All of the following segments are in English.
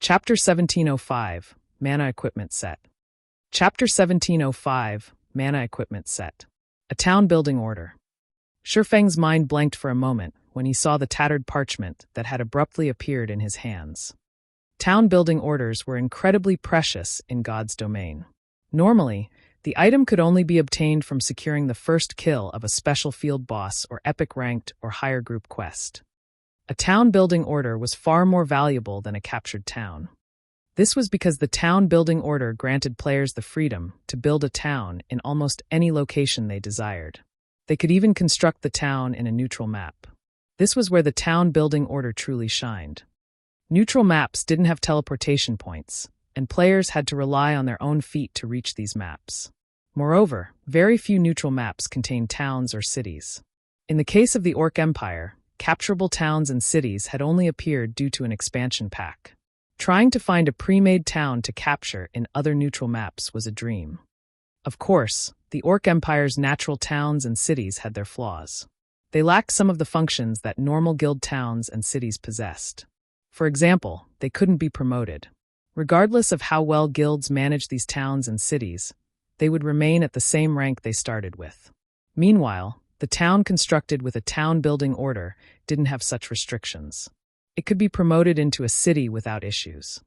Chapter 1705, Mana Equipment Set. Chapter 1705, Mana Equipment Set. A Town Building Order. Shifeng's mind blanked for a moment when he saw the tattered parchment that had abruptly appeared in his hands. Town building orders were incredibly precious in God's domain. Normally, the item could only be obtained from securing the first kill of a special field boss or epic-ranked or higher group quest. A town building order was far more valuable than a captured town. This was because the town building order granted players the freedom to build a town in almost any location they desired. They could even construct the town in a neutral map. This was where the town building order truly shined. Neutral maps didn't have teleportation points, and players had to rely on their own feet to reach these maps. Moreover, very few neutral maps contained towns or cities. In the case of the Orc Empire, capturable towns and cities had only appeared due to an expansion pack. Trying to find a pre-made town to capture in other neutral maps was a dream. Of course, the Orc Empire's natural towns and cities had their flaws. They lacked some of the functions that normal guild towns and cities possessed. For example, they couldn't be promoted. Regardless of how well guilds managed these towns and cities, they would remain at the same rank they started with. Meanwhile, the town constructed with a town-building order didn't have such restrictions. It could be promoted into a city without issues.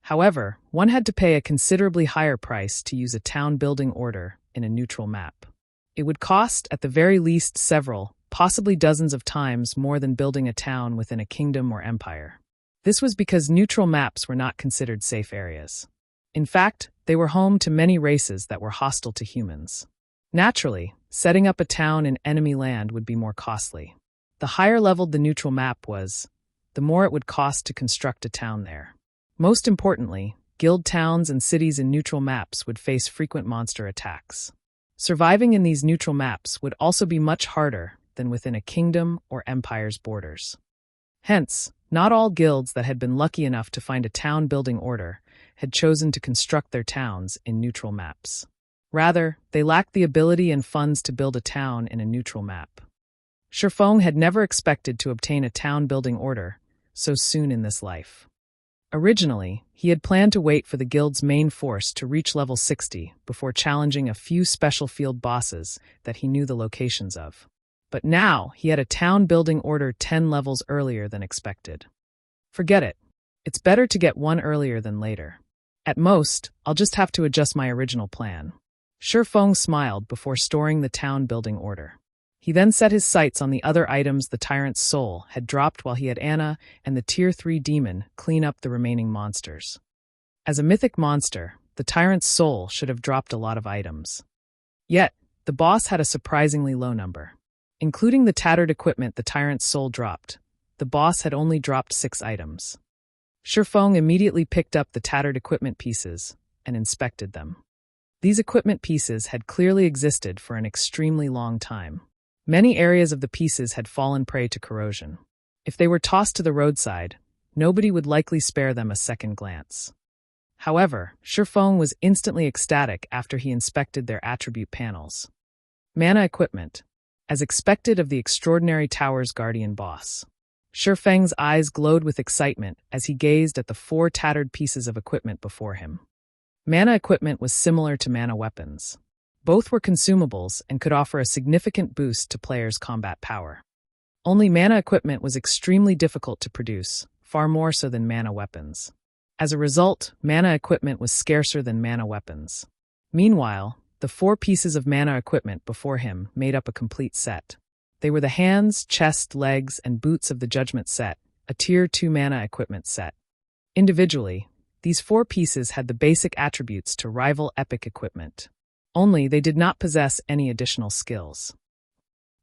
However, one had to pay a considerably higher price to use a town-building order in a neutral map. It would cost, at the very least, several, possibly dozens of times more than building a town within a kingdom or empire. This was because neutral maps were not considered safe areas. In fact, they were home to many races that were hostile to humans. Naturally, setting up a town in enemy land would be more costly. The higher leveled the neutral map was, the more it would cost to construct a town there. Most importantly, guild towns and cities in neutral maps would face frequent monster attacks. Surviving in these neutral maps would also be much harder than within a kingdom or empire's borders. Hence, not all guilds that had been lucky enough to find a town-building order had chosen to construct their towns in neutral maps. Rather, they lacked the ability and funds to build a town in a neutral map. Shifeng had never expected to obtain a town-building order so soon in this life. Originally, he had planned to wait for the guild's main force to reach level 60 before challenging a few special field bosses that he knew the locations of. But now, he had a town-building order 10 levels earlier than expected. Forget it. It's better to get one earlier than later. At most, I'll just have to adjust my original plan. Shifeng smiled before storing the town-building order. He then set his sights on the other items the Tyrant's Soul had dropped while he had Anna and the Tier 3 demon clean up the remaining monsters. As a mythic monster, the Tyrant's Soul should have dropped a lot of items. Yet, the boss had a surprisingly low number. Including the tattered equipment the Tyrant's Soul dropped, the boss had only dropped 6 items. Shifeng immediately picked up the tattered equipment pieces and inspected them. These equipment pieces had clearly existed for an extremely long time. Many areas of the pieces had fallen prey to corrosion. If they were tossed to the roadside, nobody would likely spare them a second glance. However, Shifeng was instantly ecstatic after he inspected their attribute panels. Mana equipment. As expected of the Extraordinary Tower's guardian boss. Shifeng's eyes glowed with excitement as he gazed at the 4 tattered pieces of equipment before him. Mana equipment was similar to mana weapons. Both were consumables and could offer a significant boost to players' combat power. Only mana equipment was extremely difficult to produce, far more so than mana weapons. As a result, mana equipment was scarcer than mana weapons. Meanwhile, the 4 pieces of mana equipment before him made up a complete set. They were the hands, chest, legs, and boots of the Judgment set, a Tier 2 mana equipment set. Individually, these 4 pieces had the basic attributes to rival epic equipment. Only they did not possess any additional skills.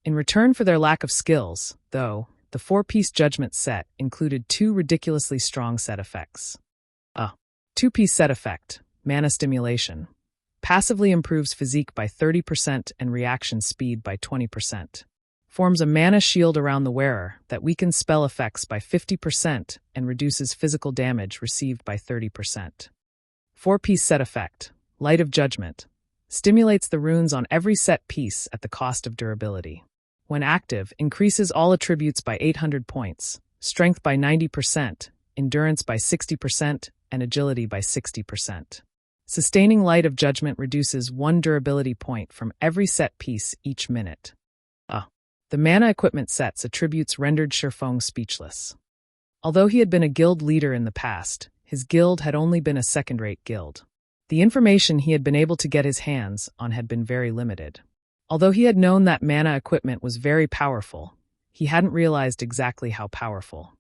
In return for their lack of skills, though, the 4-piece Judgment set included 2 ridiculously strong set effects. A 2-piece set effect, Mana Stimulation. Passively improves physique by 30% and reaction speed by 20%. Forms a mana shield around the wearer that weakens spell effects by 50% and reduces physical damage received by 30%. 4-piece set effect, Light of Judgment. Stimulates the runes on every set piece at the cost of durability. When active, increases all attributes by 800 points, strength by 90%, endurance by 60%, and agility by 60%. Sustaining Light of Judgment reduces 1 durability point from every set piece each minute. The mana equipment set's attributes rendered Shifeng speechless. Although he had been a guild leader in the past, his guild had only been a second-rate guild. The information he had been able to get his hands on had been very limited. Although he had known that mana equipment was very powerful, he hadn't realized exactly how powerful.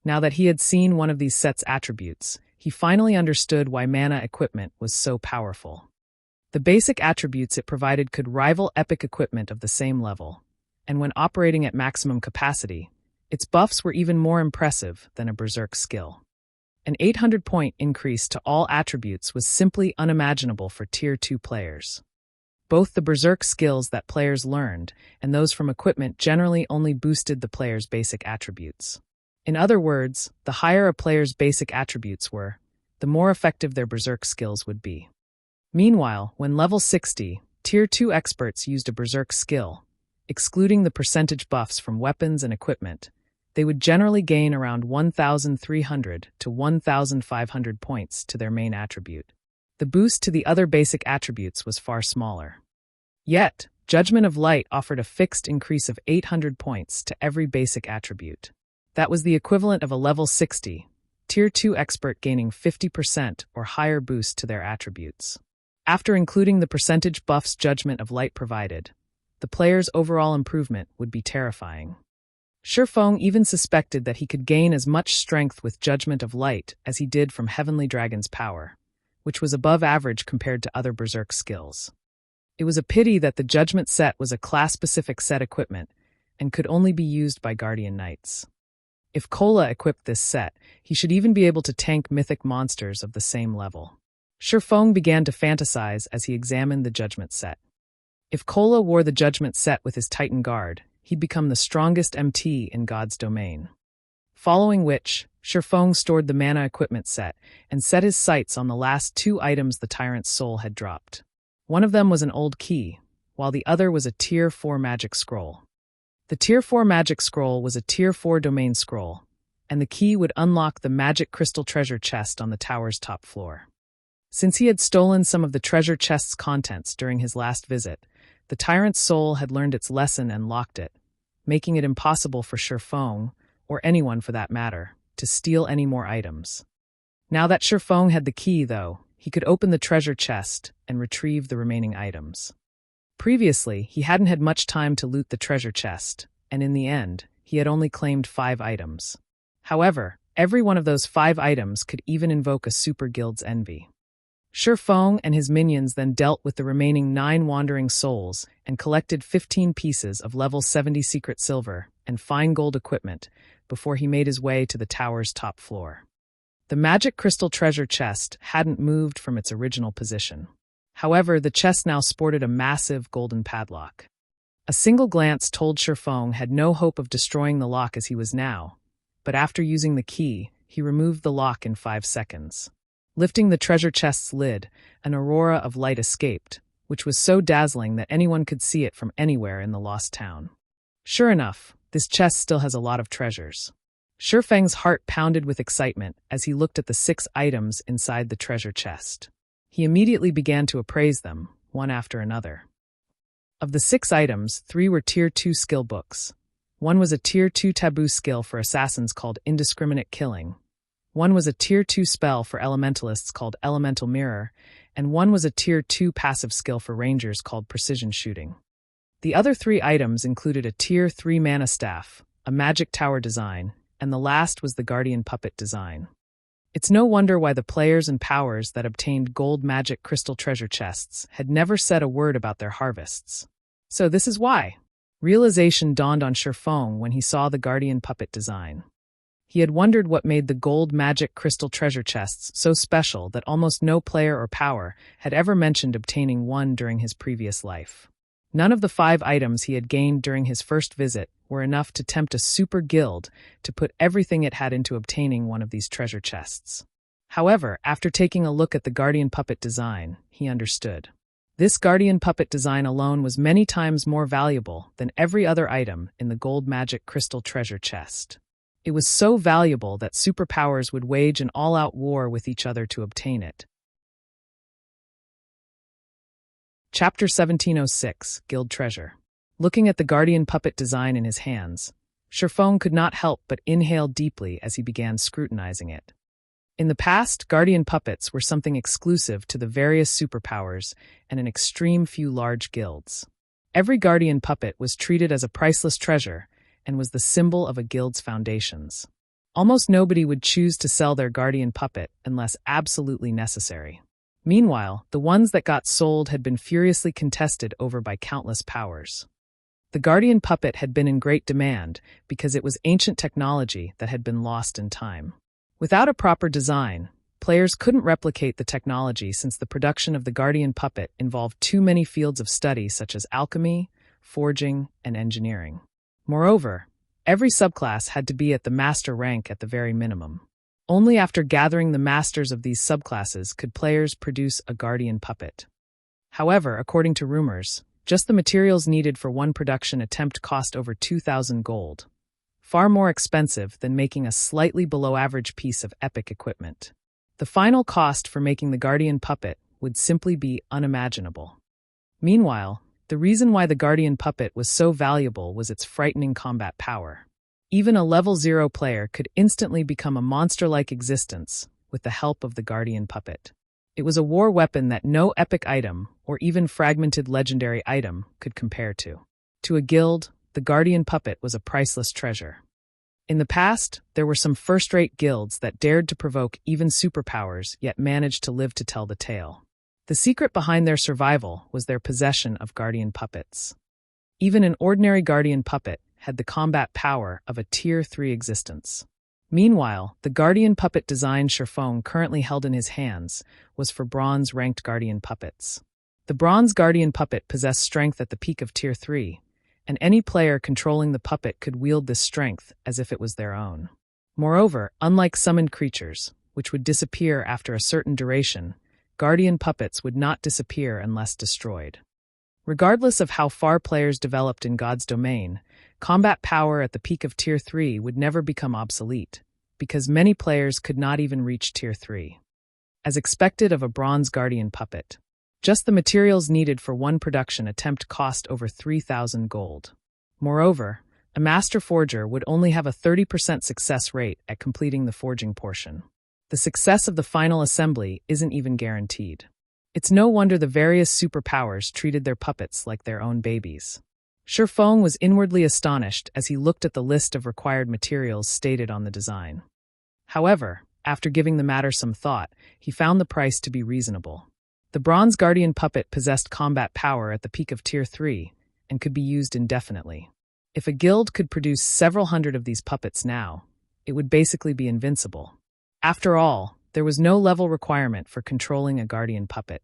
Now that he had seen one of these sets' attributes, he finally understood why mana equipment was so powerful. The basic attributes it provided could rival epic equipment of the same level, and when operating at maximum capacity, its buffs were even more impressive than a berserk skill. An 800-point increase to all attributes was simply unimaginable for Tier 2 players. Both the berserk skills that players learned and those from equipment generally only boosted the player's basic attributes. In other words, the higher a player's basic attributes were, the more effective their berserk skills would be. Meanwhile, when level 60, Tier 2 experts used a berserk skill, excluding the percentage buffs from weapons and equipment, they would generally gain around 1,300 to 1,500 points to their main attribute. The boost to the other basic attributes was far smaller. Yet, Judgment of Light offered a fixed increase of 800 points to every basic attribute. That was the equivalent of a level 60, Tier 2 expert gaining 50% or higher boost to their attributes. After including the percentage buffs Judgment of Light provided, the player's overall improvement would be terrifying. Shifeng even suspected that he could gain as much strength with Judgment of Light as he did from Heavenly Dragon's power, which was above average compared to other berserk skills. It was a pity that the Judgment set was a class-specific set equipment and could only be used by Guardian Knights. If Kola equipped this set, he should even be able to tank mythic monsters of the same level. Shifeng began to fantasize as he examined the Judgment set. If Kola wore the Judgment set with his Titan Guard, he'd become the strongest MT in God's domain. Following which, Shifeng stored the mana equipment set and set his sights on the last 2 items the Tyrant's soul had dropped. One of them was an old key, while the other was a Tier 4 magic scroll. The Tier 4 magic scroll was a Tier 4 domain scroll, and the key would unlock the magic crystal treasure chest on the tower's top floor. Since he had stolen some of the treasure chest's contents during his last visit, the Tyrant's soul had learned its lesson and locked it, making it impossible for Shifeng, or anyone for that matter, to steal any more items. Now that Shifeng had the key, though, he could open the treasure chest and retrieve the remaining items. Previously, he hadn't had much time to loot the treasure chest, and in the end, he had only claimed 5 items. However, every one of those 5 items could even invoke a super guild's envy. Shifeng and his minions then dealt with the remaining 9 wandering souls and collected 15 pieces of level 70 secret silver and fine gold equipment before he made his way to the tower's top floor. The magic crystal treasure chest hadn't moved from its original position. However, the chest now sported a massive golden padlock. A single glance told Shifeng had no hope of destroying the lock as he was now, but after using the key, he removed the lock in 5 seconds. Lifting the treasure chest's lid, an aurora of light escaped, which was so dazzling that anyone could see it from anywhere in the lost town. Sure enough, this chest still has a lot of treasures. Shifeng's heart pounded with excitement as he looked at the 6 items inside the treasure chest. He immediately began to appraise them, one after another. Of the 6 items, 3 were Tier 2 skill books. One was a Tier 2 taboo skill for assassins called Indiscriminate Killing. One was a Tier 2 spell for elementalists called Elemental Mirror, and one was a Tier 2 passive skill for rangers called Precision Shooting. The other 3 items included a Tier 3 mana staff, a magic tower design, and the last was the Guardian Puppet design. It's no wonder why the players and powers that obtained gold magic crystal treasure chests had never said a word about their harvests. So this is why. Realization dawned on Shifeng when he saw the Guardian Puppet design. He had wondered what made the gold magic crystal treasure chests so special that almost no player or power had ever mentioned obtaining one during his previous life. None of the 5 items he had gained during his first visit were enough to tempt a super guild to put everything it had into obtaining one of these treasure chests. However, after taking a look at the Guardian Puppet design, he understood. This Guardian Puppet design alone was many times more valuable than every other item in the gold magic crystal treasure chest. It was so valuable that superpowers would wage an all-out war with each other to obtain it. Chapter 1706, Guild Treasure. Looking at the guardian puppet design in his hands, Sherfone could not help but inhale deeply as he began scrutinizing it. In the past, guardian puppets were something exclusive to the various superpowers and an extreme few large guilds. Every guardian puppet was treated as a priceless treasure and was the symbol of a guild's foundations. Almost nobody would choose to sell their guardian puppet unless absolutely necessary. Meanwhile, the ones that got sold had been furiously contested over by countless powers. The guardian puppet had been in great demand because it was ancient technology that had been lost in time. Without a proper design, players couldn't replicate the technology since the production of the guardian puppet involved too many fields of study such as alchemy, forging, and engineering. Moreover, every subclass had to be at the master rank at the very minimum. Only after gathering the masters of these subclasses could players produce a guardian puppet. However, according to rumors, just the materials needed for one production attempt cost over 2,000 gold, far more expensive than making a slightly below-average piece of epic equipment. The final cost for making the guardian puppet would simply be unimaginable. Meanwhile, the reason why the guardian puppet was so valuable was its frightening combat power. Even a level 0 player could instantly become a monster-like existence with the help of the guardian puppet. It was a war weapon that no epic item or even fragmented legendary item could compare to. To a guild, the guardian puppet was a priceless treasure. In the past, there were some first-rate guilds that dared to provoke even superpowers yet managed to live to tell the tale. The secret behind their survival was their possession of guardian puppets. Even an ordinary guardian puppet had the combat power of a Tier 3 existence. Meanwhile, the guardian puppet design Sherfone currently held in his hands was for bronze-ranked guardian puppets. The bronze guardian puppet possessed strength at the peak of Tier 3, and any player controlling the puppet could wield this strength as if it was their own. Moreover, unlike summoned creatures, which would disappear after a certain duration, guardian puppets would not disappear unless destroyed. Regardless of how far players developed in God's domain, combat power at the peak of Tier 3 would never become obsolete, because many players could not even reach Tier 3. As expected of a bronze guardian puppet, just the materials needed for one production attempt cost over 3,000 gold. Moreover, a master forger would only have a 30% success rate at completing the forging portion. The success of the final assembly isn't even guaranteed. It's no wonder the various superpowers treated their puppets like their own babies. Sherfone was inwardly astonished as he looked at the list of required materials stated on the design. However, after giving the matter some thought, he found the price to be reasonable. The bronze guardian puppet possessed combat power at the peak of Tier 3 and could be used indefinitely. If a guild could produce several hundred of these puppets now, it would basically be invincible. After all, there was no level requirement for controlling a guardian puppet.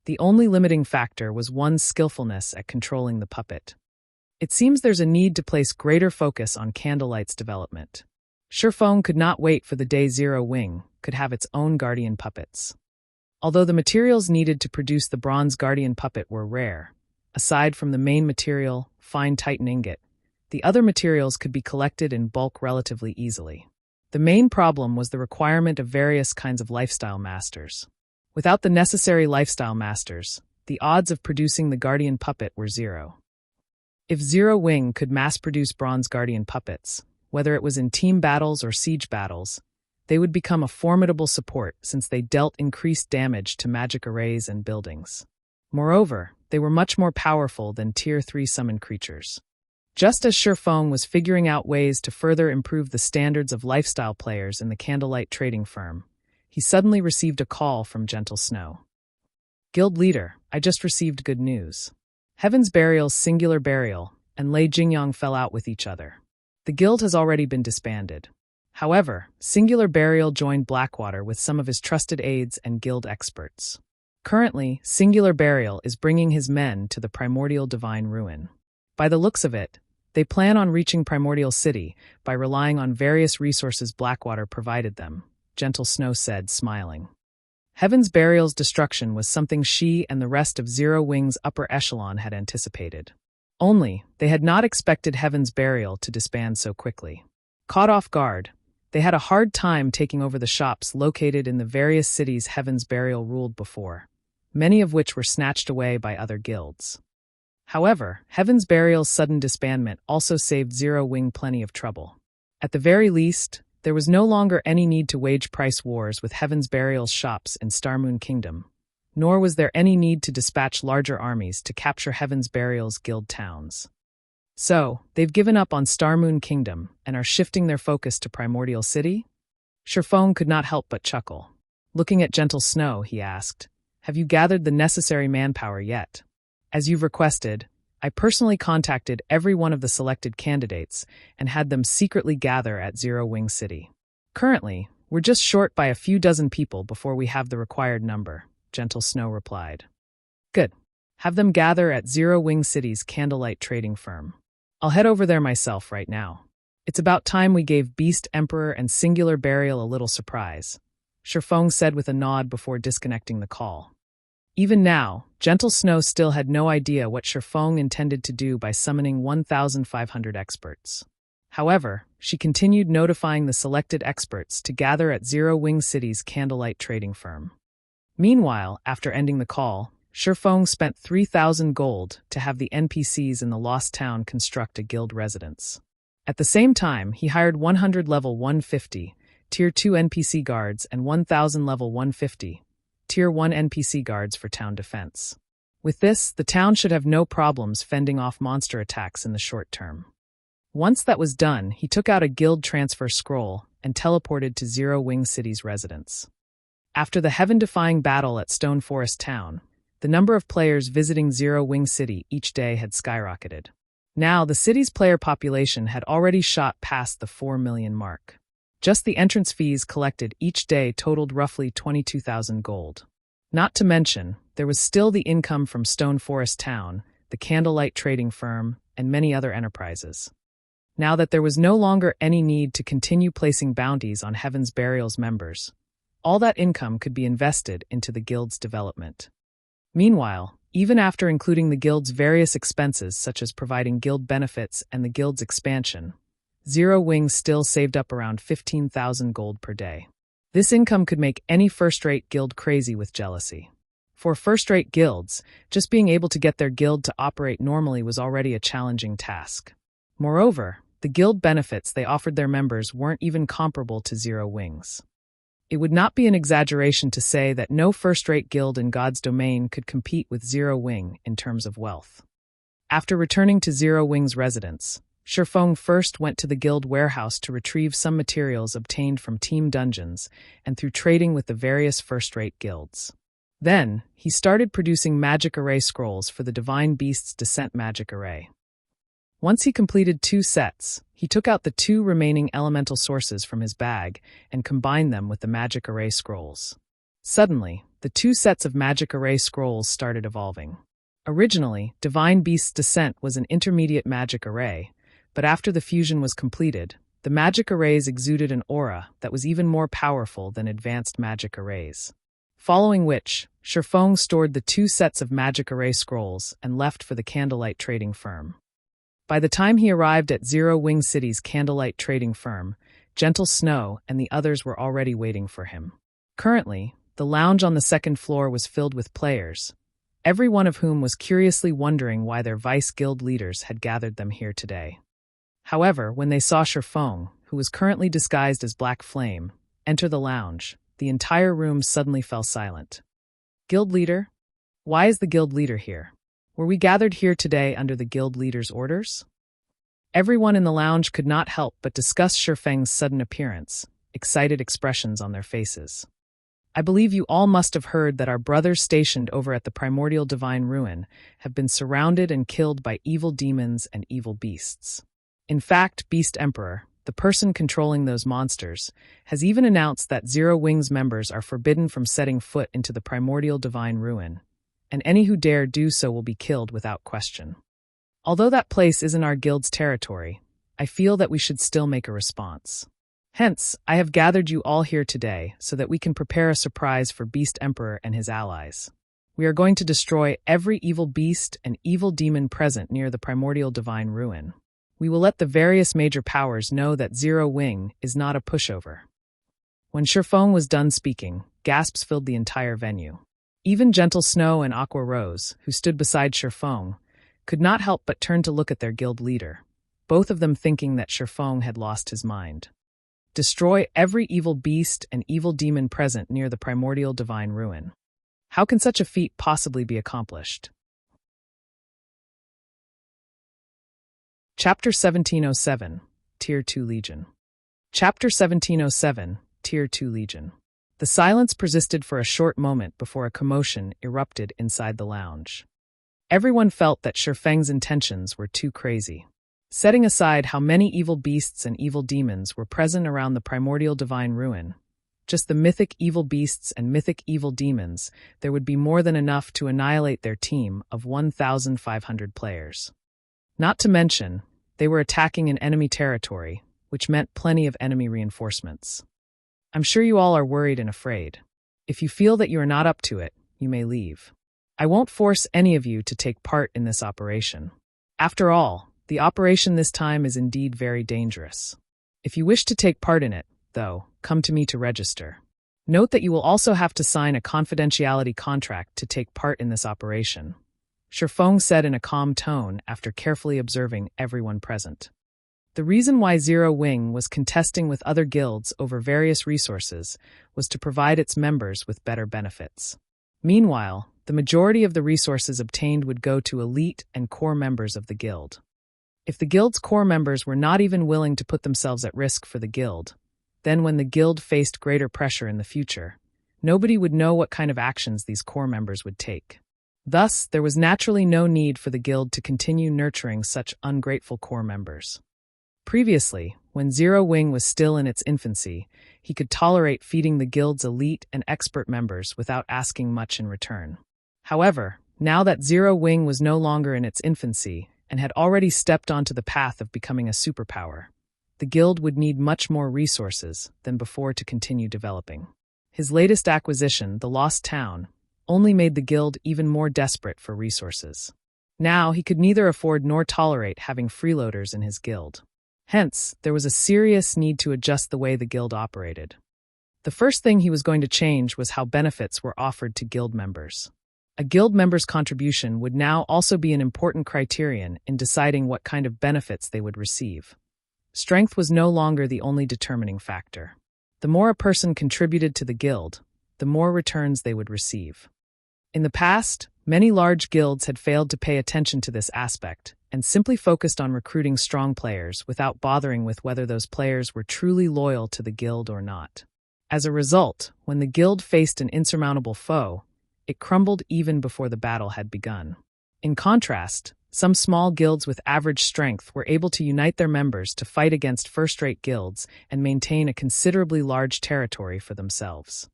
The only limiting factor was one's skillfulness at controlling the puppet. It seems there's a need to place greater focus on Candlelight's development. Sherfone could not wait for the day Zero Wing could have its own guardian puppets. Although the materials needed to produce the bronze guardian puppet were rare, aside from the main material, fine Titan ingot, the other materials could be collected in bulk relatively easily. The main problem was the requirement of various kinds of lifestyle masters. Without the necessary lifestyle masters, the odds of producing the guardian puppet were zero. If Zero Wing could mass-produce bronze guardian puppets, whether it was in team battles or siege battles, they would become a formidable support since they dealt increased damage to magic arrays and buildings. Moreover, they were much more powerful than Tier 3 summoned creatures. Just as Sherfone was figuring out ways to further improve the standards of lifestyle players in the Candlelight trading firm, he suddenly received a call from Gentle Snow. Guild leader, I just received good news. Heaven's Burial's Singular Burial and Lei Jingyang fell out with each other. The guild has already been disbanded. However, Singular Burial joined Blackwater with some of his trusted aides and guild experts. Currently, Singular Burial is bringing his men to the Primordial Divine Ruin. By the looks of it, they plan on reaching Primordial City by relying on various resources Blackwater provided them, Gentle Snow said, smiling. Heaven's Burial's destruction was something she and the rest of Zero Wing's upper echelon had anticipated. Only, they had not expected Heaven's Burial to disband so quickly. Caught off guard, they had a hard time taking over the shops located in the various cities Heaven's Burial ruled before, many of which were snatched away by other guilds. However, Heaven's Burial's sudden disbandment also saved Zero Wing plenty of trouble. At the very least, there was no longer any need to wage price wars with Heaven's Burial's shops in Starmoon Kingdom, nor was there any need to dispatch larger armies to capture Heaven's Burial's guild towns. So, they've given up on Starmoon Kingdom and are shifting their focus to Primordial City? Shifeng could not help but chuckle. Looking at Gentle Snow, he asked, "Have you gathered the necessary manpower yet?" "As you've requested, I personally contacted every one of the selected candidates and had them secretly gather at Zero Wing City. Currently, we're just short by a few dozen people before we have the required number," Gentle Snow replied. "Good. Have them gather at Zero Wing City's candlelight trading firm. I'll head over there myself right now. It's about time we gave Beast Emperor and Singular Burial a little surprise," Shifeng said with a nod before disconnecting the call. Even now, Gentle Snow still had no idea what Shifeng intended to do by summoning 1,500 experts. However, she continued notifying the selected experts to gather at Zero Wing City's candlelight trading firm. Meanwhile, after ending the call, Shifeng spent 3,000 gold to have the NPCs in the Lost Town construct a guild residence. At the same time, he hired 100 level 150, Tier 2 NPC guards and 1,000 level 150, Tier 1 NPC guards for town defense. With this, the town should have no problems fending off monster attacks in the short term. Once that was done, he took out a guild transfer scroll and teleported to Zero Wing City's residence. After the heaven-defying battle at Stone Forest Town, the number of players visiting Zero Wing City each day had skyrocketed. Now, the city's player population had already shot past the 4 million mark. Just the entrance fees collected each day totaled roughly 22,000 gold. Not to mention, there was still the income from Stone Forest Town, the candlelight trading firm, and many other enterprises. Now that there was no longer any need to continue placing bounties on Heaven's Burial's members, all that income could be invested into the guild's development. Meanwhile, even after including the guild's various expenses such as providing guild benefits and the guild's expansion, Zero Wing still saved up around 15,000 gold per day. This income could make any first-rate guild crazy with jealousy. For first-rate guilds, just being able to get their guild to operate normally was already a challenging task. Moreover, the guild benefits they offered their members weren't even comparable to Zero Wing's. It would not be an exaggeration to say that no first-rate guild in God's domain could compete with Zero Wing in terms of wealth. After returning to Zero Wing's residence, Shifeng first went to the guild warehouse to retrieve some materials obtained from team dungeons and through trading with the various first-rate guilds. Then, he started producing magic array scrolls for the Divine Beast's Descent magic array. Once he completed 2 sets, he took out the 2 remaining elemental sources from his bag and combined them with the magic array scrolls. Suddenly, the 2 sets of magic array scrolls started evolving. Originally, Divine Beast's Descent was an intermediate magic array, but after the fusion was completed, the magic arrays exuded an aura that was even more powerful than advanced magic arrays. Following which, Shifeng stored the 2 sets of magic array scrolls and left for the candlelight trading firm. By the time he arrived at Zero Wing City's candlelight trading firm, Gentle Snow and the others were already waiting for him. Currently, the lounge on the 2nd floor was filled with players, every one of whom was curiously wondering why their vice guild leaders had gathered them here today. However, when they saw Shifeng, who was currently disguised as Black Flame, enter the lounge, the entire room suddenly fell silent. "Guild leader? Why is the guild leader here? Were we gathered here today under the guild leader's orders?" Everyone in the lounge could not help but discuss Shifeng's sudden appearance, excited expressions on their faces. "I believe you all must have heard that our brothers stationed over at the Primordial Divine Ruin have been surrounded and killed by evil demons and evil beasts. In fact, Beast Emperor, the person controlling those monsters, has even announced that Zero Wing's members are forbidden from setting foot into the Primordial Divine Ruin, and any who dare do so will be killed without question. Although that place isn't our guild's territory, I feel that we should still make a response. Hence, I have gathered you all here today so that we can prepare a surprise for Beast Emperor and his allies. We are going to destroy every evil beast and evil demon present near the Primordial Divine Ruin. We will let the various major powers know that Zero Wing is not a pushover." When Shifeng was done speaking, gasps filled the entire venue. Even Gentle Snow and Aqua Rose, who stood beside Shifeng, could not help but turn to look at their guild leader, both of them thinking that Shifeng had lost his mind. Destroy every evil beast and evil demon present near the primordial divine ruin. How can such a feat possibly be accomplished? Chapter 1707, Tier 2 Legion. Chapter 1707, Tier 2 Legion. The silence persisted for a short moment before a commotion erupted inside the lounge. Everyone felt that Shifeng's intentions were too crazy. Setting aside how many evil beasts and evil demons were present around the primordial divine ruin, just the mythic evil beasts and mythic evil demons, there would be more than enough to annihilate their team of 1,500 players. Not to mention, they were attacking an enemy territory, which meant plenty of enemy reinforcements. I'm sure you all are worried and afraid. If you feel that you are not up to it, you may leave. I won't force any of you to take part in this operation. After all, the operation this time is indeed very dangerous. If you wish to take part in it, though, come to me to register. Note that you will also have to sign a confidentiality contract to take part in this operation, Shifeng said in a calm tone after carefully observing everyone present. The reason why Zero Wing was contesting with other guilds over various resources was to provide its members with better benefits. Meanwhile, the majority of the resources obtained would go to elite and core members of the guild. If the guild's core members were not even willing to put themselves at risk for the guild, then when the guild faced greater pressure in the future, nobody would know what kind of actions these core members would take. Thus, there was naturally no need for the guild to continue nurturing such ungrateful core members. Previously, when Zero Wing was still in its infancy, he could tolerate feeding the guild's elite and expert members without asking much in return. However, now that Zero Wing was no longer in its infancy and had already stepped onto the path of becoming a superpower, the guild would need much more resources than before to continue developing. His latest acquisition, the Lost Town, only made the guild even more desperate for resources. Now he could neither afford nor tolerate having freeloaders in his guild. Hence, there was a serious need to adjust the way the guild operated. The first thing he was going to change was how benefits were offered to guild members. A guild member's contribution would now also be an important criterion in deciding what kind of benefits they would receive. Strength was no longer the only determining factor. The more a person contributed to the guild, the more returns they would receive. In the past, many large guilds had failed to pay attention to this aspect and simply focused on recruiting strong players without bothering with whether those players were truly loyal to the guild or not. As a result, when the guild faced an insurmountable foe, it crumbled even before the battle had begun. In contrast, some small guilds with average strength were able to unite their members to fight against first-rate guilds and maintain a considerably large territory for themselves.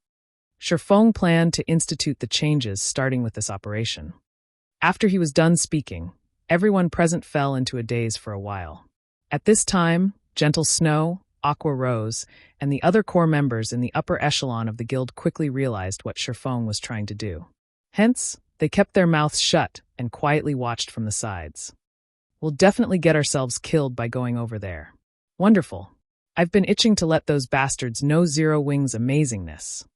Shifeng planned to institute the changes starting with this operation. After he was done speaking, everyone present fell into a daze for a while. At this time, Gentle Snow, Aqua Rose, and the other core members in the upper echelon of the guild quickly realized what Shifeng was trying to do. Hence, they kept their mouths shut and quietly watched from the sides. We'll definitely get ourselves killed by going over there. Wonderful. I've been itching to let those bastards know Zero Wing's amazingness.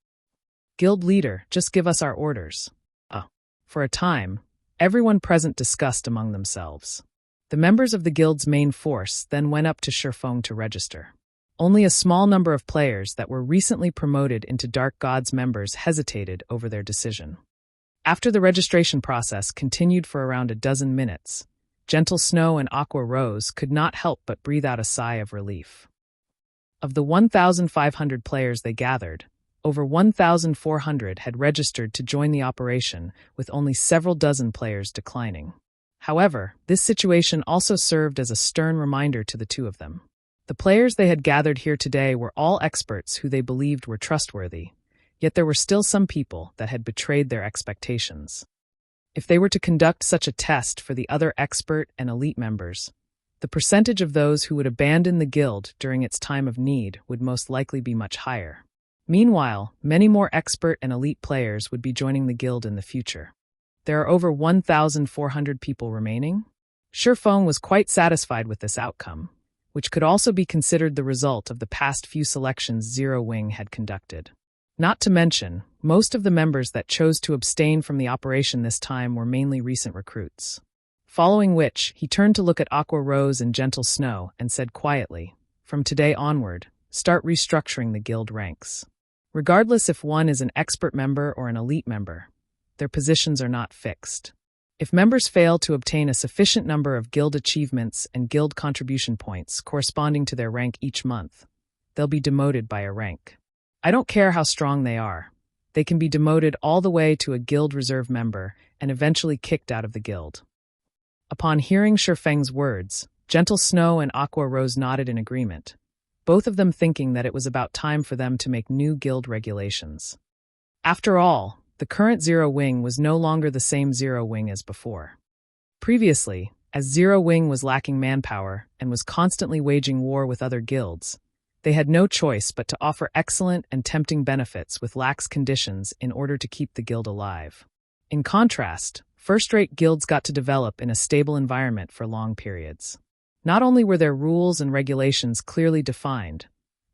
Guild leader, just give us our orders. For a time, everyone present discussed among themselves. The members of the guild's main force then went up to Shifeng to register. Only a small number of players that were recently promoted into Dark Gods members hesitated over their decision. After the registration process continued for around a dozen minutes, Gentle Snow and Aqua Rose could not help but breathe out a sigh of relief. Of the 1,500 players they gathered, over 1,400 had registered to join the operation, with only several dozen players declining. However, this situation also served as a stern reminder to the two of them. The players they had gathered here today were all experts who they believed were trustworthy, yet there were still some people that had betrayed their expectations. If they were to conduct such a test for the other expert and elite members, the percentage of those who would abandon the guild during its time of need would most likely be much higher. Meanwhile, many more expert and elite players would be joining the guild in the future. There are over 1,400 people remaining? Shifeng was quite satisfied with this outcome, which could also be considered the result of the past few selections Silverwing had conducted. Not to mention, most of the members that chose to abstain from the operation this time were mainly recent recruits. Following which, he turned to look at Aqua Rose and Gentle Snow and said quietly, "From today onward, start restructuring the guild ranks. Regardless if one is an expert member or an elite member, their positions are not fixed. If members fail to obtain a sufficient number of guild achievements and guild contribution points corresponding to their rank each month, they'll be demoted by a rank. I don't care how strong they are. They can be demoted all the way to a guild reserve member and eventually kicked out of the guild." Upon hearing Shifeng's words, Gentle Snow and Aqua Rose nodded in agreement, both of them thinking that it was about time for them to make new guild regulations. After all, the current Silverwing was no longer the same Silverwing as before. Previously, as Silverwing was lacking manpower and was constantly waging war with other guilds, they had no choice but to offer excellent and tempting benefits with lax conditions in order to keep the guild alive. In contrast, first-rate guilds got to develop in a stable environment for long periods. Not only were their rules and regulations clearly defined,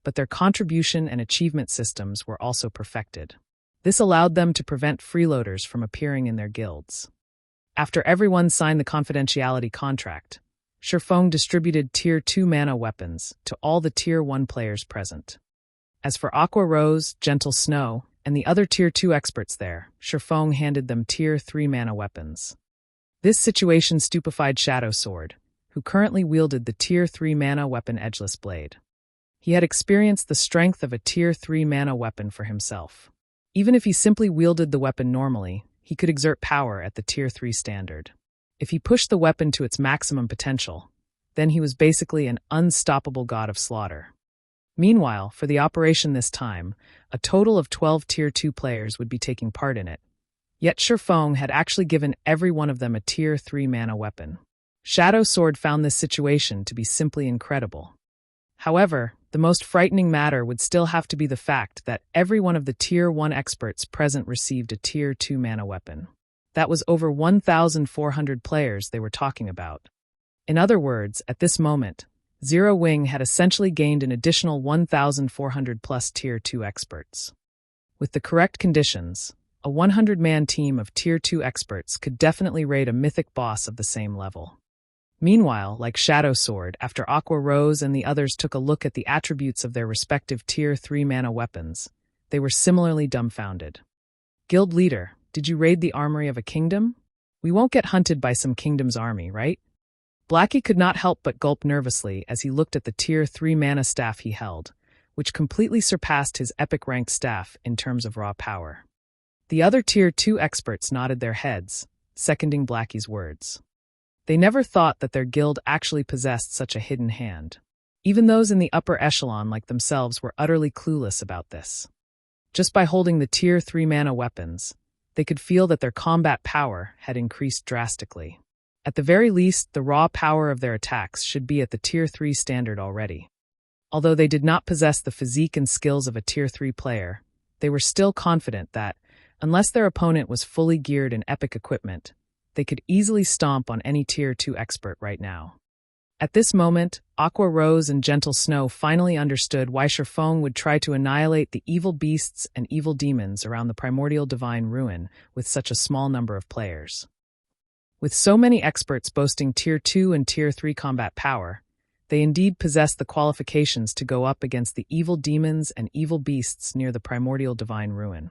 but their contribution and achievement systems were also perfected. This allowed them to prevent freeloaders from appearing in their guilds. After everyone signed the confidentiality contract, Shifeng distributed Tier 2 mana weapons to all the Tier 1 players present. As for Aqua Rose, Gentle Snow, and the other Tier 2 experts there, Shifeng handed them Tier 3 mana weapons. This situation stupefied Shadow Sword, who currently wielded the Tier 3 mana weapon Edgeless Blade. He had experienced the strength of a Tier 3 mana weapon for himself. Even if he simply wielded the weapon normally, he could exert power at the Tier 3 standard. If he pushed the weapon to its maximum potential, then he was basically an unstoppable god of slaughter. Meanwhile, for the operation this time, a total of 12 Tier 2 players would be taking part in it. Yet Shifeng had actually given every one of them a Tier 3 mana weapon. Shadow Sword found this situation to be simply incredible. However, the most frightening matter would still have to be the fact that every one of the Tier 1 experts present received a Tier 2 mana weapon. That was over 1,400 players they were talking about. In other words, at this moment, Silverwing had essentially gained an additional 1,400 plus Tier 2 experts. With the correct conditions, a 100-man team of Tier 2 experts could definitely raid a mythic boss of the same level. Meanwhile, like Shadow Sword, after Aqua Rose and the others took a look at the attributes of their respective Tier 3 mana weapons, they were similarly dumbfounded. "Guild leader, did you raid the armory of a kingdom? We won't get hunted by some kingdom's army, right?" Blackie could not help but gulp nervously as he looked at the Tier 3 mana staff he held, which completely surpassed his epic-ranked staff in terms of raw power. The other Tier 2 experts nodded their heads, seconding Blackie's words. They never thought that their guild actually possessed such a hidden hand. Even those in the upper echelon like themselves were utterly clueless about this. Just by holding the Tier 3 mana weapons, they could feel that their combat power had increased drastically. At the very least, the raw power of their attacks should be at the Tier 3 standard already. Although they did not possess the physique and skills of a Tier 3 player, they were still confident that, unless their opponent was fully geared in epic equipment, they could easily stomp on any Tier 2 expert right now. At this moment, Aqua Rose and Gentle Snow finally understood why Shifeng would try to annihilate the evil beasts and evil demons around the primordial divine ruin with such a small number of players. With so many experts boasting Tier 2 and Tier 3 combat power, they indeed possessed the qualifications to go up against the evil demons and evil beasts near the primordial divine ruin.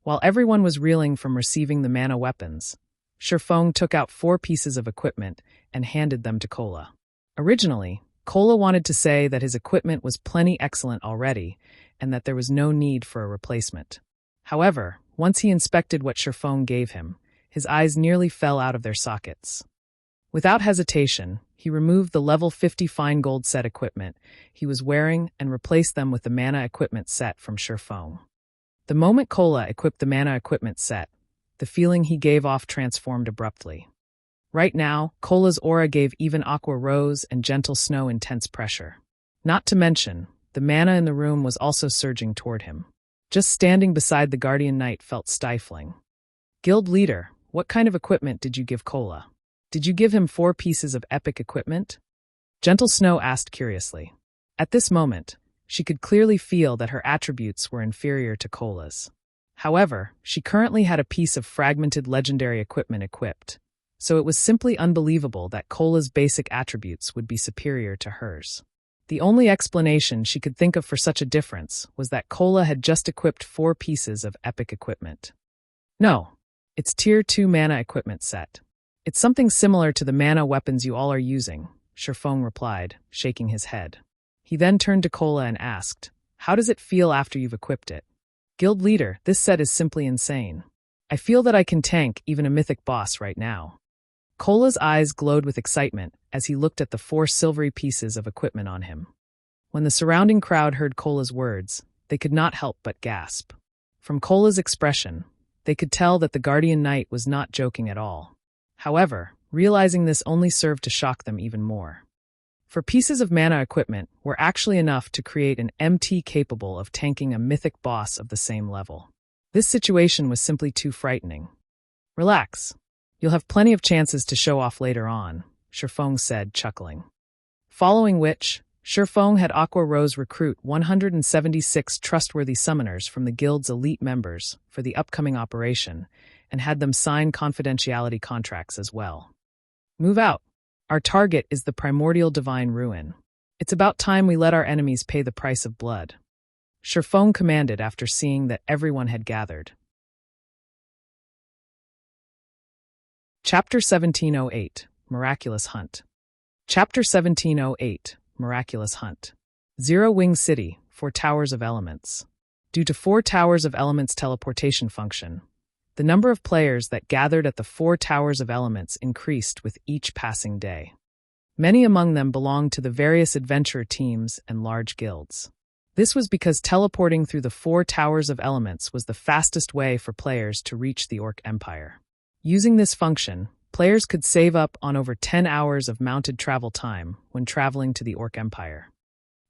While everyone was reeling from receiving the mana weapons, Shifeng took out 4 pieces of equipment and handed them to Kola. Originally, Kola wanted to say that his equipment was plenty excellent already and that there was no need for a replacement. However, once he inspected what Shifeng gave him, his eyes nearly fell out of their sockets. Without hesitation, he removed the level 50 fine gold set equipment he was wearing and replaced them with the mana equipment set from Shifeng. The moment Kola equipped the mana equipment set, the feeling he gave off transformed abruptly. Right now, Kola's aura gave even Aqua Rose and Gentle Snow intense pressure. Not to mention, the mana in the room was also surging toward him. Just standing beside the Guardian Knight felt stifling. "Guild leader, what kind of equipment did you give Kola?" Did you give him 4 pieces of epic equipment? Gentle Snow asked curiously. At this moment, she could clearly feel that her attributes were inferior to Cola's. However, she currently had a piece of fragmented legendary equipment equipped, so it was simply unbelievable that Cola's basic attributes would be superior to hers. The only explanation she could think of for such a difference was that Cola had just equipped 4 pieces of epic equipment. No, it's Tier 2 mana equipment set. It's something similar to the mana weapons you all are using, Shifeng replied, shaking his head. He then turned to Cola and asked, how does it feel after you've equipped it? Guild leader, this set is simply insane. I feel that I can tank even a mythic boss right now. Cola's eyes glowed with excitement as he looked at the 4 silvery pieces of equipment on him. When the surrounding crowd heard Cola's words, they could not help but gasp. From Cola's expression, they could tell that the Guardian Knight was not joking at all. However, realizing this only served to shock them even more. 4 pieces of mana equipment were actually enough to create an MT capable of tanking a mythic boss of the same level. This situation was simply too frightening. Relax. You'll have plenty of chances to show off later on, Shifeng said, chuckling. Following which, Shifeng had Aqua Rose recruit 176 trustworthy summoners from the guild's elite members for the upcoming operation, and had them sign confidentiality contracts as well. Move out. Our target is the primordial divine ruin. It's about time we let our enemies pay the price of blood. Shifeng commanded after seeing that everyone had gathered. Chapter 1708, Miraculous Hunt. Chapter 1708, Miraculous Hunt. 0 Wing City, 4 Towers of Elements. Due to 4 Towers of Elements teleportation function, the number of players that gathered at the 4 Towers of Elements increased with each passing day. Many among them belonged to the various adventurer teams and large guilds. This was because teleporting through the 4 Towers of Elements was the fastest way for players to reach the Orc Empire. Using this function, players could save up on over 10 hours of mounted travel time when traveling to the Orc Empire.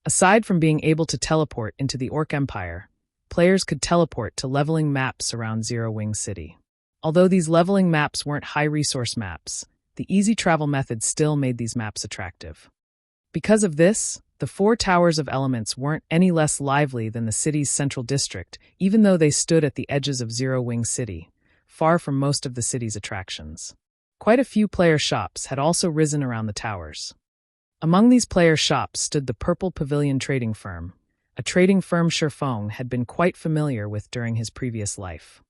Aside from being able to teleport into the Orc Empire, players could teleport to leveling maps around 0 Wing City. Although these leveling maps weren't high-resource maps, the easy travel method still made these maps attractive. Because of this, the 4 Towers of Elements weren't any less lively than the city's central district, even though they stood at the edges of 0 Wing City, far from most of the city's attractions. Quite a few player shops had also risen around the towers. Among these player shops stood the Purple Pavilion Trading Firm, a trading firm Shifeng had been quite familiar with during his previous life.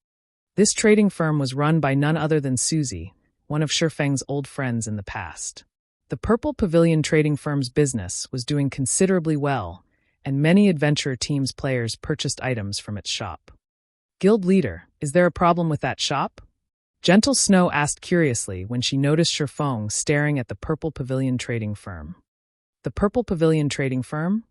This trading firm was run by none other than Susie, one of Shifeng's old friends in the past. The Purple Pavilion Trading Firm's business was doing considerably well, and many adventurer teams' players purchased items from its shop. Guild leader, is there a problem with that shop? Gentle Snow asked curiously when she noticed Shifeng staring at the Purple Pavilion Trading Firm. The Purple Pavilion Trading Firm?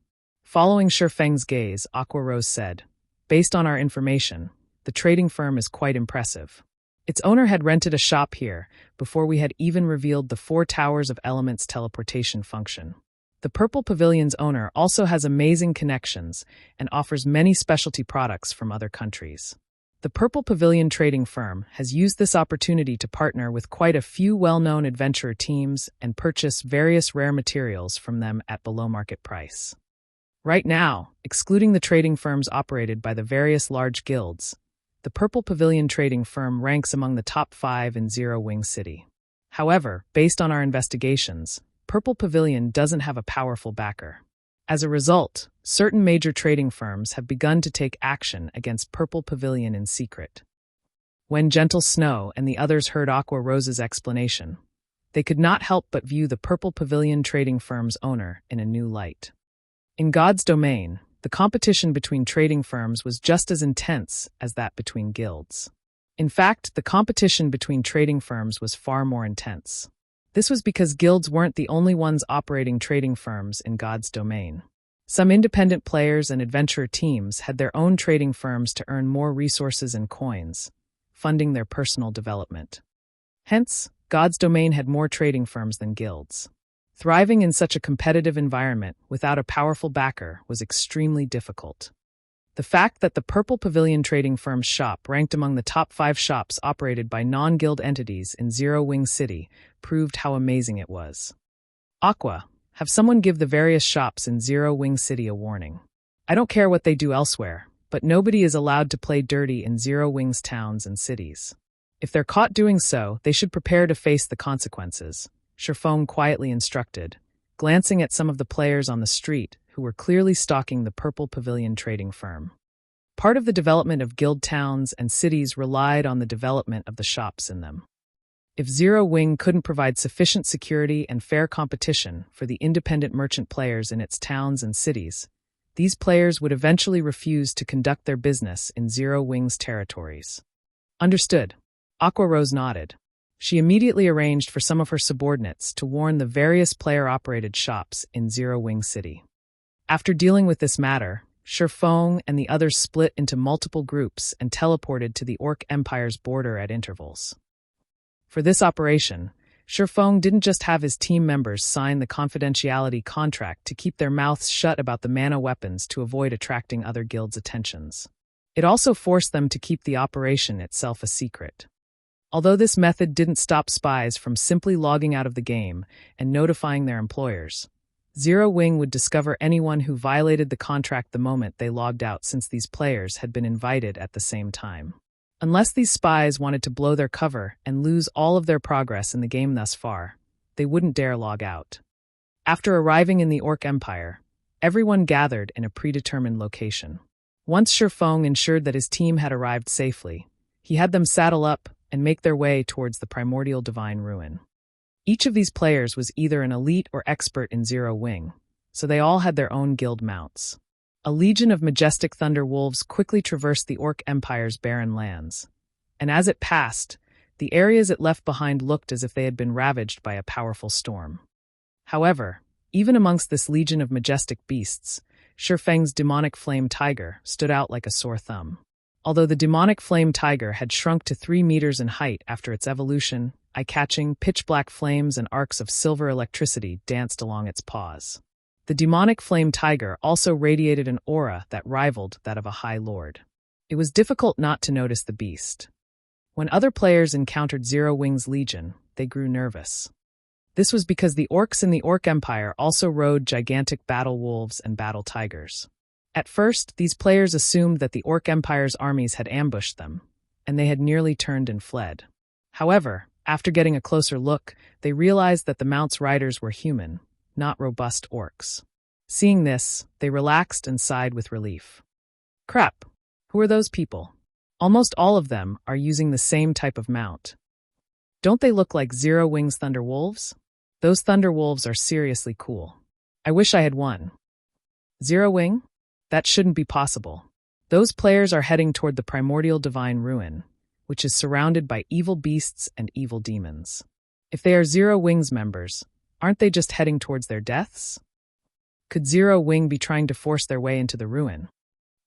Following Shifeng's gaze, Aqua Rose said, based on our information, the trading firm is quite impressive. Its owner had rented a shop here before we had even revealed the 4 Towers of Elements teleportation function. The Purple Pavilion's owner also has amazing connections and offers many specialty products from other countries. The Purple Pavilion Trading Firm has used this opportunity to partner with quite a few well-known adventurer teams and purchase various rare materials from them at below-market price. Right now, excluding the trading firms operated by the various large guilds, the Purple Pavilion Trading Firm ranks among the top 5 in 0 Wing City. However, based on our investigations, Purple Pavilion doesn't have a powerful backer. As a result, certain major trading firms have begun to take action against Purple Pavilion in secret. When Gentle Snow and the others heard Aqua Rose's explanation, they could not help but view the Purple Pavilion Trading Firm's owner in a new light. In God's domain, the competition between trading firms was just as intense as that between guilds. In fact, the competition between trading firms was far more intense. This was because guilds weren't the only ones operating trading firms in God's domain. Some independent players and adventurer teams had their own trading firms to earn more resources and coins, funding their personal development. Hence, God's domain had more trading firms than guilds. Thriving in such a competitive environment without a powerful backer was extremely difficult. The fact that the Purple Pavilion trading firm's shop ranked among the top 5 shops operated by non-guild entities in Zero Wing City proved how amazing it was. Aqua, have someone give the various shops in Zero Wing City a warning. I don't care what they do elsewhere, but nobody is allowed to play dirty in Zero Wing's towns and cities. If they're caught doing so, they should prepare to face the consequences, Shifeng quietly instructed, glancing at some of the players on the street who were clearly stalking the Purple Pavilion trading firm. Part of the development of guild towns and cities relied on the development of the shops in them. If Zero Wing couldn't provide sufficient security and fair competition for the independent merchant players in its towns and cities, these players would eventually refuse to conduct their business in Zero Wing's territories. Understood. Aqua Rose nodded. She immediately arranged for some of her subordinates to warn the various player-operated shops in Zero Wing City. After dealing with this matter, Shifeng and the others split into multiple groups and teleported to the Orc Empire's border at intervals. For this operation, Shifeng didn't just have his team members sign the confidentiality contract to keep their mouths shut about the mana weapons to avoid attracting other guilds' attentions. It also forced them to keep the operation itself a secret. Although this method didn't stop spies from simply logging out of the game and notifying their employers, Zero Wing would discover anyone who violated the contract the moment they logged out, since these players had been invited at the same time. Unless these spies wanted to blow their cover and lose all of their progress in the game thus far, they wouldn't dare log out. After arriving in the Orc Empire, everyone gathered in a predetermined location. Once Shifeng ensured that his team had arrived safely, he had them saddle up and make their way towards the primordial divine ruin. Each of these players was either an elite or expert in Zero Wing, so they all had their own guild mounts. A legion of majestic thunder wolves quickly traversed the Orc Empire's barren lands, and as it passed, the areas it left behind looked as if they had been ravaged by a powerful storm. However, even amongst this legion of majestic beasts, Shifeng's demonic flame tiger stood out like a sore thumb. Although the demonic flame tiger had shrunk to 3 meters in height after its evolution, eye-catching, pitch-black flames and arcs of silver electricity danced along its paws. The demonic flame tiger also radiated an aura that rivaled that of a high lord. It was difficult not to notice the beast. When other players encountered Zero Wing's legion, they grew nervous. This was because the orcs in the Orc Empire also rode gigantic battle wolves and battle tigers. At first, these players assumed that the Orc Empire's armies had ambushed them, and they had nearly turned and fled. However, after getting a closer look, they realized that the mount's riders were human, not robust orcs. Seeing this, they relaxed and sighed with relief. Crap, who are those people? Almost all of them are using the same type of mount. Don't they look like Zero Wing's Thunder Wolves? Those Thunder Wolves are seriously cool. I wish I had one. Zero Wing? That shouldn't be possible. Those players are heading toward the primordial divine ruin, which is surrounded by evil beasts and evil demons. If they are Zero Wing's members, aren't they just heading towards their deaths? Could Zero Wing be trying to force their way into the ruin?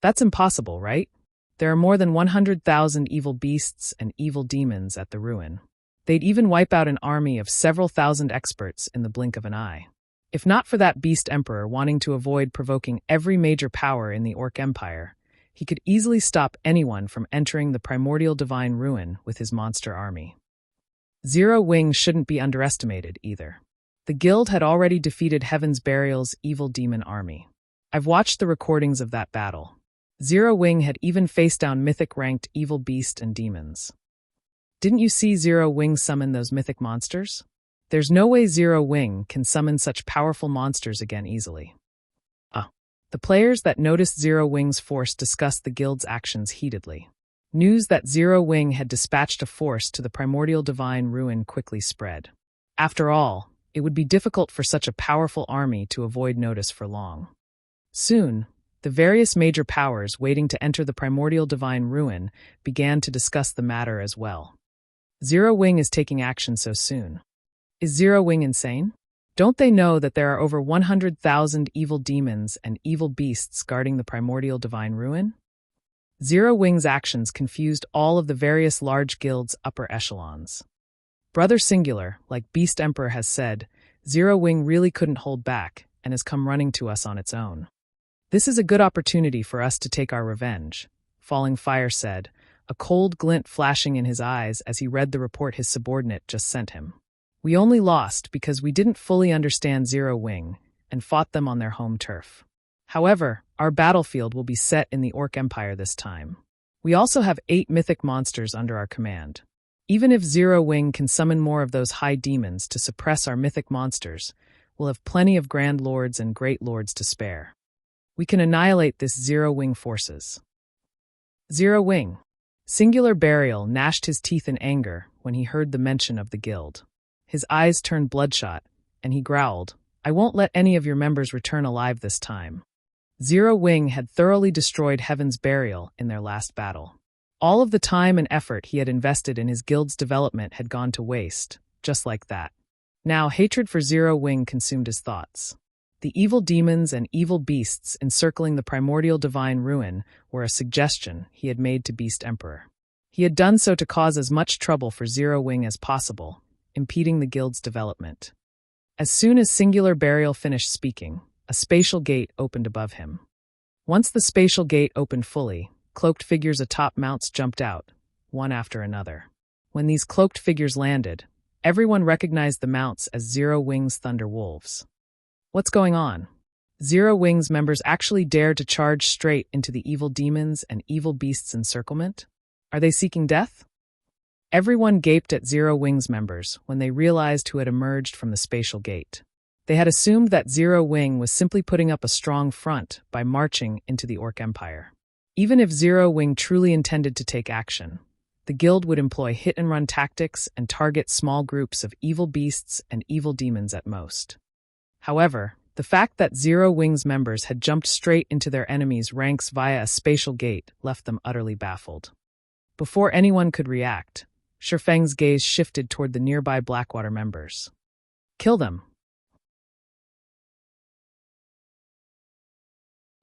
That's impossible, right? There are more than 100,000 evil beasts and evil demons at the ruin. They'd even wipe out an army of several thousand experts in the blink of an eye. If not for that beast emperor wanting to avoid provoking every major power in the Orc Empire, he could easily stop anyone from entering the primordial divine ruin with his monster army. Zero Wing shouldn't be underestimated either. The guild had already defeated Heaven's Burial's evil demon army. I've watched the recordings of that battle. Zero Wing had even faced down mythic-ranked evil beast and demons. Didn't you see Zero Wing summon those mythic monsters? There's no way Zero Wing can summon such powerful monsters again easily. The players that noticed Zero Wing's force discussed the guild's actions heatedly. News that Zero Wing had dispatched a force to the primordial divine ruin quickly spread. After all, it would be difficult for such a powerful army to avoid notice for long. Soon, the various major powers waiting to enter the primordial divine ruin began to discuss the matter as well. Zero Wing is taking action so soon. Is Zero Wing insane? Don't they know that there are over 100,000 evil demons and evil beasts guarding the primordial divine ruin? Zero Wing's actions confused all of the various large guilds' upper echelons. Brother Singular, like Beast Emperor has said, Zero Wing really couldn't hold back and has come running to us on its own. "This is a good opportunity for us to take our revenge," Falling Fire said, a cold glint flashing in his eyes as he read the report his subordinate just sent him. "We only lost because we didn't fully understand Zero Wing and fought them on their home turf. However, our battlefield will be set in the Orc Empire this time. We also have 8 mythic monsters under our command. Even if Zero Wing can summon more of those high demons to suppress our mythic monsters, we'll have plenty of Grand Lords and Great Lords to spare. We can annihilate this Zero Wing forces." Zero Wing. Singular Burial gnashed his teeth in anger when he heard the mention of the guild. His eyes turned bloodshot, and he growled, "I won't let any of your members return alive this time." Zero Wing had thoroughly destroyed Heaven's Burial in their last battle. All of the time and effort he had invested in his guild's development had gone to waste, just like that. Now, hatred for Zero Wing consumed his thoughts. The evil demons and evil beasts encircling the primordial divine ruin were a suggestion he had made to Beast Emperor. He had done so to cause as much trouble for Zero Wing as possible, impeding the guild's development. As soon as Singular Burial finished speaking, a spatial gate opened above him. Once the spatial gate opened fully, cloaked figures atop mounts jumped out, one after another. When these cloaked figures landed, everyone recognized the mounts as Zero Wing's Thunder Wolves. What's going on? Zero Wing's members actually dared to charge straight into the evil demons and evil beasts' encirclement? Are they seeking death? Everyone gaped at Zero Wing's members when they realized who had emerged from the spatial gate. They had assumed that Zero Wing was simply putting up a strong front by marching into the Orc Empire. Even if Zero Wing truly intended to take action, the guild would employ hit-and-run tactics and target small groups of evil beasts and evil demons at most. However, the fact that Zero Wing's members had jumped straight into their enemies' ranks via a spatial gate left them utterly baffled. Before anyone could react, Shifeng's gaze shifted toward the nearby Blackwater members. "Kill them."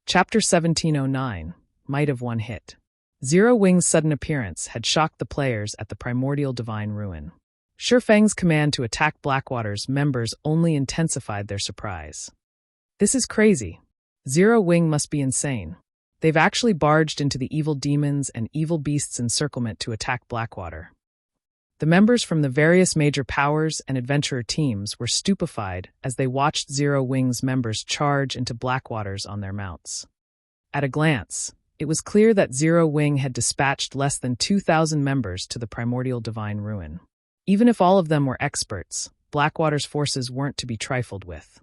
Chapter 1709, Might of One Hit. Zero Wing's sudden appearance had shocked the players at the primordial divine ruin. Shifeng's command to attack Blackwater's members only intensified their surprise. "This is crazy. Zero Wing must be insane. They've actually barged into the evil demons and evil beasts' encirclement to attack Blackwater." The members from the various major powers and adventurer teams were stupefied as they watched Zero Wing's members charge into Blackwater's on their mounts. At a glance, it was clear that Zero Wing had dispatched less than 2,000 members to the primordial divine ruin. Even if all of them were experts, Blackwater's forces weren't to be trifled with.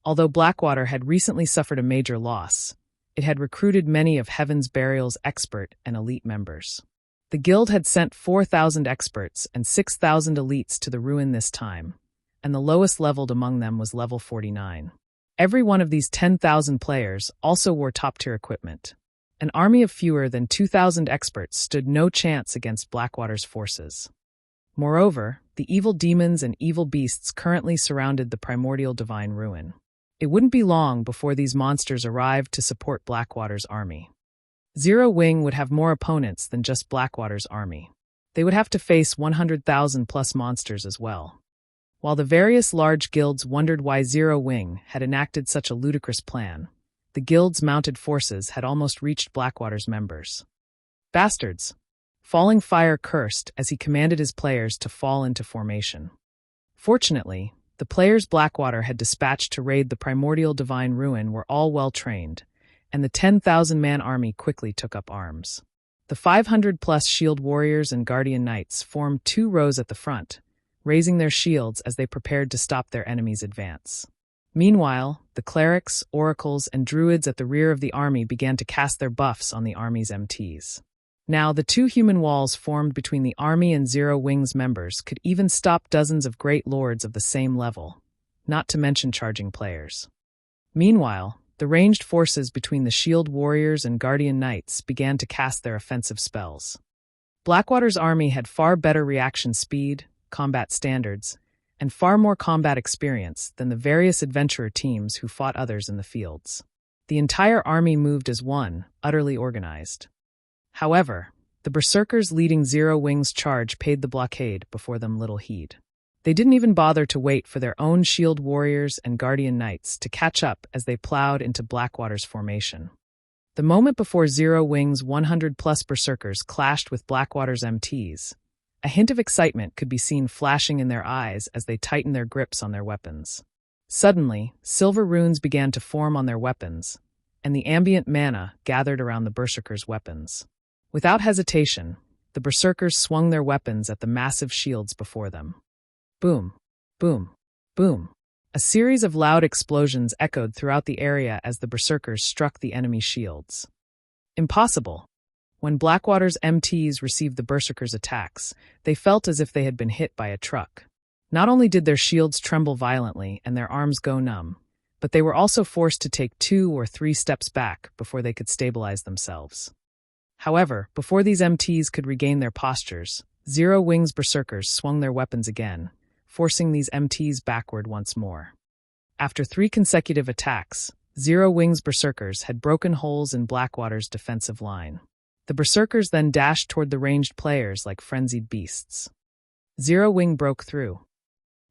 Although Blackwater had recently suffered a major loss, it had recruited many of Heaven's Burial's expert and elite members. The guild had sent 4,000 experts and 6,000 elites to the ruin this time, and the lowest leveled among them was level 49. Every one of these 10,000 players also wore top-tier equipment. An army of fewer than 2,000 experts stood no chance against Blackwater's forces. Moreover, the evil demons and evil beasts currently surrounded the primordial divine ruin. It wouldn't be long before these monsters arrived to support Blackwater's army. Zero Wing would have more opponents than just Blackwater's army. They would have to face 100,000 plus monsters as well. While the various large guilds wondered why Zero Wing had enacted such a ludicrous plan, the guild's mounted forces had almost reached Blackwater's members. "Bastards!" Falling Fire cursed as he commanded his players to fall into formation. Fortunately, the players Blackwater had dispatched to raid the primordial divine ruin were all well trained, and the 10,000-man army quickly took up arms. The 500-plus shield warriors and guardian knights formed 2 rows at the front, raising their shields as they prepared to stop their enemy's advance. Meanwhile, the clerics, oracles, and druids at the rear of the army began to cast their buffs on the army's MTs. Now, the 2 human walls formed between the army and Zero Wing's members could even stop dozens of great lords of the same level, not to mention charging players. Meanwhile, the ranged forces between the shield warriors and guardian knights began to cast their offensive spells. Blackwater's army had far better reaction speed, combat standards, and far more combat experience than the various adventurer teams who fought others in the fields. The entire army moved as one, utterly organized. However, the berserkers leading Zero Wing's charge paid the blockade before them little heed. They didn't even bother to wait for their own shield warriors and guardian knights to catch up as they plowed into Blackwater's formation. The moment before Zero Wing's 100-plus berserkers clashed with Blackwater's MTs, a hint of excitement could be seen flashing in their eyes as they tightened their grips on their weapons. Suddenly, silver runes began to form on their weapons, and the ambient mana gathered around the berserkers' weapons. Without hesitation, the berserkers swung their weapons at the massive shields before them. Boom, boom, boom. A series of loud explosions echoed throughout the area as the berserkers struck the enemy shields. Impossible. When Blackwater's MTs received the berserkers' attacks, they felt as if they had been hit by a truck. Not only did their shields tremble violently and their arms go numb, but they were also forced to take 2 or 3 steps back before they could stabilize themselves. However, before these MTs could regain their postures, Zero Wing's berserkers swung their weapons again, forcing these MTs backward once more. After 3 consecutive attacks, Zero Wing's berserkers had broken holes in Blackwater's defensive line. The berserkers then dashed toward the ranged players like frenzied beasts. Zero Wing broke through.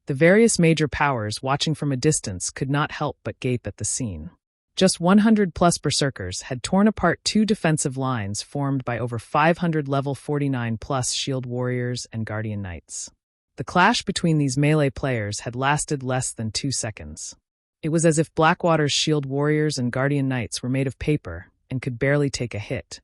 The various major powers watching from a distance could not help but gape at the scene. Just 100-plus berserkers had torn apart 2 defensive lines formed by over 500 level 49-plus shield warriors and guardian knights. The clash between these melee players had lasted less than 2 seconds. It was as if Blackwater's shield warriors and guardian knights were made of paper and could barely take a hit.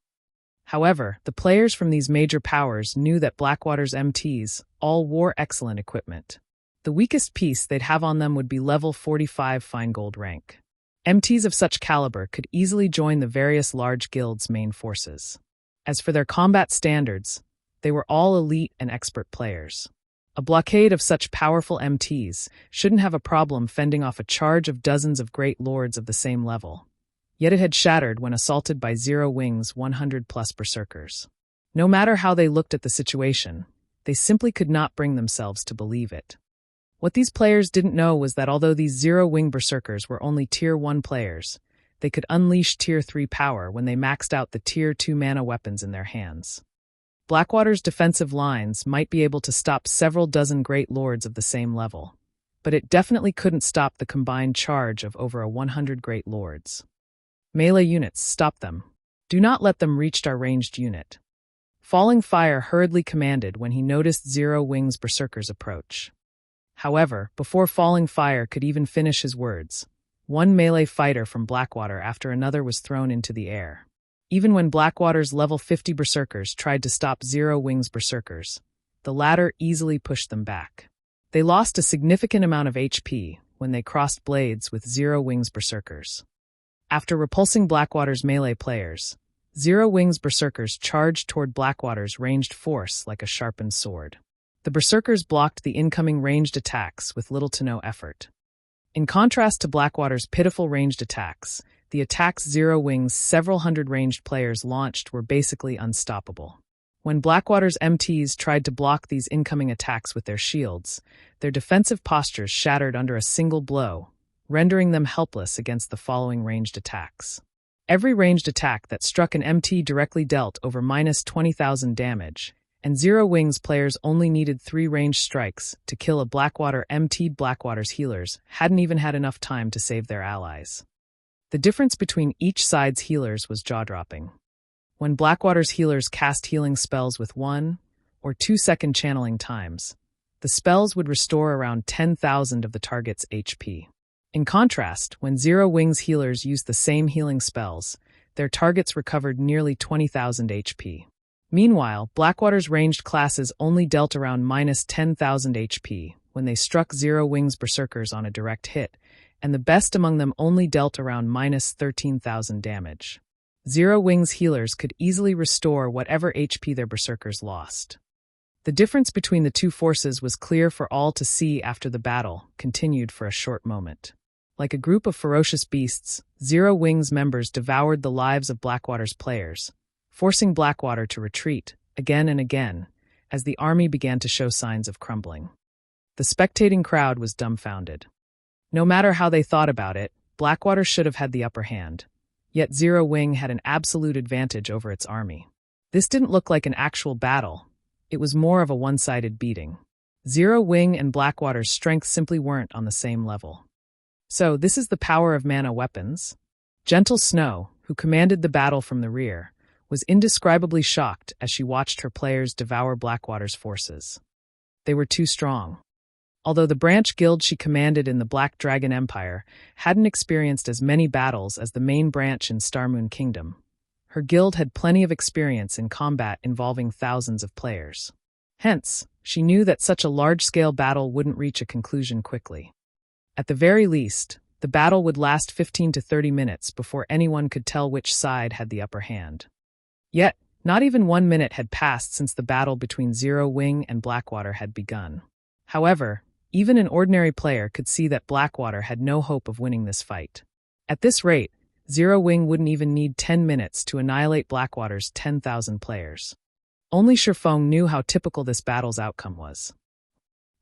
However, the players from these major powers knew that Blackwater's MTs all wore excellent equipment. The weakest piece they'd have on them would be level 45 fine gold rank. MTs of such caliber could easily join the various large guilds' main forces. As for their combat standards, they were all elite and expert players. A blockade of such powerful MTs shouldn't have a problem fending off a charge of dozens of great lords of the same level. Yet it had shattered when assaulted by Zero Wing's 100-plus berserkers. No matter how they looked at the situation, they simply could not bring themselves to believe it. What these players didn't know was that although these Zero Wing berserkers were only Tier 1 players, they could unleash Tier 3 power when they maxed out the Tier 2 mana weapons in their hands. Blackwater's defensive lines might be able to stop several dozen great lords of the same level, but it definitely couldn't stop the combined charge of over 100 great lords. Melee units, stop them. Do not let them reach our ranged unit. Falling Fire hurriedly commanded when he noticed Zero Wing's berserkers approach. However, before Falling Fire could even finish his words, one melee fighter from Blackwater after another was thrown into the air. Even when Blackwater's level 50 berserkers tried to stop Zero Wing's berserkers, the latter easily pushed them back. They lost a significant amount of HP when they crossed blades with Zero Wing's berserkers. After repulsing Blackwater's melee players, Zero Wing's berserkers charged toward Blackwater's ranged force like a sharpened sword. The berserkers blocked the incoming ranged attacks with little to no effort. In contrast to Blackwater's pitiful ranged attacks, the attacks Zero Wing's several hundred ranged players launched were basically unstoppable. When Blackwater's MTs tried to block these incoming attacks with their shields, their defensive postures shattered under a single blow, rendering them helpless against the following ranged attacks. Every ranged attack that struck an MT directly dealt over minus 20,000 damage, and Zero Wing's players only needed 3 ranged strikes to kill a Blackwater MT. Blackwater's healers hadn't even had enough time to save their allies. The difference between each side's healers was jaw-dropping. When Blackwater's healers cast healing spells with 1 or 2 second channeling times, the spells would restore around 10,000 of the target's HP. In contrast, when Zero Wing's healers used the same healing spells, their targets recovered nearly 20,000 HP. Meanwhile, Blackwater's ranged classes only dealt around minus 10,000 HP when they struck Zero Wing's berserkers on a direct hit, and the best among them only dealt around minus 13,000 damage. Zero Wing's healers could easily restore whatever HP their berserkers lost. The difference between the two forces was clear for all to see after the battle continued for a short moment. Like a group of ferocious beasts, Zero Wing's members devoured the lives of Blackwater's players, forcing Blackwater to retreat again and again as the army began to show signs of crumbling. The spectating crowd was dumbfounded. No matter how they thought about it, Blackwater should have had the upper hand. Yet Zero Wing had an absolute advantage over its army. This didn't look like an actual battle. It was more of a one-sided beating. Zero Wing and Blackwater's strength simply weren't on the same level. So, this is the power of mana weapons? Gentle Snow, who commanded the battle from the rear, was indescribably shocked as she watched her players devour Blackwater's forces. They were too strong. Although the branch guild she commanded in the Black Dragon Empire hadn't experienced as many battles as the main branch in Starmoon Kingdom, her guild had plenty of experience in combat involving thousands of players. Hence, she knew that such a large-scale battle wouldn't reach a conclusion quickly. At the very least, the battle would last 15 to 30 minutes before anyone could tell which side had the upper hand. Yet, not even 1 minute had passed since the battle between Zero Wing and Blackwater had begun. However, even an ordinary player could see that Blackwater had no hope of winning this fight. At this rate, Zero Wing wouldn't even need 10 minutes to annihilate Blackwater's 10,000 players. Only Shifeng knew how typical this battle's outcome was.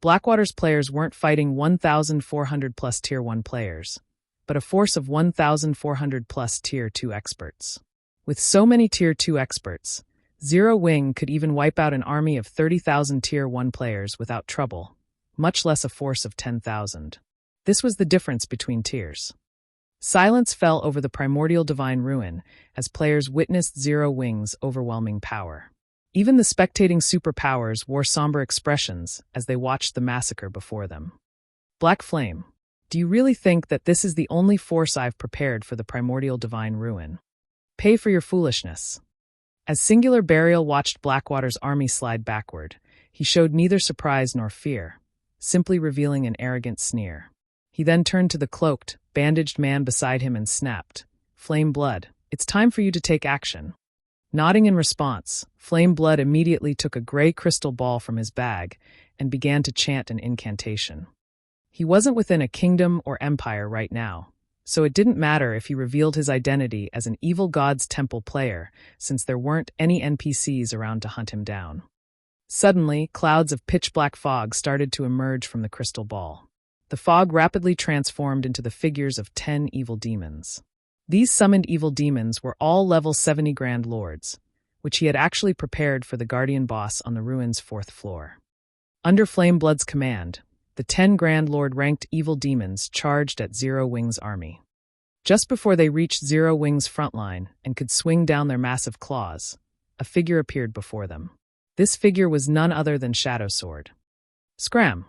Blackwater's players weren't fighting 1,400 plus Tier 1 players, but a force of 1,400 plus Tier 2 experts. With so many Tier 2 experts, Zero Wing could even wipe out an army of 30,000 Tier 1 players without trouble, much less a force of 10,000. This was the difference between tiers. Silence fell over the primordial divine ruin as players witnessed Zero Wing's overwhelming power. Even the spectating superpowers wore somber expressions as they watched the massacre before them. Black Flame, do you really think that this is the only force I've prepared for the primordial divine ruin? Pay for your foolishness. As Singular Burial watched Blackwater's army slide backward, he showed neither surprise nor fear, simply revealing an arrogant sneer. He then turned to the cloaked, bandaged man beside him and snapped, "Flame Blood, it's time for you to take action." Nodding in response, Flame Blood immediately took a gray crystal ball from his bag and began to chant an incantation. He wasn't within a kingdom or empire right now, so it didn't matter if he revealed his identity as an evil god's temple player, since there weren't any NPCs around to hunt him down. Suddenly, clouds of pitch-black fog started to emerge from the crystal ball. The fog rapidly transformed into the figures of 10 evil demons. These summoned evil demons were all level 70 Grand Lords, which he had actually prepared for the Guardian boss on the ruin's 4th floor. Under Flame Blood's command, the 10 Grand Lord-ranked evil demons charged at Zero Wing's army. Just before they reached Zero Wing's front line and could swing down their massive claws, a figure appeared before them. This figure was none other than Shadow Sword. Scram!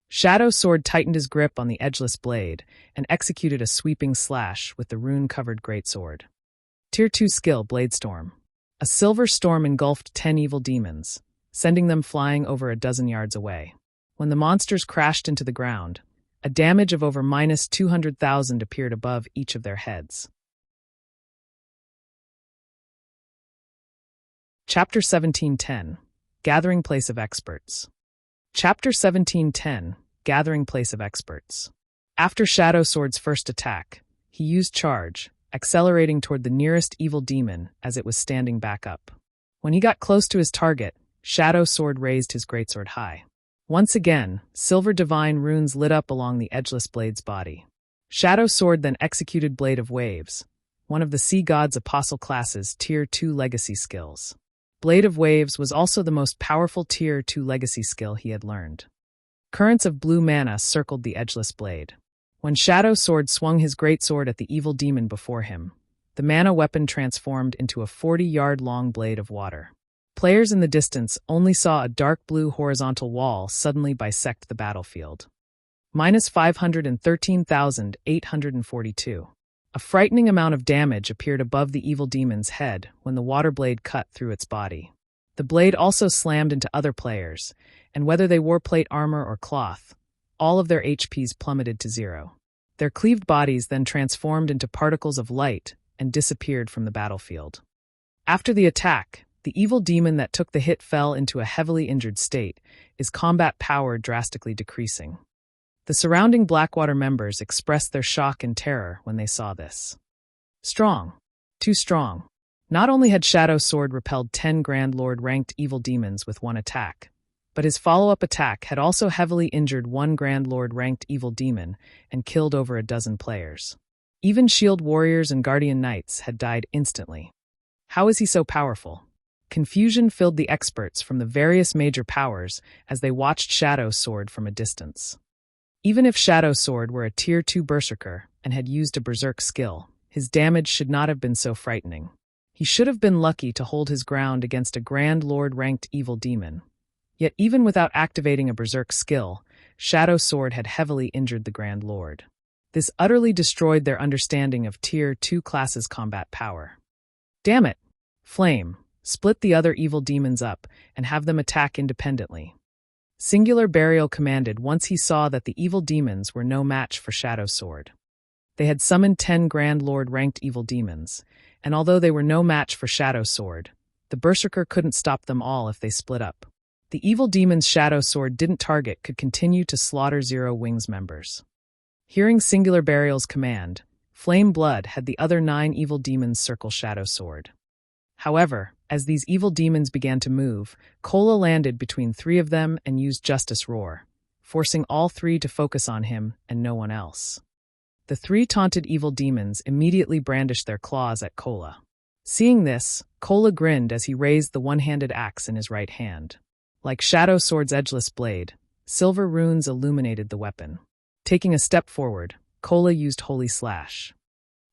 Shadow Sword tightened his grip on the edgeless blade and executed a sweeping slash with the rune-covered greatsword. Tier 2 skill, Bladestorm. A silver storm engulfed 10 evil demons, sending them flying over a dozen yards away. When the monsters crashed into the ground, a damage of over -200,000 appeared above each of their heads. Chapter 1710, Gathering Place of Experts. Chapter 1710, Gathering Place of Experts. After Shadow Sword's first attack, he used Charge, accelerating toward the nearest evil demon as it was standing back up. When he got close to his target, Shadow Sword raised his greatsword high. Once again, silver divine runes lit up along the edgeless blade's body. Shadow Sword then executed Blade of Waves, one of the Sea God's Apostle class's Tier 2 legacy skills. Blade of Waves was also the most powerful Tier 2 legacy skill he had learned. Currents of blue mana circled the edgeless blade. When Shadow Sword swung his greatsword at the evil demon before him, the mana weapon transformed into a 40-yard-long blade of water. Players in the distance only saw a dark blue horizontal wall suddenly bisect the battlefield. -513,842. A frightening amount of damage appeared above the evil demon's head when the water blade cut through its body. The blade also slammed into other players, and whether they wore plate armor or cloth, all of their HPs plummeted to 0. Their cleaved bodies then transformed into particles of light and disappeared from the battlefield. After the attack, the evil demon that took the hit fell into a heavily injured state, his combat power drastically decreasing. The surrounding Blackwater members expressed their shock and terror when they saw this. Strong. Too strong. Not only had Shadow Sword repelled 10 Grand Lord-ranked evil demons with one attack, but his follow-up attack had also heavily injured 1 Grand Lord-ranked evil demon and killed over a dozen players. Even Shield Warriors and Guardian Knights had died instantly. How is he so powerful? Confusion filled the experts from the various major powers as they watched Shadow Sword from a distance. Even if Shadow Sword were a Tier 2 Berserker and had used a Berserk skill, his damage should not have been so frightening. He should have been lucky to hold his ground against a Grand Lord-ranked evil demon. Yet even without activating a Berserk skill, Shadow Sword had heavily injured the Grand Lord. This utterly destroyed their understanding of Tier 2 classes' combat power. Damn it! Flame, split the other evil demons up and have them attack independently. Singular Burial commanded once he saw that the evil demons were no match for Shadow Sword. They had summoned 10 Grand Lord-ranked evil demons, and although they were no match for Shadow Sword, the Berserker couldn't stop them all if they split up. The evil demon's Shadow Sword didn't target could continue to slaughter Zero Wings members. Hearing Singular Burial's command, Flame Blood had the other 9 evil demons circle Shadow Sword. However, as these evil demons began to move, Kola landed between 3 of them and used Justice Roar, forcing all 3 to focus on him and no one else. The 3 taunted evil demons immediately brandished their claws at Kola. Seeing this, Kola grinned as he raised the one-handed axe in his right hand. Like Shadow Sword's edgeless blade, silver runes illuminated the weapon. Taking a step forward, Kola used Holy Slash.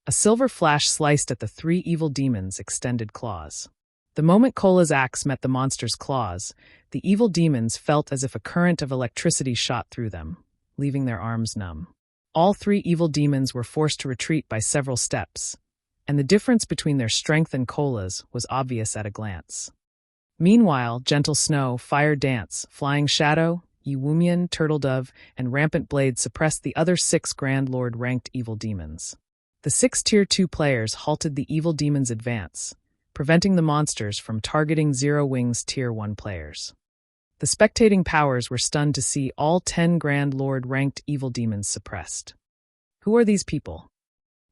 A silver flash sliced at the 3 evil demons' extended claws. The moment Kola's axe met the monster's claws, the evil demons felt as if a current of electricity shot through them, leaving their arms numb. All 3 evil demons were forced to retreat by several steps, and the difference between their strength and Kola's was obvious at a glance. Meanwhile, Gentle Snow, Fire Dance, Flying Shadow, Ewumian, Turtledove, and Rampant Blade suppressed the other 6 Grand Lord-ranked evil demons. The 6 Tier 2 players halted the evil demons' advance, preventing the monsters from targeting Zero Wings Tier 1 players. The spectating powers were stunned to see all 10 Grand Lord-ranked evil demons suppressed. Who are these people?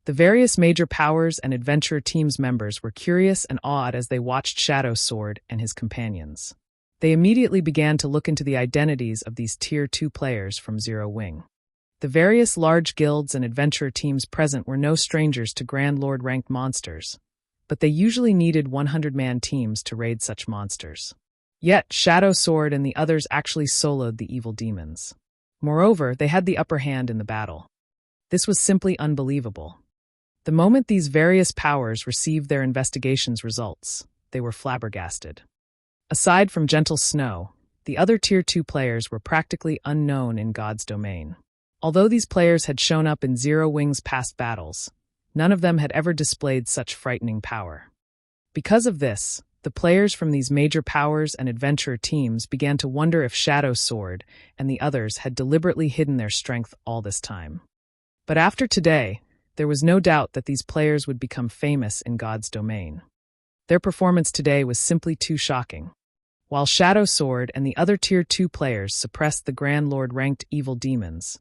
The various major powers and adventurer teams members were curious and awed as they watched Shadow Sword and his companions. They immediately began to look into the identities of these Tier 2 players from Zero Wing. The various large guilds and adventurer teams present were no strangers to Grand Lord-ranked monsters, but they usually needed 100-man teams to raid such monsters. Yet, Shadow Sword and the others actually soloed the evil demons. Moreover, they had the upper hand in the battle. This was simply unbelievable. The moment these various powers received their investigations' results, they were flabbergasted. Aside from Gentle Snow, the other Tier 2 players were practically unknown in God's domain. Although these players had shown up in Zero Wing's past battles, none of them had ever displayed such frightening power. Because of this, the players from these major powers and adventurer teams began to wonder if Shadow Sword and the others had deliberately hidden their strength all this time. But after today, there was no doubt that these players would become famous in God's domain. Their performance today was simply too shocking. While Shadow Sword and the other Tier 2 players suppressed the Grand Lord-ranked evil demons,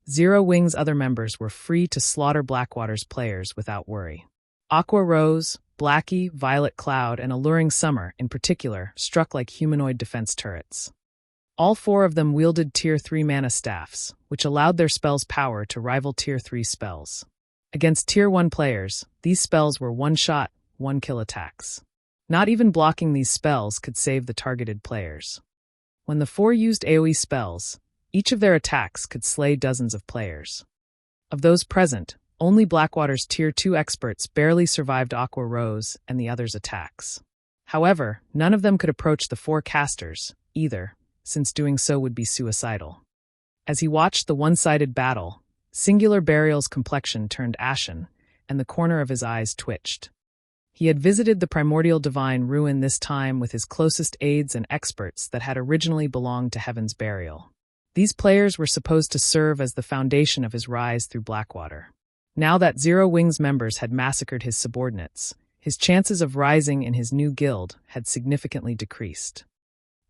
Zero Wing's other members were free to slaughter Blackwater's players without worry. Aqua Rose, Blackie, Violet Cloud, and Alluring Summer, in particular, struck like humanoid defense turrets. All 4 of them wielded Tier 3 mana staffs, which allowed their spells' power to rival Tier 3 spells. Against Tier 1 players, these spells were one-shot, one-kill attacks. Not even blocking these spells could save the targeted players. When the 4 used AoE spells, each of their attacks could slay dozens of players. Of those present, only Blackwater's Tier 2 experts barely survived Aqua Rose and the others' attacks. However, none of them could approach the 4 casters, either, since doing so would be suicidal. As he watched the one-sided battle, Singular Burial's complexion turned ashen, and the corner of his eyes twitched. He had visited the Primordial Divine Ruin this time with his closest aides and experts that had originally belonged to Heaven's Burial. These players were supposed to serve as the foundation of his rise through Blackwater. Now that Zero Wing's members had massacred his subordinates, his chances of rising in his new guild had significantly decreased.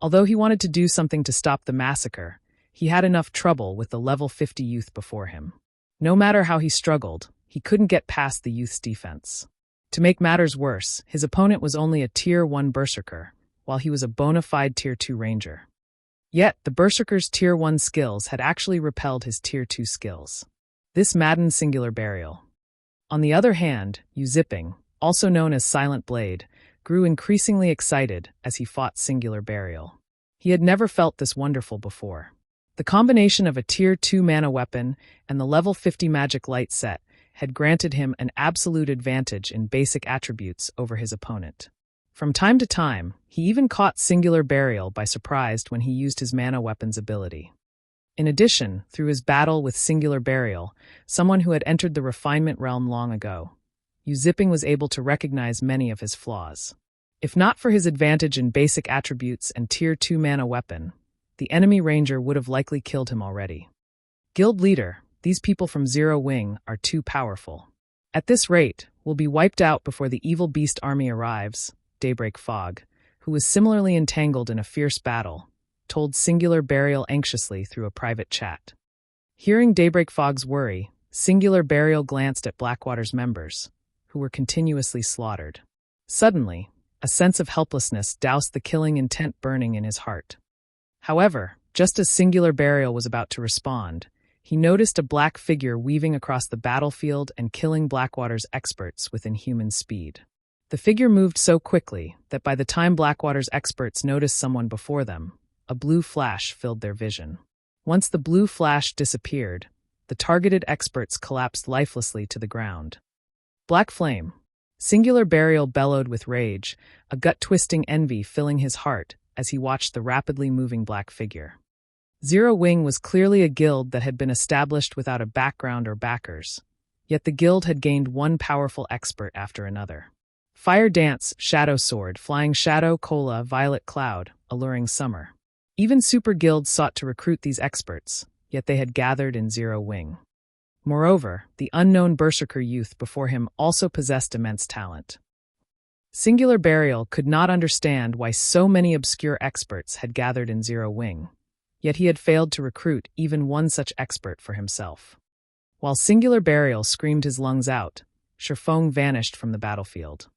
Although he wanted to do something to stop the massacre, he had enough trouble with the level 50 youth before him. No matter how he struggled, he couldn't get past the youth's defense. To make matters worse, his opponent was only a Tier 1 Berserker, while he was a bona fide Tier 2 Ranger. Yet, the Berserker's Tier 1 skills had actually repelled his Tier 2 skills. This maddened Singular Burial. On the other hand, Zipping, also known as Silent Blade, grew increasingly excited as he fought Singular Burial. He had never felt this wonderful before. The combination of a Tier 2 mana weapon and the level 50 magic light set had granted him an absolute advantage in basic attributes over his opponent. From time to time, he even caught Singular Burial by surprise when he used his mana weapon's ability. In addition, through his battle with Singular Burial, someone who had entered the refinement realm long ago, Zipping was able to recognize many of his flaws. If not for his advantage in basic attributes and Tier 2 mana weapon, the enemy ranger would have likely killed him already. Guild leader, these people from Zero Wing are too powerful. At this rate, we'll be wiped out before the evil beast army arrives, Daybreak Fog, who was similarly entangled in a fierce battle, told Singular Burial anxiously through a private chat. Hearing Daybreak Fog's worry, Singular Burial glanced at Blackwater's members, who were continuously slaughtered. Suddenly, a sense of helplessness doused the killing intent burning in his heart. However, just as Singular Burial was about to respond, he noticed a black figure weaving across the battlefield and killing Blackwater's experts with inhuman speed. The figure moved so quickly that by the time Blackwater's experts noticed someone before them, a blue flash filled their vision. Once the blue flash disappeared, the targeted experts collapsed lifelessly to the ground. Black Flame. Singular Burial bellowed with rage, a gut-twisting envy filling his heart as he watched the rapidly moving black figure. Zero Wing was clearly a guild that had been established without a background or backers, yet the guild had gained one powerful expert after another. Fire Dance, Shadow Sword, Flying Shadow, Cola, Violet Cloud, Alluring Summer. Even super guilds sought to recruit these experts, yet they had gathered in Zero Wing. Moreover, the unknown berserker youth before him also possessed immense talent. Singular Burial could not understand why so many obscure experts had gathered in Zero Wing, yet he had failed to recruit even one such expert for himself. While Singular Burial screamed his lungs out, Shifeng vanished from the battlefield.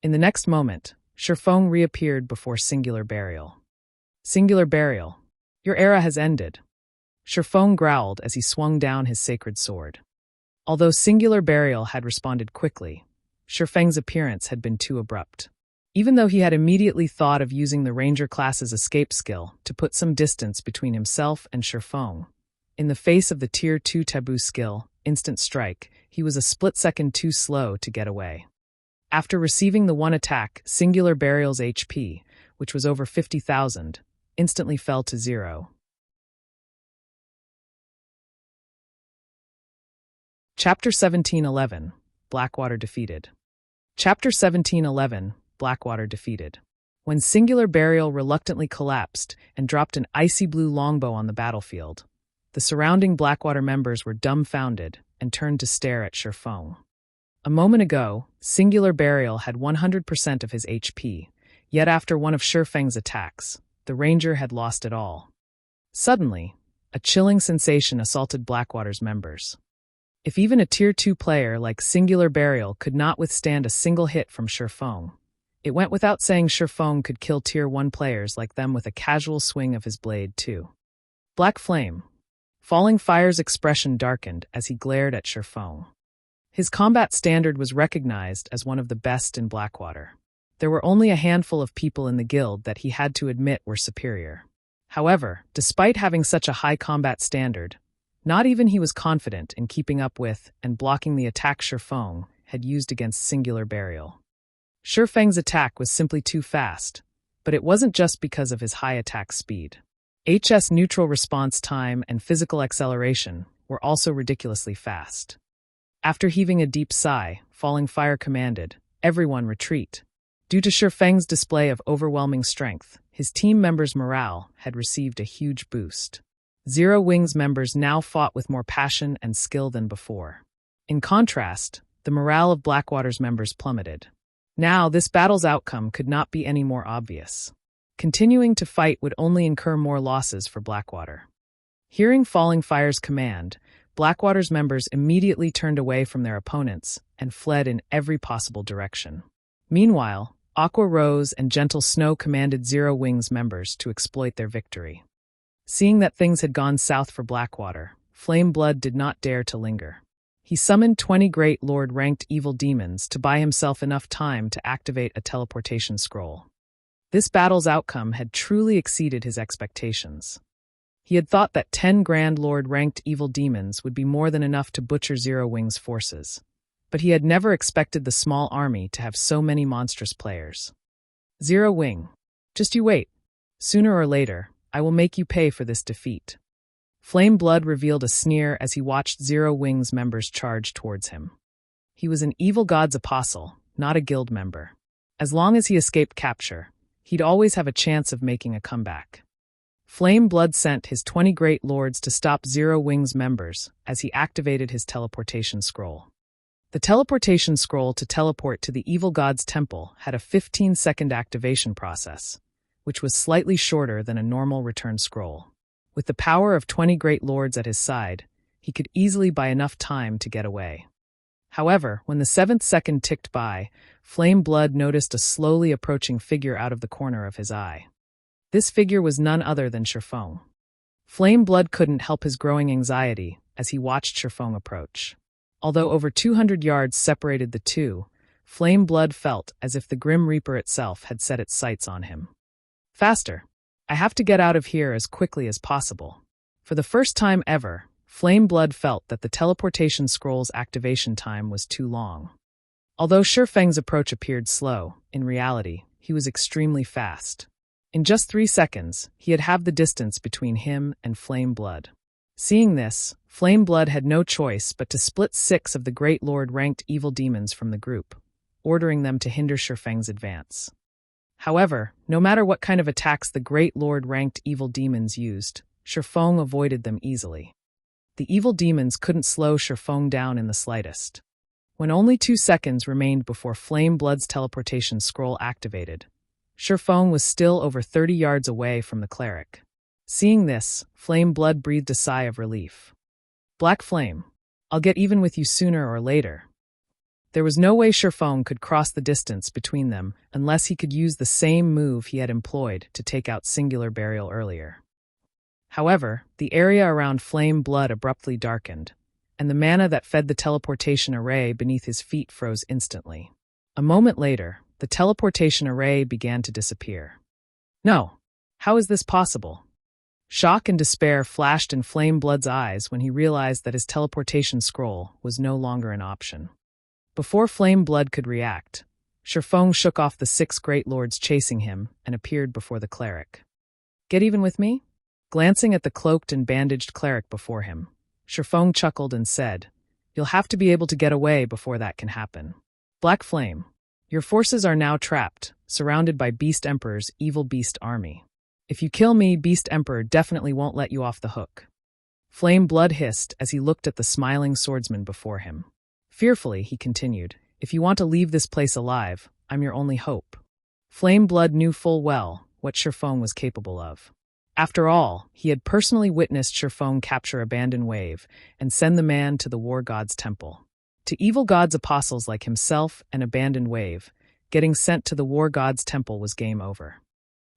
In the next moment, Shifeng reappeared before Singular Burial. Singular Burial, your era has ended. Shifeng growled as he swung down his sacred sword. Although Singular Burial had responded quickly, Shifeng's appearance had been too abrupt. Even though he had immediately thought of using the Ranger class's escape skill to put some distance between himself and Shifeng, in the face of the Tier 2 taboo skill, Instant Strike, he was a split-second too slow to get away. After receiving the one attack, Singular Burial's HP, which was over 50,000, instantly fell to 0. Chapter 1711, Blackwater defeated. Chapter 1711, Blackwater defeated. When Singular Burial reluctantly collapsed and dropped an icy blue longbow on the battlefield, the surrounding Blackwater members were dumbfounded and turned to stare at Shifeng. A moment ago, Singular Burial had 100% of his HP, yet after one of Shifeng's attacks, the Ranger had lost it all. Suddenly, a chilling sensation assaulted Blackwater's members. If even a Tier 2 player like Singular Burial could not withstand a single hit from Shifeng, it went without saying Shifeng could kill Tier 1 players like them with a casual swing of his blade too. Black Flame. Falling Fire's expression darkened as he glared at Shifeng. His combat standard was recognized as one of the best in Blackwater. There were only a handful of people in the guild that he had to admit were superior. However, despite having such a high combat standard, not even he was confident in keeping up with and blocking the attack Shifeng had used against Singular Burial. Shifeng's attack was simply too fast, but it wasn't just because of his high attack speed. HS neutral response time and physical acceleration were also ridiculously fast. After heaving a deep sigh, Falling Fire commanded, "Everyone retreat." Due to Shifeng's display of overwhelming strength, his team members' morale had received a huge boost. Zero Wing's members now fought with more passion and skill than before. In contrast, the morale of Blackwater's members plummeted. Now, this battle's outcome could not be any more obvious. Continuing to fight would only incur more losses for Blackwater. Hearing Falling Fire's command, Blackwater's members immediately turned away from their opponents and fled in every possible direction. Meanwhile, Aqua Rose and Gentle Snow commanded Zero Wing's members to exploit their victory. Seeing that things had gone south for Blackwater, Flame Blood did not dare to linger. He summoned 20 Great Lord-ranked evil demons to buy himself enough time to activate a teleportation scroll. This battle's outcome had truly exceeded his expectations. He had thought that 10 Grand Lord-ranked evil demons would be more than enough to butcher Zero-Wing's forces, but he had never expected the small army to have so many monstrous players. Zero-Wing, just you wait. Sooner or later, I will make you pay for this defeat. Flame Blood revealed a sneer as he watched Zero-Wing's members charge towards him. He was an evil god's apostle, not a guild member. As long as he escaped capture, he'd always have a chance of making a comeback. Flame Blood sent his 20 Great Lords to stop Zero-Wing's members as he activated his teleportation scroll. The teleportation scroll to teleport to the evil god's temple had a 15-second activation process, which was slightly shorter than a normal return scroll. With the power of 20 Great Lords at his side, he could easily buy enough time to get away. However, when the 7th second ticked by, Flame Blood noticed a slowly approaching figure out of the corner of his eye. This figure was none other than Shifeng. Flame Blood couldn't help his growing anxiety as he watched Shifeng approach. Although over 200 yards separated the two, Flame Blood felt as if the Grim Reaper itself had set its sights on him. Faster! I have to get out of here as quickly as possible. For the first time ever, Flame Blood felt that the teleportation scroll's activation time was too long. Although Shifeng's approach appeared slow, in reality, he was extremely fast. In just 3 seconds, he had halved the distance between him and Flame Blood. Seeing this, Flame Blood had no choice but to split 6 of the Great Lord-ranked evil demons from the group, ordering them to hinder Shifeng's advance. However, no matter what kind of attacks the Great Lord-ranked evil demons used, Shifeng avoided them easily. The evil demons couldn't slow Shifeng down in the slightest. When only 2 seconds remained before Flame Blood's teleportation scroll activated, Shifeng was still over 30 yards away from the cleric. Seeing this, Flame Blood breathed a sigh of relief. Black Flame, I'll get even with you sooner or later. There was no way Shifeng could cross the distance between them unless he could use the same move he had employed to take out Singular Burial earlier. However, the area around Flame Blood abruptly darkened, and the mana that fed the teleportation array beneath his feet froze instantly. A moment later, the teleportation array began to disappear. No! How is this possible? Shock and despair flashed in Flame Blood's eyes when he realized that his teleportation scroll was no longer an option. Before Flame Blood could react, Shifeng shook off the 6 Great Lords chasing him and appeared before the cleric. Get even with me? Glancing at the cloaked and bandaged cleric before him, Shifeng chuckled and said, You'll have to be able to get away before that can happen. Black Flame, your forces are now trapped, surrounded by Beast Emperor's evil beast army. If you kill me, Beast Emperor definitely won't let you off the hook. Flame Blood hissed as he looked at the smiling swordsman before him. Fearfully, he continued, If you want to leave this place alive, I'm your only hope. Flame Blood knew full well what Shifeng was capable of. After all, he had personally witnessed Shifeng capture Abandoned Wave and send the man to the war god's temple. To evil god's apostles like himself and Abandoned Wave, getting sent to the war god's temple was game over.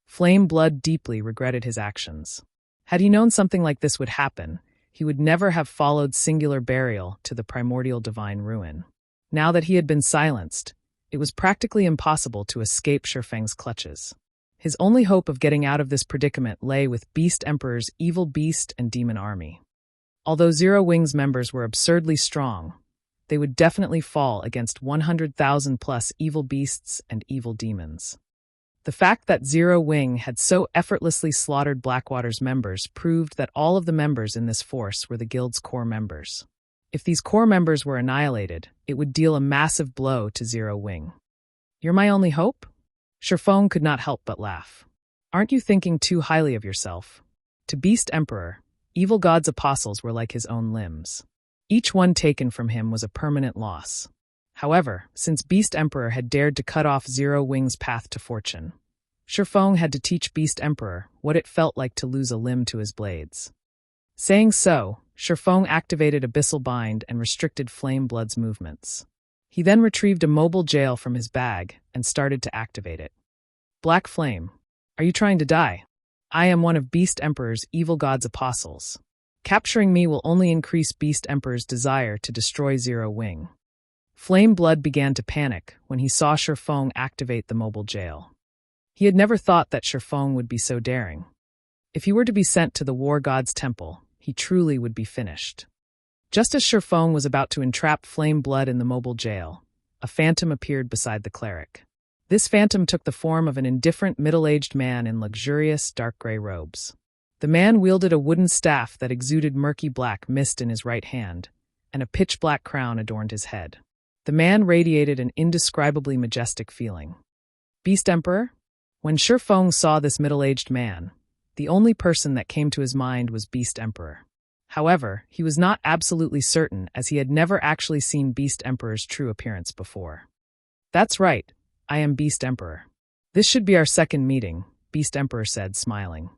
Flame Blood deeply regretted his actions. Had he known something like this would happen, he would never have followed Singular Burial to the primordial divine ruin. Now that he had been silenced, it was practically impossible to escape Shifeng's clutches. His only hope of getting out of this predicament lay with Beast Emperor's evil beast and demon army. Although Zero-Wing's members were absurdly strong, they would definitely fall against 100,000 plus evil beasts and evil demons. The fact that Zero-Wing had so effortlessly slaughtered Blackwater's members proved that all of the members in this force were the guild's core members. If these core members were annihilated, it would deal a massive blow to Zero-Wing. You're my only hope? Shifeng could not help but laugh. Aren't you thinking too highly of yourself? To Beast Emperor, evil god's apostles were like his own limbs. Each one taken from him was a permanent loss. However, since Beast Emperor had dared to cut off Zero-Wing's path to fortune, Shifeng had to teach Beast Emperor what it felt like to lose a limb to his blades. Saying so, Shifeng activated Abyssal Bind and restricted Flame Blood's movements. He then retrieved a mobile jail from his bag and started to activate it. Black Flame, are you trying to die? I am one of Beast Emperor's evil god's apostles. Capturing me will only increase Beast Emperor's desire to destroy Zero Wing. Flame Blood began to panic when he saw Shifeng activate the mobile jail. He had never thought that Shifeng would be so daring. If he were to be sent to the War God's temple, he truly would be finished. Just as Shifeng was about to entrap Flame Blood in the mobile jail, a phantom appeared beside the cleric. This phantom took the form of an indifferent middle-aged man in luxurious dark gray robes. The man wielded a wooden staff that exuded murky black mist in his right hand, and a pitch-black crown adorned his head. The man radiated an indescribably majestic feeling. Beast Emperor? When Shifeng saw this middle-aged man, the only person that came to his mind was Beast Emperor. However, he was not absolutely certain, as he had never actually seen Beast Emperor's true appearance before. That's right, I am Beast Emperor. This should be our second meeting, Beast Emperor said, smiling.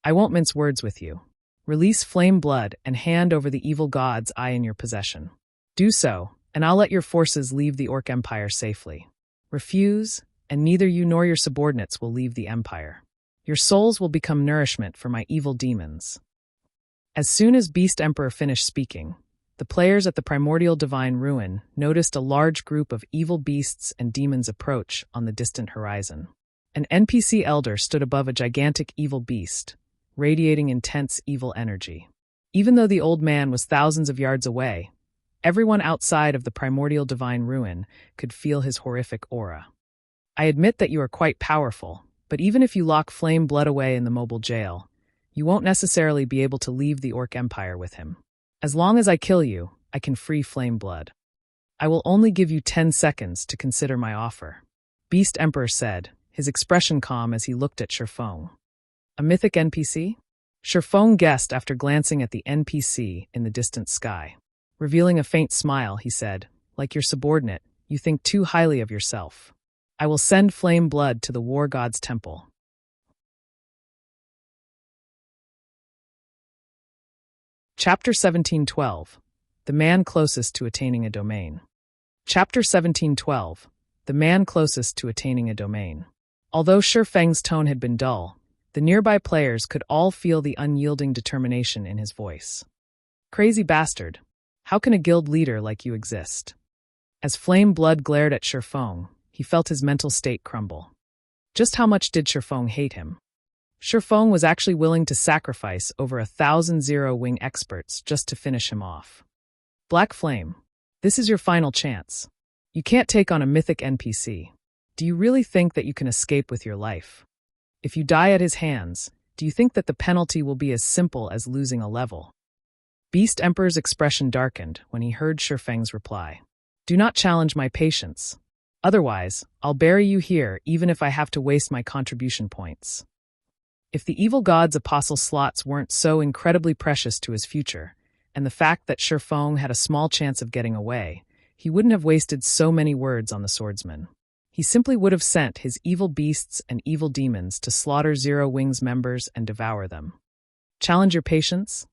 I won't mince words with you. Release Flame Blood and hand over the evil god's eye in your possession. Do so, and I'll let your forces leave the Orc Empire safely. Refuse, and neither you nor your subordinates will leave the Empire. Your souls will become nourishment for my evil demons. As soon as Beast Emperor finished speaking, the players at the Primordial Divine Ruin noticed a large group of evil beasts and demons approach on the distant horizon. An NPC elder stood above a gigantic evil beast, radiating intense evil energy. Even though the old man was thousands of yards away, everyone outside of the Primordial Divine Ruin could feel his horrific aura. I admit that you are quite powerful, but even if you lock Flame Blood away in the mobile jail, you won't necessarily be able to leave the Orc Empire with him. As long as I kill you, I can free Flame Blood. I will only give you 10 seconds to consider my offer, Beast Emperor said, his expression calm as he looked at Shifeng. A mythic NPC? Shifeng guessed after glancing at the NPC in the distant sky. Revealing a faint smile, he said, like your subordinate, you think too highly of yourself. I will send Flame Blood to the War God's temple. Chapter 1712. The Man Closest to Attaining a Domain. Chapter 1712. The Man Closest to Attaining a Domain. Although Shifeng's tone had been dull, the nearby players could all feel the unyielding determination in his voice. Crazy bastard. How can a guild leader like you exist? As Flame Blood glared at Shifeng, he felt his mental state crumble. Just how much did Shifeng hate him? Shifeng was actually willing to sacrifice over 1,000 Zero-Wing experts just to finish him off. Black Flame, this is your final chance. You can't take on a mythic NPC. Do you really think that you can escape with your life? If you die at his hands, do you think that the penalty will be as simple as losing a level? Beast Emperor's expression darkened when he heard Shifeng's reply. Do not challenge my patience. Otherwise, I'll bury you here even if I have to waste my contribution points. If the evil god's apostle slots weren't so incredibly precious to his future, and the fact that Shifeng had a small chance of getting away, he wouldn't have wasted so many words on the swordsman. He simply would have sent his evil beasts and evil demons to slaughter Zero Wing's members and devour them. Challenge your patience?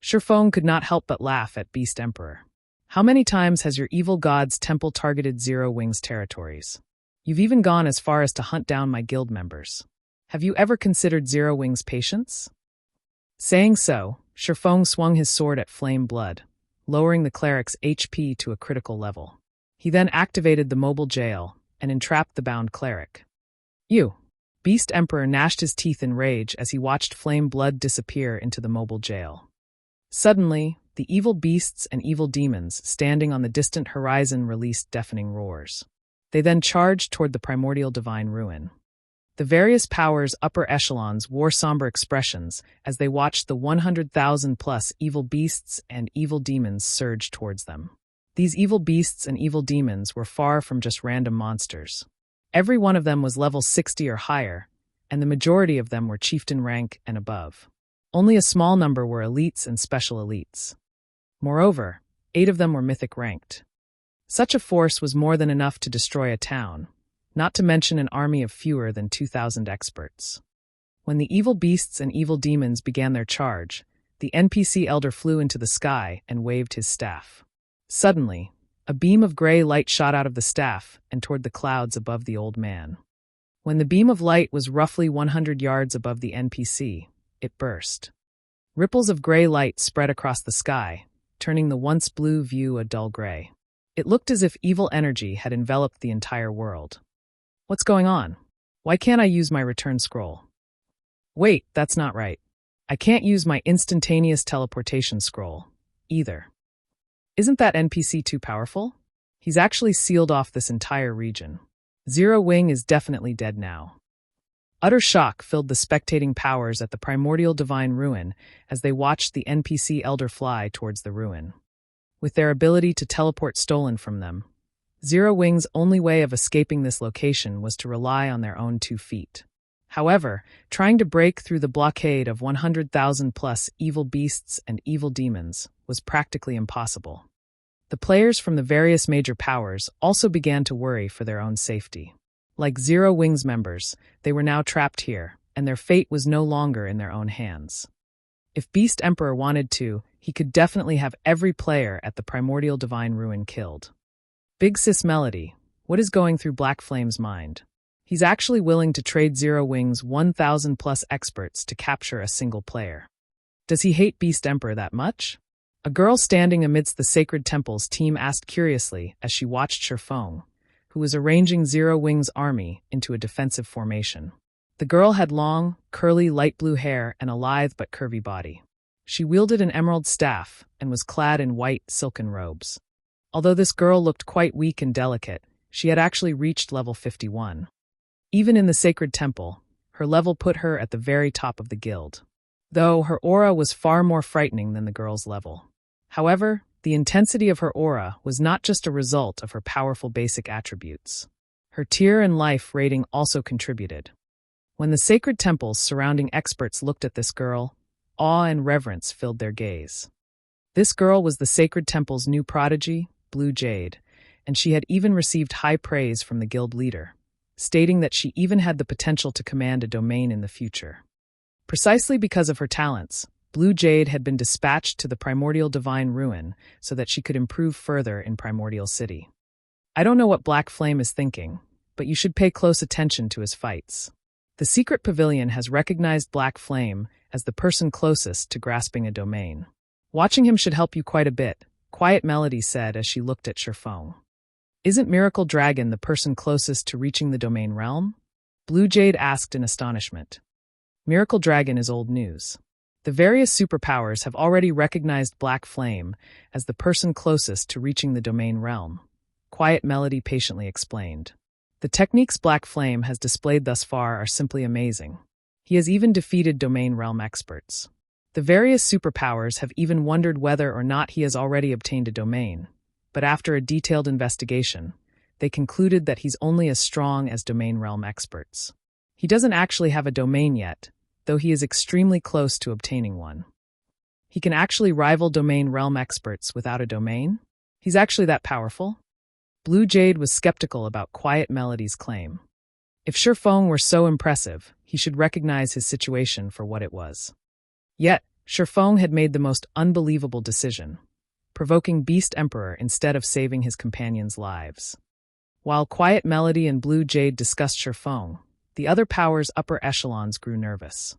Shifeng could not help but laugh at Beast Emperor. How many times has your evil god's temple targeted Zero Wing's territories? You've even gone as far as to hunt down my guild members. Have you ever considered Zero Wing's patience? Saying so, Shifeng swung his sword at Flame Blood, lowering the cleric's HP to a critical level. He then activated the mobile jail and entrapped the bound cleric. You! Beast Emperor gnashed his teeth in rage as he watched Flame Blood disappear into the mobile jail. Suddenly, the evil beasts and evil demons standing on the distant horizon released deafening roars. They then charged toward the Primordial Divine Ruin. The various powers' upper echelons wore somber expressions as they watched the 100,000-plus evil beasts and evil demons surge towards them. These evil beasts and evil demons were far from just random monsters. Every one of them was level 60 or higher, and the majority of them were chieftain rank and above. Only a small number were elites and special elites. Moreover, 8 of them were mythic ranked. Such a force was more than enough to destroy a town, not to mention an army of fewer than 2,000 experts. When the evil beasts and evil demons began their charge, the NPC elder flew into the sky and waved his staff. Suddenly, a beam of gray light shot out of the staff and toward the clouds above the old man. When the beam of light was roughly 100 yards above the NPC, it burst. Ripples of gray light spread across the sky, turning the once blue view a dull gray. It looked as if evil energy had enveloped the entire world. What's going on? Why can't I use my return scroll? Wait, that's not right. I can't use my instantaneous teleportation scroll, either. Isn't that NPC too powerful? He's actually sealed off this entire region. Zero Wing is definitely dead now. Utter shock filled the spectating powers at the primordial divine ruin as they watched the NPC elder fly towards the ruin. With their ability to teleport stolen from them, Zero Wing's only way of escaping this location was to rely on their own 2 feet. However, trying to break through the blockade of 100,000 plus evil beasts and evil demons was practically impossible. The players from the various major powers also began to worry for their own safety. Like Zero Wing's members, they were now trapped here, and their fate was no longer in their own hands. If Beast Emperor wanted to, he could definitely have every player at the primordial divine ruin killed. Big Sis Melody, what is going through Black Flame's mind? He's actually willing to trade Zero Wing's 1,000 plus experts to capture a single player. Does he hate Beast Emperor that much? A girl standing amidst the sacred temple's team asked curiously as she watched Shurfeng, who was arranging Zero Wing's army into a defensive formation. The girl had long, curly light blue hair and a lithe but curvy body. She wielded an emerald staff and was clad in white, silken robes. Although this girl looked quite weak and delicate, she had actually reached level 51. Even in the sacred temple, her level put her at the very top of the guild. Though her aura was far more frightening than the girl's level. However, the intensity of her aura was not just a result of her powerful basic attributes. Her tier and life rating also contributed. When the sacred temples surrounding experts looked at this girl, awe and reverence filled their gaze. This girl was the sacred temple's new prodigy, Blue Jade, and she had even received high praise from the guild leader, stating that she even had the potential to command a domain in the future. Precisely because of her talents, Blue Jade had been dispatched to the primordial divine ruin so that she could improve further in Primordial City. I don't know what Black Flame is thinking, but you should pay close attention to his fights. The secret pavilion has recognized Black Flame as the person closest to grasping a domain. Watching him should help you quite a bit, Quiet Melody said as she looked at Shurfeng. Isn't Miracle Dragon the person closest to reaching the domain realm? Blue Jade asked in astonishment. Miracle Dragon is old news. The various superpowers have already recognized Black Flame as the person closest to reaching the domain realm, Quiet Melody patiently explained. The techniques Black Flame has displayed thus far are simply amazing. He has even defeated domain realm experts. The various superpowers have even wondered whether or not he has already obtained a domain, but after a detailed investigation, they concluded that he's only as strong as domain realm experts. He doesn't actually have a domain yet, though he is extremely close to obtaining one. He can actually rival domain realm experts without a domain? He's actually that powerful? Blue Jade was skeptical about Quiet Melody's claim. If Shurfeng were so impressive, he should recognize his situation for what it was. Yet, Shurfeng had made the most unbelievable decision, provoking Beast Emperor instead of saving his companions' lives. While Quiet Melody and Blue Jade discussed Shurfeng, the other powers' upper echelons grew nervous.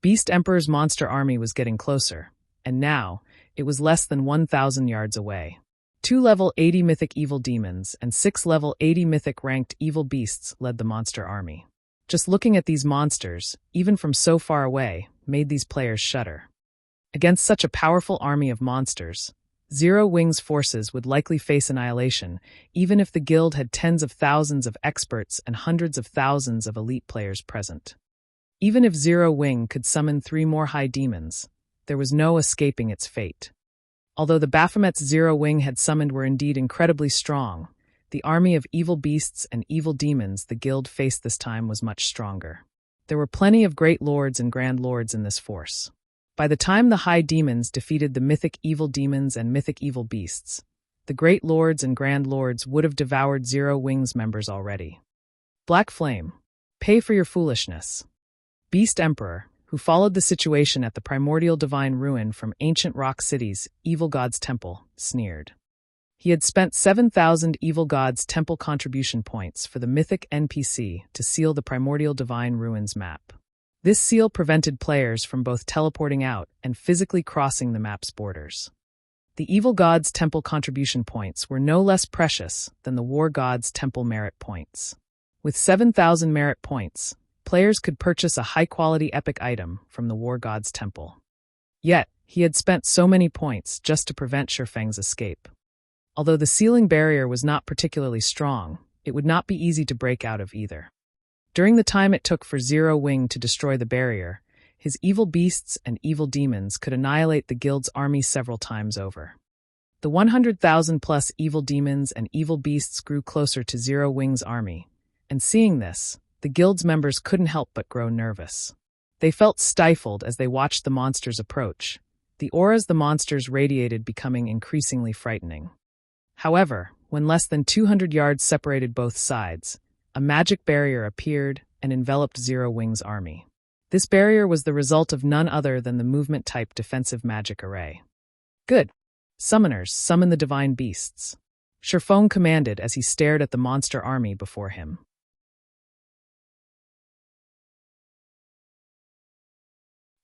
Beast Emperor's monster army was getting closer, and now, it was less than 1,000 yards away. 2 level 80 mythic evil demons and 6 level 80 mythic ranked evil beasts led the monster army. Just looking at these monsters, even from so far away, made these players shudder. Against such a powerful army of monsters, Zero Wing's forces would likely face annihilation, even if the guild had tens of thousands of experts and hundreds of thousands of elite players present. Even if Zero Wing could summon 3 more high demons, there was no escaping its fate. Although the Baphomets Zero Wing had summoned were indeed incredibly strong, the army of evil beasts and evil demons the guild faced this time was much stronger. There were plenty of great lords and grand lords in this force. By the time the high demons defeated the mythic evil demons and mythic evil beasts, the great lords and grand lords would have devoured Zero Wing's members already. Black Flame, pay for your foolishness. Beast Emperor, who followed the situation at the primordial divine ruin from ancient rock city's evil god's temple, sneered. He had spent 7,000 evil god's temple contribution points for the mythic NPC to seal the primordial divine ruins map. This seal prevented players from both teleporting out and physically crossing the map's borders. The evil god's temple contribution points were no less precious than the war god's temple merit points. With 7,000 merit points, players could purchase a high-quality epic item from the war god's temple. Yet, he had spent so many points just to prevent Shifeng's escape. Although the sealing barrier was not particularly strong, it would not be easy to break out of either. During the time it took for Zero-Wing to destroy the barrier, his evil beasts and evil demons could annihilate the guild's army several times over. The 100,000-plus evil demons and evil beasts grew closer to Zero-Wing's army, and seeing this, the guild's members couldn't help but grow nervous. They felt stifled as they watched the monsters approach, the auras the monsters radiated becoming increasingly frightening. However, when less than 200 yards separated both sides, a magic barrier appeared and enveloped Zero-Wing's army. This barrier was the result of none other than the movement-type defensive magic array. Good. Summoners, summon the divine beasts. Shifeng commanded as he stared at the monster army before him.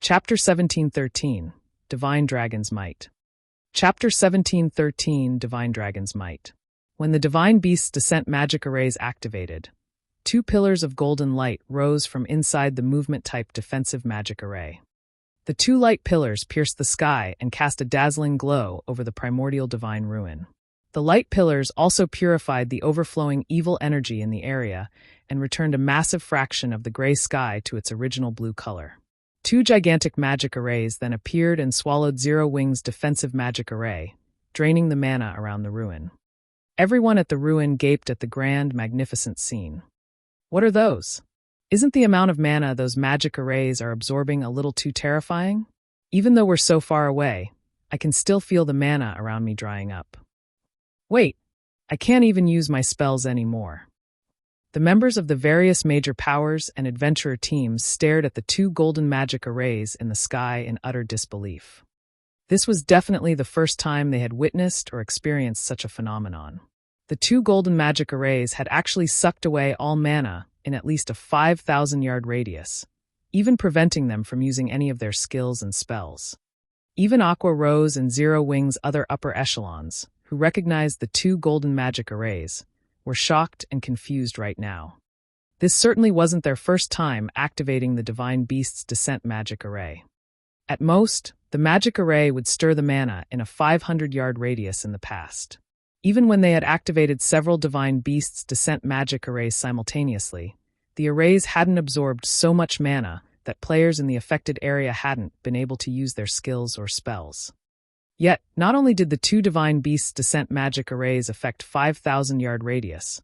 Chapter 1713, Divine Dragon's Might. Chapter 1713, Divine Dragon's Might. When the Divine Beast's Descent magic arrays activated, 2 pillars of golden light rose from inside the movement-type defensive magic array. The 2 light pillars pierced the sky and cast a dazzling glow over the primordial divine ruin. The light pillars also purified the overflowing evil energy in the area and returned a massive fraction of the gray sky to its original blue color. 2 gigantic magic arrays then appeared and swallowed Zero-Wing's defensive magic array, draining the mana around the ruin. Everyone at the ruin gaped at the grand, magnificent scene. What are those? Isn't the amount of mana those magic arrays are absorbing a little too terrifying? Even though we're so far away, I can still feel the mana around me drying up. Wait, I can't even use my spells anymore. The members of the various major powers and adventurer teams stared at the 2 golden magic arrays in the sky in utter disbelief. This was definitely the first time they had witnessed or experienced such a phenomenon. The 2 golden magic arrays had actually sucked away all mana in at least a 5,000-yard radius, even preventing them from using any of their skills and spells. Even Aqua Rose and Zero-Wing's other upper echelons, who recognized the 2 golden magic arrays, were shocked and confused right now. This certainly wasn't their first time activating the Divine Beast's Descent magic array. At most, the magic array would stir the mana in a 500-yard radius in the past. Even when they had activated several Divine Beast's Descent magic arrays simultaneously, the arrays hadn't absorbed so much mana that players in the affected area hadn't been able to use their skills or spells. Yet, not only did the 2 Divine Beast's Descent magic arrays affect 5,000-yard radius,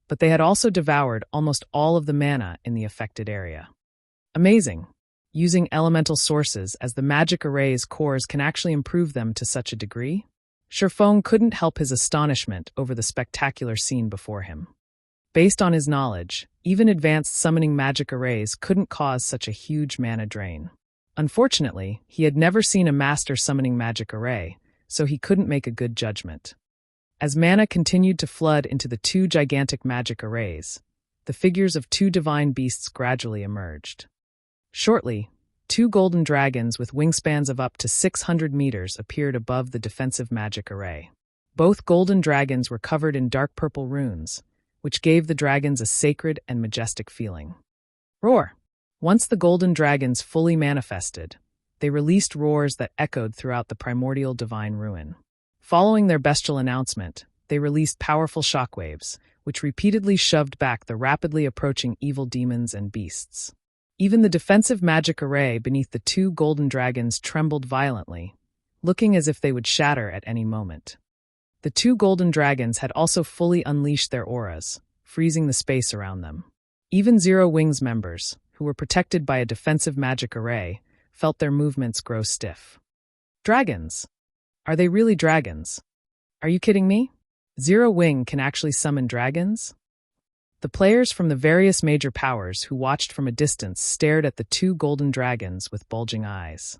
but they had also devoured almost all of the mana in the affected area. Amazing! Using elemental sources as the magic array's cores can actually improve them to such a degree? Shifeng couldn't help his astonishment over the spectacular scene before him. Based on his knowledge, even advanced summoning magic arrays couldn't cause such a huge mana drain. Unfortunately, he had never seen a master summoning magic array, so he couldn't make a good judgment. As mana continued to flood into the 2 gigantic magic arrays, the figures of 2 divine beasts gradually emerged. Shortly, 2 golden dragons with wingspans of up to 600 meters appeared above the defensive magic array. Both golden dragons were covered in dark purple runes, which gave the dragons a sacred and majestic feeling. Roar! Once the golden dragons fully manifested, they released roars that echoed throughout the primordial divine ruin. Following their bestial announcement, they released powerful shockwaves, which repeatedly shoved back the rapidly approaching evil demons and beasts. Even the defensive magic array beneath the 2 golden dragons trembled violently, looking as if they would shatter at any moment. The 2 golden dragons had also fully unleashed their auras, freezing the space around them. Even Zero-Wing's members, who were protected by a defensive magic array, felt their movements grow stiff. Dragons! Are they really dragons? Are you kidding me? Zero-Wing can actually summon dragons? The players from the various major powers who watched from a distance stared at the 2 golden dragons with bulging eyes.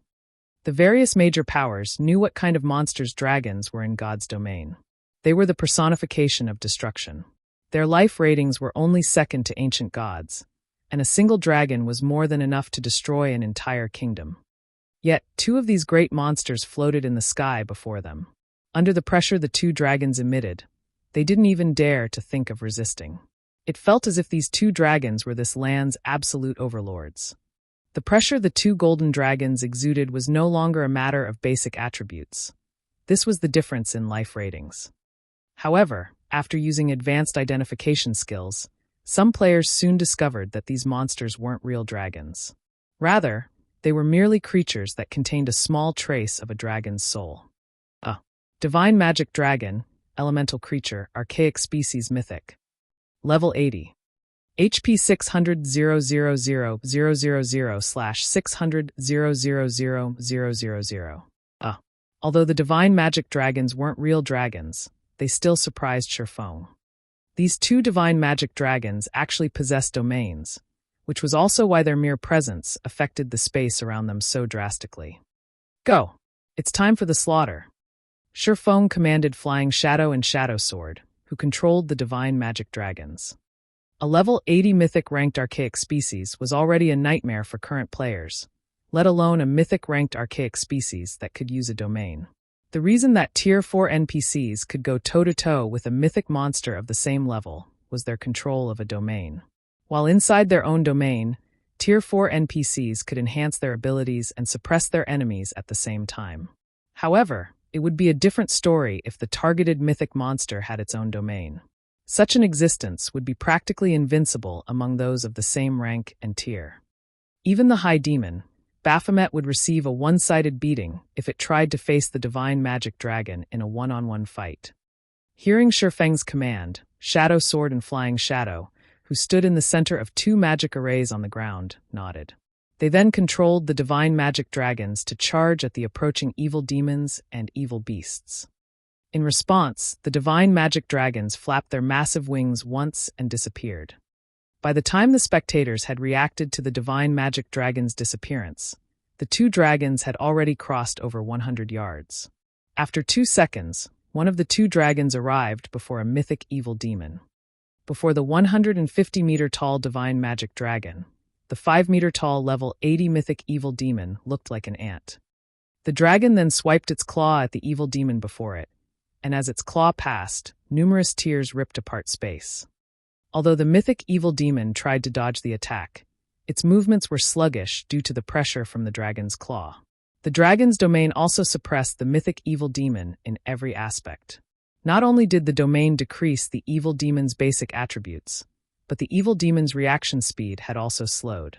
The various major powers knew what kind of monsters dragons were in God's domain. They were the personification of destruction. Their life ratings were only second to ancient gods, and a single dragon was more than enough to destroy an entire kingdom. Yet, two of these great monsters floated in the sky before them. Under the pressure the two dragons emitted, they didn't even dare to think of resisting. It felt as if these two dragons were this land's absolute overlords. The pressure the two golden dragons exuded was no longer a matter of basic attributes. This was the difference in life ratings. However, after using advanced identification skills, some players soon discovered that these monsters weren't real dragons. Rather, they were merely creatures that contained a small trace of a dragon's soul. A divine magic dragon, elemental creature, archaic species mythic. Level 80. HP 600,000/600,000,000. Although the divine magic dragons weren't real dragons, they still surprised Silverwing. These two divine magic dragons actually possessed domains, which was also why their mere presence affected the space around them so drastically. Go! It's time for the slaughter. Silverwing commanded Flying Shadow and Shadow Sword, who controlled the divine magic dragons. A level 80 mythic-ranked archaic species was already a nightmare for current players, let alone a mythic-ranked archaic species that could use a domain. The reason that Tier 4 NPCs could go toe-to-toe with a mythic monster of the same level was their control of a domain. While inside their own domain, Tier 4 NPCs could enhance their abilities and suppress their enemies at the same time. However, it would be a different story if the targeted mythic monster had its own domain. Such an existence would be practically invincible among those of the same rank and tier. Even the High Demon, Baphomet, would receive a one-sided beating if it tried to face the divine magic dragon in a one-on-one fight. Hearing Silverwing's command, Shadow Sword and Flying Shadow, who stood in the center of two magic arrays on the ground, nodded. They then controlled the divine magic dragons to charge at the approaching evil demons and evil beasts. In response, the divine magic dragons flapped their massive wings once and disappeared. By the time the spectators had reacted to the divine magic dragon's disappearance, the two dragons had already crossed over 100 yards. After 2 seconds, one of the two dragons arrived before a mythic evil demon. Before the 150-meter-tall divine magic dragon, the 5-meter-tall level 80 mythic evil demon looked like an ant. The dragon then swiped its claw at the evil demon before it, and as its claw passed, numerous tears ripped apart space. Although the mythic evil demon tried to dodge the attack, its movements were sluggish due to the pressure from the dragon's claw. The dragon's domain also suppressed the mythic evil demon in every aspect. Not only did the domain decrease the evil demon's basic attributes, but the evil demon's reaction speed had also slowed.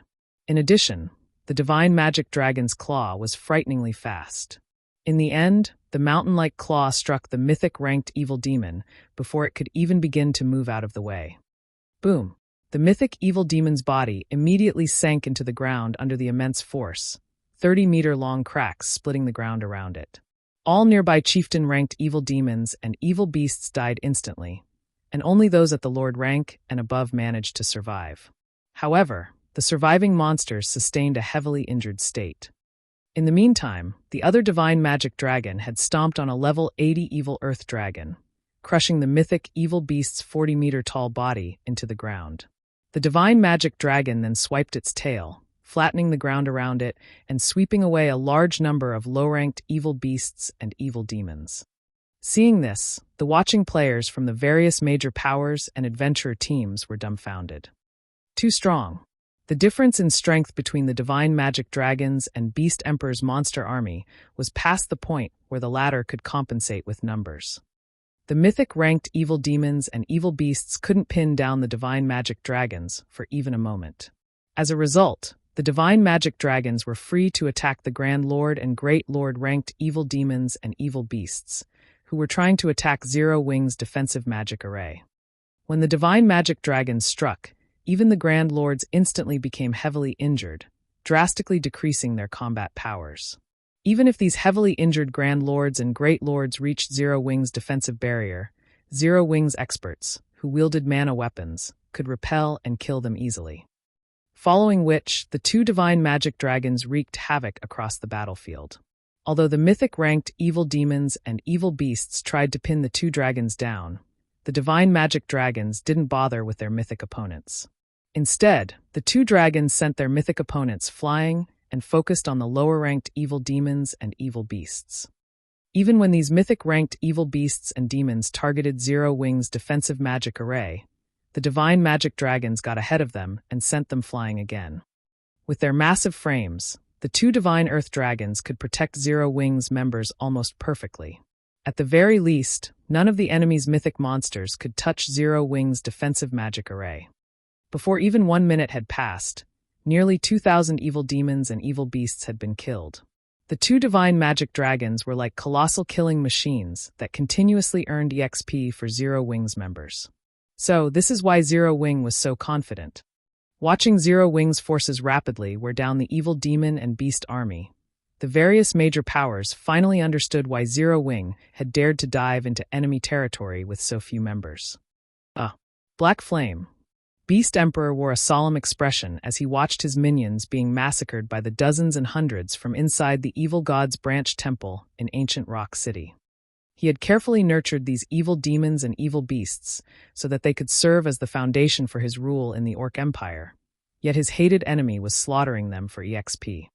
In addition, the divine magic dragon's claw was frighteningly fast. In the end, the mountain-like claw struck the mythic-ranked evil demon before it could even begin to move out of the way. Boom! The mythic evil demon's body immediately sank into the ground under the immense force, 30-meter-long cracks splitting the ground around it. All nearby chieftain-ranked evil demons and evil beasts died instantly, and only those at the Lord rank and above managed to survive. However, the surviving monsters sustained a heavily injured state. In the meantime, the other divine magic dragon had stomped on a level 80 evil earth dragon, crushing the mythic evil beast's 40-meter-tall body into the ground. The divine magic dragon then swiped its tail, flattening the ground around it and sweeping away a large number of low-ranked evil beasts and evil demons. Seeing this, the watching players from the various major powers and adventurer teams were dumbfounded. Too strong. The difference in strength between the divine magic dragons and Beast Emperor's monster army was past the point where the latter could compensate with numbers. The mythic-ranked evil demons and evil beasts couldn't pin down the divine magic dragons for even a moment. As a result, the divine magic dragons were free to attack the Grand Lord and Great Lord-ranked evil demons and evil beasts, who were trying to attack Zero Wing's defensive magic array. When the divine magic dragons struck, even the Grand Lords instantly became heavily injured, drastically decreasing their combat powers. Even if these heavily injured Grand Lords and Great Lords reached Zero Wing's defensive barrier, Zero Wing's experts, who wielded mana weapons, could repel and kill them easily. Following which, the two divine magic dragons wreaked havoc across the battlefield. Although the mythic-ranked evil demons and evil beasts tried to pin the two dragons down, the divine magic dragons didn't bother with their mythic opponents. Instead, the two dragons sent their mythic opponents flying and focused on the lower-ranked evil demons and evil beasts. Even when these mythic-ranked evil beasts and demons targeted Zero Wing's defensive magic array, the divine magic dragons got ahead of them and sent them flying again. With their massive frames, the two divine earth dragons could protect Zero Wing's members almost perfectly. At the very least, none of the enemy's mythic monsters could touch Zero Wing's defensive magic array. Before even 1 minute had passed, nearly 2,000 evil demons and evil beasts had been killed. The two divine magic dragons were like colossal killing machines that continuously earned EXP for Zero Wing's members. So, this is why Zero Wing was so confident. Watching Zero Wing's forces rapidly wear down the evil demon and beast army, the various major powers finally understood why Zero Wing had dared to dive into enemy territory with so few members. Black Flame. Beast Emperor wore a solemn expression as he watched his minions being massacred by the dozens and hundreds from inside the evil god's branch temple in ancient Rock City. He had carefully nurtured these evil demons and evil beasts so that they could serve as the foundation for his rule in the Orc Empire, yet his hated enemy was slaughtering them for EXP.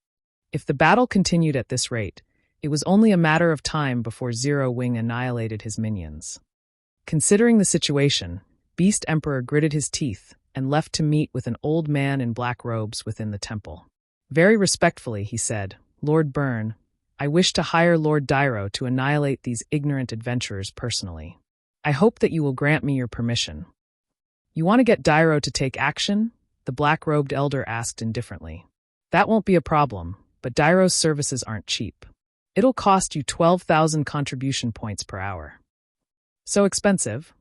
If the battle continued at this rate, it was only a matter of time before Zero Wing annihilated his minions. Considering the situation, Beast Emperor gritted his teeth and left to meet with an old man in black robes within the temple. Very respectfully, he said, "Lord Byrne, I wish to hire Lord Dyro to annihilate these ignorant adventurers personally. I hope that you will grant me your permission." "You want to get Dyro to take action?" the black-robed elder asked indifferently. "That won't be a problem, but Dyro's services aren't cheap. It'll cost you 12,000 contribution points per hour." "So expensive?"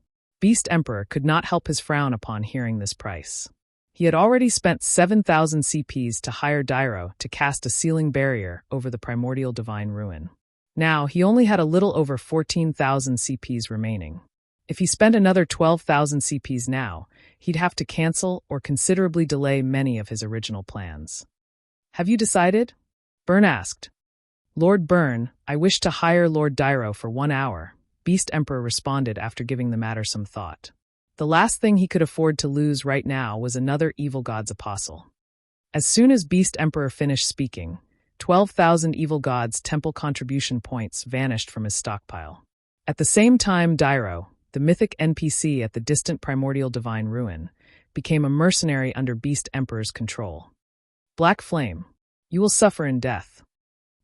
Beast Emperor could not help his frown upon hearing this price. He had already spent 7,000 CPs to hire Dyro to cast a sealing barrier over the primordial divine ruin. Now, he only had a little over 14,000 CPs remaining. If he spent another 12,000 CPs now, he'd have to cancel or considerably delay many of his original plans. "Have you decided?" Byrne asked. "Lord Byrne, I wish to hire Lord Dyro for 1 hour," Beast Emperor responded after giving the matter some thought. The last thing he could afford to lose right now was another evil god's apostle. As soon as Beast Emperor finished speaking, 12,000 evil gods' temple contribution points vanished from his stockpile. At the same time, Dyro, the mythic NPC at the distant primordial divine ruin, became a mercenary under Beast Emperor's control. "Black Flame, you will suffer in death."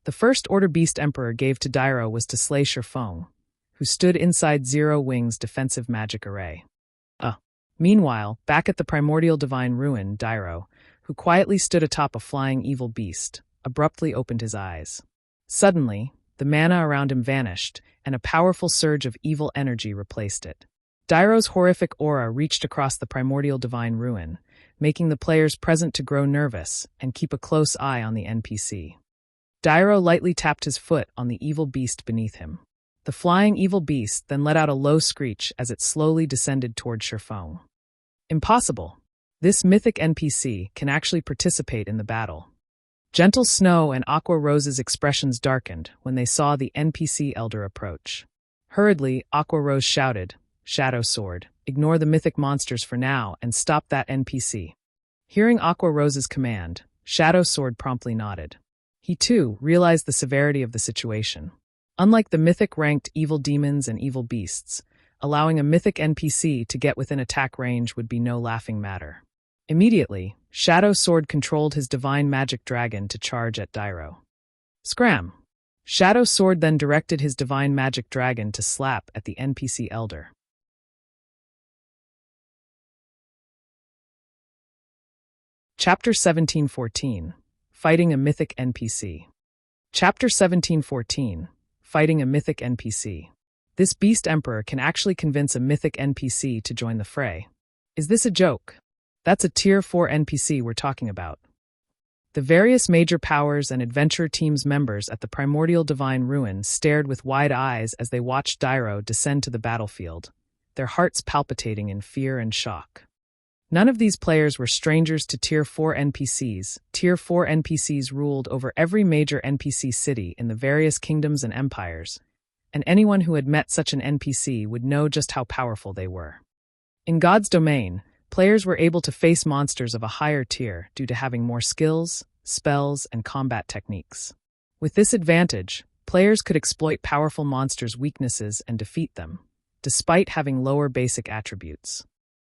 The first order Beast Emperor gave to Dyro was to slay Silverwing, who stood inside Zero Wing's defensive magic array. Meanwhile, back at the primordial divine ruin, Dyro, who quietly stood atop a flying evil beast, abruptly opened his eyes. Suddenly, the mana around him vanished, and a powerful surge of evil energy replaced it. Dyro's horrific aura reached across the primordial divine ruin, making the players present to grow nervous and keep a close eye on the NPC. Dyro lightly tapped his foot on the evil beast beneath him. The flying evil beast then let out a low screech as it slowly descended toward Silverwing. Impossible. This mythic NPC can actually participate in the battle. Gentle Snow and Aqua Rose's expressions darkened when they saw the NPC elder approach. Hurriedly, Aqua Rose shouted, "Shadow Sword, ignore the mythic monsters for now and stop that NPC." Hearing Aqua Rose's command, Shadow Sword promptly nodded. He too realized the severity of the situation. Unlike the mythic-ranked evil demons and evil beasts, allowing a mythic NPC to get within attack range would be no laughing matter. Immediately, Shadow Sword controlled his divine magic dragon to charge at Dyro. Scram! Shadow Sword then directed his divine magic dragon to slap at the NPC elder. Chapter 1714. Fighting a Mythic NPC. Chapter 1714. Fighting a Mythic NPC. This Beast Emperor can actually convince a Mythic NPC to join the fray. Is this a joke? That's a Tier 4 NPC we're talking about. The various major powers and adventure team's members at the primordial divine ruin stared with wide eyes as they watched Dyro descend to the battlefield, their hearts palpitating in fear and shock. None of these players were strangers to Tier 4 NPCs. Tier 4 NPCs ruled over every major NPC city in the various kingdoms and empires, and anyone who had met such an NPC would know just how powerful they were. In God's domain, Players were able to face monsters of a higher tier due to having more skills, spells, and combat techniques. With this advantage, players could exploit powerful monsters' weaknesses and defeat them, despite having lower basic attributes.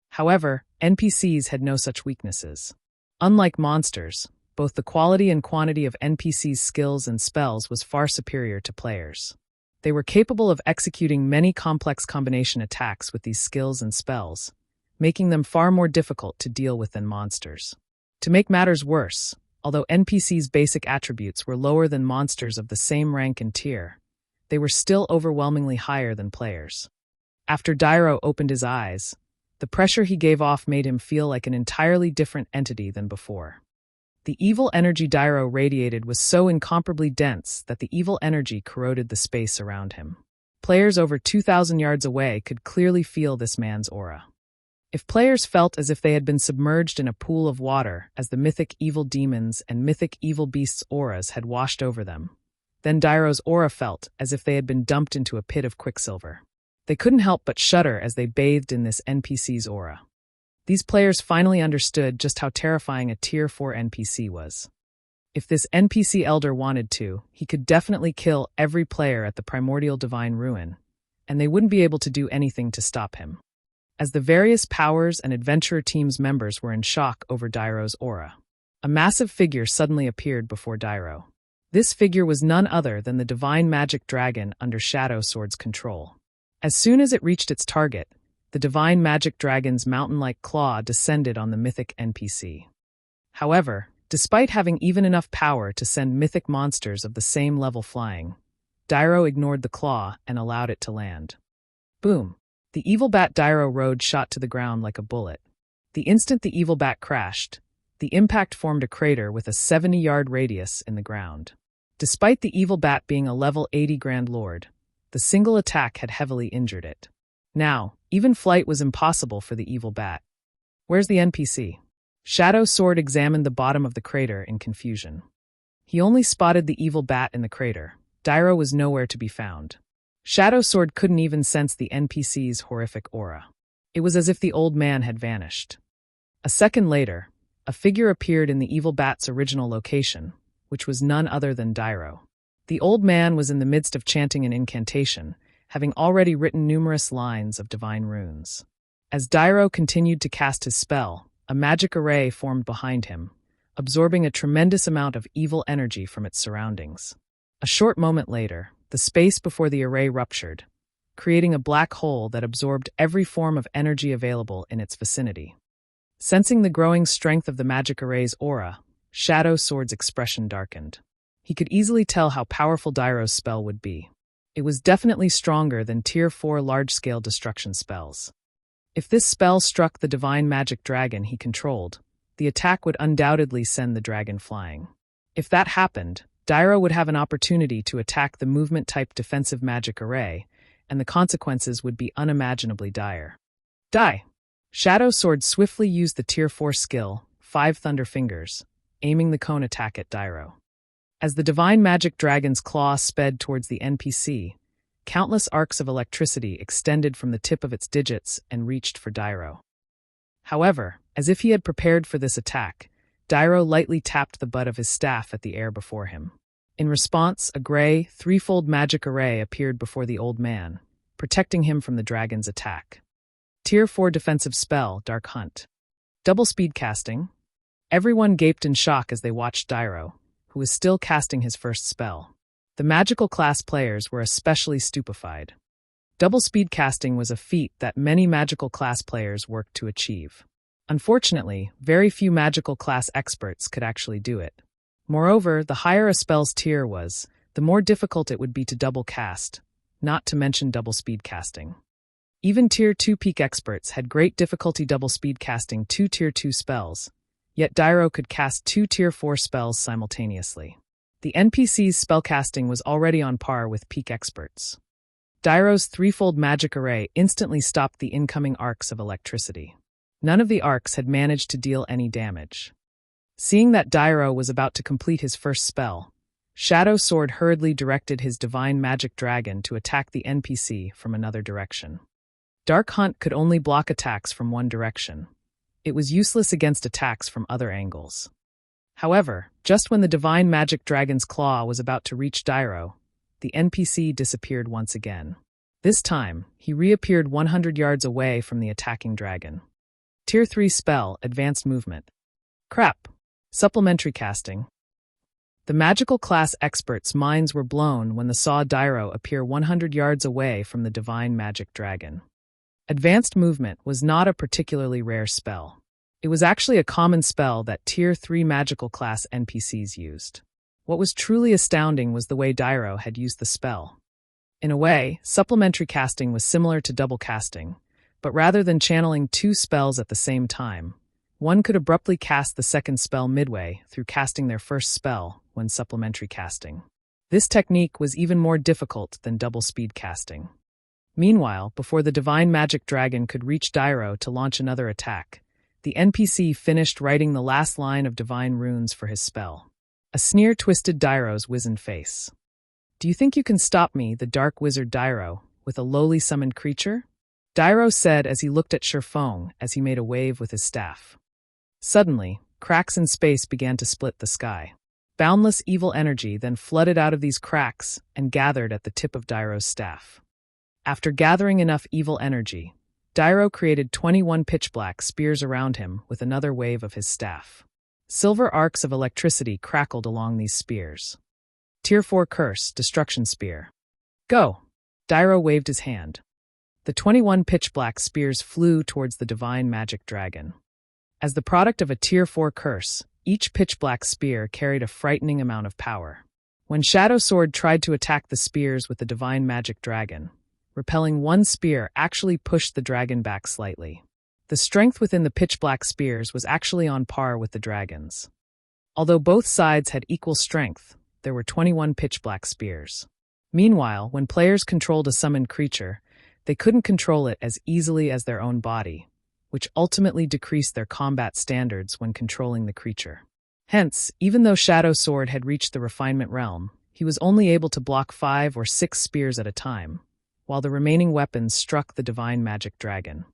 However, NPCs had no such weaknesses. Unlike monsters, both the quality and quantity of NPCs' skills and spells was far superior to players. They were capable of executing many complex combination attacks with these skills and spells, making them far more difficult to deal with than monsters. To make matters worse, although NPCs' basic attributes were lower than monsters of the same rank and tier, they were still overwhelmingly higher than players. After Dairo opened his eyes, the pressure he gave off made him feel like an entirely different entity than before. The evil energy Dairo radiated was so incomparably dense that the evil energy corroded the space around him. Players over 2,000 yards away could clearly feel this man's aura. If players felt as if they had been submerged in a pool of water as the mythic evil demons and mythic evil beasts' auras had washed over them, then Dairo's aura felt as if they had been dumped into a pit of quicksilver. They couldn't help but shudder as they bathed in this NPC's aura. These players finally understood just how terrifying a Tier 4 NPC was. If this NPC elder wanted to, he could definitely kill every player at the primordial divine ruin, and they wouldn't be able to do anything to stop him. As the various Powers and Adventurer Team's members were in shock over Dairo's aura, a massive figure suddenly appeared before Dairo. This figure was none other than the divine magic dragon under Shadow Sword's control. As soon as it reached its target, the divine magic dragon's mountain-like claw descended on the mythic NPC. However, despite having even enough power to send mythic monsters of the same level flying, Dairo ignored the claw and allowed it to land. Boom! The evil bat Dairo rode shot to the ground like a bullet. The instant the evil bat crashed, the impact formed a crater with a 70-yard radius in the ground. Despite the evil bat being a level 80 Grand Lord, the single attack had heavily injured it. Now, even flight was impossible for the evil bat. Where's the NPC? Shadow Sword examined the bottom of the crater in confusion. He only spotted the evil bat in the crater. Dairo was nowhere to be found. Shadow Sword couldn't even sense the NPC's horrific aura. It was as if the old man had vanished. A second later, a figure appeared in the evil bat's original location, which was none other than Dairo. The old man was in the midst of chanting an incantation, having already written numerous lines of divine runes. As Dairo continued to cast his spell, a magic array formed behind him, absorbing a tremendous amount of evil energy from its surroundings. A short moment later, the space before the array ruptured, creating a black hole that absorbed every form of energy available in its vicinity. Sensing the growing strength of the magic array's aura, Shadow Sword's expression darkened. He could easily tell how powerful Dairo's spell would be. It was definitely stronger than Tier 4 large-scale destruction spells. If this spell struck the divine magic dragon he controlled, the attack would undoubtedly send the dragon flying. If that happened, Dairo would have an opportunity to attack the movement-type defensive magic array, and the consequences would be unimaginably dire. Die! Shadow Sword swiftly used the Tier 4 skill, 5 Thunder Fingers, aiming the cone attack at Dairo. As the divine magic dragon's claw sped towards the NPC, countless arcs of electricity extended from the tip of its digits and reached for Dairo. However, as if he had prepared for this attack, Dairo lightly tapped the butt of his staff at the air before him. In response, a gray, threefold magic array appeared before the old man, protecting him from the dragon's attack. Tier 4 defensive spell, Dark Hunt. Double speed casting. Everyone gaped in shock as they watched Dairo, who was still casting his first spell. The magical class players were especially stupefied. Double speed casting was a feat that many magical class players worked to achieve. Unfortunately, very few magical class experts could actually do it. Moreover, the higher a spell's tier was, the more difficult it would be to double cast, not to mention double speed casting. Even Tier 2 peak experts had great difficulty double speed casting 2 Tier 2 spells, yet Dairo could cast 2 Tier 4 spells simultaneously. The NPC's spellcasting was already on par with peak experts. Dairo's threefold magic array instantly stopped the incoming arcs of electricity. None of the arcs had managed to deal any damage. Seeing that Dairo was about to complete his first spell, Shadow Sword hurriedly directed his divine magic dragon to attack the NPC from another direction. Dark Hunt could only block attacks from one direction, It was useless against attacks from other angles. However, just when the divine magic dragon's claw was about to reach Dairo, the NPC disappeared once again. This time, he reappeared 100 yards away from the attacking dragon. Tier 3 spell, Advanced Movement. Crap. Supplementary casting. The magical class experts' minds were blown when they saw Dairo appear 100 yards away from the divine magic dragon. Advanced Movement was not a particularly rare spell. It was actually a common spell that Tier 3 magical class NPCs used. What was truly astounding was the way Dairo had used the spell. In a way, supplementary casting was similar to double casting, but rather than channeling two spells at the same time, one could abruptly cast the second spell midway through casting their first spell when supplementary casting. This technique was even more difficult than double speed casting. Meanwhile, before the divine magic dragon could reach Dairo to launch another attack, the NPC finished writing the last line of divine runes for his spell. A sneer twisted Dairo's wizened face. "Do you think you can stop me, the dark wizard Dairo, with a lowly summoned creature?" Dairo said as he looked at Shifeng as he made a wave with his staff. Suddenly, cracks in space began to split the sky. Boundless evil energy then flooded out of these cracks and gathered at the tip of Dairo's staff. After gathering enough evil energy, Dairo created 21 pitch-black spears around him with another wave of his staff. Silver arcs of electricity crackled along these spears. Tier 4 Curse, Destruction Spear. Go! Dairo waved his hand. The 21 pitch-black spears flew towards the divine magic dragon. As the product of a Tier 4 curse, each pitch-black spear carried a frightening amount of power. When Shadow Sword tried to attack the spears with the divine magic dragon, repelling one spear actually pushed the dragon back slightly. The strength within the pitch-black spears was actually on par with the dragon's. Although both sides had equal strength, there were 21 pitch-black spears. Meanwhile, when players controlled a summoned creature, they couldn't control it as easily as their own body, which ultimately decreased their combat standards when controlling the creature. Hence, even though Shadow Sword had reached the refinement realm, he was only able to block 5 or 6 spears at a time, while the remaining weapons struck the divine magic dragon.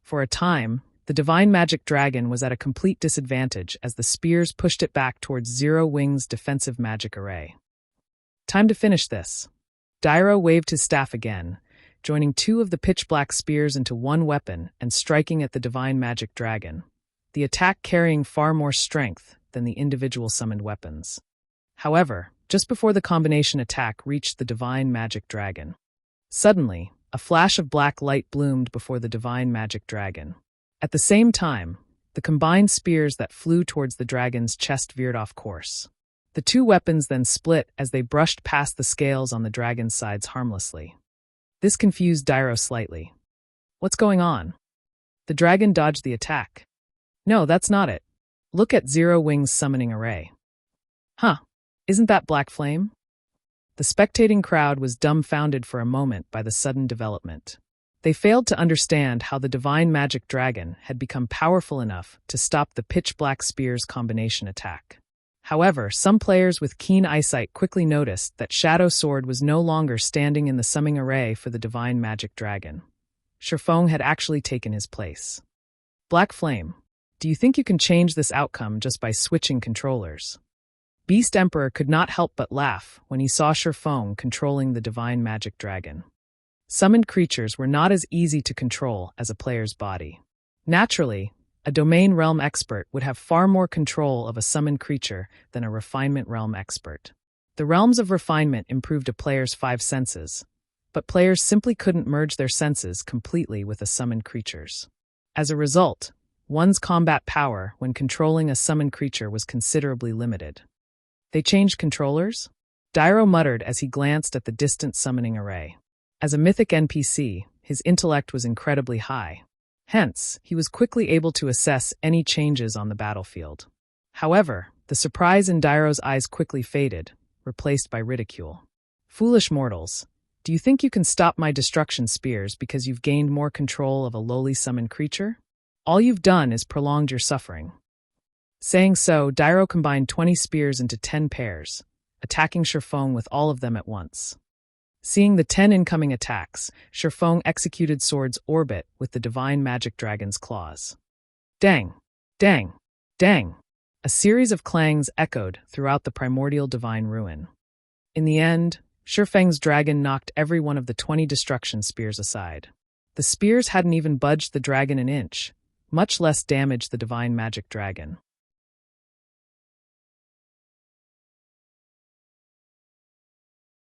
For a time, the divine magic dragon was at a complete disadvantage as the spears pushed it back towards Zero Wing's defensive magic array. Time to finish this. Dairo waved his staff again, joining 2 of the pitch-black spears into one weapon and striking at the divine magic dragon, the attack carrying far more strength than the individual summoned weapons. However, just before the combination attack reached the divine magic dragon, suddenly, a flash of black light bloomed before the divine magic dragon. At the same time, the combined spears that flew towards the dragon's chest veered off course. The 2 weapons then split as they brushed past the scales on the dragon's sides harmlessly. This confused Dairo slightly. What's going on? The dragon dodged the attack. No, that's not it. Look at Zero Wing's summoning array. Huh, isn't that black flame? The spectating crowd was dumbfounded for a moment by the sudden development. They failed to understand how the divine magic dragon had become powerful enough to stop the pitch-black spear's combination attack. However, some players with keen eyesight quickly noticed that Shadow Sword was no longer standing in the summoning array for the divine magic dragon. Shifeng had actually taken his place. Black Flame, do you think you can change this outcome just by switching controllers? Beast Emperor could not help but laugh when he saw Shifeng controlling the divine magic dragon. Summoned creatures were not as easy to control as a player's body. Naturally, a domain realm expert would have far more control of a summoned creature than a refinement realm expert. The realms of refinement improved a player's 5 senses, but players simply couldn't merge their senses completely with a summoned creature's. As a result, one's combat power when controlling a summoned creature was considerably limited. They changed controllers? Dairo muttered as he glanced at the distant summoning array. As a mythic NPC, his intellect was incredibly high. Hence, he was quickly able to assess any changes on the battlefield. However, the surprise in Dairo's eyes quickly faded, replaced by ridicule. Foolish mortals, do you think you can stop my destruction spears because you've gained more control of a lowly summoned creature? All you've done is prolonged your suffering. Saying so, Dairo combined 20 spears into 10 pairs, attacking Shifeng with all of them at once. Seeing the 10 incoming attacks, Shifeng executed Sword's orbit with the divine magic dragon's claws. Dang! Dang! Dang! A series of clangs echoed throughout the primordial divine ruin. In the end, Shifeng's dragon knocked every one of the 20 destruction spears aside. The spears hadn't even budged the dragon an inch, much less damaged the divine magic dragon.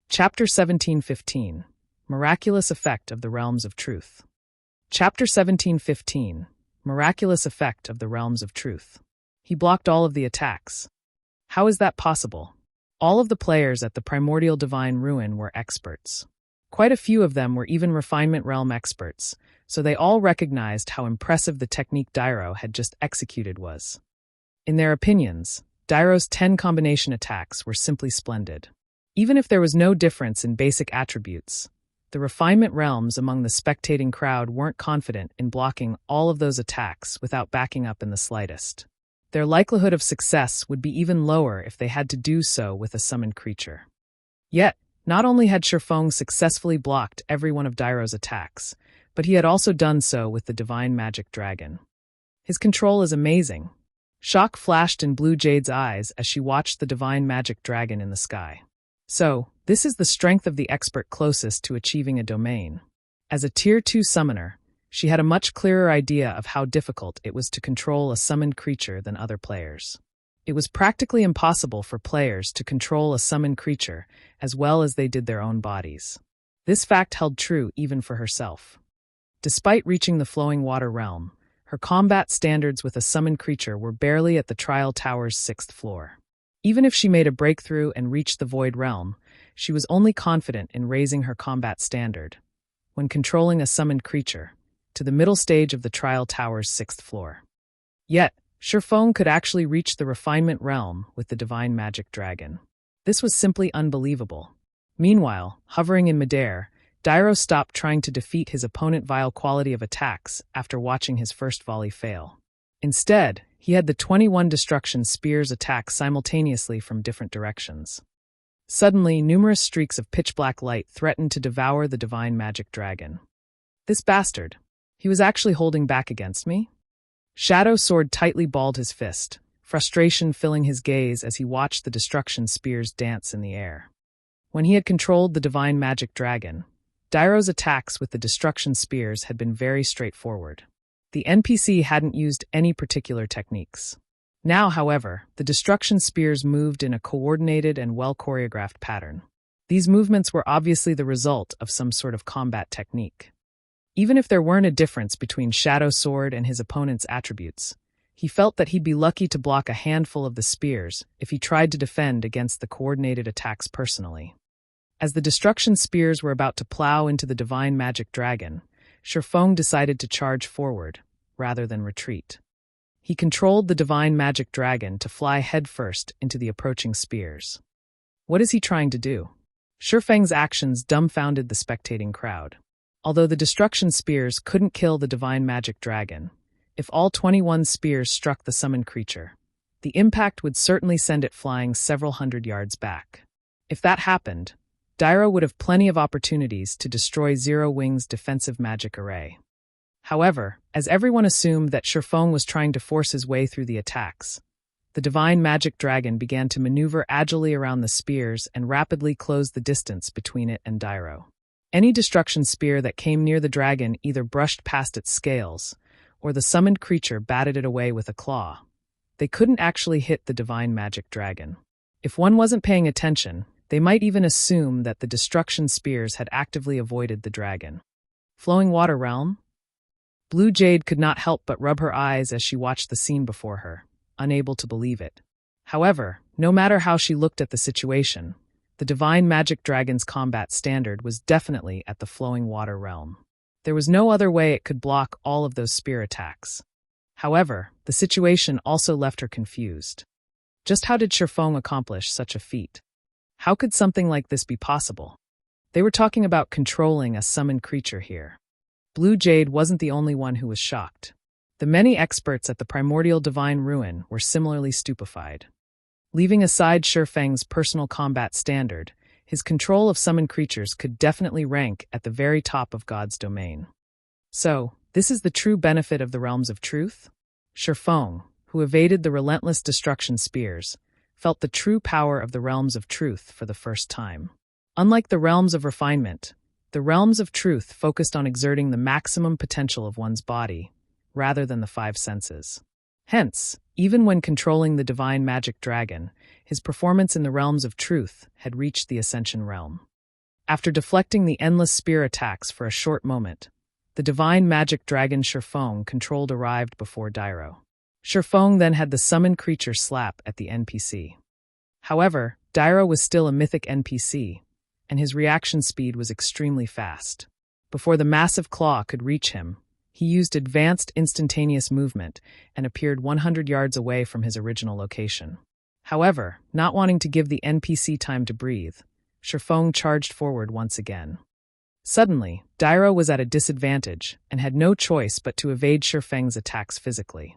Chapter 1715 Miraculous Effect of the Realms of Truth. Chapter 1715 Miraculous Effect of the Realms of Truth. He blocked all of the attacks. How is that possible? All of the players at the Primordial Divine Ruin were experts. Quite a few of them were even Refinement Realm experts, so they all recognized how impressive the technique Dairo had just executed was. In their opinions, Dairo's 10 combination attacks were simply splendid. Even if there was no difference in basic attributes, the Refinement Realms among the spectating crowd weren't confident in blocking all of those attacks without backing up in the slightest. Their likelihood of success would be even lower if they had to do so with a summoned creature. Yet, not only had Shifeng successfully blocked every one of Dairo's attacks, but he had also done so with the Divine Magic Dragon. His control is amazing. Shock flashed in Blue Jade's eyes as she watched the Divine Magic Dragon in the sky. So, this is the strength of the expert closest to achieving a domain. As a Tier 2 summoner, she had a much clearer idea of how difficult it was to control a summoned creature than other players. It was practically impossible for players to control a summoned creature as well as they did their own bodies. This fact held true even for herself. Despite reaching the Flowing Water realm, her combat standards with a summoned creature were barely at the Trial Tower's 6th floor. Even if she made a breakthrough and reached the Void Realm, she was only confident in raising her combat standard, when controlling a summoned creature, to the middle stage of the Trial Tower's 6th floor. Yet, Shifeng could actually reach the Refinement Realm with the Divine Magic Dragon. This was simply unbelievable. Meanwhile, hovering in midair, Dairo stopped trying to defeat his opponent's vile quality of attacks after watching his first volley fail. Instead, he had the 21 destruction spears attack simultaneously from different directions. Suddenly, numerous streaks of pitch-black light threatened to devour the Divine Magic Dragon. This bastard. He was actually holding back against me? Shadow Sword tightly balled his fist, frustration filling his gaze as he watched the destruction spears dance in the air. When he had controlled the Divine Magic Dragon, Dairo's attacks with the destruction spears had been very straightforward. The NPC hadn't used any particular techniques. Now, however, the destruction spears moved in a coordinated and well-choreographed pattern. These movements were obviously the result of some sort of combat technique. Even if there weren't a difference between Shadow Sword and his opponent's attributes, he felt that he'd be lucky to block a handful of the spears if he tried to defend against the coordinated attacks personally. As the destruction spears were about to plow into the Divine Magic Dragon, Shifeng decided to charge forward, rather than retreat. He controlled the Divine Magic Dragon to fly headfirst into the approaching spears. What is he trying to do? Shifeng's actions dumbfounded the spectating crowd. Although the destruction spears couldn't kill the Divine Magic Dragon, if all 21 spears struck the summoned creature, the impact would certainly send it flying several hundred yards back. If that happened, Dairo would have plenty of opportunities to destroy Zero Wing's defensive magic array. However, as everyone assumed that Shifeng was trying to force his way through the attacks, the Divine Magic Dragon began to maneuver agilely around the spears and rapidly close the distance between it and Dairo. Any destruction spear that came near the dragon either brushed past its scales, or the summoned creature batted it away with a claw. They couldn't actually hit the Divine Magic Dragon. If one wasn't paying attention, they might even assume that the destruction spears had actively avoided the dragon. Flowing Water Realm? Blue Jade could not help but rub her eyes as she watched the scene before her, unable to believe it. However, no matter how she looked at the situation, the Divine Magic Dragon's combat standard was definitely at the Flowing Water Realm. There was no other way it could block all of those spear attacks. However, the situation also left her confused. Just how did Shifeng accomplish such a feat? How could something like this be possible? They were talking about controlling a summoned creature here. Blue Jade wasn't the only one who was shocked. The many experts at the Primordial Divine Ruin were similarly stupefied. Leaving aside Shifeng's personal combat standard, his control of summoned creatures could definitely rank at the very top of God's domain. So, this is the true benefit of the Realms of Truth? Shifeng, who evaded the relentless destruction spears, felt the true power of the realms of truth for the first time. Unlike the realms of refinement, the realms of truth focused on exerting the maximum potential of one's body, rather than the five senses. Hence, even when controlling the divine magic dragon, his performance in the realms of truth had reached the Ascension realm. After deflecting the endless spear attacks for a short moment, the divine magic dragon Shifeng controlled arrived before Dairo. Shifeng then had the summoned creature slap at the NPC. However, Dairo was still a mythic NPC, and his reaction speed was extremely fast. Before the massive claw could reach him, he used advanced instantaneous movement and appeared 100 yards away from his original location. However, not wanting to give the NPC time to breathe, Shifeng charged forward once again. Suddenly, Dairo was at a disadvantage and had no choice but to evade Shifeng's attacks physically.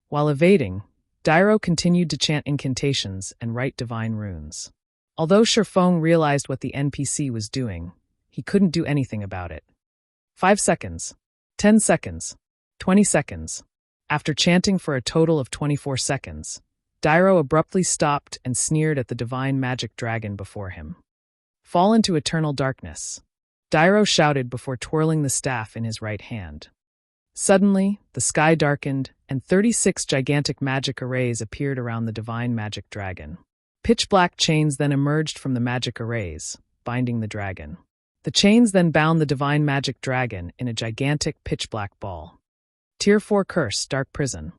While evading, Dairo continued to chant incantations and write divine runes. Although Shifeng realized what the NPC was doing, he couldn't do anything about it. 5 seconds. 10 seconds, 20 seconds. After chanting for a total of 24 seconds, Dairo abruptly stopped and sneered at the divine magic dragon before him. Fall into eternal darkness, Dairo shouted before twirling the staff in his right hand. Suddenly, the sky darkened, and 36 gigantic magic arrays appeared around the divine magic dragon. Pitch-black chains then emerged from the magic arrays, binding the dragon. The chains then bound the divine magic dragon in a gigantic pitch-black ball. Tier 4 Curse, Dark Prison.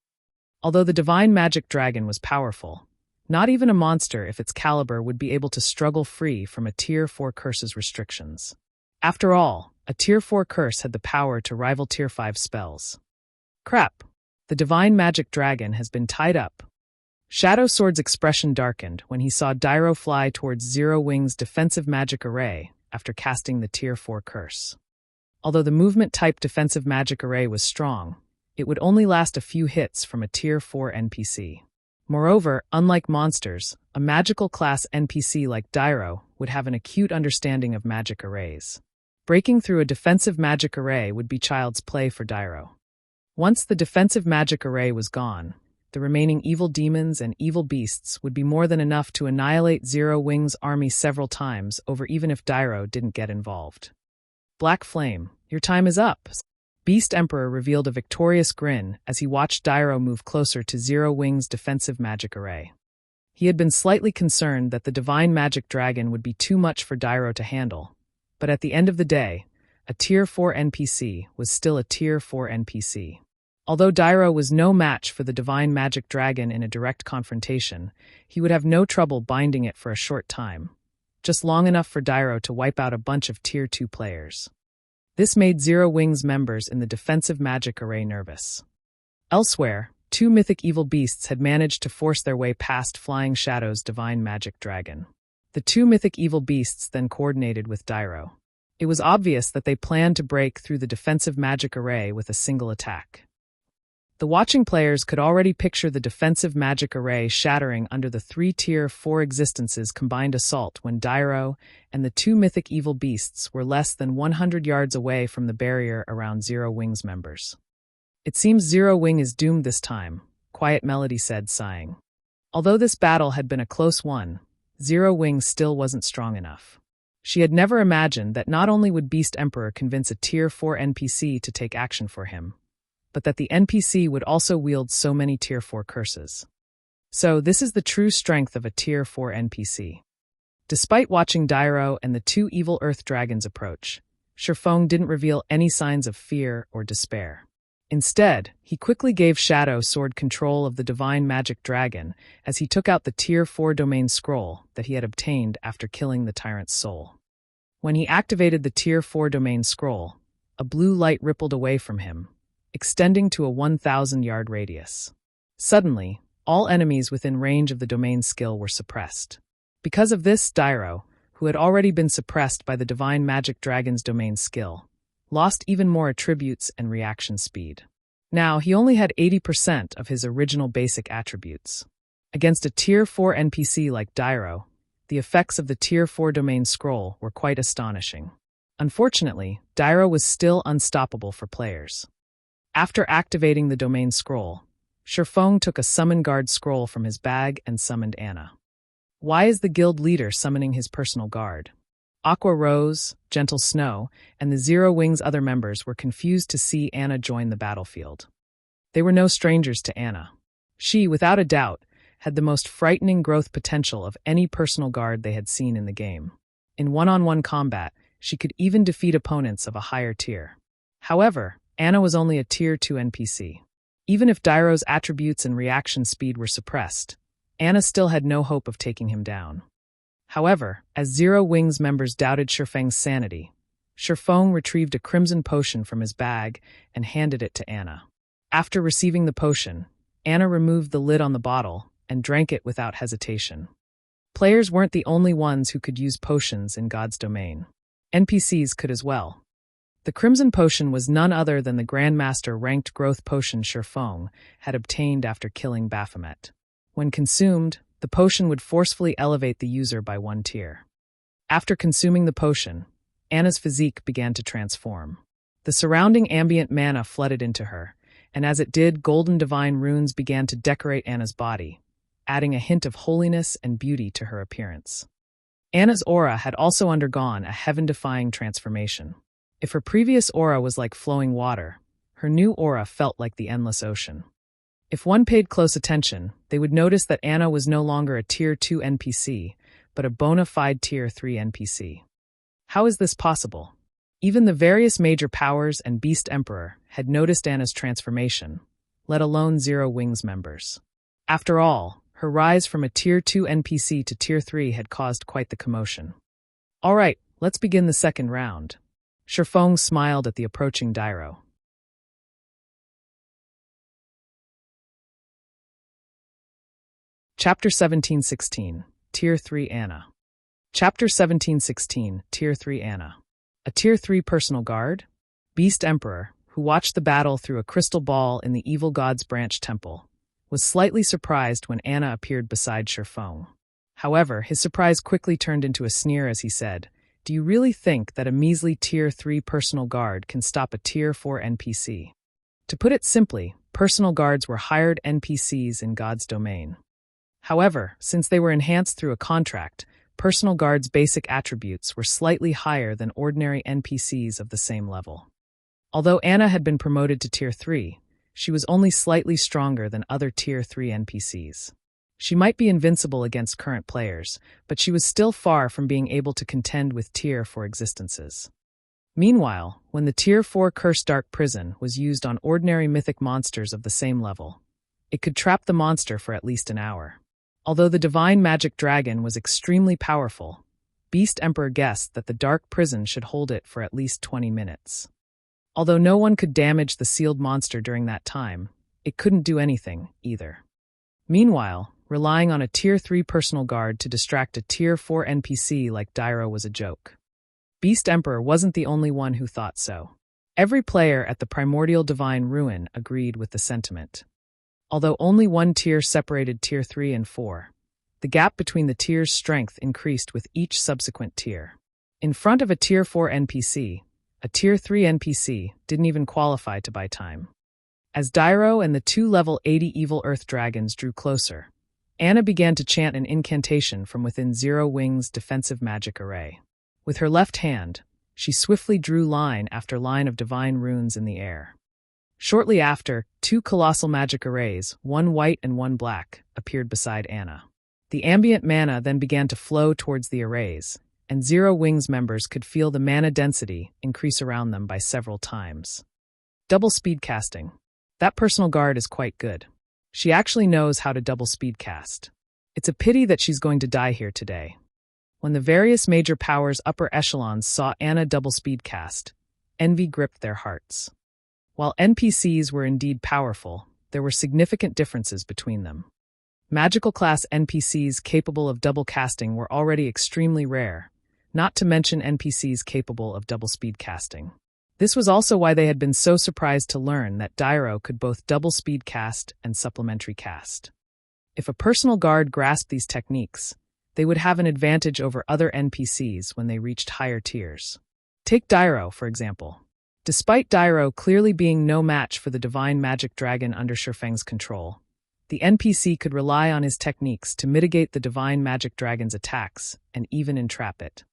Although the divine magic dragon was powerful, not even a monster if its caliber would be able to struggle free from a Tier 4 Curse's restrictions. After all, a Tier 4 Curse had the power to rival Tier 5 spells. Crap! The divine magic dragon has been tied up. Shadow Sword's expression darkened when he saw Dairo fly towards Zero Wing's defensive magic array after casting the Tier 4 Curse. Although the movement-type defensive magic array was strong, it would only last a few hits from a Tier 4 NPC. Moreover, unlike monsters, a magical class NPC like Dairo would have an acute understanding of magic arrays. Breaking through a defensive magic array would be child's play for Dairo. Once the defensive magic array was gone, the remaining evil demons and evil beasts would be more than enough to annihilate Zero Wing's army several times over even if Dairo didn't get involved. Black Flame, your time is up. Beast Emperor revealed a victorious grin as he watched Dairo move closer to Zero Wing's defensive magic array. He had been slightly concerned that the divine magic dragon would be too much for Dairo to handle, but at the end of the day, a Tier 4 NPC was still a Tier 4 NPC. Although Dairo was no match for the divine magic dragon in a direct confrontation, he would have no trouble binding it for a short time, just long enough for Dairo to wipe out a bunch of Tier 2 players. This made Zero Wing's members in the defensive magic array nervous. Elsewhere, 2 mythic evil beasts had managed to force their way past Flying Shadow's divine magic dragon. The 2 mythic evil beasts then coordinated with Dairo. It was obvious that they planned to break through the defensive magic array with a single attack. The watching players could already picture the defensive magic array shattering under the 3 Tier 4 existences combined assault when Dairo and the 2 mythic evil beasts were less than 100 yards away from the barrier around Zero Wing's members. It seems Zero Wing is doomed this time, Quiet Melody said, sighing. Although this battle had been a close one, Zero Wing still wasn't strong enough. She had never imagined that not only would Beast Emperor convince a Tier 4 NPC to take action for him, but that the NPC would also wield so many Tier 4 curses. So this is the true strength of a Tier 4 NPC. Despite watching Dairo and the 2 evil earth dragons approach, Shifeng didn't reveal any signs of fear or despair. Instead, he quickly gave Shadow Sword control of the divine magic dragon as he took out the Tier 4 domain scroll that he had obtained after killing the tyrant's soul. When he activated the Tier 4 domain scroll, a blue light rippled away from him, extending to a 1,000-yard radius. Suddenly, all enemies within range of the domain skill were suppressed. Because of this, Dairo, who had already been suppressed by the divine magic dragon's domain skill, lost even more attributes and reaction speed. Now, he only had 80% of his original basic attributes. Against a Tier 4 NPC like Dairo, the effects of the Tier 4 domain scroll were quite astonishing. Unfortunately, Dairo was still unstoppable for players. After activating the domain scroll, Shifeng took a summon guard scroll from his bag and summoned Anna. Why is the guild leader summoning his personal guard? Aqua Rose, Gentle Snow, and the Zero Wing's other members were confused to see Anna join the battlefield. They were no strangers to Anna. She, without a doubt, had the most frightening growth potential of any personal guard they had seen in the game. In one-on-one combat, she could even defeat opponents of a higher tier. However, Anna was only a Tier 2 NPC. Even if Dairo's attributes and reaction speed were suppressed, Anna still had no hope of taking him down. However, as Zero Wing's members doubted Shifeng's sanity, Shifeng retrieved a crimson potion from his bag and handed it to Anna. After receiving the potion, Anna removed the lid on the bottle and drank it without hesitation. Players weren't the only ones who could use potions in God's domain. NPCs could as well. The crimson potion was none other than the Grandmaster ranked growth potion Shifeng had obtained after killing Baphomet. When consumed, the potion would forcefully elevate the user by 1 tier. After consuming the potion, Anna's physique began to transform. The surrounding ambient mana flooded into her, and as it did, golden divine runes began to decorate Anna's body, adding a hint of holiness and beauty to her appearance. Anna's aura had also undergone a heaven-defying transformation. If her previous aura was like flowing water, her new aura felt like the endless ocean. If one paid close attention, they would notice that Anna was no longer a Tier 2 NPC, but a bona fide Tier 3 NPC. How is this possible? Even the various major powers and Beast Emperor had noticed Anna's transformation, let alone Zero Wing's members. After all, her rise from a Tier 2 NPC to Tier 3 had caused quite the commotion. All right, let's begin the second round. Shifeng smiled at the approaching Dairo. Chapter 1716, Tier 3 Anna. Chapter 1716, Tier 3 Anna. A Tier 3 personal guard? Beast Emperor, who watched the battle through a crystal ball in the Evil God's Branch Temple, was slightly surprised when Anna appeared beside Shifeng. However, his surprise quickly turned into a sneer as he said, "Do you really think that a measly Tier 3 personal guard can stop a Tier 4 NPC?" To put it simply, personal guards were hired NPCs in God's domain. However, since they were enhanced through a contract, personal guards' basic attributes were slightly higher than ordinary NPCs of the same level. Although Anna had been promoted to Tier 3, she was only slightly stronger than other Tier 3 NPCs. She might be invincible against current players, but she was still far from being able to contend with Tier 4 existences. Meanwhile, when the Tier 4 Cursed Dark Prison was used on ordinary mythic monsters of the same level, it could trap the monster for at least an hour. Although the divine magic dragon was extremely powerful, Beast Emperor guessed that the dark prison should hold it for at least 20 minutes. Although no one could damage the sealed monster during that time, it couldn't do anything, either. Meanwhile, relying on a Tier 3 personal guard to distract a Tier 4 NPC like Dairo was a joke. Beast Emperor wasn't the only one who thought so. Every player at the Primordial Divine Ruin agreed with the sentiment. Although only one tier separated Tier 3 and 4, the gap between the tiers' strength increased with each subsequent tier. In front of a Tier 4 NPC, a Tier 3 NPC didn't even qualify to buy time. As Dairo and the 2 level 80 evil earth dragons drew closer, Anna began to chant an incantation from within Zero Wing's defensive magic array. With her left hand, she swiftly drew line after line of divine runes in the air. Shortly after, 2 colossal magic arrays, one white and one black, appeared beside Anna. The ambient mana then began to flow towards the arrays, and Zero Wing's members could feel the mana density increase around them by several times. Double speed casting. That personal guard is quite good. She actually knows how to double speed cast. It's a pity that she's going to die here today. When the various major powers' upper echelons saw Anna double speed cast, envy gripped their hearts. While NPCs were indeed powerful, there were significant differences between them. Magical class NPCs capable of double casting were already extremely rare, not to mention NPCs capable of double speed casting. This was also why they had been so surprised to learn that Dairo could both double speed cast and supplementary cast. If a personal guard grasped these techniques, they would have an advantage over other NPCs when they reached higher tiers. Take Dairo, for example. Despite Dairo clearly being no match for the divine magic dragon under Shifeng's control, the NPC could rely on his techniques to mitigate the divine magic dragon's attacks and even entrap it.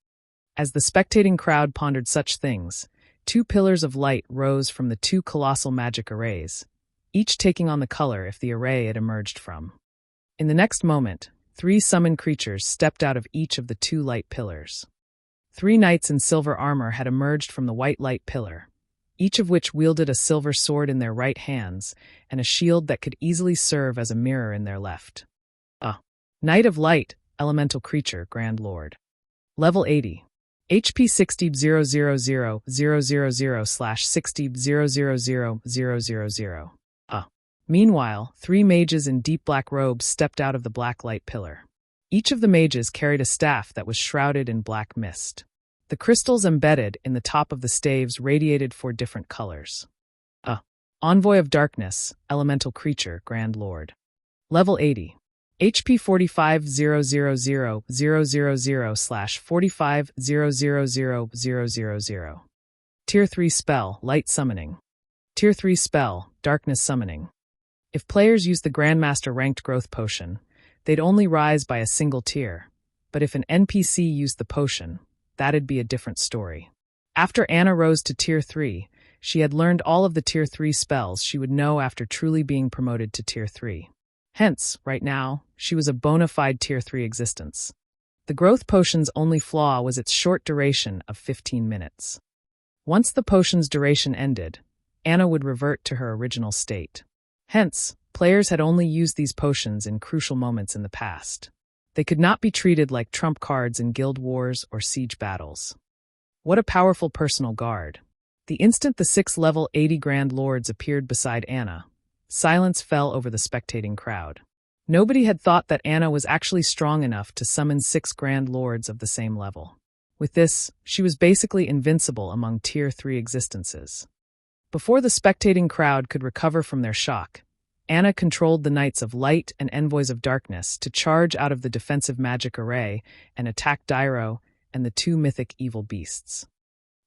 As the spectating crowd pondered such things, 2 pillars of light rose from the 2 colossal magic arrays, each taking on the color if the array it emerged from. In the next moment, 3 summoned creatures stepped out of each of the 2 light pillars. 3 knights in silver armor had emerged from the white light pillar, each of which wielded a silver sword in their right hands and a shield that could easily serve as a mirror in their left. Knight of Light, Elemental Creature, Grand Lord. Level 80. HP 60,000/60,000,000. Meanwhile, 3 mages in deep black robes stepped out of the black light pillar. Each of the mages carried a staff that was shrouded in black mist. The crystals embedded in the top of the staves radiated 4 different colors. Envoy of Darkness, Elemental Creature, Grand Lord. Level 80. HP 45,000/45,000,000. Tier 3 Spell, Light Summoning. Tier 3 Spell, Darkness Summoning. If players use the Grandmaster Ranked Growth Potion, they'd only rise by a single tier, but if an NPC used the potion, that'd be a different story. After Anna rose to Tier 3, she had learned all of the Tier 3 spells she would know after truly being promoted to Tier 3. Hence, right now, she was a bona fide Tier 3 existence. The growth potion's only flaw was its short duration of 15 minutes. Once the potion's duration ended, Anna would revert to her original state. Hence, players had only used these potions in crucial moments in the past. They could not be treated like trump cards in guild wars or siege battles. What a powerful personal guard. The instant the 6 level 80 Grand Lords appeared beside Anna, silence fell over the spectating crowd. Nobody had thought that Anna was actually strong enough to summon 6 Grand Lords of the same level. With this, she was basically invincible among Tier 3 existences. Before the spectating crowd could recover from their shock, Anna controlled the Knights of Light and Envoys of Darkness to charge out of the defensive magic array and attack Dairo and the 2 mythic evil beasts.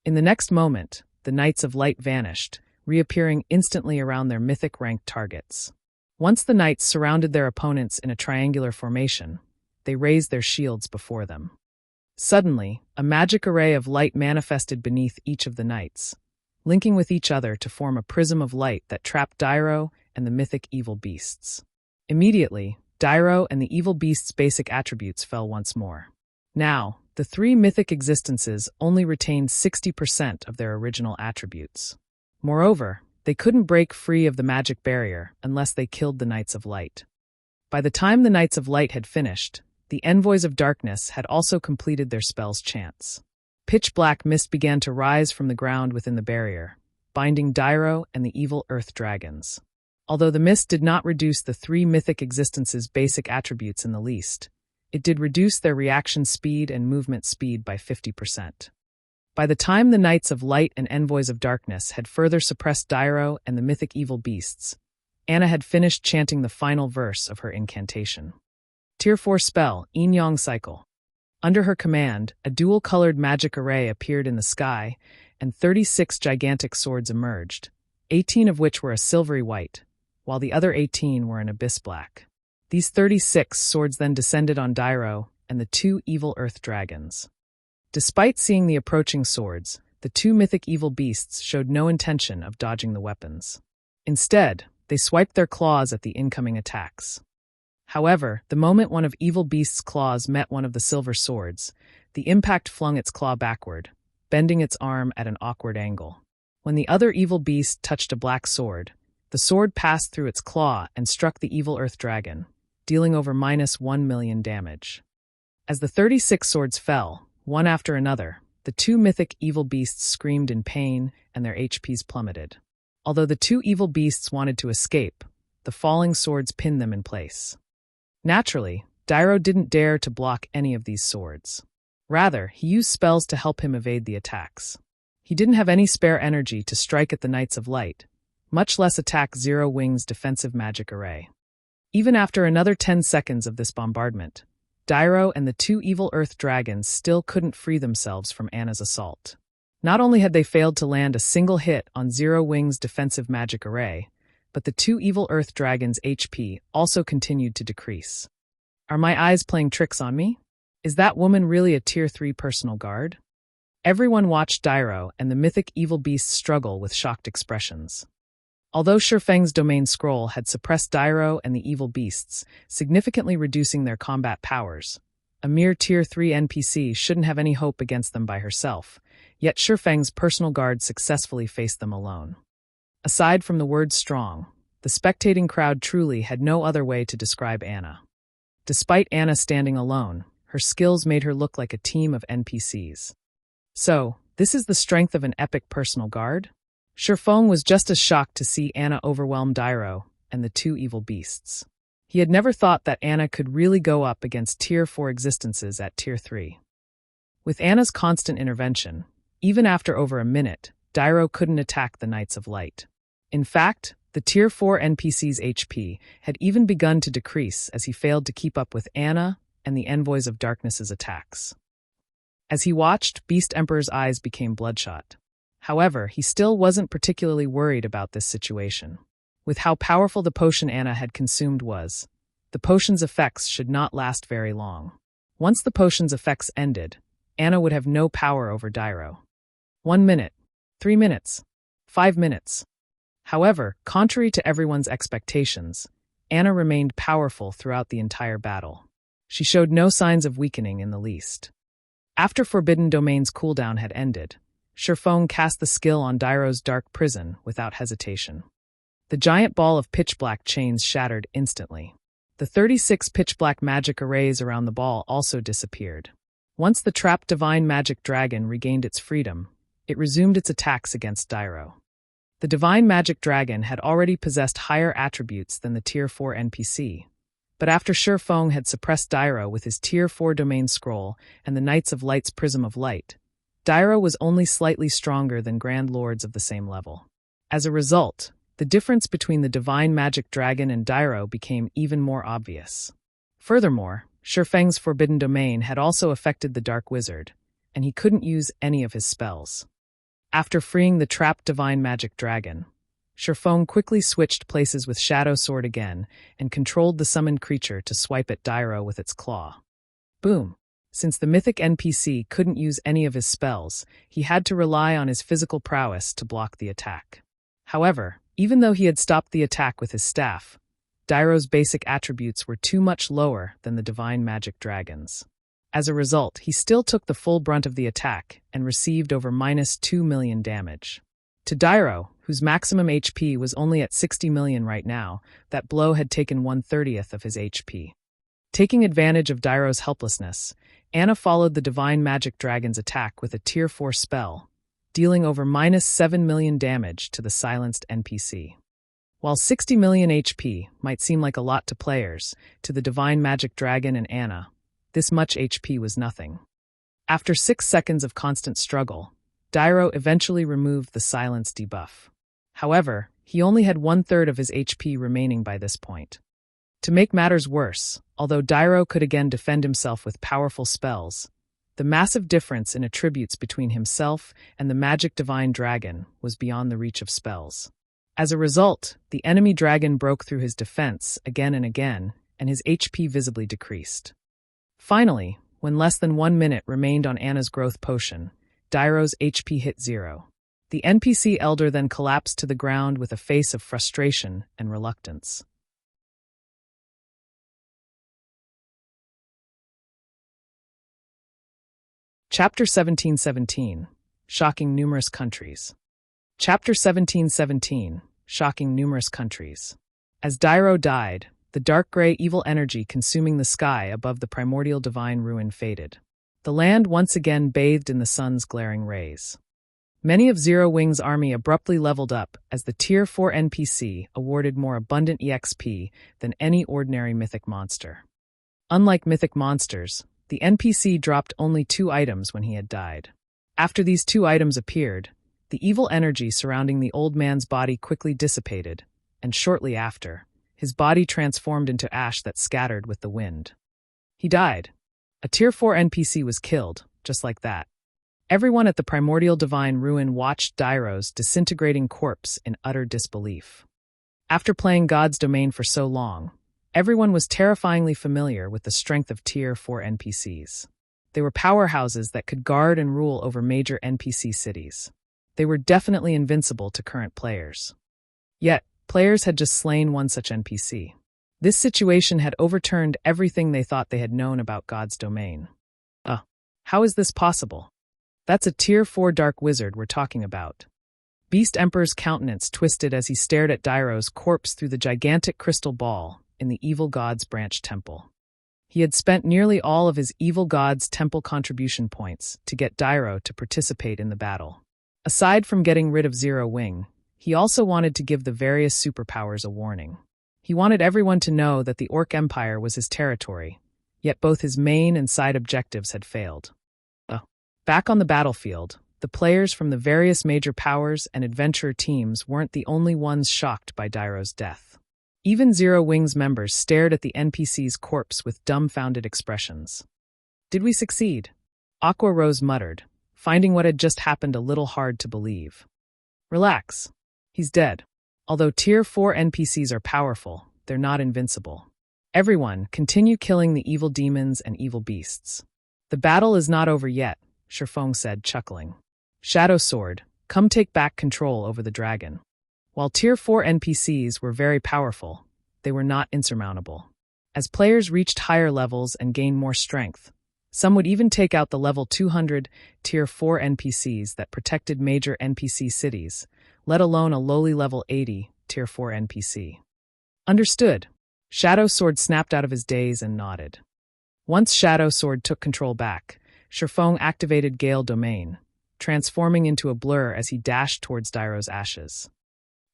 In the next moment, the Knights of Light vanished, reappearing instantly around their mythic-ranked targets. Once the knights surrounded their opponents in a triangular formation, they raised their shields before them. Suddenly, a magic array of light manifested beneath each of the knights, linking with each other to form a prism of light that trapped Dairo and the mythic evil beasts. Immediately, Dairo and the evil beasts' basic attributes fell once more. Now, the 3 mythic existences only retained 60% of their original attributes. Moreover, they couldn't break free of the magic barrier unless they killed the Knights of Light. By the time the Knights of Light had finished, the Envoys of Darkness had also completed their spell's chants. Pitch black mist began to rise from the ground within the barrier, binding Dairo and the evil earth dragons. Although the mist did not reduce the 3 mythic existences' basic attributes in the least, it did reduce their reaction speed and movement speed by 50%. By the time the Knights of Light and Envoys of Darkness had further suppressed Dairo and the mythic evil beasts, Anna had finished chanting the final verse of her incantation. Tier 4 Spell, Yin Yang Cycle. Under her command, a dual-colored magic array appeared in the sky, and 36 gigantic swords emerged, 18 of which were a silvery white, while the other 18 were an abyss black. These 36 swords then descended on Dairo and the 2 evil earth dragons. Despite seeing the approaching swords, the 2 mythic evil beasts showed no intention of dodging the weapons. Instead, they swiped their claws at the incoming attacks. However, the moment one of evil beast's claws met one of the silver swords, the impact flung its claw backward, bending its arm at an awkward angle. When the other evil beast touched a black sword, the sword passed through its claw and struck the evil earth dragon, dealing over -1 million damage. As the 36 swords fell, one after another, the 2 mythic evil beasts screamed in pain and their HPs plummeted. Although the 2 evil beasts wanted to escape, the falling swords pinned them in place. Naturally, Dairo didn't dare to block any of these swords. Rather, he used spells to help him evade the attacks. He didn't have any spare energy to strike at the Knights of Light, much less attack Zero Wing's defensive magic array. Even after another 10 seconds of this bombardment, Dairo and the 2 evil earth dragons still couldn't free themselves from Anna's assault. Not only had they failed to land a single hit on Zero Wing's defensive magic array, but the two evil Earth Dragons' HP also continued to decrease. Are my eyes playing tricks on me? Is that woman really a Tier 3 personal guard? Everyone watched Dairo and the mythic evil beast struggle with shocked expressions. Although Shifeng's domain scroll had suppressed Dairo and the evil beasts, significantly reducing their combat powers, a mere Tier 3 NPC shouldn't have any hope against them by herself, yet Shifeng's personal guard successfully faced them alone. Aside from the word strong, the spectating crowd truly had no other way to describe Anna. Despite Anna standing alone, her skills made her look like a team of NPCs. So, this is the strength of an epic personal guard? Shifeng was just as shocked to see Anna overwhelm Dairo and the two evil beasts. He had never thought that Anna could really go up against Tier 4 existences at Tier 3. With Anna's constant intervention, even after over a minute, Dairo couldn't attack the Knights of Light. In fact, the Tier 4 NPC's HP had even begun to decrease as he failed to keep up with Anna and the Envoys of Darkness's attacks. As he watched, Beast Emperor's eyes became bloodshot. However, he still wasn't particularly worried about this situation. With how powerful the potion Anna had consumed was, the potion's effects should not last very long. Once the potion's effects ended, Anna would have no power over Dairo. 1 minute, 3 minutes, 5 minutes. However, contrary to everyone's expectations, Anna remained powerful throughout the entire battle. She showed no signs of weakening in the least. After Forbidden Domain's cooldown had ended, Shifeng cast the skill on Dairo's dark prison without hesitation. The giant ball of pitch-black chains shattered instantly. The 36 pitch-black magic arrays around the ball also disappeared. Once the trapped divine magic dragon regained its freedom, it resumed its attacks against Dairo. The divine magic dragon had already possessed higher attributes than the Tier 4 NPC, but after Shifeng had suppressed Dairo with his Tier 4 domain scroll and the Knights of Light's Prism of Light, Dairo was only slightly stronger than Grand Lords of the same level. As a result, the difference between the divine magic dragon and Dairo became even more obvious. Furthermore, Shifeng's Forbidden Domain had also affected the Dark Wizard, and he couldn't use any of his spells. After freeing the trapped divine magic dragon, Shifeng quickly switched places with Shadow Sword again and controlled the summoned creature to swipe at Dairo with its claw. Boom! Since the mythic NPC couldn't use any of his spells, he had to rely on his physical prowess to block the attack. However, even though he had stopped the attack with his staff, Dairo's basic attributes were too much lower than the divine magic dragon's. As a result, he still took the full brunt of the attack and received over -2 million damage. To Dairo, whose maximum HP was only at 60 million right now, that blow had taken 1/30th of his HP. Taking advantage of Dairo's helplessness, Anna followed the divine magic dragon's attack with a Tier 4 spell, dealing over -7 million damage to the silenced NPC. While 60 million HP might seem like a lot to players, to the divine magic dragon and Anna, this much HP was nothing. After 6 seconds of constant struggle, Dairo eventually removed the silence debuff. However, he only had 1/3 of his HP remaining by this point. To make matters worse, although Dairo could again defend himself with powerful spells, the massive difference in attributes between himself and the magic divine dragon was beyond the reach of spells. As a result, the enemy dragon broke through his defense again and again, and his HP visibly decreased. Finally, when less than 1 minute remained on Anna's growth potion, Dairo's HP hit 0. The NPC elder then collapsed to the ground with a face of frustration and reluctance. Chapter 1717, Shocking Numerous Countries. Chapter 1717, Shocking Numerous Countries. As Dairo died, the dark gray evil energy consuming the sky above the primordial divine ruin faded. The land once again bathed in the sun's glaring rays. Many of Zero Wing's army abruptly leveled up as the Tier 4 NPC awarded more abundant EXP than any ordinary mythic monster. Unlike mythic monsters, the NPC dropped only 2 items when he had died. After these 2 items appeared, the evil energy surrounding the old man's body quickly dissipated, and shortly after, his body transformed into ash that scattered with the wind. He died. A Tier 4 NPC was killed, just like that. Everyone at the primordial divine ruin watched Dairo's disintegrating corpse in utter disbelief. After playing God's Domain for so long, everyone was terrifyingly familiar with the strength of Tier 4 NPCs. They were powerhouses that could guard and rule over major NPC cities. They were definitely invincible to current players. Yet, players had just slain one such NPC. This situation had overturned everything they thought they had known about God's Domain. How is this possible? That's a Tier 4 Dark Wizard we're talking about. Beast Emperor's countenance twisted as he stared at Dairo's corpse through the gigantic crystal ball in the Evil God's Branch Temple. He had spent nearly all of his Evil God's Temple contribution points to get Dairo to participate in the battle. Aside from getting rid of Zero Wing, he also wanted to give the various superpowers a warning. He wanted everyone to know that the Orc Empire was his territory, yet both his main and side objectives had failed. Back on the battlefield, the players from the various major powers and adventurer teams weren't the only ones shocked by Dairo's death. Even Zero Wing's members stared at the NPC's corpse with dumbfounded expressions. Did we succeed? Aqua Rose muttered, finding what had just happened a little hard to believe. Relax. He's dead. Although Tier 4 NPCs are powerful, they're not invincible. Everyone, continue killing the evil demons and evil beasts. The battle is not over yet, Shifeng said, chuckling. Shadow Sword, come take back control over the dragon. While Tier 4 NPCs were very powerful, they were not insurmountable. As players reached higher levels and gained more strength, some would even take out the level 200 Tier 4 NPCs that protected major NPC cities, let alone a lowly level 80 Tier 4 NPC. Understood. Shadow Sword snapped out of his daze and nodded. Once Shadow Sword took control back, Shifeng activated Gale Domain, transforming into a blur as he dashed towards Dairo's ashes.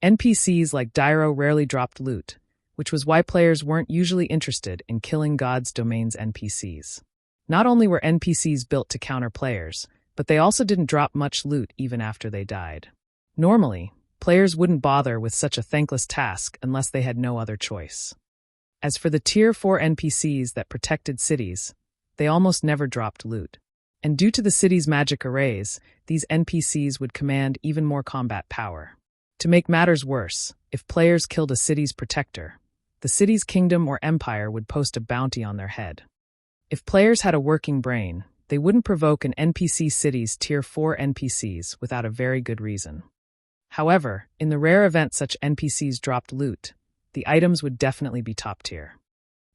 NPCs like Dairo rarely dropped loot, which was why players weren't usually interested in killing God's Domain's NPCs. Not only were NPCs built to counter players, but they also didn't drop much loot even after they died. Normally, players wouldn't bother with such a thankless task unless they had no other choice. As for the Tier 4 NPCs that protected cities, they almost never dropped loot. And due to the city's magic arrays, these NPCs would command even more combat power. To make matters worse, if players killed a city's protector, the city's kingdom or empire would post a bounty on their head. If players had a working brain, they wouldn't provoke an NPC city's Tier 4 NPCs without a very good reason. However, in the rare event such NPCs dropped loot, the items would definitely be top tier.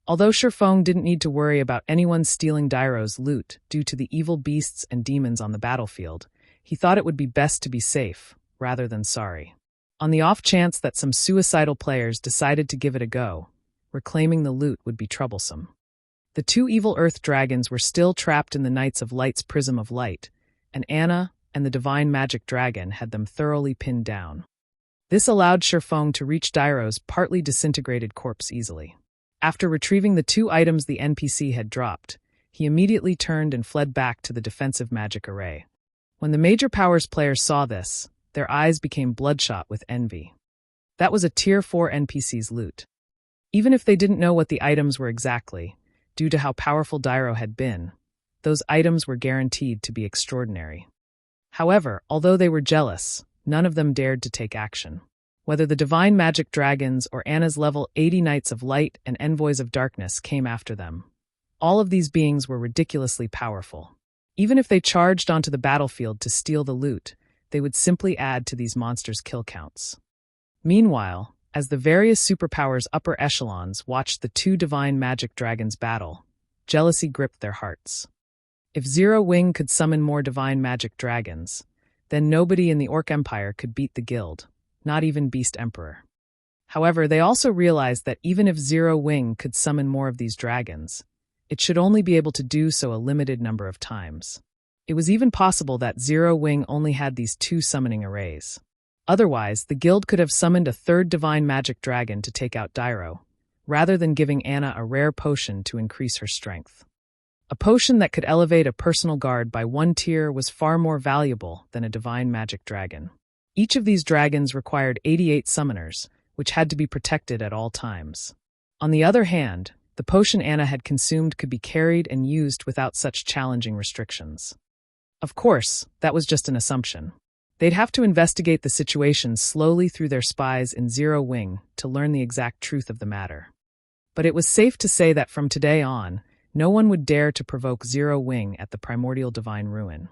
Although Shifeng didn't need to worry about anyone stealing Dairo's loot due to the evil beasts and demons on the battlefield, he thought it would be best to be safe, rather than sorry. On the off chance that some suicidal players decided to give it a go, reclaiming the loot would be troublesome. The two evil earth dragons were still trapped in the Knights of Light's Prism of Light, and Anna and the Divine Magic Dragon had them thoroughly pinned down. This allowed Shifeng to reach Dairo's partly disintegrated corpse easily. After retrieving the two items the NPC had dropped, he immediately turned and fled back to the defensive magic array. When the major powers players saw this, their eyes became bloodshot with envy. That was a Tier 4 NPC's loot. Even if they didn't know what the items were exactly, due to how powerful Dairo had been, those items were guaranteed to be extraordinary. However, although they were jealous, none of them dared to take action. Whether the Divine Magic Dragons or Anna's level 80 Knights of Light and Envoys of Darkness came after them, all of these beings were ridiculously powerful. Even if they charged onto the battlefield to steal the loot, they would simply add to these monsters' kill counts. Meanwhile, as the various superpowers' upper echelons watched the two Divine Magic Dragons battle, jealousy gripped their hearts. If Zero Wing could summon more Divine Magic Dragons, then nobody in the Orc Empire could beat the guild, not even Beast Emperor. However, they also realized that even if Zero Wing could summon more of these dragons, it should only be able to do so a limited number of times. It was even possible that Zero Wing only had these two summoning arrays. Otherwise, the guild could have summoned a third Divine Magic Dragon to take out Dairo, rather than giving Anna a rare potion to increase her strength. A potion that could elevate a personal guard by 1 tier was far more valuable than a Divine Magic Dragon. Each of these dragons required 88 summoners, which had to be protected at all times. On the other hand, the potion Anna had consumed could be carried and used without such challenging restrictions. Of course, that was just an assumption. They'd have to investigate the situation slowly through their spies in Zero Wing to learn the exact truth of the matter. But it was safe to say that from today on, no one would dare to provoke Zero Wing at the primordial divine ruin.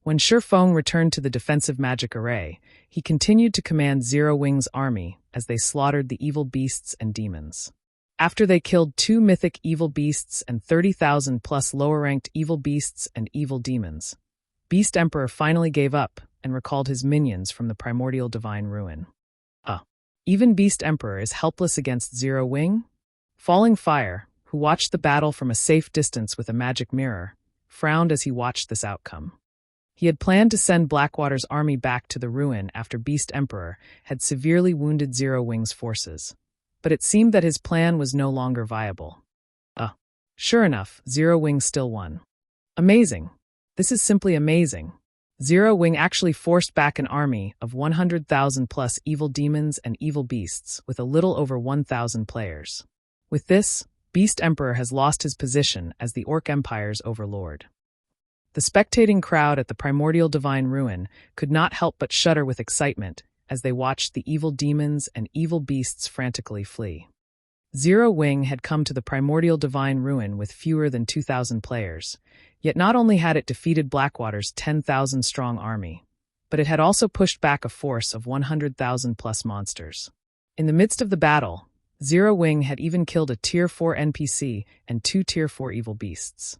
When Shifeng returned to the defensive magic array, he continued to command Zero Wing's army as they slaughtered the evil beasts and demons. After they killed 2 mythic evil beasts and 30,000 plus lower-ranked evil beasts and evil demons, Beast Emperor finally gave up and recalled his minions from the primordial divine ruin. Even Beast Emperor is helpless against Zero Wing? Falling Fire, who watched the battle from a safe distance with a magic mirror, frowned as he watched this outcome. He had planned to send Blackwater's army back to the ruin after Beast Emperor had severely wounded Zero Wing's forces. But it seemed that his plan was no longer viable. Sure enough, Zero Wing still won. Amazing. This is simply amazing. Zero Wing actually forced back an army of 100,000 plus evil demons and evil beasts with a little over 1,000 players. With this, Beast Emperor has lost his position as the Orc Empire's overlord. The spectating crowd at the primordial divine ruin could not help but shudder with excitement as they watched the evil demons and evil beasts frantically flee. Zero Wing had come to the primordial divine ruin with fewer than 2,000 players, yet not only had it defeated Blackwater's 10,000-strong army, but it had also pushed back a force of 100,000 plus monsters. In the midst of the battle, Zero Wing had even killed a Tier 4 NPC and 2 Tier 4 evil beasts.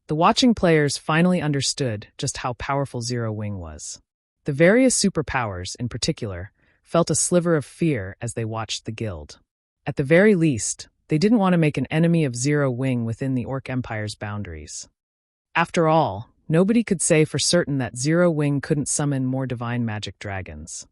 The watching players finally understood just how powerful Zero Wing was. The various superpowers, in particular, felt a sliver of fear as they watched the guild. At the very least, they didn't want to make an enemy of Zero Wing within the Orc Empire's boundaries. After all, nobody could say for certain that Zero Wing couldn't summon more divine magic dragons.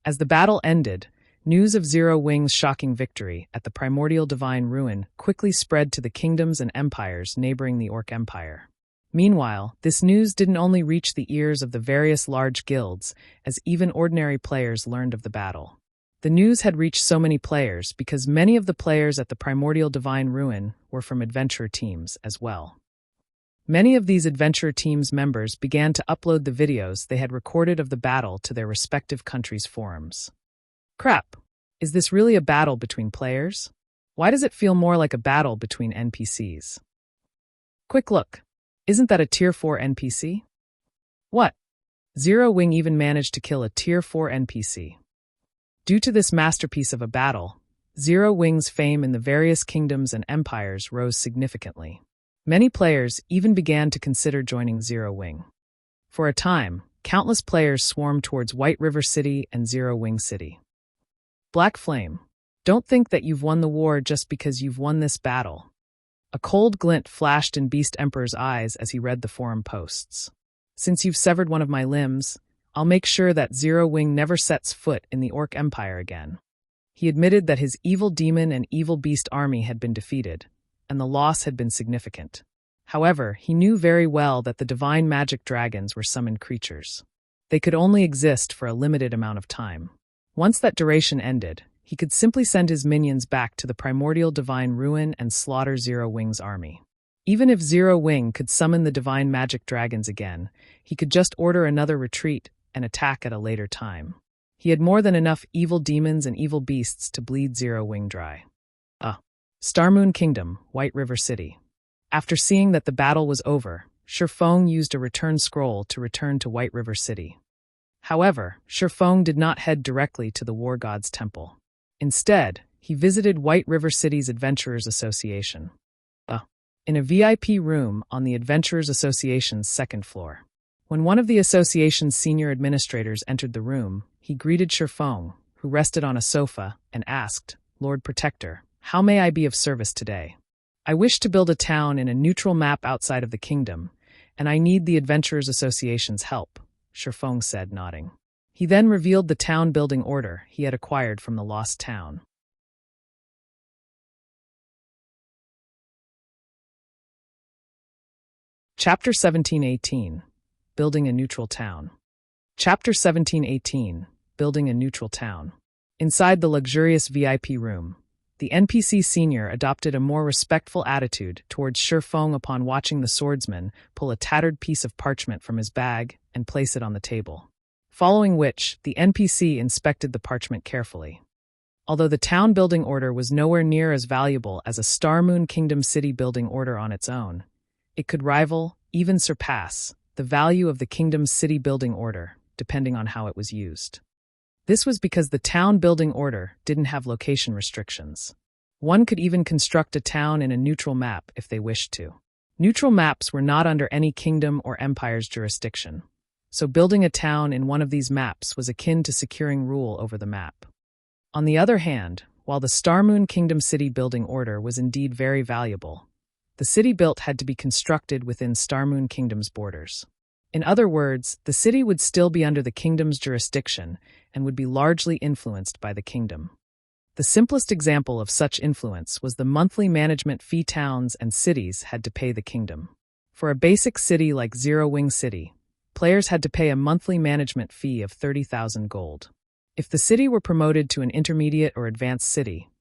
As the battle ended, news of Zero Wing's shocking victory at the primordial divine ruin quickly spread to the kingdoms and empires neighboring the Orc Empire. Meanwhile, this news didn't only reach the ears of the various large guilds, as even ordinary players learned of the battle. The news had reached so many players because many of the players at the primordial divine ruin were from adventurer teams as well. Many of these adventurer teams' members began to upload the videos they had recorded of the battle to their respective countries' forums. Crap, is this really a battle between players? Why does it feel more like a battle between NPCs? Quick look, isn't that a Tier 4 NPC? What? Zero Wing even managed to kill a Tier 4 NPC. Due to this masterpiece of a battle, Zero Wing's fame in the various kingdoms and empires rose significantly. Many players even began to consider joining Zero Wing. For a time, countless players swarmed towards White River City and Zero Wing City. Black Flame, don't think that you've won the war just because you've won this battle. A cold glint flashed in Beast Emperor's eyes as he read the forum posts. Since you've severed one of my limbs, I'll make sure that Zero Wing never sets foot in the Orc Empire again. He admitted that his evil demon and evil beast army had been defeated, and the loss had been significant. However, he knew very well that the divine magic dragons were summoned creatures. They could only exist for a limited amount of time. Once that duration ended, he could simply send his minions back to the primordial divine ruin and slaughter Zero Wing's army. Even if Zero Wing could summon the divine magic dragons again, he could just order another retreat and attack at a later time. He had more than enough evil demons and evil beasts to bleed Zero Wing dry. Starmoon Kingdom, White River City. After seeing that the battle was over, Shifeng used a return scroll to return to White River City. However, Shifeng did not head directly to the War God's Temple. Instead, he visited White River City's Adventurers Association. In a VIP room on the Adventurers Association's second floor. When one of the association's senior administrators entered the room, he greeted Shifeng, who rested on a sofa, and asked, "Lord Protector, how may I be of service today? I wish to build a town in a neutral map outside of the kingdom, and I need the Adventurers Association's help," Shifeng said, nodding. He then revealed the town-building order he had acquired from the lost town. Chapter 1718. Building a Neutral Town. Chapter 1718. Building a Neutral Town. Inside the luxurious VIP room, The NPC senior adopted a more respectful attitude towards Shifeng upon watching the swordsman pull a tattered piece of parchment from his bag and place it on the table. Following which, the NPC inspected the parchment carefully. Although the town building order was nowhere near as valuable as a Star Moon Kingdom city building order on its own, it could rival, even surpass, the value of the kingdom's city building order, depending on how it was used. This was because the town building order didn't have location restrictions. One could even construct a town in a neutral map if they wished to. Neutral maps were not under any kingdom or empire's jurisdiction, so building a town in one of these maps was akin to securing rule over the map. On the other hand, while the Star Moon Kingdom city building order was indeed very valuable, the city built had to be constructed within Star Moon Kingdom's borders. In other words, the city would still be under the kingdom's jurisdiction and would be largely influenced by the kingdom. The simplest example of such influence was the monthly management fee towns and cities had to pay the kingdom. For a basic city like Zero Wing City, players had to pay a monthly management fee of 30,000 gold. If the city were promoted to an intermediate or advanced city,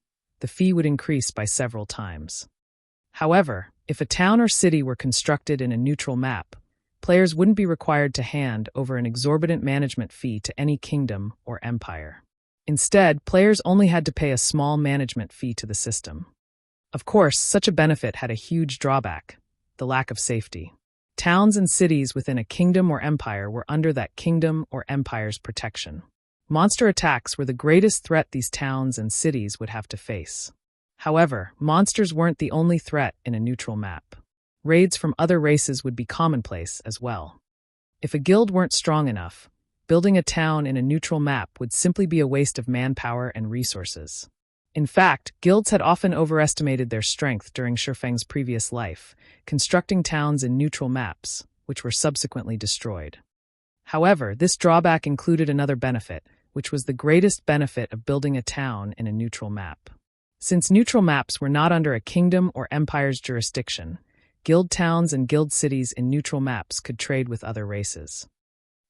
the fee would increase by several times. However, if a town or city were constructed in a neutral map, players wouldn't be required to hand over an exorbitant management fee to any kingdom or empire. Instead, players only had to pay a small management fee to the system. Of course, such a benefit had a huge drawback: the lack of safety. Towns and cities within a kingdom or empire were under that kingdom or empire's protection. Monster attacks were the greatest threat these towns and cities would have to face. However, monsters weren't the only threat in a neutral map. Raids from other races would be commonplace as well. If a guild weren't strong enough, building a town in a neutral map would simply be a waste of manpower and resources. In fact, guilds had often overestimated their strength during Shifeng's previous life, constructing towns in neutral maps, which were subsequently destroyed. However, this drawback included another benefit, which was the greatest benefit of building a town in a neutral map. Since neutral maps were not under a kingdom or empire's jurisdiction, guild towns and guild cities in neutral maps could trade with other races.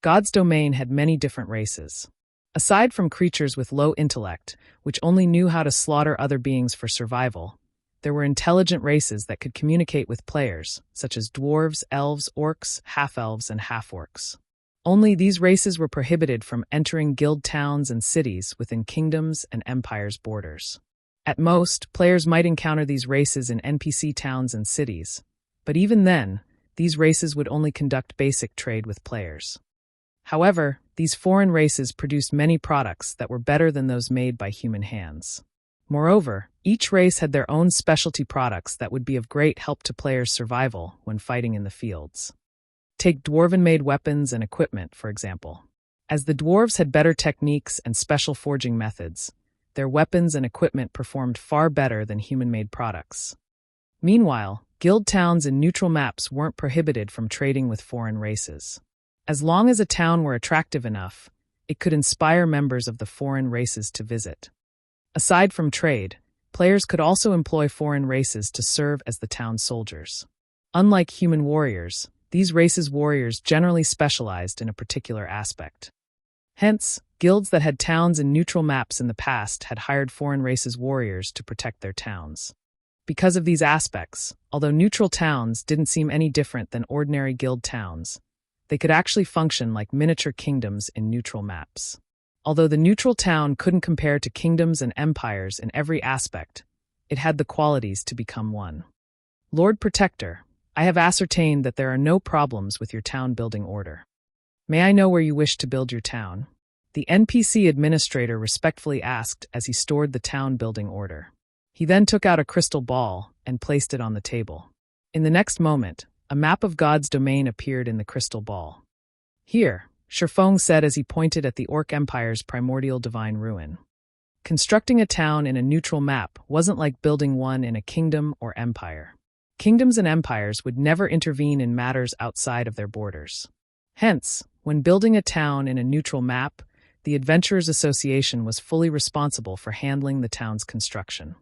God's domain had many different races. Aside from creatures with low intellect, which only knew how to slaughter other beings for survival, there were intelligent races that could communicate with players, such as dwarves, elves, orcs, half-elves, and half-orcs. Only these races were prohibited from entering guild towns and cities within kingdoms and empires' borders. At most, players might encounter these races in NPC towns and cities, but even then, these races would only conduct basic trade with players. However, these foreign races produced many products that were better than those made by human hands. Moreover, each race had their own specialty products that would be of great help to players' survival when fighting in the fields. Take dwarven-made weapons and equipment, for example. As the dwarves had better techniques and special forging methods, their weapons and equipment performed far better than human-made products. Meanwhile, guild towns in neutral maps weren't prohibited from trading with foreign races. As long as a town were attractive enough, it could inspire members of the foreign races to visit. Aside from trade, players could also employ foreign races to serve as the town's soldiers. Unlike human warriors, these races' warriors generally specialized in a particular aspect. Hence, guilds that had towns in neutral maps in the past had hired foreign races' warriors to protect their towns. Because of these aspects, although neutral towns didn't seem any different than ordinary guild towns, they could actually function like miniature kingdoms in neutral maps. Although the neutral town couldn't compare to kingdoms and empires in every aspect, it had the qualities to become one. Lord Protector, I have ascertained that there are no problems with your town building order. May I know where you wish to build your town? The NPC administrator respectfully asked as he stored the town building order. He then took out a crystal ball and placed it on the table. In the next moment, a map of God's domain appeared in the crystal ball. Here, Shifeng said as he pointed at the Orc Empire's primordial divine ruin. Constructing a town in a neutral map wasn't like building one in a kingdom or empire. Kingdoms and empires would never intervene in matters outside of their borders. Hence, when building a town in a neutral map, the Adventurers Association was fully responsible for handling the town's construction.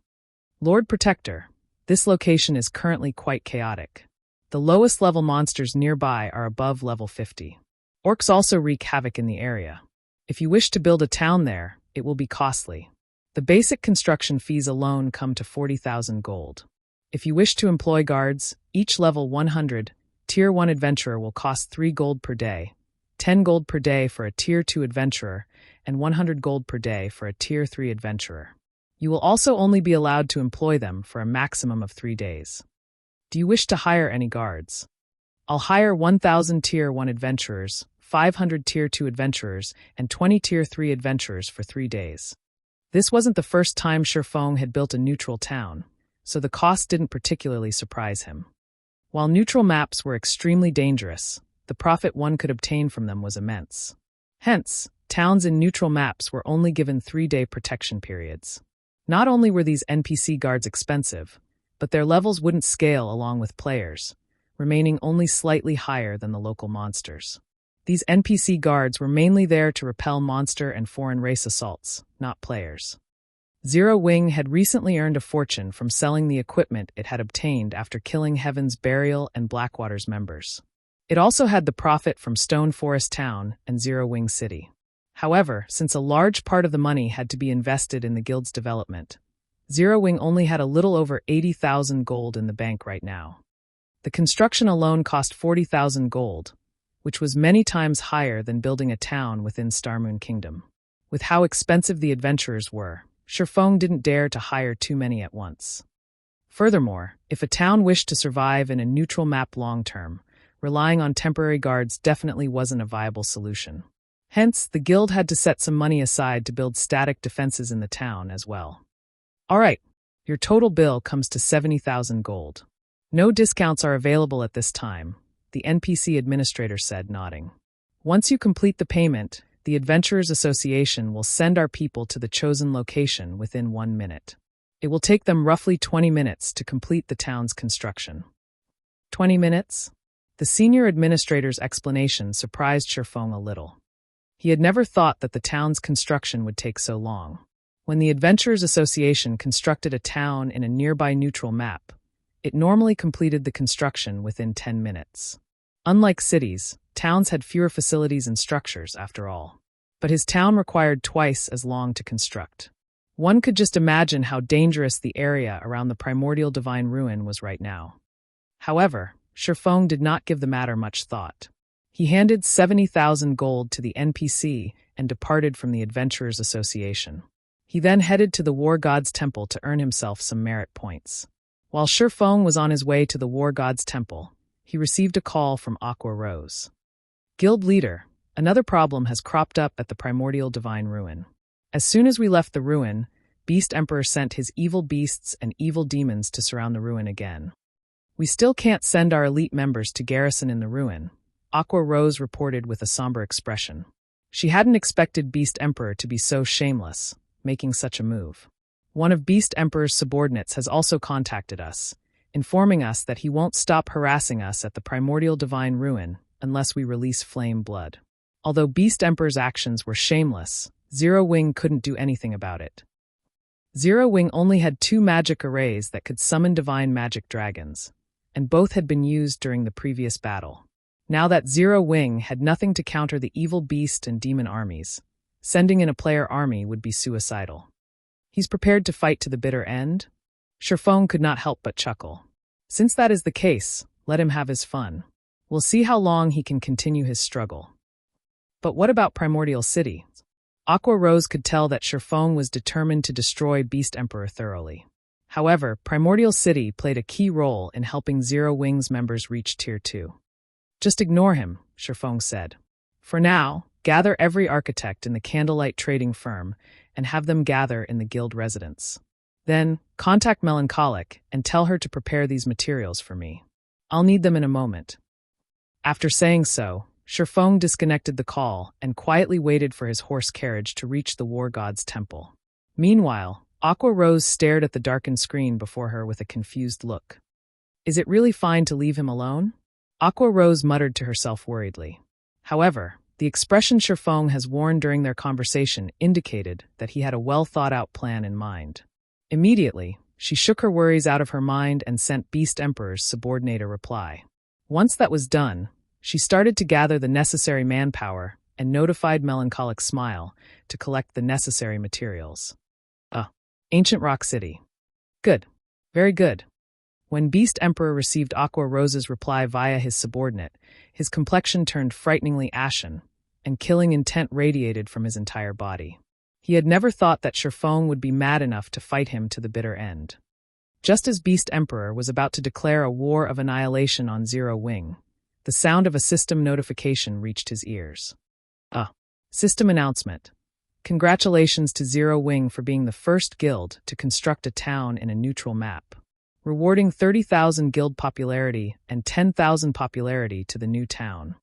Lord Protector, this location is currently quite chaotic. The lowest level monsters nearby are above level 50. Orcs also wreak havoc in the area. If you wish to build a town there, it will be costly. The basic construction fees alone come to 40,000 gold. If you wish to employ guards, each level 100, Tier 1 adventurer will cost 3 gold per day, 10 gold per day for a Tier 2 adventurer, and 100 gold per day for a Tier 3 adventurer. You will also only be allowed to employ them for a maximum of 3 days. Do you wish to hire any guards? I'll hire 1,000 Tier 1 adventurers, 500 Tier 2 adventurers, and 20 Tier 3 adventurers for 3 days. This wasn't the first time Shifeng had built a neutral town, so the cost didn't particularly surprise him. While neutral maps were extremely dangerous, the profit one could obtain from them was immense. Hence, towns in neutral maps were only given 3-day protection periods. Not only were these NPC guards expensive, but their levels wouldn't scale along with players, remaining only slightly higher than the local monsters. These NPC guards were mainly there to repel monster and foreign race assaults, not players. Zero Wing had recently earned a fortune from selling the equipment it had obtained after killing Heaven's Burial and Blackwater's members. It also had the profit from Stone Forest Town and Zero Wing City. However, since a large part of the money had to be invested in the guild's development, Zero Wing only had a little over 80,000 gold in the bank right now. The construction alone cost 40,000 gold, which was many times higher than building a town within Starmoon Kingdom. With how expensive the adventurers were, Shifeng didn't dare to hire too many at once. Furthermore, if a town wished to survive in a neutral map long-term, relying on temporary guards definitely wasn't a viable solution. Hence, the guild had to set some money aside to build static defenses in the town as well. Alright, your total bill comes to 70,000 gold. No discounts are available at this time, the NPC administrator said, nodding. Once you complete the payment, the Adventurers Association will send our people to the chosen location within 1 minute. It will take them roughly 20 minutes to complete the town's construction. 20 minutes? The senior administrator's explanation surprised Shifeng a little. He had never thought that the town's construction would take so long. When the Adventurers Association constructed a town in a nearby neutral map, it normally completed the construction within 10 minutes. Unlike cities, towns had fewer facilities and structures, after all. But his town required twice as long to construct. One could just imagine how dangerous the area around the primordial divine ruin was right now. However, Shifeng did not give the matter much thought. He handed 70,000 gold to the NPC and departed from the Adventurers Association. He then headed to the War God's Temple to earn himself some merit points. While Shifeng was on his way to the War God's Temple, he received a call from Aqua Rose. Guild leader, another problem has cropped up at the primordial divine ruin. As soon as we left the ruin, Beast Emperor sent his evil beasts and evil demons to surround the ruin again. We still can't send our elite members to garrison in the ruin, Aqua Rose reported with a somber expression. She hadn't expected Beast Emperor to be so shameless, making such a move. One of Beast Emperor's subordinates has also contacted us, informing us that he won't stop harassing us at the primordial divine ruin unless we release flame blood. Although Beast Emperor's actions were shameless, Zero Wing couldn't do anything about it. Zero Wing only had 2 magic arrays that could summon divine magic dragons, and both had been used during the previous battle. Now that Zero Wing had nothing to counter the evil beast and demon armies, sending in a player army would be suicidal. He's prepared to fight to the bitter end? Shifeng could not help but chuckle. Since that is the case, let him have his fun. We'll see how long he can continue his struggle. But what about Primordial City? Aqua Rose could tell that Shifeng was determined to destroy Beast Emperor thoroughly. However, Primordial City played a key role in helping Zero Wing's members reach Tier 2. Just ignore him, Shifeng said. For now, gather every architect in the Candlelight Trading Firm and have them gather in the guild residence. Then, contact Melancholic and tell her to prepare these materials for me. I'll need them in a moment. After saying so, Shifeng disconnected the call and quietly waited for his horse carriage to reach the War God's temple. Meanwhile, Aqua Rose stared at the darkened screen before her with a confused look. Is it really fine to leave him alone? Aqua Rose muttered to herself worriedly. However, the expression Shifeng has worn during their conversation indicated that he had a well-thought-out plan in mind. Immediately, she shook her worries out of her mind and sent Beast Emperor's subordinate a reply. Once that was done, she started to gather the necessary manpower and notified Melancholic Smile to collect the necessary materials. Ancient Rock City. Good. Very good. When Beast Emperor received Aqua Rose's reply via his subordinate, his complexion turned frighteningly ashen, and killing intent radiated from his entire body. He had never thought that Shifeng would be mad enough to fight him to the bitter end. Just as Beast Emperor was about to declare a war of annihilation on Zero Wing, the sound of a system notification reached his ears. System announcement. Congratulations to Zero Wing for being the first guild to construct a town in a neutral map, rewarding 30,000 guild popularity and 10,000 popularity to the new town.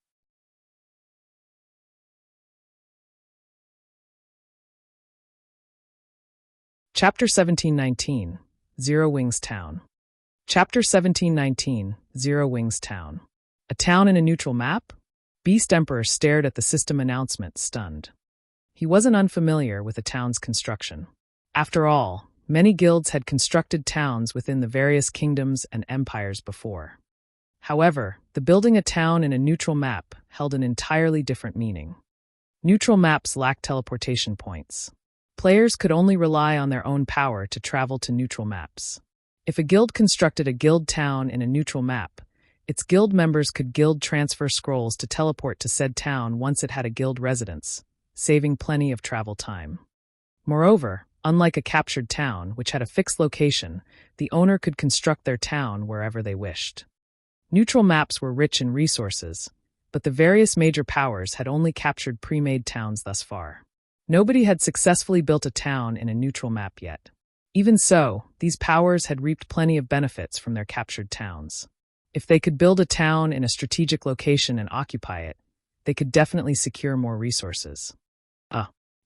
Chapter 1719, Zero Wing's Town. Chapter 1719, Zero Wing's Town. A town in a neutral map? Beast Emperor stared at the system announcement, stunned. He wasn't unfamiliar with a town's construction. After all, many guilds had constructed towns within the various kingdoms and empires before. However, the building a town in a neutral map held an entirely different meaning. Neutral maps lacked teleportation points. Players could only rely on their own power to travel to neutral maps. If a guild constructed a guild town in a neutral map, its guild members could guild transfer scrolls to teleport to said town once it had a guild residence, saving plenty of travel time. Moreover, unlike a captured town, which had a fixed location, the owner could construct their town wherever they wished. Neutral maps were rich in resources, but the various major powers had only captured pre-made towns thus far. Nobody had successfully built a town in a neutral map yet. Even so, these powers had reaped plenty of benefits from their captured towns. If they could build a town in a strategic location and occupy it, they could definitely secure more resources.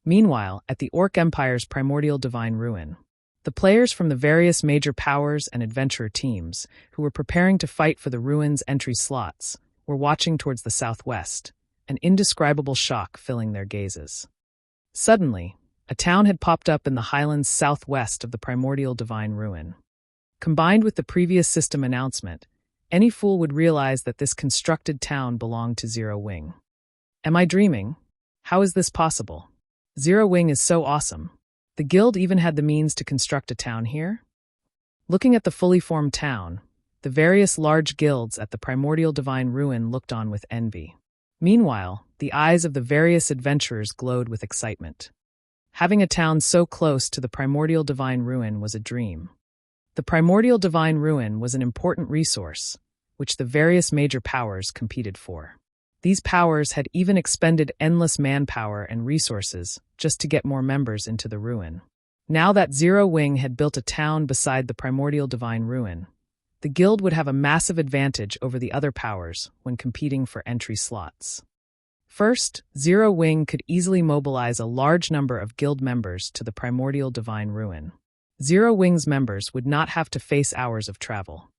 Meanwhile, at the Orc Empire's primordial divine ruin, the players from the various major powers and adventurer teams, who were preparing to fight for the ruin's entry slots, were watching towards the southwest, an indescribable shock filling their gazes. Suddenly, a town had popped up in the highlands southwest of the primordial divine ruin. Combined with the previous system announcement, any fool would realize that this constructed town belonged to Zero Wing. Am I dreaming? How is this possible? Zero Wing is so awesome. The guild even had the means to construct a town here? Looking at the fully formed town, the various large guilds at the primordial divine ruin looked on with envy. Meanwhile, the eyes of the various adventurers glowed with excitement. Having a town so close to the primordial divine ruin was a dream. The primordial divine ruin was an important resource, which the various major powers competed for. These powers had even expended endless manpower and resources just to get more members into the ruin. Now that Zero Wing had built a town beside the primordial divine ruin, the guild would have a massive advantage over the other powers when competing for entry slots. First, Zero Wing could easily mobilize a large number of guild members to the primordial divine ruin. Zero Wing's members would not have to face hours of travel.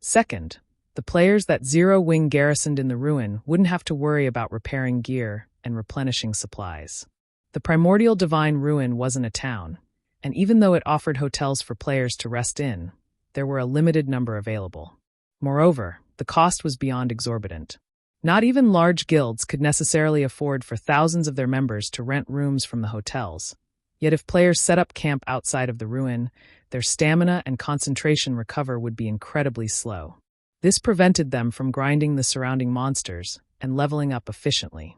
Second, the players that Zero Wing garrisoned in the ruin wouldn't have to worry about repairing gear and replenishing supplies. The primordial divine ruin wasn't a town, and even though it offered hotels for players to rest in, there were a limited number available. Moreover, the cost was beyond exorbitant. Not even large guilds could necessarily afford for thousands of their members to rent rooms from the hotels. Yet if players set up camp outside of the ruin, their stamina and concentration recover would be incredibly slow. This prevented them from grinding the surrounding monsters and leveling up efficiently.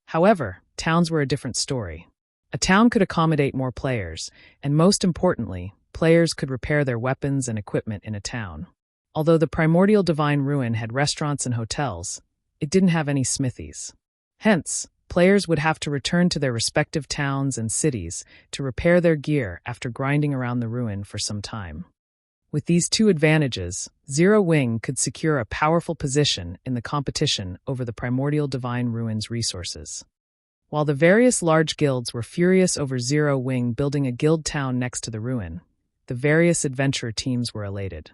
However, towns were a different story. A town could accommodate more players, and most importantly, players could repair their weapons and equipment in a town. Although the primordial divine ruin had restaurants and hotels, it didn't have any smithies. Hence, players would have to return to their respective towns and cities to repair their gear after grinding around the ruin for some time. With these two advantages, Zero Wing could secure a powerful position in the competition over the primordial divine ruin's resources. While the various large guilds were furious over Zero Wing building a guild town next to the ruin, the various adventurer teams were elated.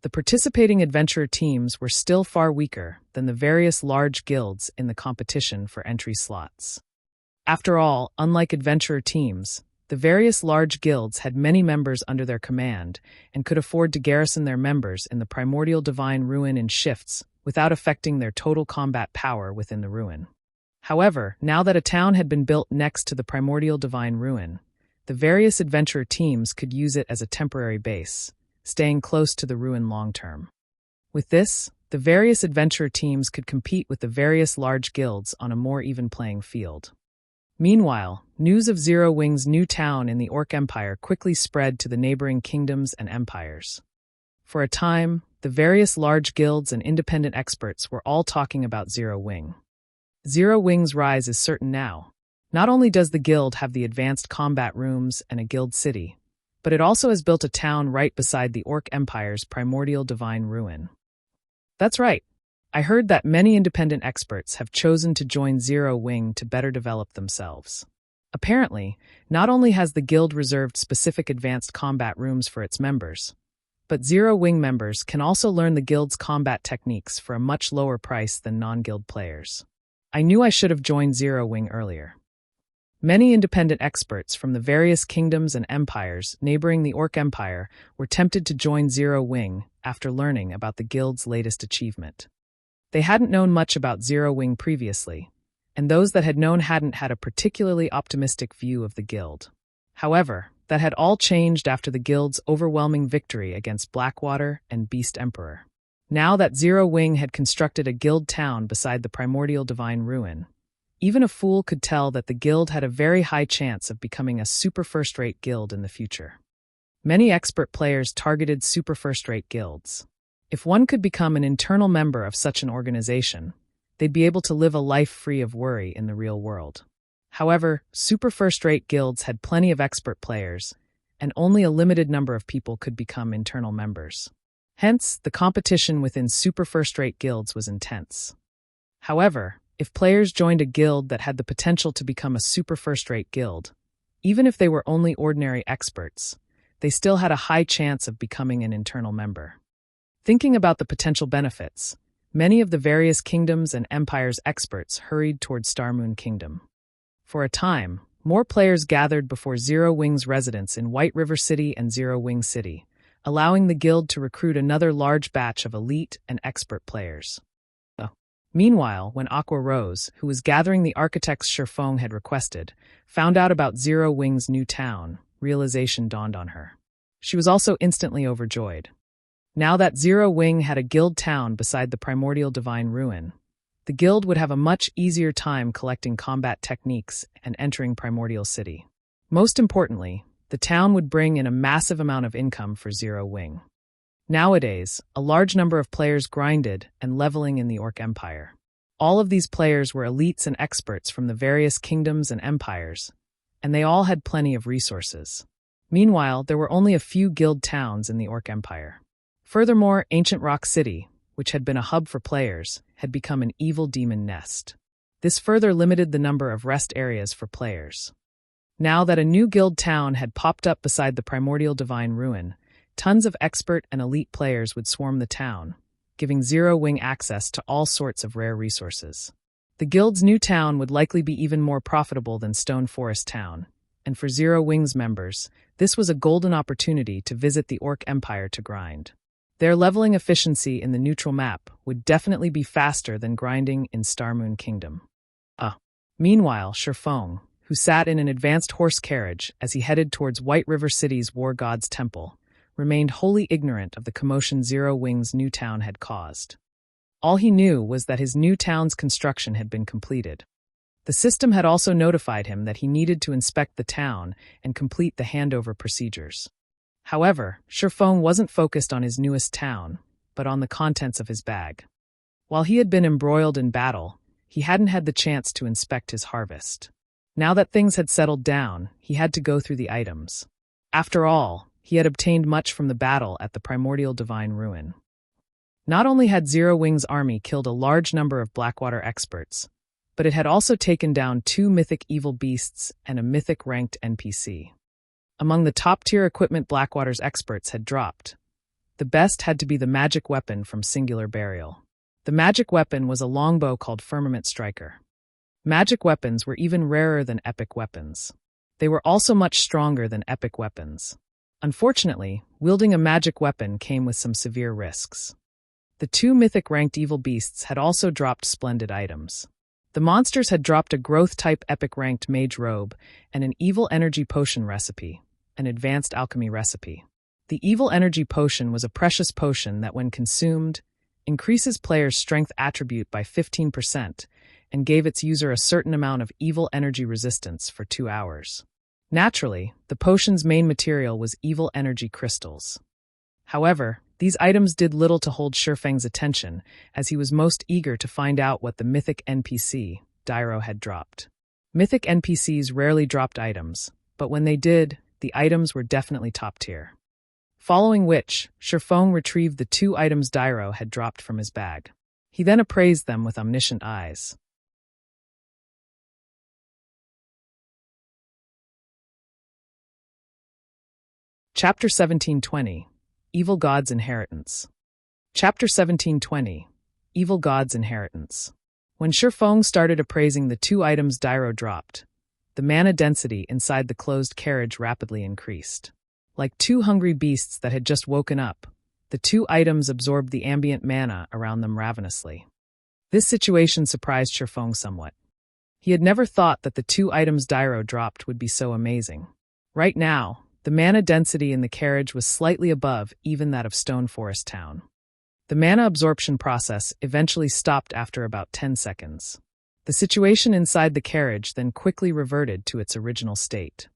The participating adventurer teams were still far weaker than the various large guilds in the competition for entry slots. After all, unlike adventurer teams, the various large guilds had many members under their command and could afford to garrison their members in the primordial divine ruin in shifts without affecting their total combat power within the ruin. However, now that a town had been built next to the primordial divine ruin, the various adventurer teams could use it as a temporary base, staying close to the ruin long term. With this, the various adventurer teams could compete with the various large guilds on a more even playing field. Meanwhile, news of Zero Wing's new town in the Orc Empire quickly spread to the neighboring kingdoms and empires. For a time, the various large guilds and independent experts were all talking about Zero Wing. Zero Wing's rise is certain now. Not only does the guild have the advanced combat rooms and a guild city, but it also has built a town right beside the Orc Empire's primordial divine ruin. That's right. I heard that many independent experts have chosen to join Zero Wing to better develop themselves. Apparently, not only has the guild reserved specific advanced combat rooms for its members, but Zero Wing members can also learn the guild's combat techniques for a much lower price than non-guild players. I knew I should have joined Zero Wing earlier. Many independent experts from the various kingdoms and empires neighboring the Orc Empire were tempted to join Zero Wing after learning about the guild's latest achievement. They hadn't known much about Zero Wing previously, and those that had known hadn't had a particularly optimistic view of the guild. However, that had all changed after the guild's overwhelming victory against Blackwater and Beast Emperor. Now that Zero Wing had constructed a guild town beside the primordial divine ruin, even a fool could tell that the guild had a very high chance of becoming a super first-rate guild in the future. Many expert players targeted super first-rate guilds. If one could become an internal member of such an organization, they'd be able to live a life free of worry in the real world. However, super first-rate guilds had plenty of expert players, and only a limited number of people could become internal members. Hence, the competition within super first-rate guilds was intense. However, if players joined a guild that had the potential to become a super first-rate guild, even if they were only ordinary experts, they still had a high chance of becoming an internal member. Thinking about the potential benefits, many of the various kingdoms and empires' experts hurried toward Starmoon Kingdom. For a time, more players gathered before Zero Wing's residence in White River City and Zero Wing City, allowing the guild to recruit another large batch of elite and expert players. Meanwhile, when Aqua Rose, who was gathering the architects Sherfong had requested, found out about Zero Wing's new town, realization dawned on her. She was also instantly overjoyed. Now that Zero Wing had a guild town beside the primordial divine ruin, the guild would have a much easier time collecting combat techniques and entering Primordial City. Most importantly, the town would bring in a massive amount of income for Zero Wing. Nowadays, a large number of players grinded and leveling in the Orc Empire. All of these players were elites and experts from the various kingdoms and empires, and they all had plenty of resources. Meanwhile, there were only a few guild towns in the Orc Empire. Furthermore, Ancient Rock City, which had been a hub for players, had become an evil demon nest. This further limited the number of rest areas for players. Now that a new guild town had popped up beside the primordial divine ruin, tons of expert and elite players would swarm the town, giving Zero Wing access to all sorts of rare resources. The guild's new town would likely be even more profitable than Stone Forest Town, and for Zero Wing's members, this was a golden opportunity to visit the Orc Empire to grind. Their leveling efficiency in the neutral map would definitely be faster than grinding in Starmoon Kingdom. Meanwhile, Sherfong, who sat in an advanced horse carriage as he headed towards White River City's War God's Temple, remained wholly ignorant of the commotion Zero Wing's new town had caused. All he knew was that his new town's construction had been completed. The system had also notified him that he needed to inspect the town and complete the handover procedures. However, Sherfong wasn't focused on his newest town, but on the contents of his bag. While he had been embroiled in battle, he hadn't had the chance to inspect his harvest. Now that things had settled down, he had to go through the items. After all, he had obtained much from the battle at the primordial divine ruin. Not only had Zero Wing's army killed a large number of Blackwater experts, but it had also taken down 2 mythic evil beasts and a mythic ranked NPC. Among the top-tier equipment Blackwater's experts had dropped, the best had to be the magic weapon from Singular Burial. The magic weapon was a longbow called Firmament Striker. Magic weapons were even rarer than epic weapons. They were also much stronger than epic weapons. Unfortunately, wielding a magic weapon came with some severe risks. The 2 mythic ranked evil beasts had also dropped splendid items. The monsters had dropped a growth-type epic-ranked mage robe and an evil energy potion recipe, an advanced alchemy recipe. The evil energy potion was a precious potion that, when consumed, increases players' strength attribute by 15% and gave its user a certain amount of evil energy resistance for 2 hours. Naturally, the potion's main material was evil energy crystals. However, these items did little to hold Shifeng's attention, as he was most eager to find out what the Mythic NPC, Dyro, had dropped. Mythic NPCs rarely dropped items, but when they did, the items were definitely top tier. Following which, Shifeng retrieved the 2 items Dyro had dropped from his bag. He then appraised them with omniscient eyes. Chapter 1720. Evil God's Inheritance. Chapter 1720. Evil God's Inheritance. When Shifeng started appraising the 2 items Dyro dropped, the mana density inside the closed carriage rapidly increased. Like 2 hungry beasts that had just woken up, the 2 items absorbed the ambient mana around them ravenously. This situation surprised Shifeng somewhat. He had never thought that the 2 items Dyro dropped would be so amazing. Right now, the mana density in the carriage was slightly above even that of Stone Forest Town. The mana absorption process eventually stopped after about 10 seconds. The situation inside the carriage then quickly reverted to its original state.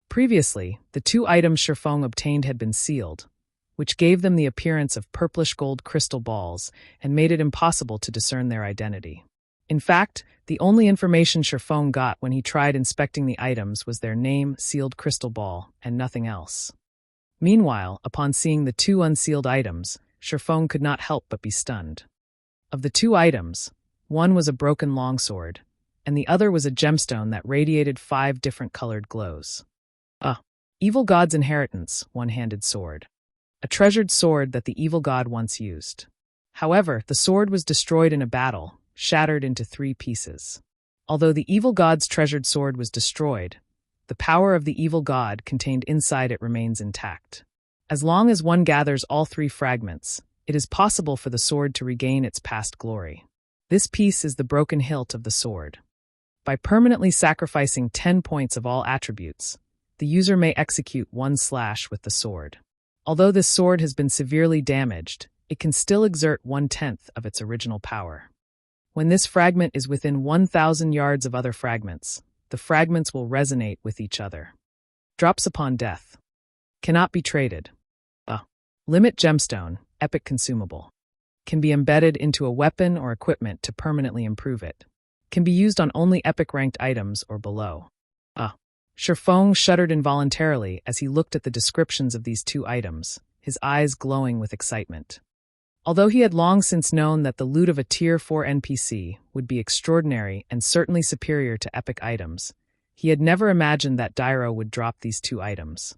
Previously, the 2 items Shifeng obtained had been sealed, which gave them the appearance of purplish gold crystal balls and made it impossible to discern their identity. In fact, the only information Shifeng got when he tried inspecting the items was their name, sealed crystal ball, and nothing else. Meanwhile, upon seeing the 2 unsealed items, Shifeng could not help but be stunned. Of the 2 items, one was a broken longsword, and the other was a gemstone that radiated 5 different colored glows. Evil God's Inheritance, one-handed sword. A treasured sword that the evil god once used. However, the sword was destroyed in a battle, shattered into 3 pieces. Although the evil god's treasured sword was destroyed, the power of the evil god contained inside it remains intact. As long as one gathers all 3 fragments, it is possible for the sword to regain its past glory. This piece is the broken hilt of the sword. By permanently sacrificing 10 points of all attributes, the user may execute 1 slash with the sword. Although this sword has been severely damaged, it can still exert 1/10 of its original power. When this fragment is within 1,000 yards of other fragments, the fragments will resonate with each other. Drops upon death. Cannot be traded. Limit gemstone, epic consumable. Can be embedded into a weapon or equipment to permanently improve it. Can be used on only epic-ranked items or below. Shifeng shuddered involuntarily as he looked at the descriptions of these 2 items, his eyes glowing with excitement. Although he had long since known that the loot of a Tier 4 NPC would be extraordinary and certainly superior to epic items, he had never imagined that Dyro would drop these 2 items.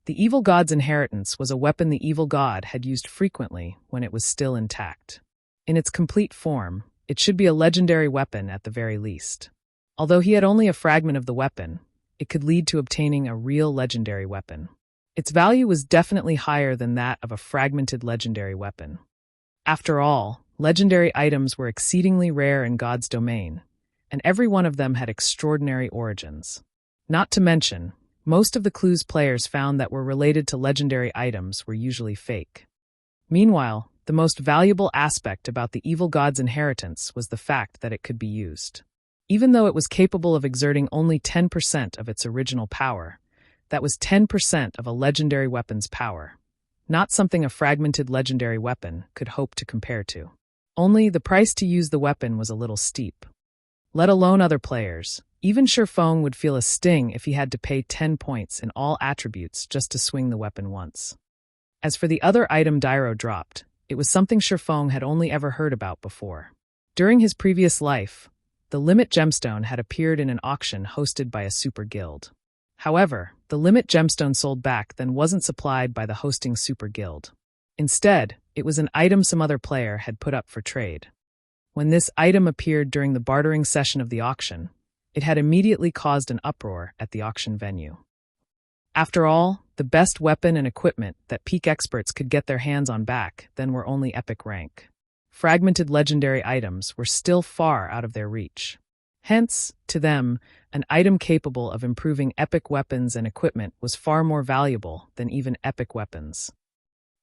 The Evil God's Inheritance was a weapon the evil god had used frequently when it was still intact. In its complete form, it should be a legendary weapon at the very least. Although he had only a fragment of the weapon, it could lead to obtaining a real legendary weapon. Its value was definitely higher than that of a fragmented legendary weapon. After all, legendary items were exceedingly rare in God's domain, and every one of them had extraordinary origins. Not to mention, most of the clues players found that were related to legendary items were usually fake. Meanwhile, the most valuable aspect about the Evil God's Inheritance was the fact that it could be used. Even though it was capable of exerting only 10% of its original power, that was 10% of a legendary weapon's power. Not something a fragmented legendary weapon could hope to compare to. Only the price to use the weapon was a little steep. Let alone other players. Even Shifeng would feel a sting if he had to pay 10 points in all attributes just to swing the weapon once. As for the other item Dyro dropped, it was something Shifeng had only ever heard about before. During his previous life, the Limit Gemstone had appeared in an auction hosted by a super guild. However, the Limit Gemstone sold back then wasn't supplied by the hosting super guild. Instead, it was an item some other player had put up for trade. When this item appeared during the bartering session of the auction, it had immediately caused an uproar at the auction venue. After all, the best weapon and equipment that peak experts could get their hands on back then were only epic rank. Fragmented legendary items were still far out of their reach. Hence, to them, an item capable of improving epic weapons and equipment was far more valuable than even epic weapons.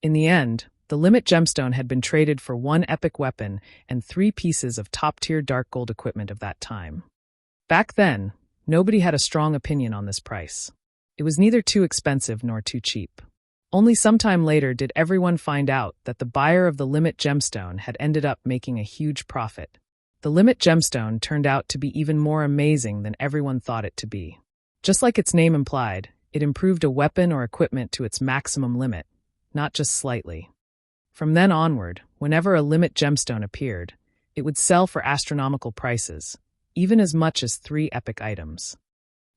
In the end, the Limit Gemstone had been traded for one epic weapon and 3 pieces of top-tier dark gold equipment of that time. Back then, nobody had a strong opinion on this price. It was neither too expensive nor too cheap. Only sometime later did everyone find out that the buyer of the Limit Gemstone had ended up making a huge profit. The Limit Gemstone turned out to be even more amazing than everyone thought it to be. Just like its name implied, it improved a weapon or equipment to its maximum limit, not just slightly. From then onward, whenever a Limit Gemstone appeared, it would sell for astronomical prices, even as much as 3 epic items.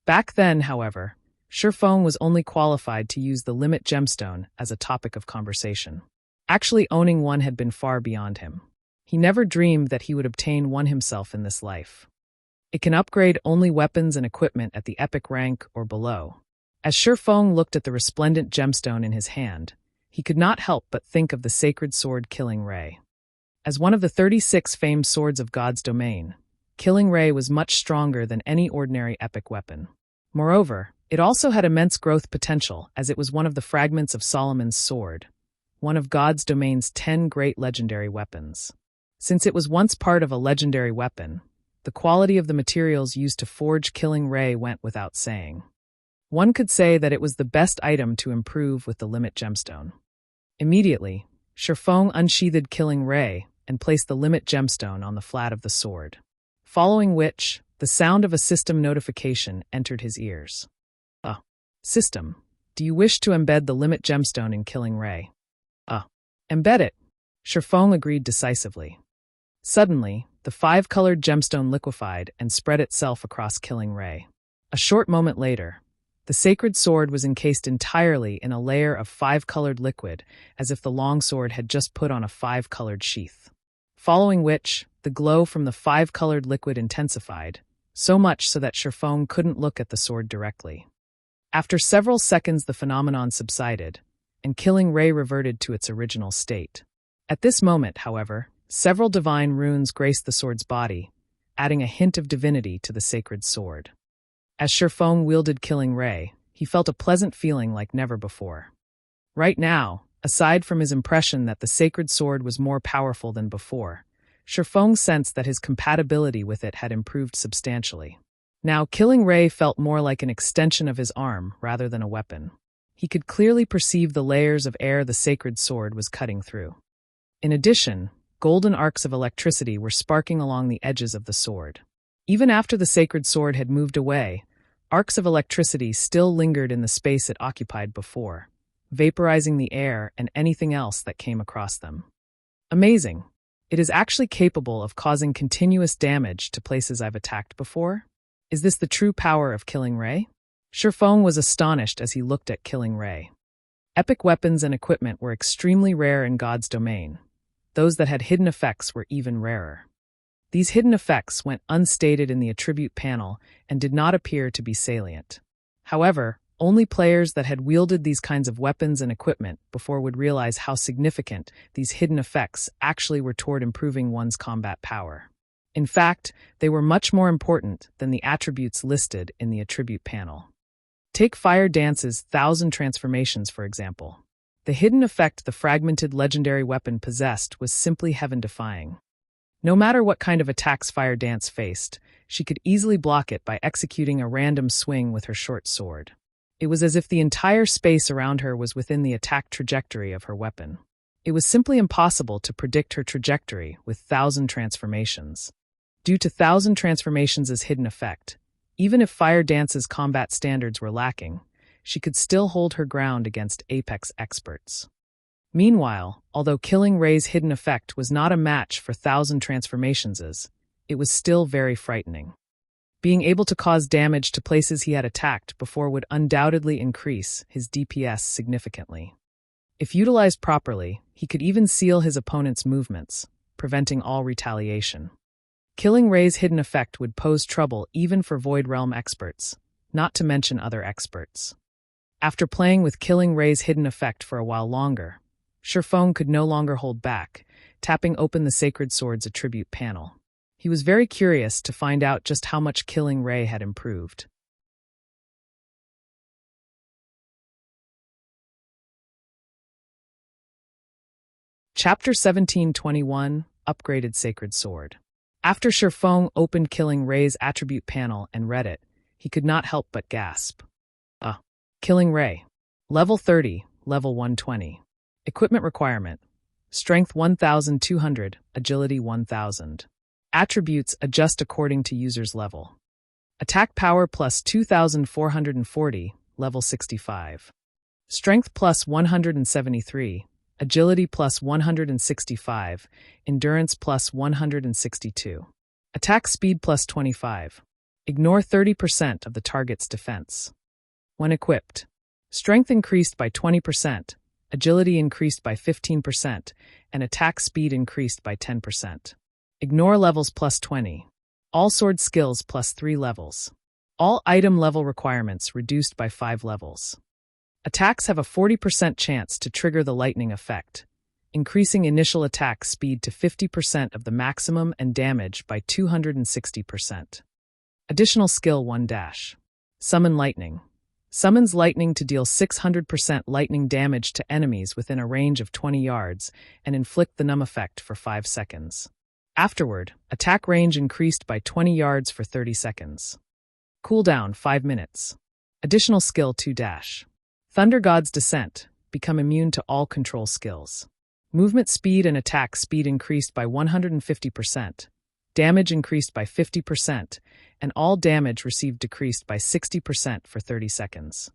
Back then, however, Shifeng was only qualified to use the Limit Gemstone as a topic of conversation. Actually owning one had been far beyond him. He never dreamed that he would obtain one himself in this life. It can upgrade only weapons and equipment at the epic rank or below. As Shifeng looked at the resplendent gemstone in his hand, he could not help but think of the sacred sword Killing Ray. As one of the 36 famed swords of God's domain, Killing Ray was much stronger than any ordinary epic weapon. Moreover, it also had immense growth potential as it was one of the fragments of Solomon's sword, one of God's domain's 10 great legendary weapons. Since it was once part of a legendary weapon, the quality of the materials used to forge Killing Ray went without saying. One could say that it was the best item to improve with the Limit Gemstone. Immediately, Shifeng unsheathed Killing Ray and placed the Limit Gemstone on the flat of the sword, following which, the sound of a system notification entered his ears. System, do you wish to embed the Limit Gemstone in Killing Ray? Embed it. Shifeng agreed decisively. Suddenly, the 5-colored gemstone liquefied and spread itself across Killing Ray. A short moment later, the sacred sword was encased entirely in a layer of 5-colored liquid, as if the longsword had just put on a 5-colored sheath. Following which, the glow from the 5-colored liquid intensified, so much so that Shifeng couldn't look at the sword directly. After several seconds the phenomenon subsided, and Killing Ray reverted to its original state. At this moment, however, several divine runes graced the sword's body, adding a hint of divinity to the sacred sword. As Shifeng wielded Killing Ray, he felt a pleasant feeling like never before. Right now, aside from his impression that the sacred sword was more powerful than before, Shifeng sensed that his compatibility with it had improved substantially. Now, Killing Ray felt more like an extension of his arm rather than a weapon. He could clearly perceive the layers of air the sacred sword was cutting through. In addition, golden arcs of electricity were sparking along the edges of the sword. Even after the sacred sword had moved away, arcs of electricity still lingered in the space it occupied before, vaporizing the air and anything else that came across them. Amazing! It is actually capable of causing continuous damage to places I've attacked before? Is this the true power of Killing Ray? Shifeng was astonished as he looked at Killing Ray. Epic weapons and equipment were extremely rare in God's domain. Those that had hidden effects were even rarer. These hidden effects went unstated in the attribute panel and did not appear to be salient. However, only players that had wielded these kinds of weapons and equipment before would realize how significant these hidden effects actually were toward improving one's combat power. In fact, they were much more important than the attributes listed in the attribute panel. Take Fire Dance's 1,000 transformations, for example. The hidden effect the fragmented legendary weapon possessed was simply heaven-defying. No matter what kind of attacks Fire Dance faced, she could easily block it by executing a random swing with her short sword. It was as if the entire space around her was within the attack trajectory of her weapon. It was simply impossible to predict her trajectory with 1,000 transformations. Due to 1,000 transformations as hidden effect, even if Fire Dance's combat standards were lacking, she could still hold her ground against Apex experts. Meanwhile, although Killing Ray's hidden effect was not a match for 1,000 transformations, it was still very frightening. Being able to cause damage to places he had attacked before would undoubtedly increase his DPS significantly. If utilized properly, he could even seal his opponent's movements, preventing all retaliation. Killing Ray's hidden effect would pose trouble even for Void Realm experts, not to mention other experts. After playing with Killing Ray's hidden effect for a while longer, Shifeng could no longer hold back, tapping open the Sacred Sword's attribute panel. He was very curious to find out just how much Killing Ray had improved. Chapter 1721, Upgraded Sacred Sword. After Shifeng opened Killing Ray's attribute panel and read it, he could not help but gasp. Killing Ray. Level 30, level 120. Equipment requirement. Strength 1200, agility 1000. Attributes adjust according to user's level. Attack power plus 2440, level 65. Strength plus 173, agility plus 165, endurance plus 162. Attack speed plus 25. Ignore 30% of the target's defense. When equipped, strength increased by 20%, agility increased by 15%, and attack speed increased by 10%. Ignore levels plus 20. All sword skills plus 3 levels. All item level requirements reduced by 5 levels. Attacks have a 40% chance to trigger the lightning effect, increasing initial attack speed to 50% of the maximum and damage by 260%. Additional skill 1-. Summon Lightning. Summons lightning to deal 600% lightning damage to enemies within a range of 20 yards and inflict the numb effect for 5 seconds. Afterward, attack range increased by 20 yards for 30 seconds. Cooldown 5 minutes. Additional skill 2-. Thunder God's Descent. Become immune to all control skills. Movement speed and attack speed increased by 150%. Damage increased by 50%, and all damage received decreased by 60% for 30 seconds.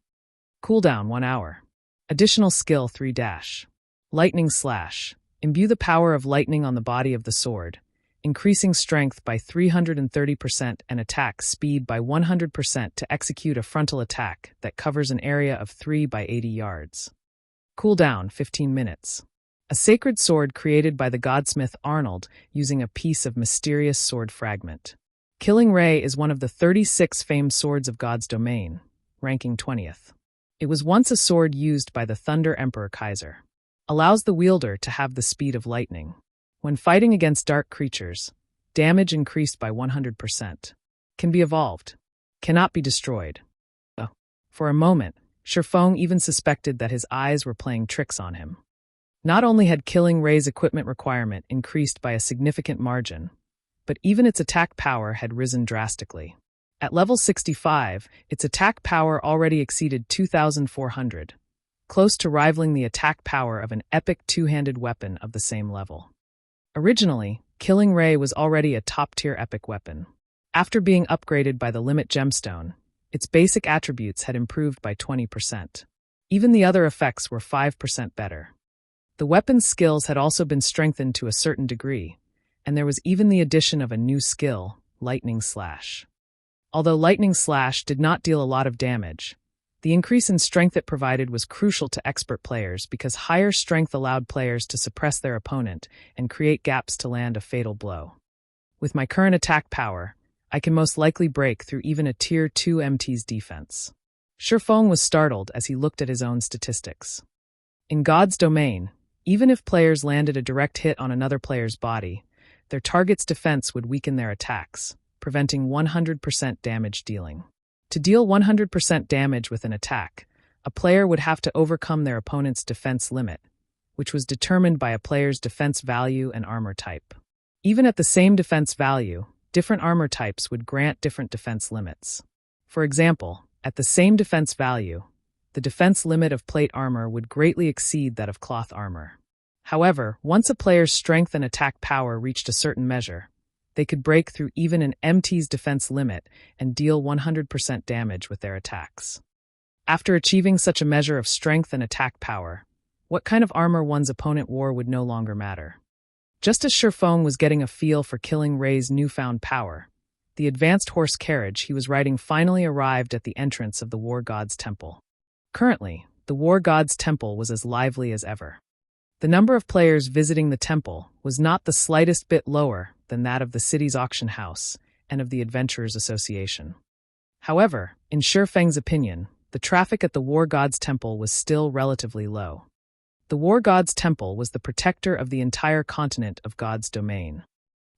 Cooldown 1 hour. Additional skill 3-. Lightning Slash. Imbue the power of lightning on the body of the sword, increasing strength by 330% and attack speed by 100% to execute a frontal attack that covers an area of 3 by 80 yards. Cooldown 15 minutes. A sacred sword created by the godsmith Arnold using a piece of mysterious sword fragment. Killing Ray is one of the 36 famed swords of God's domain, ranking 20th. It was once a sword used by the Thunder Emperor Kaiser. Allows the wielder to have the speed of lightning. When fighting against dark creatures, damage increased by 100%. Can be evolved. Cannot be destroyed. For a moment, Shifeng even suspected that his eyes were playing tricks on him. Not only had Killing Ray's equipment requirement increased by a significant margin, but even its attack power had risen drastically. At level 65, its attack power already exceeded 2,400, close to rivaling the attack power of an epic two-handed weapon of the same level. Originally, Killing Ray was already a top-tier epic weapon. After being upgraded by the Limit Gemstone, its basic attributes had improved by 20%. Even the other effects were 5% better. The weapon's skills had also been strengthened to a certain degree, and there was even the addition of a new skill, Lightning Slash. Although Lightning Slash did not deal a lot of damage, the increase in strength it provided was crucial to expert players because higher strength allowed players to suppress their opponent and create gaps to land a fatal blow. With my current attack power, I can most likely break through even a Tier 2 MT's defense. Shifeng was startled as he looked at his own statistics. In God's domain, even if players landed a direct hit on another player's body, their target's defense would weaken their attacks, preventing 100% damage dealing. To deal 100% damage with an attack, a player would have to overcome their opponent's defense limit, which was determined by a player's defense value and armor type. Even at the same defense value, different armor types would grant different defense limits. For example, at the same defense value, the defense limit of plate armor would greatly exceed that of cloth armor. However, once a player's strength and attack power reached a certain measure, they could break through even an MT's defense limit and deal 100% damage with their attacks. After achieving such a measure of strength and attack power, what kind of armor one's opponent wore would no longer matter. Just as Shifeng was getting a feel for Killing Ray's newfound power, the advanced horse carriage he was riding finally arrived at the entrance of the War God's Temple. Currently, the War God's Temple was as lively as ever. The number of players visiting the temple was not the slightest bit lower than that of the city's auction house and of the Adventurers Association. However, in Shifeng's opinion, the traffic at the War God's Temple was still relatively low. The War God's Temple was the protector of the entire continent of God's domain.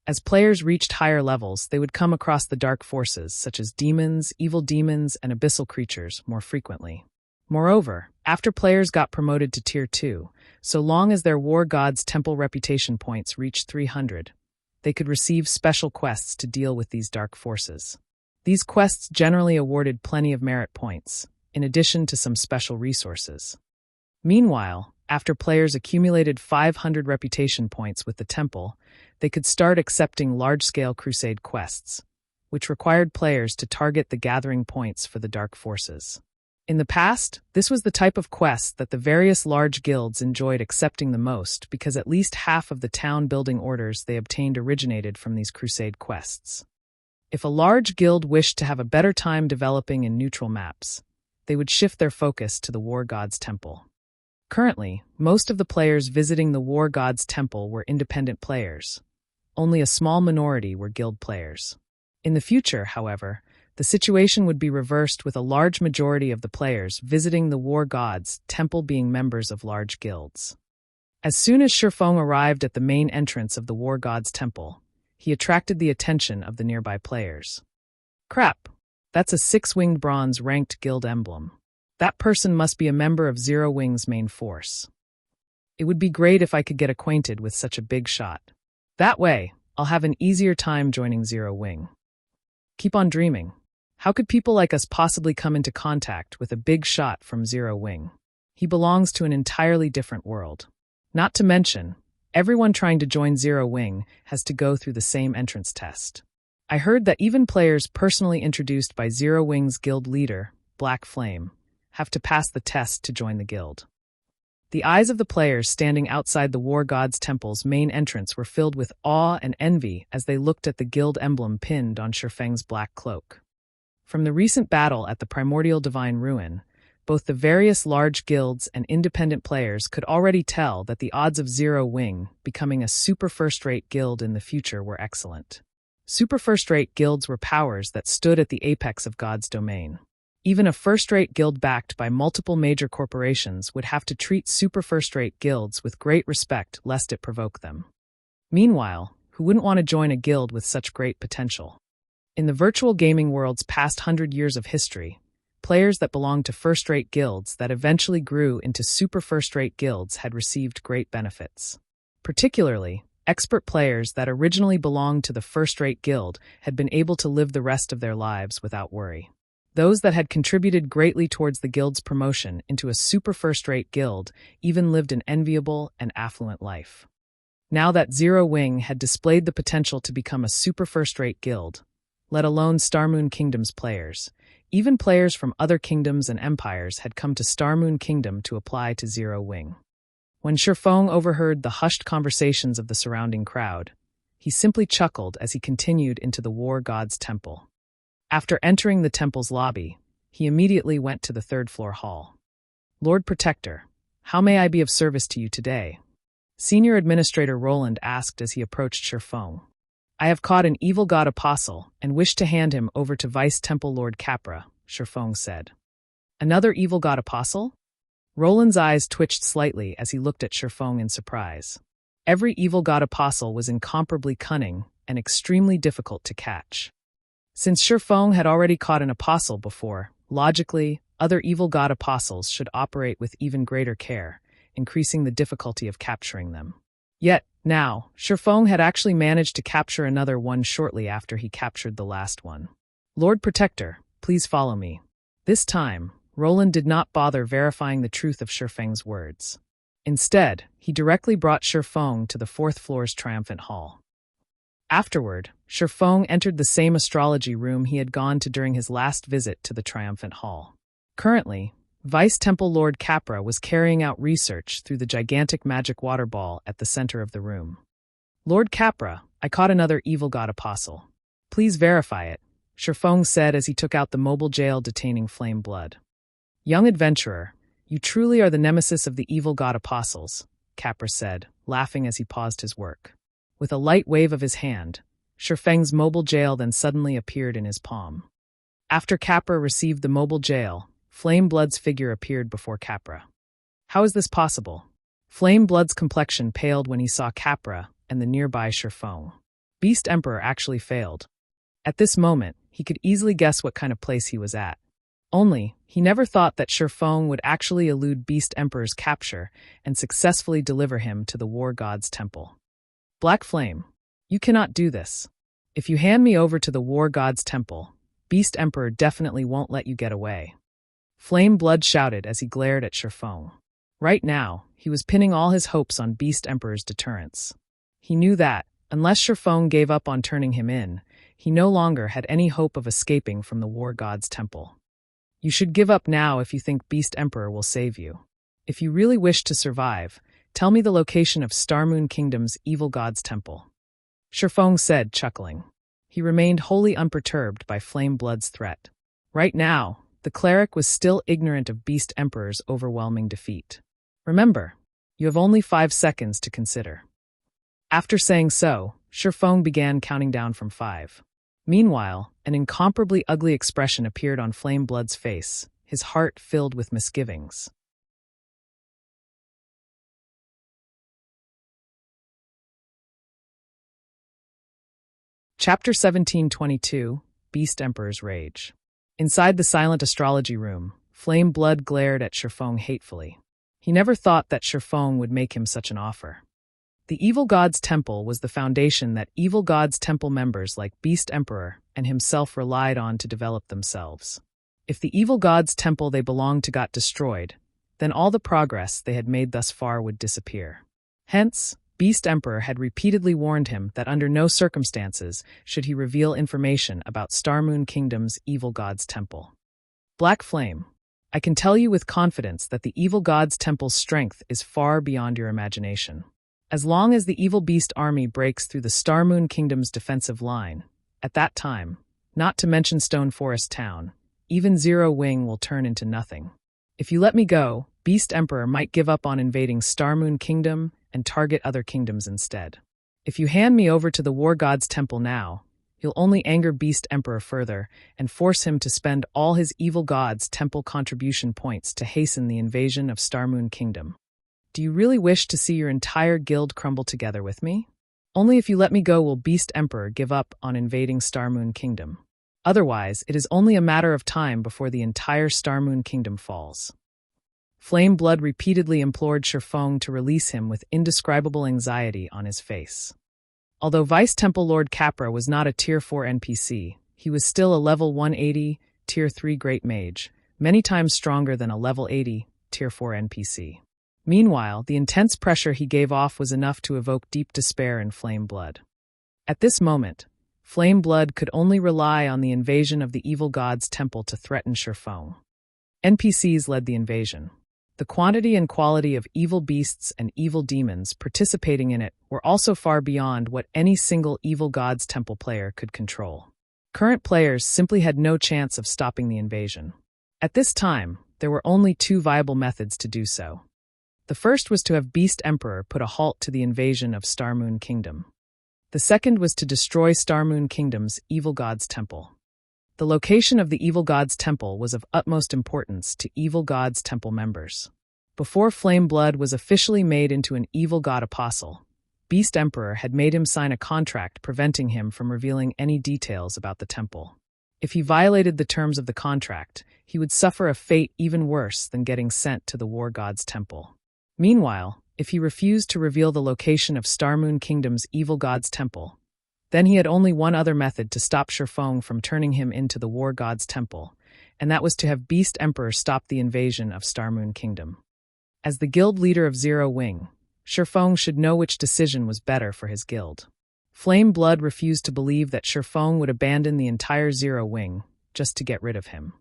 As players reached higher levels, they would come across the dark forces, such as demons, evil demons, and abyssal creatures, more frequently. Moreover, after players got promoted to Tier 2, so long as their War God's Temple reputation points reached 300, they could receive special quests to deal with these dark forces. These quests generally awarded plenty of merit points, in addition to some special resources. Meanwhile, after players accumulated 500 reputation points with the temple, they could start accepting large-scale crusade quests, which required players to target the gathering points for the dark forces. In the past, this was the type of quest that the various large guilds enjoyed accepting the most because at least half of the town-building orders they obtained originated from these crusade quests. If a large guild wished to have a better time developing in neutral maps, they would shift their focus to the War God's Temple. Currently, most of the players visiting the War God's Temple were independent players. Only a small minority were guild players. In the future, however, the situation would be reversed with a large majority of the players visiting the War God's Temple being members of large guilds. As soon as Shifeng arrived at the main entrance of the War God's Temple, he attracted the attention of the nearby players. Crap! That's a 6-winged bronze ranked guild emblem. That person must be a member of Zero Wing's main force. It would be great if I could get acquainted with such a big shot. That way, I'll have an easier time joining Zero Wing. Keep on dreaming. How could people like us possibly come into contact with a big shot from Zero Wing? He belongs to an entirely different world. Not to mention, everyone trying to join Zero Wing has to go through the same entrance test. I heard that even players personally introduced by Zero Wing's guild leader, Black Flame, have to pass the test to join the guild. The eyes of the players standing outside the War God's Temple's main entrance were filled with awe and envy as they looked at the guild emblem pinned on Shifeng's black cloak. From the recent battle at the Primordial Divine Ruin, both the various large guilds and independent players could already tell that the odds of Zero Wing becoming a super first-rate guild in the future were excellent. Super first-rate guilds were powers that stood at the apex of God's domain. Even a first-rate guild backed by multiple major corporations would have to treat super first-rate guilds with great respect lest it provoke them. Meanwhile, who wouldn't want to join a guild with such great potential? In the virtual gaming world's past 100 years of history, players that belonged to first-rate guilds that eventually grew into super first-rate guilds had received great benefits. Particularly, expert players that originally belonged to the first-rate guild had been able to live the rest of their lives without worry. Those that had contributed greatly towards the guild's promotion into a super first-rate guild even lived an enviable and affluent life. Now that Zero Wing had displayed the potential to become a super first-rate guild, let alone Starmoon Kingdom's players, even players from other kingdoms and empires had come to Starmoon Kingdom to apply to Zero Wing. When Shifeng overheard the hushed conversations of the surrounding crowd, he simply chuckled as he continued into the War God's Temple. After entering the temple's lobby, he immediately went to the third-floor hall. Lord Protector, how may I be of service to you today? Senior Administrator Roland asked as he approached Shifeng. I have caught an evil god apostle and wish to hand him over to Vice Temple Lord Capra, Shifeng said. Another evil god apostle? Roland's eyes twitched slightly as he looked at Shifeng in surprise. Every evil god apostle was incomparably cunning and extremely difficult to catch. Since Shifeng had already caught an apostle before, logically, other evil god apostles should operate with even greater care, increasing the difficulty of capturing them. Yet, now, Shifeng had actually managed to capture another one shortly after he captured the last one. Lord Protector, please follow me. This time, Roland did not bother verifying the truth of Shifeng's words. Instead, he directly brought Shifeng to the fourth floor's triumphant hall. Afterward, Shifeng entered the same astrology room he had gone to during his last visit to the triumphant hall. Currently, Vice Temple Lord Capra was carrying out research through the gigantic magic water ball at the center of the room. Lord Capra, I caught another evil god apostle. Please verify it, Shifeng said as he took out the mobile jail detaining flame blood. Young adventurer, you truly are the nemesis of the evil god apostles, Capra said, laughing as he paused his work. With a light wave of his hand, Shifeng's mobile jail then suddenly appeared in his palm. After Capra received the mobile jail, Flame Blood's figure appeared before Capra. How is this possible? Flame Blood's complexion paled when he saw Capra and the nearby Shifeng. Beast Emperor actually failed. At this moment, he could easily guess what kind of place he was at. Only, he never thought that Shifeng would actually elude Beast Emperor's capture and successfully deliver him to the War God's temple. Black Flame, you cannot do this. If you hand me over to the War God's temple, Beast Emperor definitely won't let you get away. Flame Blood shouted as he glared at Shifeng. Right now, he was pinning all his hopes on Beast Emperor's deterrence. He knew that, unless Shifeng gave up on turning him in, he no longer had any hope of escaping from the War God's temple. You should give up now if you think Beast Emperor will save you. If you really wish to survive, tell me the location of Starmoon Kingdom's evil god's temple. Shifeng said, chuckling. He remained wholly unperturbed by Flame Blood's threat. Right now, the cleric was still ignorant of Beast Emperor's overwhelming defeat. Remember, you have only 5 seconds to consider. After saying so, Shifeng began counting down from 5. Meanwhile, an incomparably ugly expression appeared on Flame Blood's face, his heart filled with misgivings. Chapter 1722, Beast Emperor's Rage. Inside the silent astrology room, Flame Blood glared at Shifeng hatefully. He never thought that Shifeng would make him such an offer. The Evil God's Temple was the foundation that Evil God's Temple members like Beast Emperor and himself relied on to develop themselves. If the Evil God's Temple they belonged to got destroyed, then all the progress they had made thus far would disappear. Hence, Beast Emperor had repeatedly warned him that under no circumstances should he reveal information about Starmoon Kingdom's Evil God's Temple. Black Flame, I can tell you with confidence that the Evil God's Temple's strength is far beyond your imagination. As long as the Evil Beast army breaks through the Starmoon Kingdom's defensive line, at that time, not to mention Stone Forest Town, even Zero Wing will turn into nothing. If you let me go, Beast Emperor might give up on invading Starmoon Kingdom and target other kingdoms instead. If you hand me over to the War God's Temple now, you'll only anger Beast Emperor further and force him to spend all his Evil God's Temple contribution points to hasten the invasion of Starmoon Kingdom. Do you really wish to see your entire guild crumble together with me? Only if you let me go will Beast Emperor give up on invading Starmoon Kingdom. Otherwise, it is only a matter of time before the entire Starmoon Kingdom falls. Flame Blood repeatedly implored Shifeng to release him with indescribable anxiety on his face. Although Vice Temple Lord Capra was not a Tier 4 NPC, he was still a level 180, Tier 3 Great Mage, many times stronger than a level 80, Tier 4 NPC. Meanwhile, the intense pressure he gave off was enough to evoke deep despair in Flame Blood. At this moment, Flame Blood could only rely on the invasion of the Evil God's Temple to threaten Shifeng. NPCs led the invasion. The quantity and quality of evil beasts and evil demons participating in it were also far beyond what any single Evil God's Temple player could control. Current players simply had no chance of stopping the invasion. At this time, there were only 2 viable methods to do so. The first was to have Beast Emperor put a halt to the invasion of Starmoon Kingdom. The second was to destroy Starmoon Kingdom's Evil God's Temple. The location of the Evil God's Temple was of utmost importance to Evil God's Temple members. Before Flame Blood was officially made into an Evil God Apostle, Beast Emperor had made him sign a contract preventing him from revealing any details about the temple. If he violated the terms of the contract, he would suffer a fate even worse than getting sent to the War God's Temple. Meanwhile, if he refused to reveal the location of Starmoon Kingdom's Evil God's Temple, then he had only one other method to stop Shifeng from turning him into the War God's Temple, and that was to have Beast Emperor stop the invasion of Starmoon Kingdom. As the guild leader of Zero Wing, Shifeng should know which decision was better for his guild. Flame Blood refused to believe that Shifeng would abandon the entire Zero Wing just to get rid of him.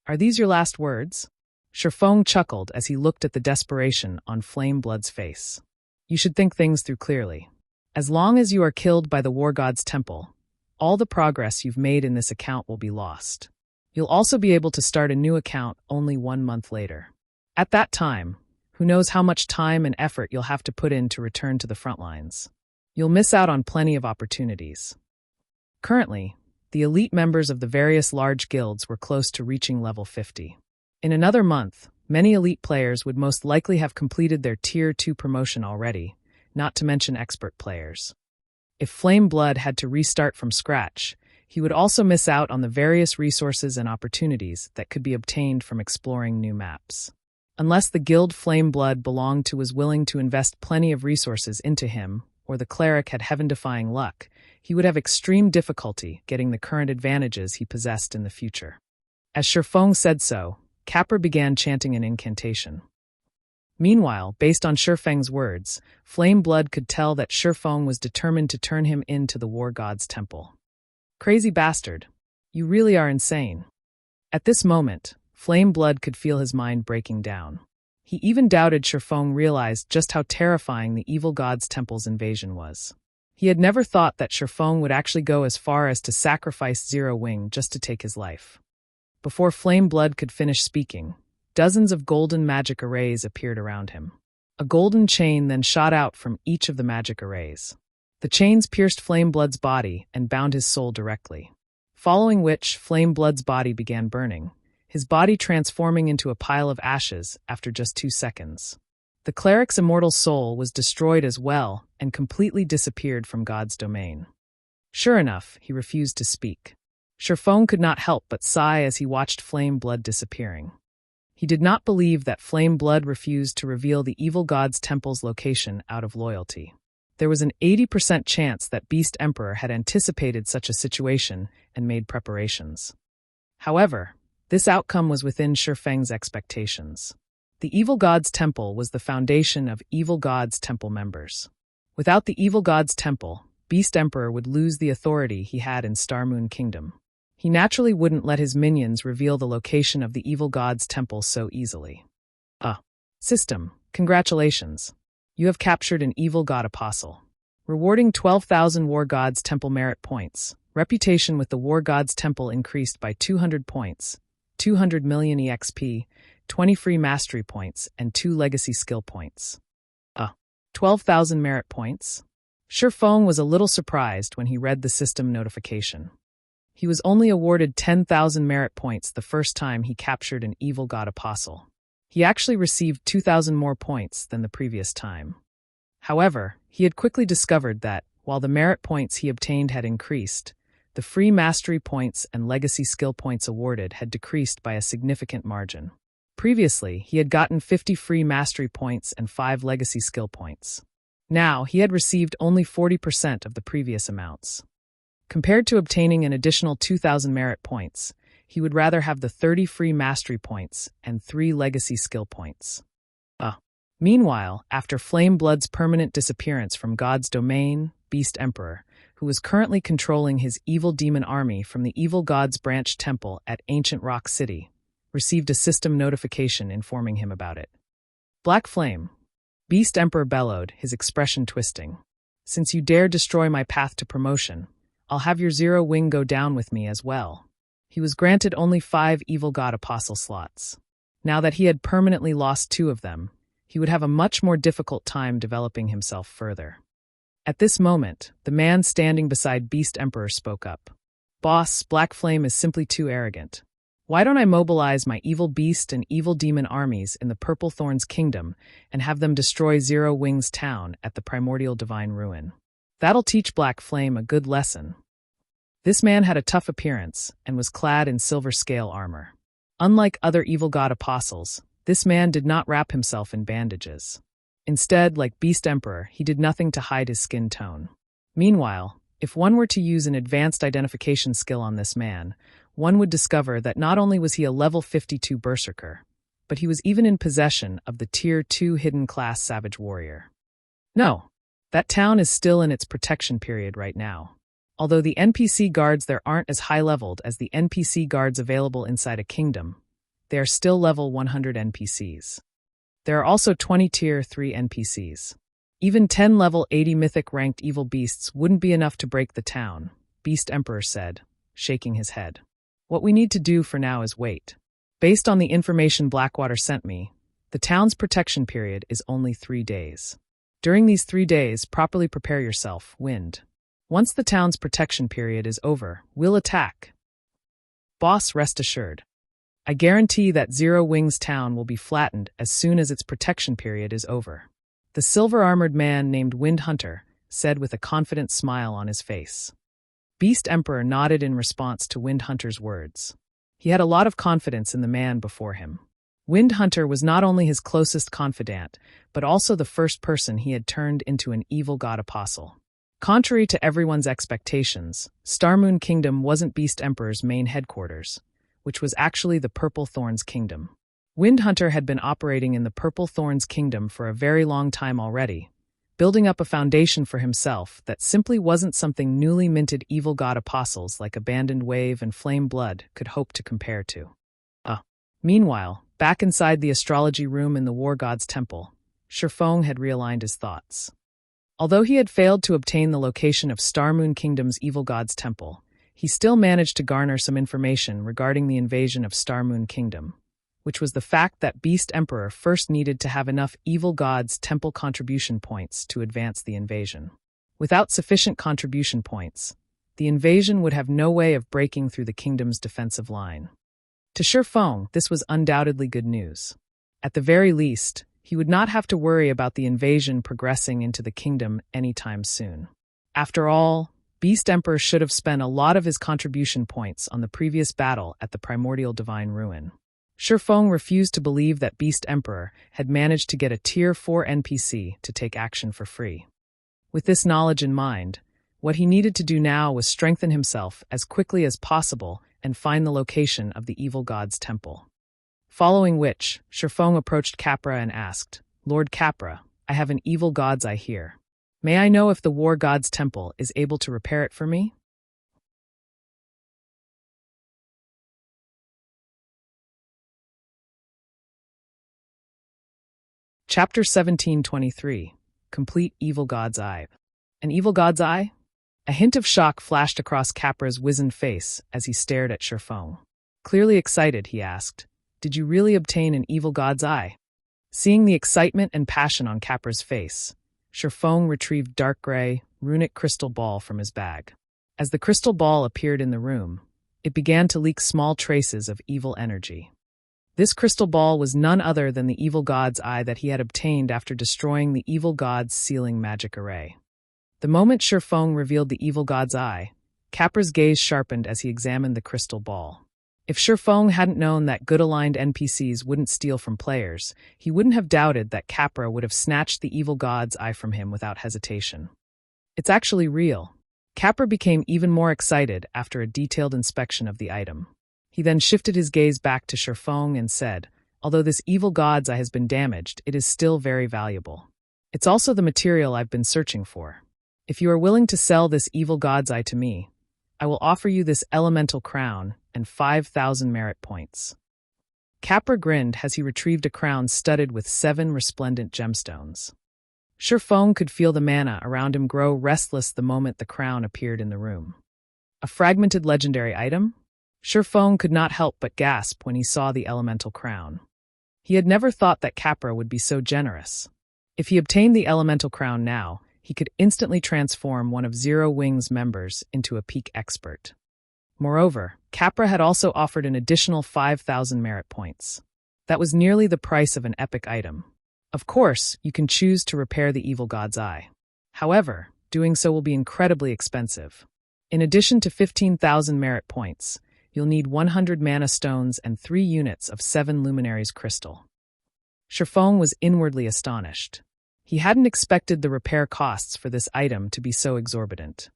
Are these your last words? Shifeng chuckled as he looked at the desperation on Flame Blood's face. You should think things through clearly. As long as you are killed by the War God's Temple, all the progress you've made in this account will be lost. You'll also be able to start a new account only 1 month later. At that time, who knows how much time and effort you'll have to put in to return to the front lines. You'll miss out on plenty of opportunities. Currently, the elite members of the various large guilds were close to reaching level 50. In another month, many elite players would most likely have completed their Tier 2 promotion already, not to mention expert players. If Flame Blood had to restart from scratch, he would also miss out on the various resources and opportunities that could be obtained from exploring new maps. Unless the guild Flame Blood belonged to was willing to invest plenty of resources into him, or the cleric had heaven-defying luck, he would have extreme difficulty getting the current advantages he possessed in the future. As Shifeng said so, Capper began chanting an incantation. Meanwhile, based on Shifeng's words, Flame Blood could tell that Shifeng was determined to turn him into the war god's temple. Crazy bastard. You really are insane. At this moment, Flame Blood could feel his mind breaking down. He even doubted Shifeng realized just how terrifying the evil god's temple's invasion was. He had never thought that Shifeng would actually go as far as to sacrifice Zero Wing just to take his life. Before Flame Blood could finish speaking, dozens of golden magic arrays appeared around him. A golden chain then shot out from each of the magic arrays. The chains pierced Flame Blood's body and bound his soul directly. Following which, Flame Blood's body began burning, his body transforming into a pile of ashes after just 2 seconds. The cleric's immortal soul was destroyed as well and completely disappeared from God's domain. Sure enough, he refused to speak. Shifeng could not help but sigh as he watched Flame Blood disappearing. He did not believe that Flame Blood refused to reveal the evil god's temple's location out of loyalty. There was an 80% chance that Beast Emperor had anticipated such a situation and made preparations. However, this outcome was within Shifeng's expectations. The evil god's temple was the foundation of evil god's temple members. Without the evil god's temple, Beast Emperor would lose the authority he had in Starmoon Kingdom. He naturally wouldn't let his minions reveal the location of the evil god's temple so easily. System, congratulations. You have captured an evil god apostle. Rewarding 12,000 War God's Temple merit points. Reputation with the War God's Temple increased by 200 points, 200 million EXP, 20 free mastery points, and 2 legacy skill points. 12,000 merit points? Shifeng was a little surprised when he read the system notification. He was only awarded 10,000 merit points the first time he captured an evil god apostle. He actually received 2,000 more points than the previous time. However, he had quickly discovered that, while the merit points he obtained had increased, the free mastery points and legacy skill points awarded had decreased by a significant margin. Previously, he had gotten 50 free mastery points and 5 legacy skill points. Now, he had received only 40% of the previous amounts. Compared to obtaining an additional 2,000 merit points, he would rather have the 30 free mastery points and 3 legacy skill points. Meanwhile, after Flame Blood's permanent disappearance from God's domain, Beast Emperor, who was currently controlling his evil demon army from the evil god's branch temple at Ancient Rock City, received a system notification informing him about it. Black Flame. Beast Emperor bellowed, his expression twisting. Since you dare destroy my path to promotion, I'll have your Zero Wing go down with me as well. He was granted only 5 evil god apostle slots. Now that he had permanently lost 2 of them, he would have a much more difficult time developing himself further. At this moment, the man standing beside Beast Emperor spoke up. Boss, Black Flame is simply too arrogant. Why don't I mobilize my evil beast and evil demon armies in the Purple Thorn's kingdom and have them destroy Zero Wing's town at the Primordial Divine Ruin? That'll teach Black Flame a good lesson. This man had a tough appearance and was clad in silver scale armor. Unlike other evil god apostles, this man did not wrap himself in bandages. Instead, like Beast Emperor, he did nothing to hide his skin tone. Meanwhile, if one were to use an advanced identification skill on this man, one would discover that not only was he a level 52 berserker, but he was even in possession of the Tier 2 hidden class Savage Warrior. No, that town is still in its protection period right now. Although the NPC guards there aren't as high-leveled as the NPC guards available inside a kingdom, they are still level 100 NPCs. There are also 20 Tier 3 NPCs. Even 10 level 80 Mythic ranked evil beasts wouldn't be enough to break the town, Beast Emperor said, shaking his head. What we need to do for now is wait. Based on the information Blackwater sent me, the town's protection period is only 3 days. During these 3 days, properly prepare yourself, Wind. Once the town's protection period is over, we'll attack. Boss, rest assured. I guarantee that Zero Wing's town will be flattened as soon as its protection period is over. The silver-armored man named Wind Hunter, said with a confident smile on his face. Beast Emperor nodded in response to Wind Hunter's words. He had a lot of confidence in the man before him. Wind Hunter was not only his closest confidant, but also the first person he had turned into an evil god apostle. Contrary to everyone's expectations, Starmoon Kingdom wasn't Beast Emperor's main headquarters, which was actually the Purple Thorns Kingdom. Wind Hunter had been operating in the Purple Thorns Kingdom for a very long time already, building up a foundation for himself that simply wasn't something newly minted evil god apostles like Abandoned Wave and Flame Blood could hope to compare to. Meanwhile, back inside the astrology room in the War God's Temple, Shifeng had realigned his thoughts. Although he had failed to obtain the location of Starmoon Kingdom's Evil God's Temple, he still managed to garner some information regarding the invasion of Starmoon Kingdom, which was the fact that Beast Emperor first needed to have enough Evil God's Temple contribution points to advance the invasion. Without sufficient contribution points, the invasion would have no way of breaking through the kingdom's defensive line. To Shifeng, this was undoubtedly good news. At the very least, he would not have to worry about the invasion progressing into the kingdom anytime soon. After all, Beast Emperor should have spent a lot of his contribution points on the previous battle at the Primordial Divine Ruin. Shifeng refused to believe that Beast Emperor had managed to get a Tier 4 NPC to take action for free. With this knowledge in mind, what he needed to do now was strengthen himself as quickly as possible and find the location of the Evil God's Temple. Following which, Shifeng approached Capra and asked, "Lord Capra, I have an Evil God's Eye here. May I know if the War God's Temple is able to repair it for me?" Chapter 1723. Complete Evil God's Eye. An Evil God's Eye? A hint of shock flashed across Capra's wizened face as he stared at Shifeng. Clearly excited, he asked, "Did you really obtain an Evil God's Eye?" Seeing the excitement and passion on Capra's face, Shifeng retrieved dark gray, runic crystal ball from his bag. As the crystal ball appeared in the room, it began to leak small traces of evil energy. This crystal ball was none other than the Evil God's Eye that he had obtained after destroying the Evil God's sealing magic array. The moment Shifeng revealed the Evil God's Eye, Capra's gaze sharpened as he examined the crystal ball. If Shifeng hadn't known that good-aligned NPCs wouldn't steal from players, he wouldn't have doubted that Capra would have snatched the Evil God's Eye from him without hesitation. It's actually real. Capra became even more excited after a detailed inspection of the item. He then shifted his gaze back to Shifeng and said, "Although this Evil God's Eye has been damaged, it is still very valuable. It's also the material I've been searching for. If you are willing to sell this Evil God's Eye to me, I will offer you this elemental crown and 5,000 merit points." Capra grinned as he retrieved a crown studded with 7 resplendent gemstones. Shifeng could feel the mana around him grow restless the moment the crown appeared in the room. A fragmented legendary item? Shifeng could not help but gasp when he saw the elemental crown. He had never thought that Capra would be so generous. If he obtained the elemental crown now, he could instantly transform one of Zero Wing's members into a peak expert. Moreover, Capra had also offered an additional 5,000 merit points. That was nearly the price of an epic item. Of course, you can choose to repair the Evil God's Eye. However, doing so will be incredibly expensive. In addition to 15,000 merit points, you'll need 100 mana stones and 3 units of 7 luminaries crystal. Shifeng was inwardly astonished. He hadn't expected the repair costs for this item to be so exorbitant.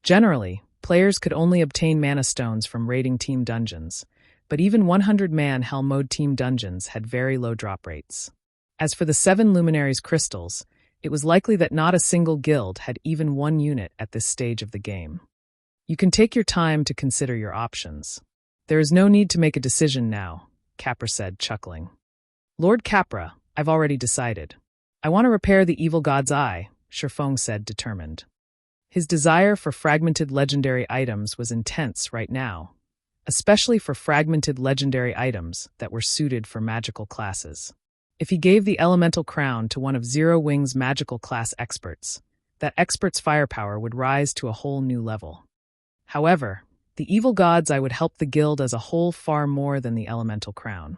Generally, players could only obtain mana stones from raiding team dungeons, but even 100-man Hell Mode team dungeons had very low drop rates. As for the 7 luminaries crystals, it was likely that not a single guild had even 1 unit at this stage of the game. You can take your time to consider your options. There is no need to make a decision now, Capra said, chuckling. Lord Capra, I've already decided. I want to repair the Evil God's Eye, Shifeng said, determined. His desire for fragmented legendary items was intense right now, especially for fragmented legendary items that were suited for magical classes. If he gave the elemental crown to one of Zero Wing's magical class experts, that expert's firepower would rise to a whole new level. However, the Evil God's Eye would help the guild as a whole far more than the elemental crown.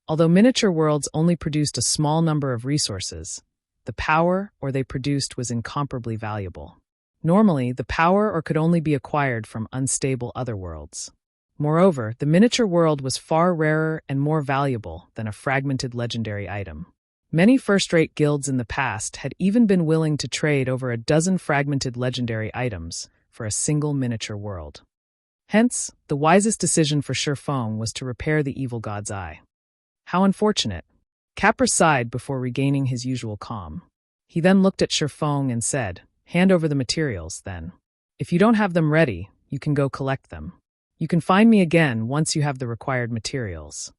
Although miniature worlds only produced a small number of resources, the power or they produced was incomparably valuable. Normally, the power or could only be acquired from unstable otherworlds. Moreover, the miniature world was far rarer and more valuable than a fragmented legendary item. Many first-rate guilds in the past had even been willing to trade over a dozen fragmented legendary items for a single miniature world. Hence, the wisest decision for Shifeng was to repair the evil god's eye. How unfortunate. Capra sighed before regaining his usual calm. He then looked at Shifeng and said, "Hand over the materials, then. If you don't have them ready, you can go collect them. You can find me again once you have the required materials."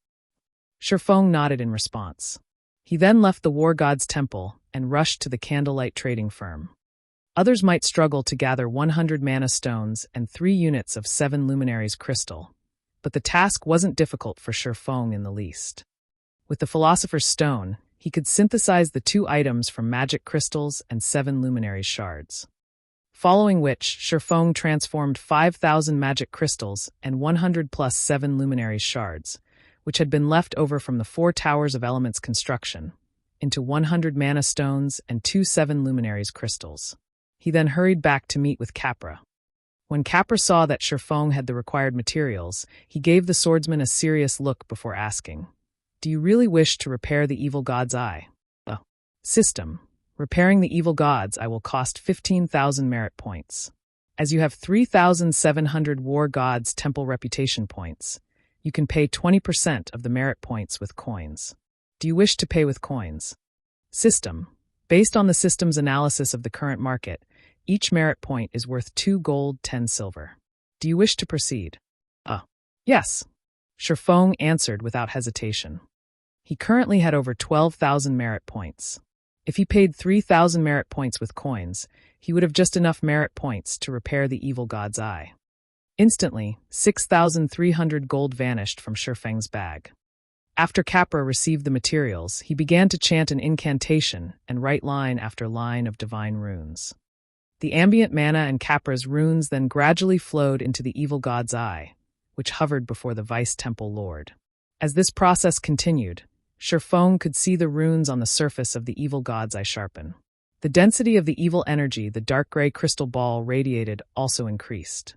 Shifeng nodded in response. He then left the war god's temple and rushed to the candlelight trading firm. Others might struggle to gather 100 mana stones and 3 units of 7 luminaries crystal, but the task wasn't difficult for Shifeng in the least. With the Philosopher's Stone, he could synthesize the 2 items from magic crystals and 7 luminaries shards. Following which, Shifeng transformed 5,000 magic crystals and 100 plus 7 luminaries shards, which had been left over from the 4 Towers of Elements construction, into 100 mana stones and 2 7 luminaries crystals. He then hurried back to meet with Capra. When Capra saw that Shifeng had the required materials, he gave the swordsman a serious look before asking, "Do you really wish to repair the evil god's eye?" System. Repairing the evil god's eye will cost 15,000 merit points. As you have 3,700 war god's temple reputation points, you can pay 20% of the merit points with coins. Do you wish to pay with coins? System. Based on the system's analysis of the current market, each merit point is worth 2 gold, 10 silver. Do you wish to proceed? Yes. Shifeng answered without hesitation. He currently had over 12,000 merit points. If he paid 3,000 merit points with coins, he would have just enough merit points to repair the evil god's eye. Instantly, 6,300 gold vanished from Shifeng's bag. After Capra received the materials, he began to chant an incantation and write line after line of divine runes. The ambient mana and Capra's runes then gradually flowed into the evil god's eye, which hovered before the Vice Temple Lord. As this process continued, Shifeng could see the runes on the surface of the evil god's eye sharpen. The density of the evil energy the dark gray crystal ball radiated also increased.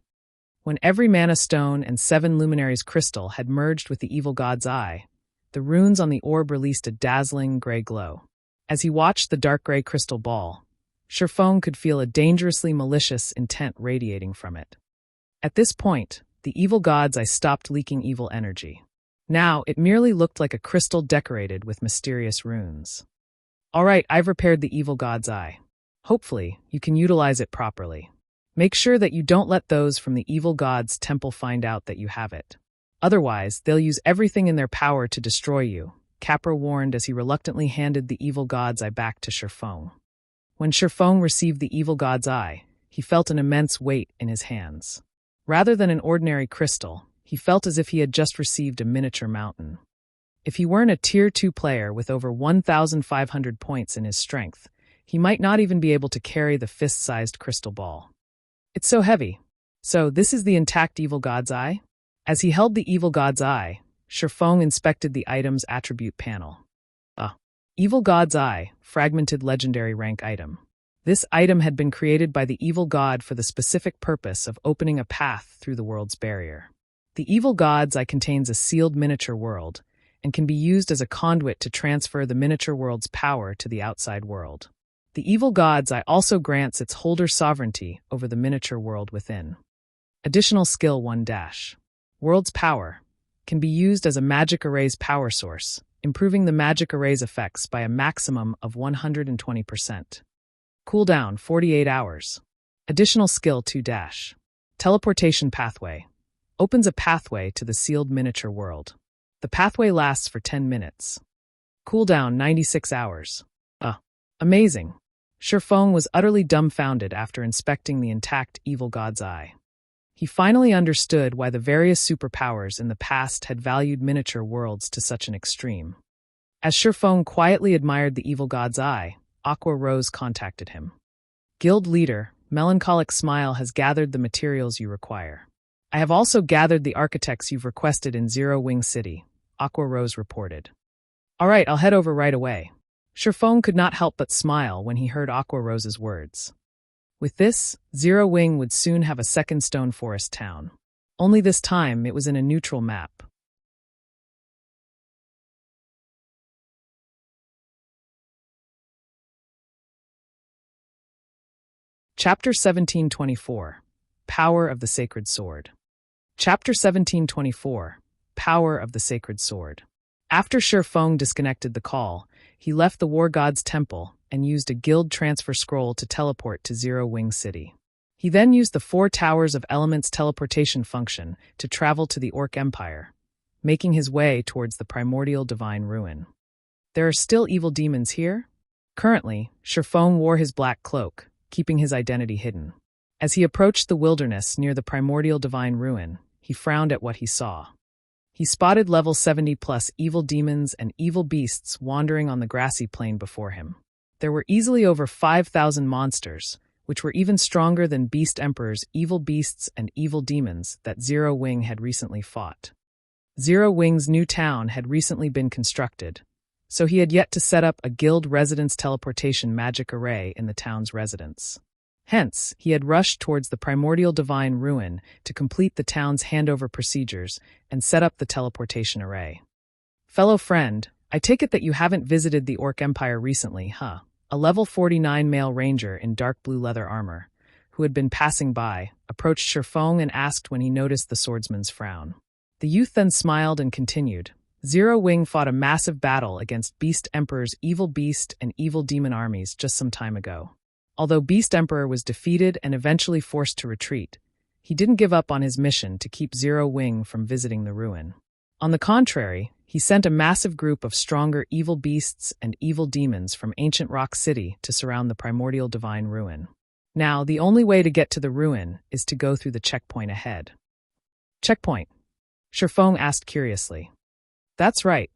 When every mana stone and 7 luminaries crystal had merged with the evil god's eye, the runes on the orb released a dazzling gray glow. As he watched the dark gray crystal ball, Shifeng could feel a dangerously malicious intent radiating from it. At this point, the evil god's eye stopped leaking evil energy. Now, it merely looked like a crystal decorated with mysterious runes. All right, I've repaired the evil god's eye. Hopefully, you can utilize it properly. Make sure that you don't let those from the evil god's temple find out that you have it. Otherwise, they'll use everything in their power to destroy you, Capra warned as he reluctantly handed the evil god's eye back to Shifeng. When Shifeng received the evil god's eye, he felt an immense weight in his hands. Rather than an ordinary crystal, he felt as if he had just received a miniature mountain. If he weren't a Tier 2 player with over 1,500 points in his strength, he might not even be able to carry the fist-sized crystal ball. It's so heavy. So, this is the intact evil god's eye? As he held the evil god's eye, Shifeng inspected the item's attribute panel. Evil god's eye, fragmented legendary rank item. This item had been created by the evil god for the specific purpose of opening a path through the world's barrier. The evil god's eye contains a sealed miniature world, and can be used as a conduit to transfer the miniature world's power to the outside world. The evil god's eye also grants its holder sovereignty over the miniature world within. Additional skill 1-. World's power can be used as a magic array's power source, improving the magic array's effects by a maximum of 120%. Cooldown 48 hours. Additional skill 2-. Teleportation pathway. Opens a pathway to the sealed miniature world. The pathway lasts for 10 minutes. Cooldown 96 hours. Amazing. Shifeng was utterly dumbfounded after inspecting the intact evil god's eye. He finally understood why the various superpowers in the past had valued miniature worlds to such an extreme. As Shifeng quietly admired the evil god's eye, Aqua Rose contacted him. Guild leader, Melancholic Smile has gathered the materials you require. I have also gathered the architects you've requested in Zero Wing City, Aqua Rose reported. All right, I'll head over right away. Sherfong could not help but smile when he heard Aqua Rose's words. With this, Zero Wing would soon have a second stone forest town. Only this time it was in a neutral map. Chapter 1724, Power of the Sacred Sword. Chapter 1724, Power of the Sacred Sword. After Sherfong disconnected the call, he left the War God's temple and used a guild transfer scroll to teleport to Zero Wing City. He then used the 4 Towers of Elements teleportation function to travel to the Orc Empire, making his way towards the primordial divine ruin. There are still evil demons here? Currently, Sherfong wore his black cloak, keeping his identity hidden. As he approached the wilderness near the primordial divine ruin, he frowned at what he saw. He spotted level 70+ evil demons and evil beasts wandering on the grassy plain before him. There were easily over 5,000 monsters, which were even stronger than Beast Emperor's evil beasts and evil demons that Zero Wing had recently fought. Zero Wing's new town had recently been constructed, so he had yet to set up a guild residence teleportation magic array in the town's residence. Hence, he had rushed towards the primordial divine ruin to complete the town's handover procedures and set up the teleportation array. Fellow friend, I take it that you haven't visited the Orc Empire recently, huh? A level 49 male ranger in dark blue leather armor, who had been passing by, approached Sherfong and asked when he noticed the swordsman's frown. The youth then smiled and continued. Zero Wing fought a massive battle against Beast Emperor's evil beast and evil demon armies just some time ago. Although Beast Emperor was defeated and eventually forced to retreat, he didn't give up on his mission to keep Zero Wing from visiting the ruin. On the contrary, he sent a massive group of stronger evil beasts and evil demons from ancient Rock City to surround the primordial divine ruin. Now, the only way to get to the ruin is to go through the checkpoint ahead. Checkpoint? Sherfong asked curiously. That's right.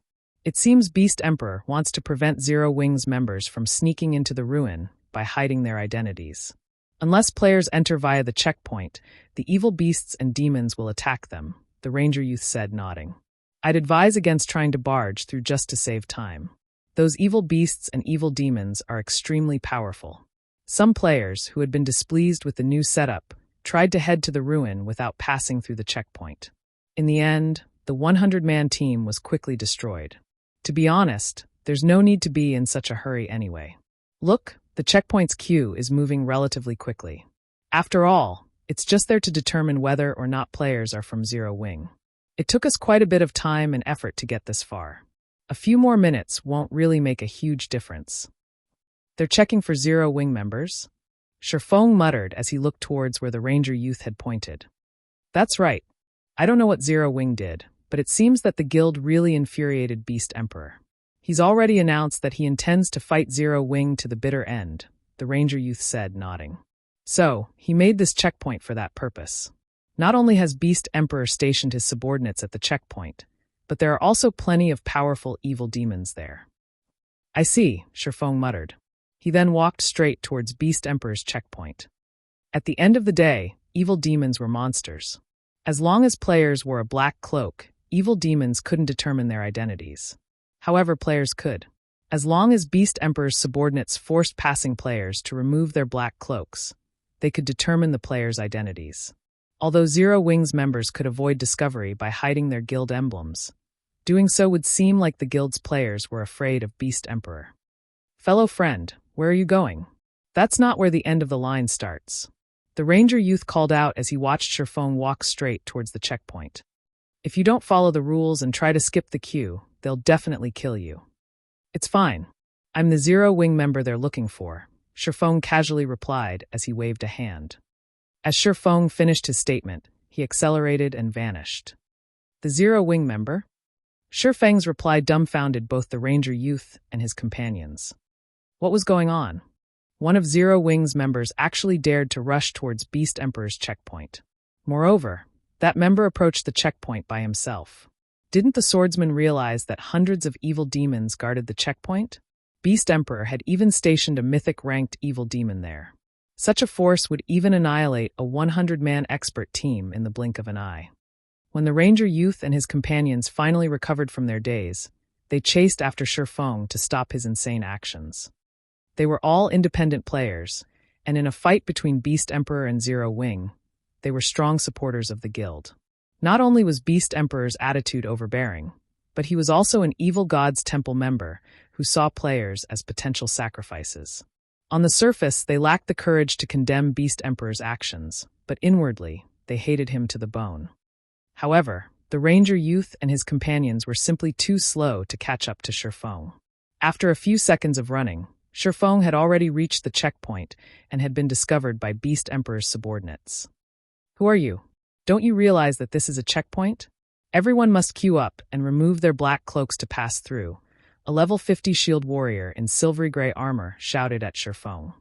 It seems Beast Emperor wants to prevent Zero Wing's members from sneaking into the ruin by hiding their identities. Unless players enter via the checkpoint, the evil beasts and demons will attack them, the ranger youth said, nodding. I'd advise against trying to barge through just to save time. Those evil beasts and evil demons are extremely powerful. Some players, who had been displeased with the new setup, tried to head to the ruin without passing through the checkpoint. In the end, the 100-man team was quickly destroyed. To be honest, there's no need to be in such a hurry anyway. Look, the checkpoint's queue is moving relatively quickly. After all, it's just there to determine whether or not players are from Zero Wing. It took us quite a bit of time and effort to get this far. A few more minutes won't really make a huge difference. They're checking for Zero Wing members? Sherfong muttered as he looked towards where the ranger youth had pointed. That's right. I don't know what Zero Wing did, but it seems that the guild really infuriated Beast Emperor. He's already announced that he intends to fight Zero Wing to the bitter end, the ranger youth said, nodding. So, he made this checkpoint for that purpose. Not only has Beast Emperor stationed his subordinates at the checkpoint, but there are also plenty of powerful evil demons there. I see, Sherfong muttered. He then walked straight towards Beast Emperor's checkpoint. At the end of the day, evil demons were monsters. As long as players wore a black cloak, evil demons couldn't determine their identities. However, players could. As long as Beast Emperor's subordinates forced passing players to remove their black cloaks, they could determine the players' identities. Although Zero Wing's members could avoid discovery by hiding their guild emblems, doing so would seem like the guild's players were afraid of Beast Emperor. Fellow friend, where are you going? That's not where the end of the line starts. The ranger youth called out as he watched Sherfong walk straight towards the checkpoint. If you don't follow the rules and try to skip the queue, they'll definitely kill you. It's fine. I'm the Zero Wing member they're looking for, Sherfong casually replied as he waved a hand. As Sherfong finished his statement, he accelerated and vanished. The Zero Wing member? Sherfang's reply dumbfounded both the ranger youth and his companions. What was going on? One of Zero Wing's members actually dared to rush towards Beast Emperor's checkpoint. Moreover, that member approached the checkpoint by himself. Didn't the swordsman realize that hundreds of evil demons guarded the checkpoint? Beast Emperor had even stationed a mythic-ranked evil demon there. Such a force would even annihilate a 100-man expert team in the blink of an eye. When the ranger youth and his companions finally recovered from their daze, They chased after Shifeng to stop his insane actions. They were all independent players, and in a fight between Beast Emperor and Zero Wing, they were strong supporters of the guild. Not only was Beast Emperor's attitude overbearing, but he was also an evil god's temple member who saw players as potential sacrifices. On the surface, they lacked the courage to condemn Beast Emperor's actions, but inwardly, they hated him to the bone. However, the ranger youth and his companions were simply too slow to catch up to Shifeng. After a few seconds of running, Shifeng had already reached the checkpoint and had been discovered by Beast Emperor's subordinates. "Who are you? Don't you realize that this is a checkpoint? Everyone must queue up and remove their black cloaks to pass through," a level 50 shield warrior in silvery gray armor shouted at Shifeng.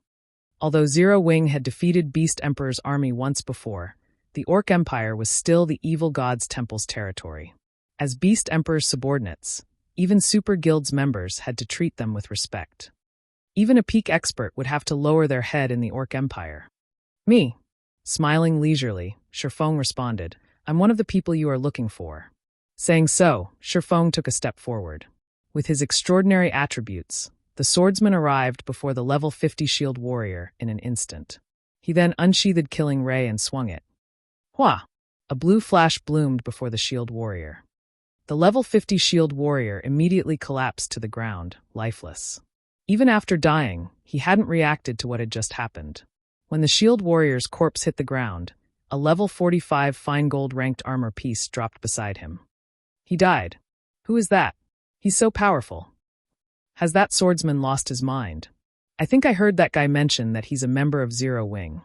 Although Zero Wing had defeated Beast Emperor's army once before, the Orc Empire was still the evil god's temple's territory. As Beast Emperor's subordinates, even Super Guild's members had to treat them with respect. Even a peak expert would have to lower their head in the Orc Empire. "Me." Smiling leisurely, Shifeng responded, "I'm one of the people you are looking for." Saying so, Shifeng took a step forward. With his extraordinary attributes, the swordsman arrived before the level 50 shield warrior in an instant. He then unsheathed Killing Ray and swung it. Hua! A blue flash bloomed before the shield warrior. The level 50 shield warrior immediately collapsed to the ground, lifeless. Even after dying, he hadn't reacted to what had just happened. When the shield warrior's corpse hit the ground, a level 45 fine gold ranked armor piece dropped beside him. He died. Who is that? He's so powerful. Has that swordsman lost his mind? I think I heard that guy mention that he's a member of Zero Wing.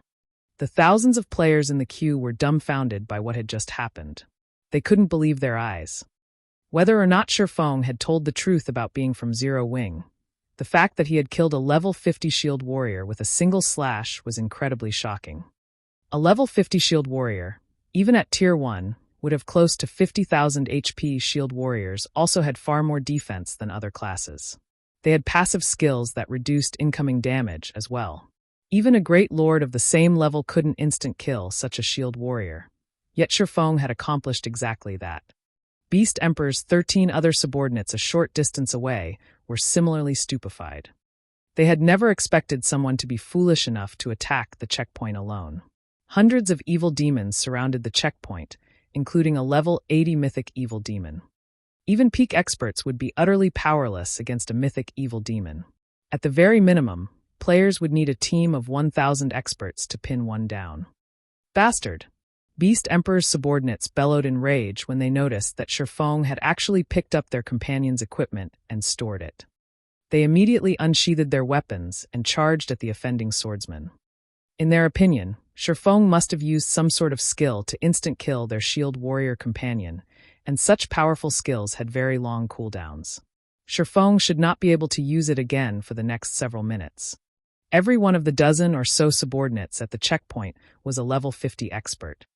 The thousands of players in the queue were dumbfounded by what had just happened. They couldn't believe their eyes. Whether or not Shifeng had told the truth about being from Zero Wing, the fact that he had killed a level 50 shield warrior with a single slash was incredibly shocking. A level 50 shield warrior, even at tier 1, would have close to 50,000 HP. Shield warriors also had far more defense than other classes. They had passive skills that reduced incoming damage as well. Even a great lord of the same level couldn't instant kill such a shield warrior. Yet Shifeng had accomplished exactly that. Beast Emperor's 13 other subordinates a short distance away were similarly stupefied. They had never expected someone to be foolish enough to attack the checkpoint alone. Hundreds of evil demons surrounded the checkpoint, including a level 80 mythic evil demon. Even peak experts would be utterly powerless against a mythic evil demon. At the very minimum, players would need a team of 1,000 experts to pin one down. Bastard! Beast Emperor's subordinates bellowed in rage when they noticed that Shifeng had actually picked up their companion's equipment and stored it. They immediately unsheathed their weapons and charged at the offending swordsman. In their opinion, Shifeng must have used some sort of skill to instant kill their shield warrior companion, and such powerful skills had very long cooldowns. Shifeng should not be able to use it again for the next several minutes. Every one of the dozen or so subordinates at the checkpoint was a level 50 expert.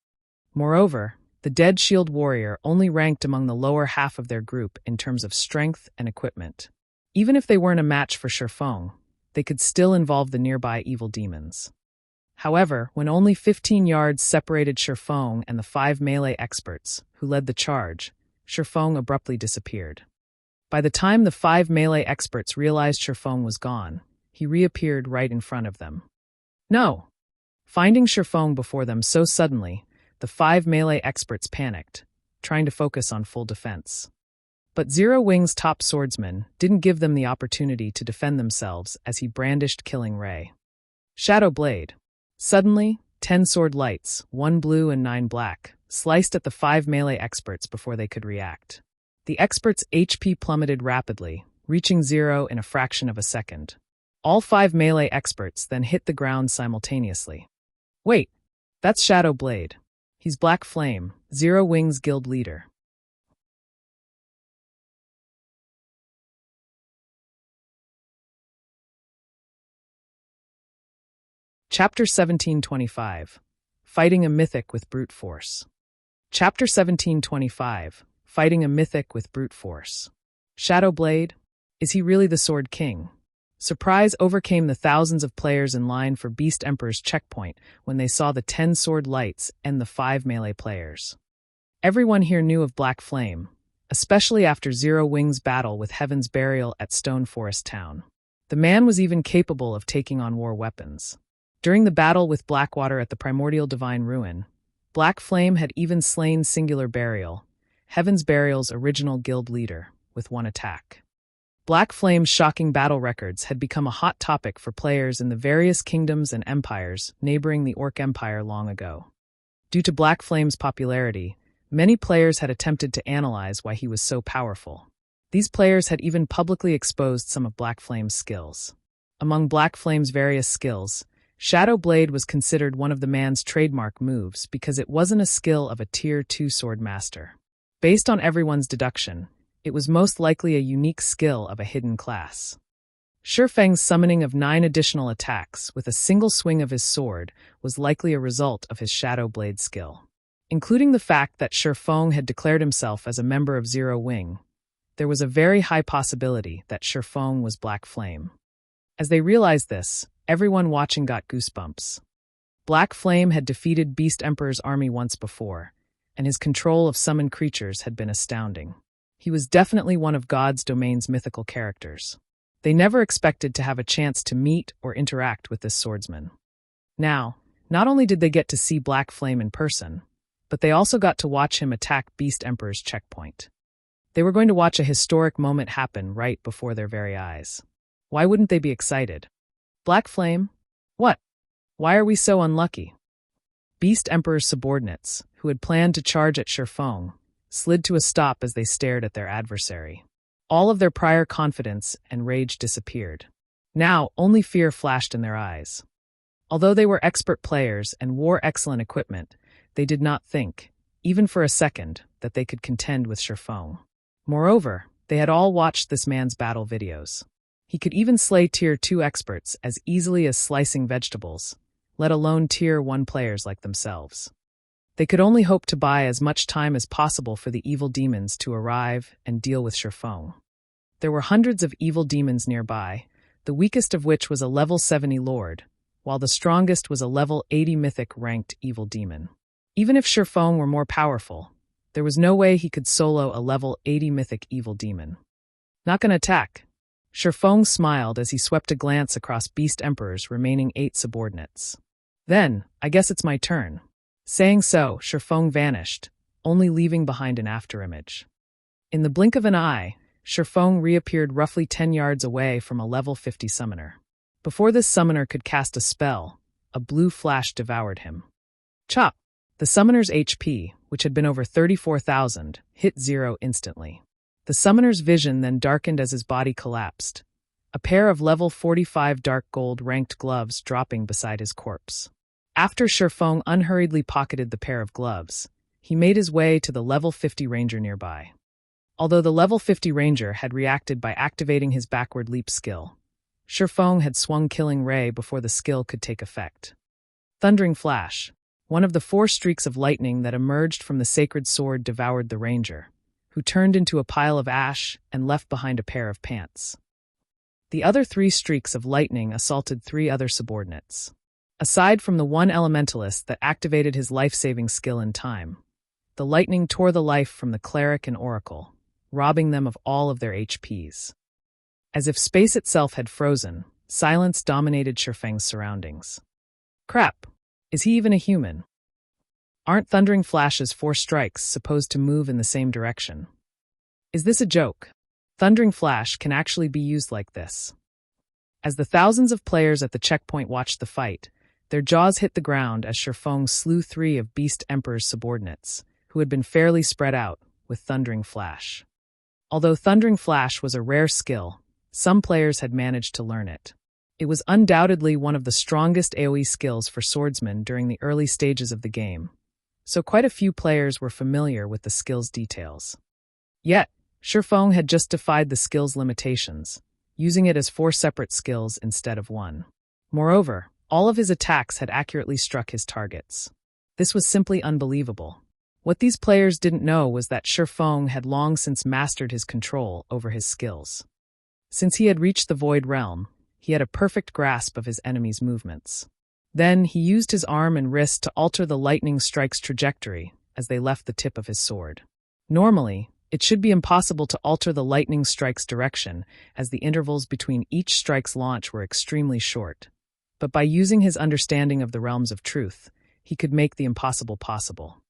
Moreover, the dead shield warrior only ranked among the lower half of their group in terms of strength and equipment. Even if they weren't a match for Shifeng, they could still involve the nearby evil demons. However, when only 15 yards separated Shifeng and the 5 melee experts, who led the charge, Shifeng abruptly disappeared. By the time the 5 melee experts realized Shifeng was gone, he reappeared right in front of them. No! Finding Shifeng before them so suddenly, the 5 melee experts panicked, trying to focus on full defense. But Zero Wing's top swordsman didn't give them the opportunity to defend themselves as he brandished Killing Ray. Shadow Blade. Suddenly, 10 sword lights, 1 blue and 9 black, sliced at the 5 melee experts before they could react. The experts' HP plummeted rapidly, reaching 0 in a fraction of a second. All 5 melee experts then hit the ground simultaneously. Wait, that's Shadow Blade. He's Black Flame, Zero Wing's guild leader. Chapter 1725. Fighting a Mythic with Brute Force. Chapter 1725. Fighting a Mythic with Brute Force. Shadow Blade? Is he really the Sword King? Surprise overcame the thousands of players in line for Beast Emperor's checkpoint when they saw the 10 sword lights and the 5 melee players. Everyone here knew of Black Flame, especially after Zero Wing's battle with Heaven's Burial at Stone Forest Town. The man was even capable of taking on war weapons. During the battle with Blackwater at the Primordial Divine Ruin, Black Flame had even slain Singular Burial, Heaven's Burial's original guild leader, with one attack. Black Flame's shocking battle records had become a hot topic for players in the various kingdoms and empires neighboring the Orc Empire long ago. Due to Black Flame's popularity, many players had attempted to analyze why he was so powerful. These players had even publicly exposed some of Black Flame's skills. Among Black Flame's various skills, Shadow Blade was considered one of the man's trademark moves because it wasn't a skill of a Tier 2 sword master. Based on everyone's deduction, it was most likely a unique skill of a hidden class. Shifeng's summoning of 9 additional attacks with a single swing of his sword was likely a result of his Shadow Blade skill. Including the fact that Shifeng had declared himself as a member of Zero Wing, there was a very high possibility that Shifeng was Black Flame. As they realized this, everyone watching got goosebumps. Black Flame had defeated Beast Emperor's army once before, and his control of summoned creatures had been astounding. He was definitely one of God's domain's mythical characters. They never expected to have a chance to meet or interact with this swordsman. Now, not only did they get to see Black Flame in person, but they also got to watch him attack Beast Emperor's checkpoint. They were going to watch a historic moment happen right before their very eyes. Why wouldn't they be excited? Black Flame? What? Why are we so unlucky? Beast Emperor's subordinates, who had planned to charge at Shifeng, slid to a stop as they stared at their adversary. All of their prior confidence and rage disappeared. Now, only fear flashed in their eyes. Although they were expert players and wore excellent equipment, they did not think, even for a second, that they could contend with Shifeng. Moreover, they had all watched this man's battle videos. He could even slay Tier 2 experts as easily as slicing vegetables, let alone Tier 1 players like themselves. They could only hope to buy as much time as possible for the evil demons to arrive and deal with Shifeng. There were hundreds of evil demons nearby, the weakest of which was a level 70 lord, while the strongest was a level 80 mythic ranked evil demon. Even if Shifeng were more powerful, there was no way he could solo a level 80 mythic evil demon. Not gonna attack. Shifeng smiled as he swept a glance across Beast Emperor's remaining 8 subordinates. Then, I guess it's my turn. Saying so, Shifeng vanished, only leaving behind an afterimage. In the blink of an eye, Shifeng reappeared roughly 10 yards away from a level 50 summoner. Before this summoner could cast a spell, a blue flash devoured him. Chop! The summoner's HP, which had been over 34,000, hit 0 instantly. The summoner's vision then darkened as his body collapsed, a pair of level 45 dark gold ranked gloves dropping beside his corpse. After Shifeng unhurriedly pocketed the pair of gloves, he made his way to the level 50 ranger nearby. Although the level 50 ranger had reacted by activating his backward leap skill, Shifeng had swung Killing Ray before the skill could take effect. Thundering Flash, one of the 4 streaks of lightning that emerged from the sacred sword, devoured the ranger, who turned into a pile of ash and left behind a pair of pants. The other 3 streaks of lightning assaulted 3 other subordinates. Aside from the one elementalist that activated his life-saving skill in time, the lightning tore the life from the cleric and oracle, robbing them of all of their HPs. As if space itself had frozen, silence dominated Shifeng's surroundings. Crap! Is he even a human? Aren't Thundering Flash's 4 strikes supposed to move in the same direction? Is this a joke? Thundering Flash can actually be used like this. As the thousands of players at the checkpoint watched the fight, their jaws hit the ground as Shifeng slew 3 of Beast Emperor's subordinates, who had been fairly spread out, with Thundering Flash. Although Thundering Flash was a rare skill, some players had managed to learn it. It was undoubtedly one of the strongest AoE skills for swordsmen during the early stages of the game, so quite a few players were familiar with the skill's details. Yet, Shifeng had just defied the skill's limitations, using it as 4 separate skills instead of 1. Moreover, all of his attacks had accurately struck his targets. This was simply unbelievable. What these players didn't know was that Shifeng had long since mastered his control over his skills. Since he had reached the Void Realm, he had a perfect grasp of his enemy's movements. Then, he used his arm and wrist to alter the lightning strike's trajectory as they left the tip of his sword. Normally, It should be impossible to alter the lightning strike's direction, as the intervals between each strike's launch were extremely short. But by using his understanding of the realms of truth, he could make the impossible possible.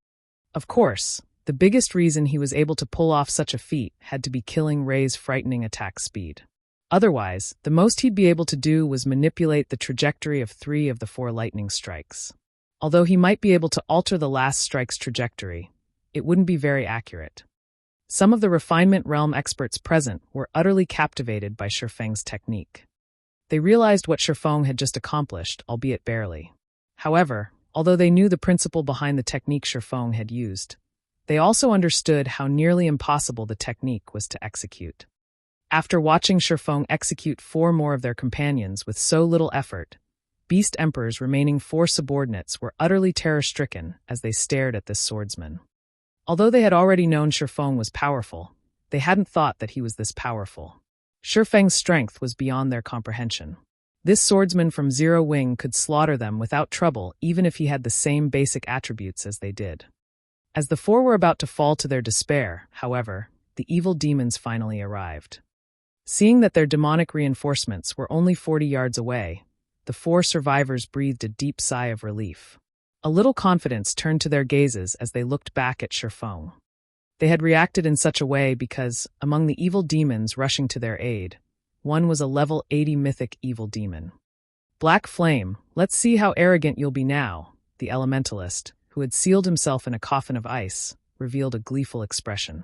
Of course, the biggest reason he was able to pull off such a feat had to be killing Ray's frightening attack speed. Otherwise, the most he'd be able to do was manipulate the trajectory of 3 of the 4 lightning strikes. Although he might be able to alter the last strike's trajectory, it wouldn't be very accurate. Some of the refinement realm experts present were utterly captivated by Shifeng's technique. They realized what Shifeng had just accomplished, albeit barely. However, although they knew the principle behind the technique Shifeng had used, they also understood how nearly impossible the technique was to execute. After watching Shifeng execute 4 more of their companions with so little effort, Beast Emperor's remaining 4 subordinates were utterly terror-stricken as they stared at this swordsman. Although they had already known Shifeng was powerful, they hadn't thought that he was this powerful. Shifeng's strength was beyond their comprehension. This swordsman from Zero Wing could slaughter them without trouble even if he had the same basic attributes as they did. As the 4 were about to fall to their despair, however, the evil demons finally arrived. Seeing that their demonic reinforcements were only 40 yards away, the 4 survivors breathed a deep sigh of relief. A little confidence turned to their gazes as they looked back at Shifeng. They had reacted in such a way because, among the evil demons rushing to their aid, one was a level 80 mythic evil demon. Black Flame, let's see how arrogant you'll be now, the elementalist, who had sealed himself in a coffin of ice, revealed a gleeful expression.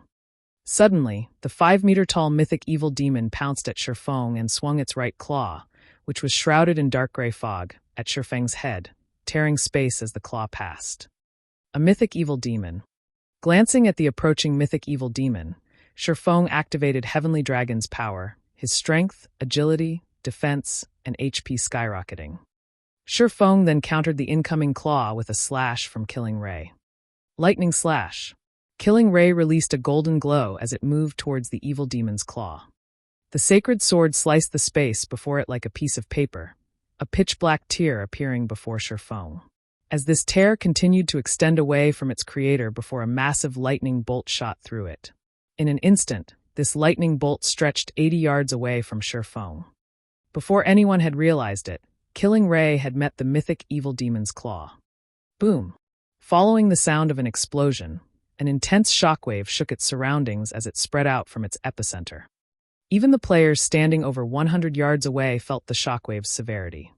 Suddenly, the 5-meter-tall mythic evil demon pounced at Shifeng and swung its right claw, which was shrouded in dark gray fog, at Shifeng's head, tearing space as the claw passed. A mythic evil demon. Glancing at the approaching mythic evil demon, Shifeng activated Heavenly Dragon's power, his strength, agility, defense, and HP skyrocketing. Shifeng then countered the incoming claw with a slash from Killing Ray. Lightning Slash. Killing Ray released a golden glow as it moved towards the evil demon's claw. The sacred sword sliced the space before it like a piece of paper, a pitch-black tear appearing before Shifeng. As this tear continued to extend away from its creator before a massive lightning bolt shot through it. In an instant, this lightning bolt stretched 80 yards away from Shifeng. Before anyone had realized it, Killing Ray had met the mythic evil demon's claw. Boom! Following the sound of an explosion, an intense shockwave shook its surroundings as it spread out from its epicenter. Even the players standing over 100 yards away felt the shockwave's severity.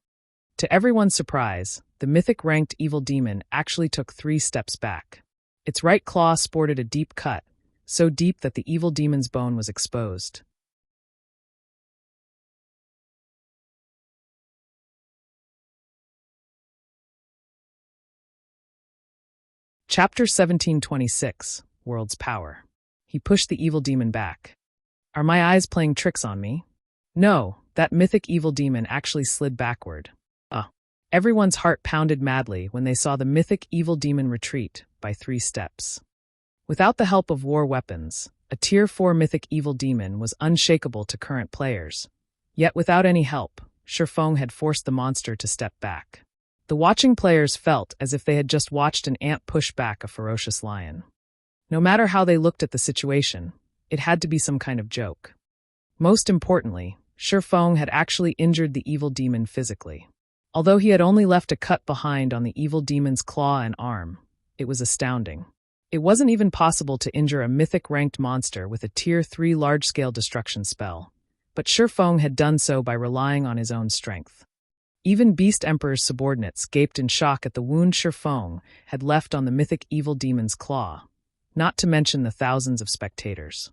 To everyone's surprise, the mythic-ranked evil demon actually took 3 steps back. Its right claw sported a deep cut, so deep that the evil demon's bone was exposed. Chapter 1726, World's Power. He pushed the evil demon back. Are my eyes playing tricks on me? No, that mythic evil demon actually slid backward. Everyone's heart pounded madly when they saw the mythic evil demon retreat by 3 steps. Without the help of war weapons, a Tier 4 mythic evil demon was unshakable to current players. Yet without any help, Shifeng had forced the monster to step back. The watching players felt as if they had just watched an ant push back a ferocious lion. No matter how they looked at the situation, it had to be some kind of joke. Most importantly, Shifeng had actually injured the evil demon physically. Although he had only left a cut behind on the evil demon's claw and arm, it was astounding. It wasn't even possible to injure a mythic-ranked monster with a Tier 3 large-scale destruction spell, but Shifeng had done so by relying on his own strength. Even Beast Emperor's subordinates gaped in shock at the wound Shifeng had left on the mythic evil demon's claw, not to mention the thousands of spectators.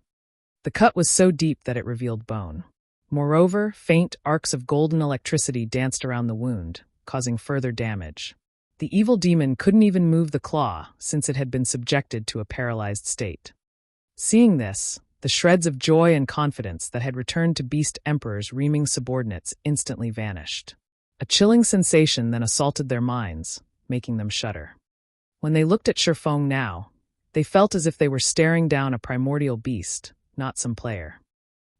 The cut was so deep that it revealed bone. Moreover, faint arcs of golden electricity danced around the wound, causing further damage. The evil demon couldn't even move the claw since it had been subjected to a paralyzed state. Seeing this, the shreds of joy and confidence that had returned to Beast Emperor's reaming subordinates instantly vanished. A chilling sensation then assaulted their minds, making them shudder. When they looked at Shifeng now, they felt as if they were staring down a primordial beast, not some player.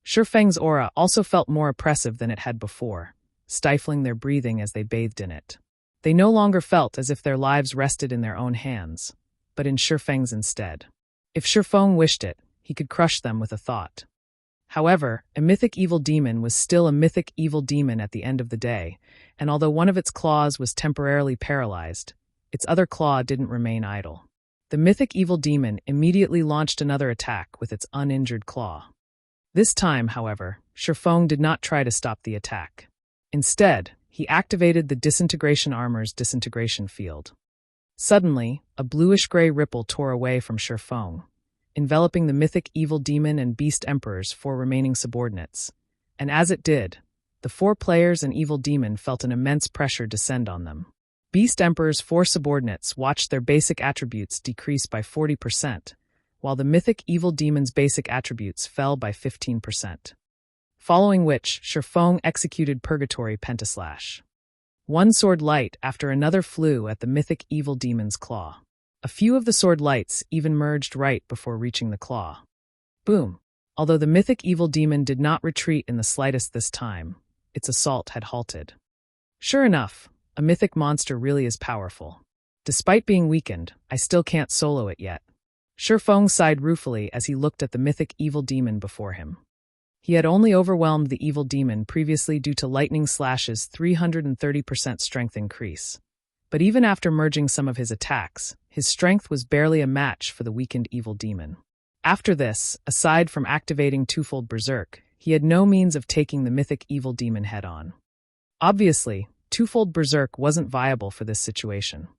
Shifeng's aura also felt more oppressive than it had before, stifling their breathing as they bathed in it. They no longer felt as if their lives rested in their own hands, but in Shifeng's instead. If Shifeng wished it, he could crush them with a thought. However, a mythic evil demon was still a mythic evil demon at the end of the day, and although one of its claws was temporarily paralyzed, its other claw didn't remain idle. The mythic evil demon immediately launched another attack with its uninjured claw. This time, however, Shifeng did not try to stop the attack. Instead, he activated the disintegration armor's disintegration field. Suddenly, a bluish-gray ripple tore away from Shifeng, enveloping the mythic evil demon and beast emperor's 4 remaining subordinates, and as it did, the 4 players and evil demon felt an immense pressure descend on them. Beast Emperor's 4 subordinates watched their basic attributes decrease by 40%, while the mythic evil demon's basic attributes fell by 15%. Following which, Shifeng executed Purgatory Pentaslash. One sword light after another flew at the mythic evil demon's claw. A few of the sword lights even merged right before reaching the claw. Boom! Although the mythic evil demon did not retreat in the slightest this time, its assault had halted. Sure enough, a mythic monster really is powerful. Despite being weakened, I still can't solo it yet. Shifeng sighed ruefully as he looked at the mythic evil demon before him. He had only overwhelmed the evil demon previously due to Lightning Slash's 330% strength increase. But even after merging some of his attacks, his strength was barely a match for the weakened evil demon. After this, aside from activating Twofold Berserk, he had no means of taking the mythic evil demon head-on. Obviously, Twofold Berserk wasn't viable for this situation.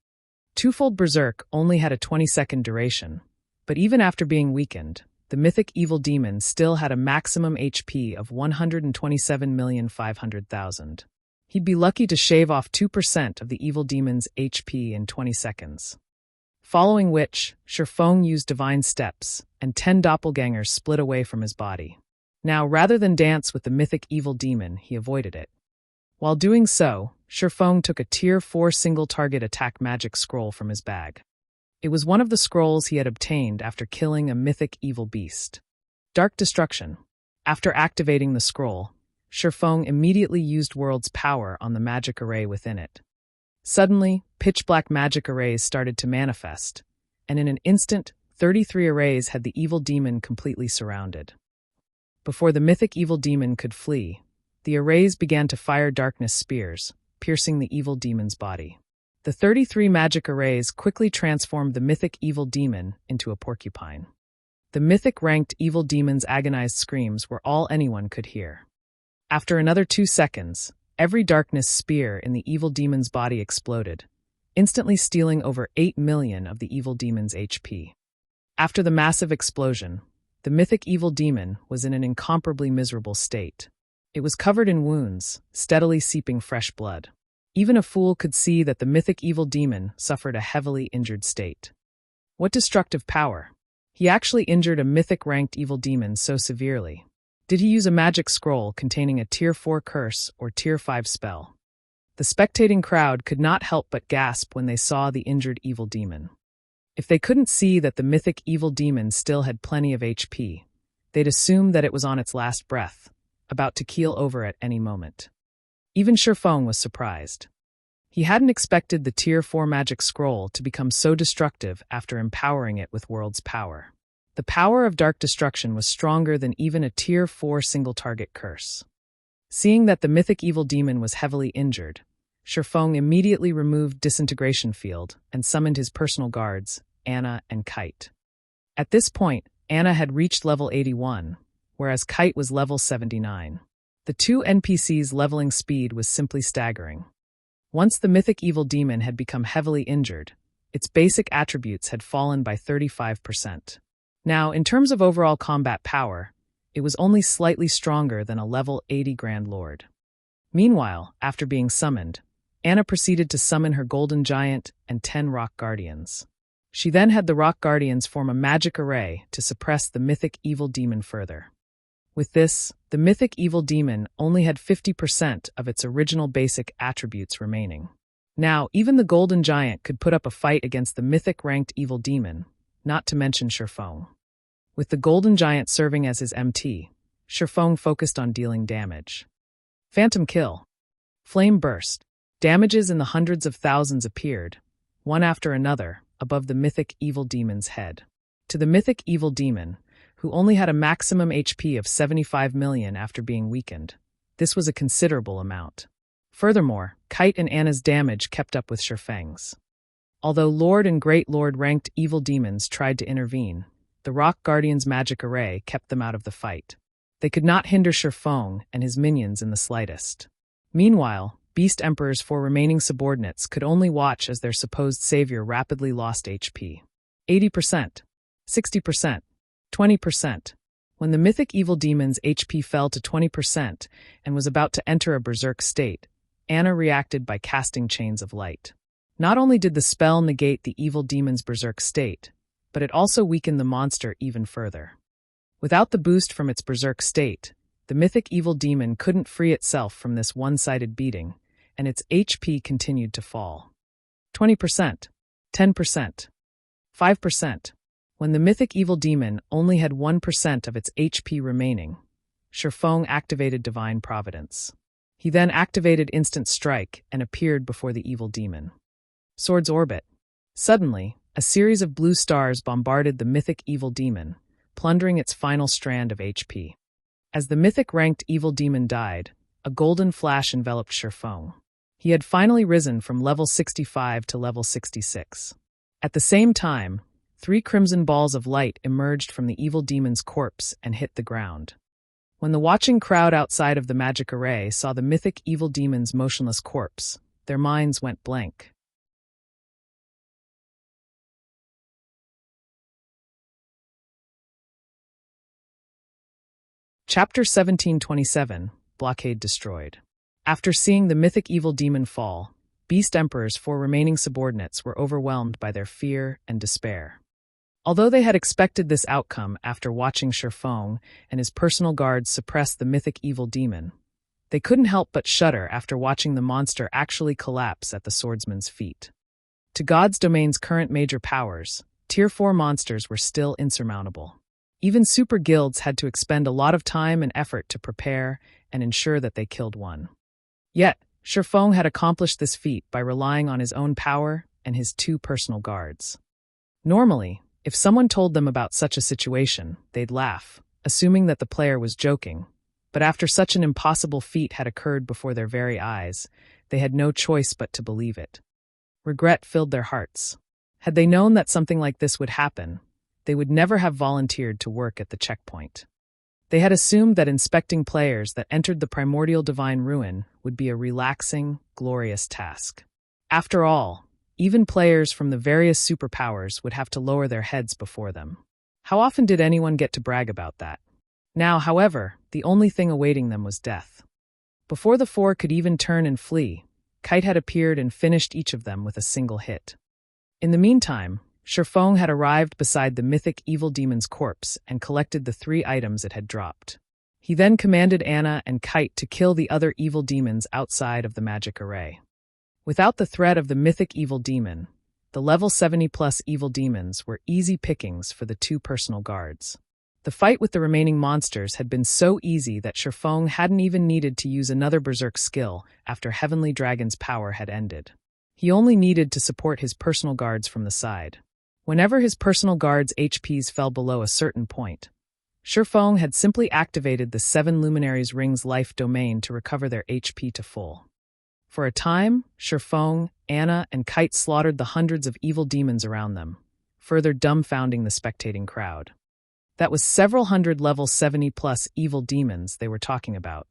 Twofold Berserk only had a 20-second duration, but even after being weakened, the mythic evil demon still had a maximum HP of 127,500,000. He'd be lucky to shave off 2% of the evil demon's HP in 20 seconds. Following which, Shifeng used Divine Steps, and 10 doppelgangers split away from his body. Now, rather than dance with the mythic evil demon, he avoided it. While doing so, Shifeng took a Tier 4 single-target attack magic scroll from his bag. It was one of the scrolls he had obtained after killing a mythic evil beast. Dark Destruction. After activating the scroll, Shifeng immediately used World's Power on the magic array within it. Suddenly, pitch-black magic arrays started to manifest, and in an instant, 33 arrays had the evil demon completely surrounded. Before the mythic evil demon could flee, the arrays began to fire darkness spears, piercing the evil demon's body. The 33 magic arrays quickly transformed the mythic evil demon into a porcupine. The mythic-ranked evil demon's agonized screams were all anyone could hear. After another 2 seconds, every darkness spear in the evil demon's body exploded, instantly stealing over 8 million of the evil demon's HP. After the massive explosion, the mythic evil demon was in an incomparably miserable state. It was covered in wounds, steadily seeping fresh blood. Even a fool could see that the mythic evil demon suffered a heavily injured state. What destructive power! He actually injured a mythic-ranked evil demon so severely. Did he use a magic scroll containing a Tier 4 curse or Tier 5 spell? The spectating crowd could not help but gasp when they saw the injured evil demon. If they couldn't see that the mythic evil demon still had plenty of HP, they'd assume that it was on its last breath, about to keel over at any moment. Even Shifeng was surprised. He hadn't expected the Tier 4 magic scroll to become so destructive after empowering it with World's Power. The power of Dark Destruction was stronger than even a Tier 4 single-target curse. Seeing that the mythic evil demon was heavily injured, Shifeng immediately removed Disintegration Field and summoned his personal guards, Anna and Kite. At this point, Anna had reached level 81, whereas Kite was level 79. The 2 NPCs' leveling speed was simply staggering. Once the mythic evil demon had become heavily injured, its basic attributes had fallen by 35%. Now, in terms of overall combat power, it was only slightly stronger than a level 80 Grand Lord. Meanwhile, after being summoned, Anna proceeded to summon her Golden Giant and 10 Rock Guardians. She then had the Rock Guardians form a magic array to suppress the mythic evil demon further. With this, the mythic evil demon only had 50% of its original basic attributes remaining. Now, even the Golden Giant could put up a fight against the mythic-ranked evil demon, not to mention Shifeng. With the Golden Giant serving as his MT, Shifeng focused on dealing damage. Phantom Kill. Flame Burst. Damages in the hundreds of thousands appeared, one after another, above the mythic evil demon's head. To the mythic evil demon, who only had a maximum HP of 75 million after being weakened. This was a considerable amount. Furthermore, Kite and Anna's damage kept up with Shifeng's. Although Lord and Great Lord ranked evil demons tried to intervene, the Rock Guardian's magic array kept them out of the fight. They could not hinder Shifeng and his minions in the slightest. Meanwhile, Beast Emperor's 4 remaining subordinates could only watch as their supposed savior rapidly lost HP. 80%, 60%, 20%. When the mythic evil demon's HP fell to 20% and was about to enter a berserk state, Anna reacted by casting Chains of Light. Not only did the spell negate the evil demon's berserk state, but it also weakened the monster even further. Without the boost from its berserk state, the mythic evil demon couldn't free itself from this one-sided beating, and its HP continued to fall. 20%, 10%, 5%. When the mythic evil demon only had 1% of its HP remaining, Shifeng activated Divine Providence. He then activated Instant Strike and appeared before the evil demon. Sword's Orbit. Suddenly, a series of blue stars bombarded the mythic evil demon, plundering its final strand of HP. As the mythic-ranked evil demon died, a golden flash enveloped Shifeng. He had finally risen from level 65 to level 66. At the same time, 3 crimson balls of light emerged from the evil demon's corpse and hit the ground. When the watching crowd outside of the magic array saw the mythic evil demon's motionless corpse, their minds went blank. Chapter 1727, Blockade Destroyed. After seeing the mythic evil demon fall, Beast Emperor's 4 remaining subordinates were overwhelmed by their fear and despair. Although they had expected this outcome after watching Shifeng and his personal guards suppress the mythic evil demon, they couldn't help but shudder after watching the monster actually collapse at the swordsman's feet. To God's domain's current major powers, Tier 4 monsters were still insurmountable. Even super guilds had to expend a lot of time and effort to prepare and ensure that they killed one. Yet, Shifeng had accomplished this feat by relying on his own power and his 2 personal guards. Normally, if someone told them about such a situation, they'd laugh, assuming that the player was joking. But after such an impossible feat had occurred before their very eyes, they had no choice but to believe it. Regret filled their hearts. Had they known that something like this would happen, they would never have volunteered to work at the checkpoint. They had assumed that inspecting players that entered the primordial divine ruin would be a relaxing, glorious task. After all, even players from the various superpowers would have to lower their heads before them. How often did anyone get to brag about that? Now, however, the only thing awaiting them was death. Before the 4 could even turn and flee, Kite had appeared and finished each of them with a single hit. In the meantime, Shifeng had arrived beside the mythic evil demon's corpse and collected the 3 items it had dropped. He then commanded Anna and Kite to kill the other evil demons outside of the magic array. Without the threat of the mythic evil demon, the level 70+ evil demons were easy pickings for the 2 personal guards. The fight with the remaining monsters had been so easy that Shifeng hadn't even needed to use another berserk skill after Heavenly Dragon's power had ended. He only needed to support his personal guards from the side. Whenever his personal guards' HPs fell below a certain point, Shifeng had simply activated the 7 Luminaries Ring's life domain to recover their HP to full. For a time, Shifeng, Anna, and Kite slaughtered the hundreds of evil demons around them, further dumbfounding the spectating crowd. That was several hundred level 70+ evil demons they were talking about.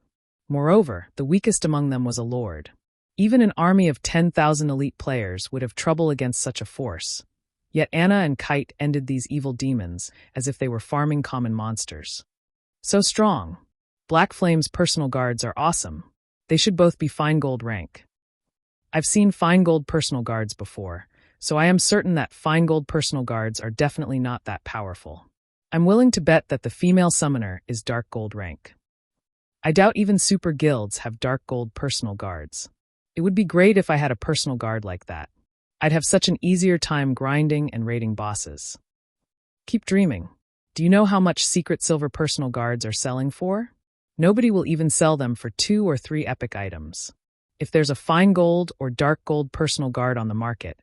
Moreover, the weakest among them was a lord. Even an army of 10,000 elite players would have trouble against such a force. Yet Anna and Kite ended these evil demons as if they were farming common monsters. So strong. Black Flame's personal guards are awesome. They should both be fine gold rank. I've seen fine gold personal guards before, so I am certain that fine gold personal guards are definitely not that powerful. I'm willing to bet that the female summoner is dark gold rank. I doubt even super guilds have dark gold personal guards. It would be great if I had a personal guard like that. I'd have such an easier time grinding and raiding bosses. Keep dreaming. Do you know how much secret silver personal guards are selling for? Nobody will even sell them for 2 or 3 epic items. If there's a fine gold or dark gold personal guard on the market,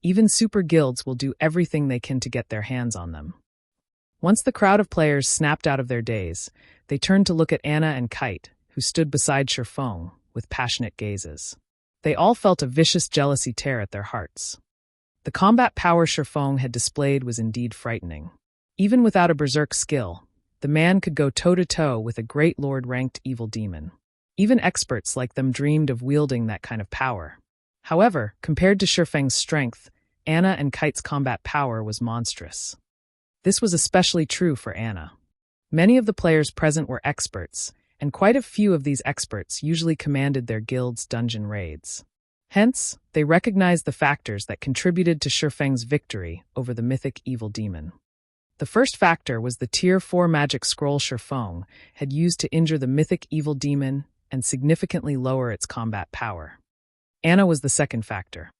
even super guilds will do everything they can to get their hands on them. Once the crowd of players snapped out of their daze, they turned to look at Anna and Kite, who stood beside Shifeng, with passionate gazes. They all felt a vicious jealousy tear at their hearts. The combat power Shifeng had displayed was indeed frightening. Even without a berserk skill, the man could go toe-to-toe with a great lord-ranked evil demon. Even experts like them dreamed of wielding that kind of power. However, compared to Shifeng's strength, Anna and Kite's combat power was monstrous. This was especially true for Anna. Many of the players present were experts, and quite a few of these experts usually commanded their guild's dungeon raids. Hence, they recognized the factors that contributed to Shifeng's victory over the mythic evil demon. The first factor was the Tier 4 magic scroll Shifeng had used to injure the mythic evil demon and significantly lower its combat power. Anna was the second factor.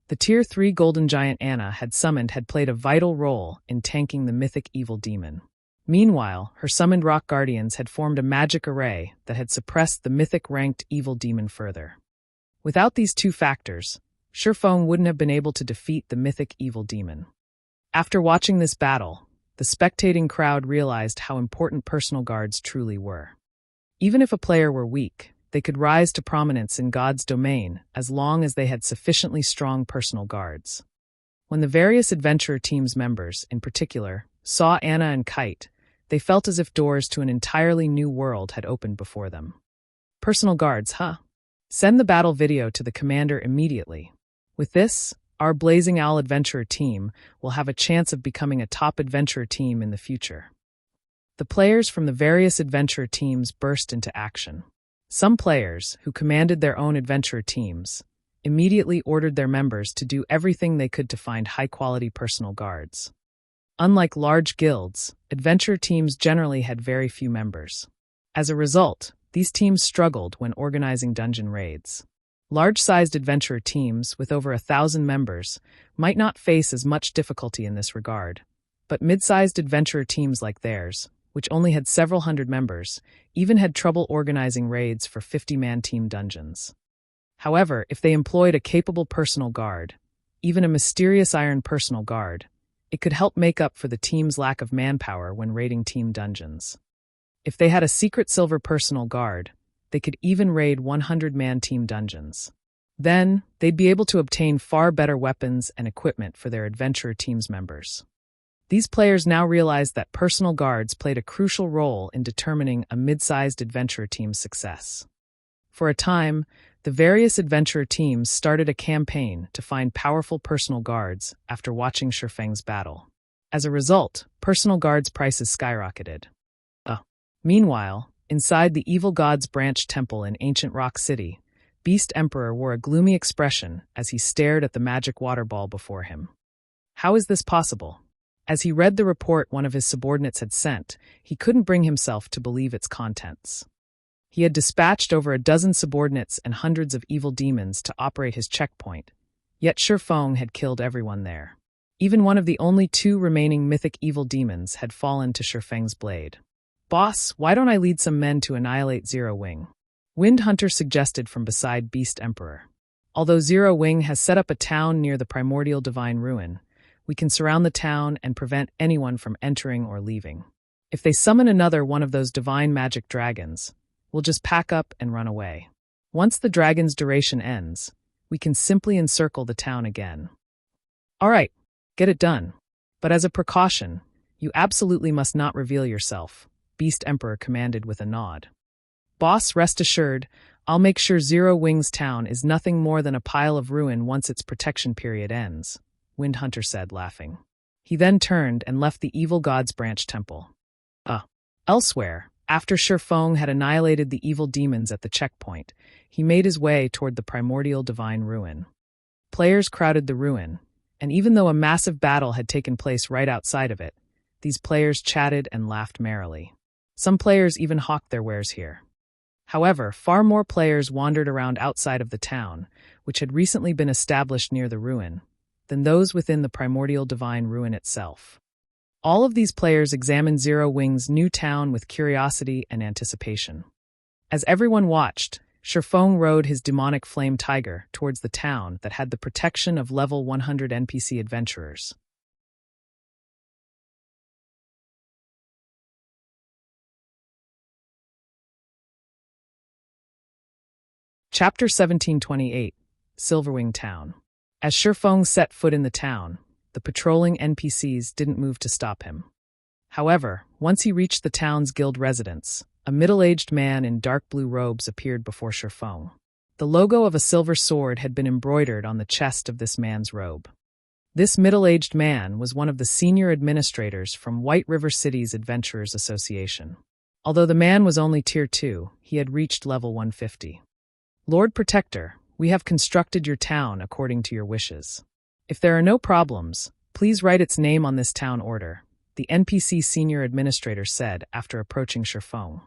The Tier 3 golden giant Anna had summoned had played a vital role in tanking the mythic evil demon. Meanwhile, her summoned rock guardians had formed a magic array that had suppressed the mythic-ranked evil demon further. Without these two factors, Shifeng wouldn't have been able to defeat the mythic evil demon. After watching this battle, the spectating crowd realized how important personal guards truly were. Even if a player were weak, they could rise to prominence in God's domain as long as they had sufficiently strong personal guards. When the various adventurer team's members, in particular, saw Anna and Kite, they felt as if doors to an entirely new world had opened before them. Personal guards, huh? Send the battle video to the commander immediately. With this, our Blazing Owl adventurer team will have a chance of becoming a top adventurer team in the future. The players from the various adventurer teams burst into action. Some players, who commanded their own adventurer teams, immediately ordered their members to do everything they could to find high-quality personal guards. Unlike large guilds, adventure teams generally had very few members. As a result, these teams struggled when organizing dungeon raids. Large-sized adventurer teams with over 1,000 members might not face as much difficulty in this regard, but mid-sized adventurer teams like theirs, which only had several hundred members, even had trouble organizing raids for 50-man team dungeons. However, if they employed a capable personal guard, even a mysterious iron personal guard, it could help make up for the team's lack of manpower when raiding team dungeons. If they had a secret silver personal guard, they could even raid 100-man team dungeons. Then, they'd be able to obtain far better weapons and equipment for their adventurer team's members. These players now realized that personal guards played a crucial role in determining a mid-sized adventurer team's success. For a time, the various adventurer teams started a campaign to find powerful personal guards after watching Shifeng's battle. As a result, personal guards' prices skyrocketed. Meanwhile, inside the Evil God's Branch Temple in Ancient Rock City, Beast Emperor wore a gloomy expression as he stared at the magic water ball before him. How is this possible? As he read the report one of his subordinates had sent, he couldn't bring himself to believe its contents. He had dispatched over a dozen subordinates and hundreds of evil demons to operate his checkpoint, yet Shifeng had killed everyone there. Even one of the only 2 remaining mythic evil demons had fallen to Shifeng's blade. "Boss, why don't I lead some men to annihilate Zero Wing?" Wind Hunter suggested from beside Beast Emperor. "Although Zero Wing has set up a town near the primordial divine ruin, we can surround the town and prevent anyone from entering or leaving. If they summon another one of those divine magic dragons, we'll just pack up and run away. Once the dragon's duration ends, we can simply encircle the town again." "All right, get it done. But as a precaution, you absolutely must not reveal yourself," Beast Emperor commanded with a nod. "Boss, rest assured, I'll make sure Zero Wing's town is nothing more than a pile of ruin once its protection period ends," Wind Hunter said, laughing. He then turned and left the Evil God's Branch Temple. Elsewhere, after Shifeng had annihilated the evil demons at the checkpoint, he made his way toward the primordial divine ruin. Players crowded the ruin, and even though a massive battle had taken place right outside of it, these players chatted and laughed merrily. Some players even hawked their wares here. However, far more players wandered around outside of the town, which had recently been established near the ruin, than those within the primordial divine ruin itself. All of these players examined Zero Wing's new town with curiosity and anticipation. As everyone watched, Shifeng rode his demonic flame tiger towards the town that had the protection of level 100 NPC adventurers. Chapter 1728, Silverwing Town. As Shifeng set foot in the town, the patrolling NPCs didn't move to stop him. However, once he reached the town's guild residence, a middle-aged man in dark blue robes appeared before Shifeng. The logo of a silver sword had been embroidered on the chest of this man's robe. This middle-aged man was one of the senior administrators from White River City's Adventurers Association. Although the man was only Tier 2, he had reached level 150. Lord Protector, we have constructed your town according to your wishes. If there are no problems, please write its name on this town order, the NPC senior administrator said after approaching Shifeng.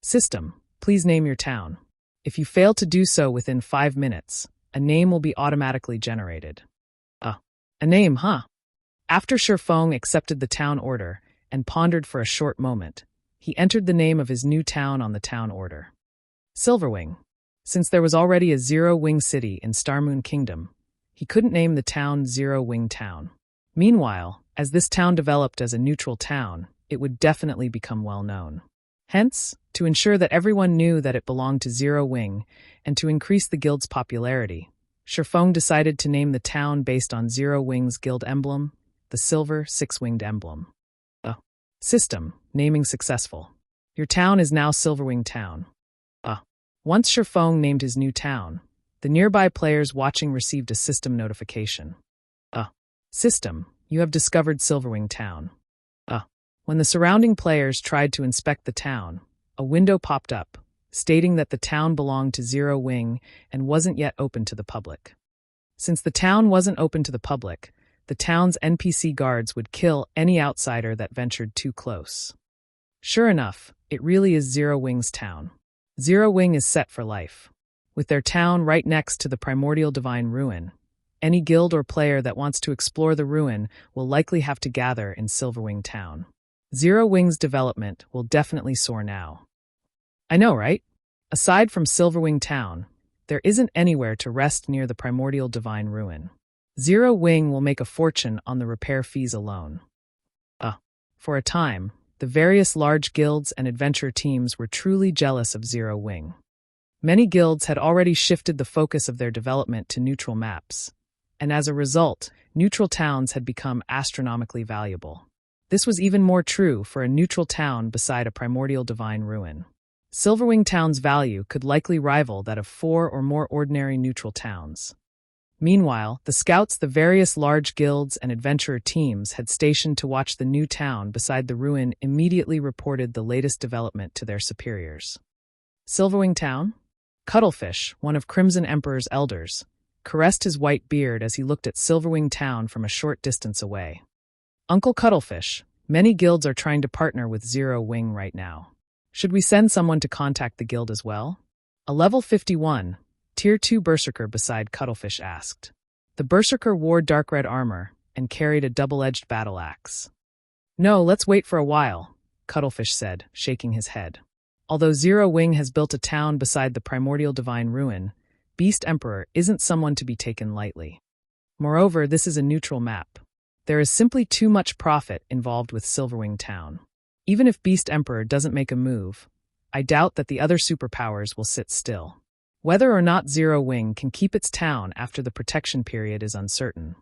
System, please name your town. If you fail to do so within 5 minutes, a name will be automatically generated. A name, huh? After Shifeng accepted the town order and pondered for a short moment, he entered the name of his new town on the town order. Silverwing. Since there was already a Zero-Wing city in Starmoon Kingdom, he couldn't name the town Zero-Wing Town. Meanwhile, as this town developed as a neutral town, it would definitely become well known. Hence, to ensure that everyone knew that it belonged to Zero-Wing and to increase the guild's popularity, Shifeng decided to name the town based on Zero-Wing's guild emblem, the silver six-winged emblem. System, naming successful. Your town is now Silverwing Town. Once Shifeng named his new town, the nearby players watching received a system notification. System, you have discovered Silverwing Town. When the surrounding players tried to inspect the town, a window popped up, stating that the town belonged to Zero-Wing and wasn't yet open to the public. Since the town wasn't open to the public, the town's NPC guards would kill any outsider that ventured too close. Sure enough, it really is Zero-Wing's town. Zero-Wing is set for life. With their town right next to the primordial divine ruin, any guild or player that wants to explore the ruin will likely have to gather in Silverwing Town. Zero-Wing's development will definitely soar now. I know, right? Aside from Silverwing Town, there isn't anywhere to rest near the primordial divine ruin. Zero-Wing will make a fortune on the repair fees alone. For a time, the various large guilds and adventure teams were truly jealous of Zero-Wing. Many guilds had already shifted the focus of their development to neutral maps, and as a result, neutral towns had become astronomically valuable. This was even more true for a neutral town beside a primordial divine ruin. Silverwing Town's value could likely rival that of 4 or more ordinary neutral towns. Meanwhile, the scouts the various large guilds and adventurer teams had stationed to watch the new town beside the ruin immediately reported the latest development to their superiors. Silverwing Town? Cuttlefish, one of Crimson Emperor's elders, caressed his white beard as he looked at Silverwing Town from a short distance away. Uncle Cuttlefish, many guilds are trying to partner with Zero-Wing right now. Should we send someone to contact the guild as well? A level 51, Tier 2 Berserker beside Cuttlefish asked. The Berserker wore dark red armor and carried a double-edged battle axe. No, let's wait for a while, Cuttlefish said, shaking his head. Although Zero-Wing has built a town beside the primordial divine ruin, Beast Emperor isn't someone to be taken lightly. Moreover, this is a neutral map. There is simply too much profit involved with Silverwing Town. Even if Beast Emperor doesn't make a move, I doubt that the other superpowers will sit still. Whether or not Zero-Wing can keep its town after the protection period is uncertain.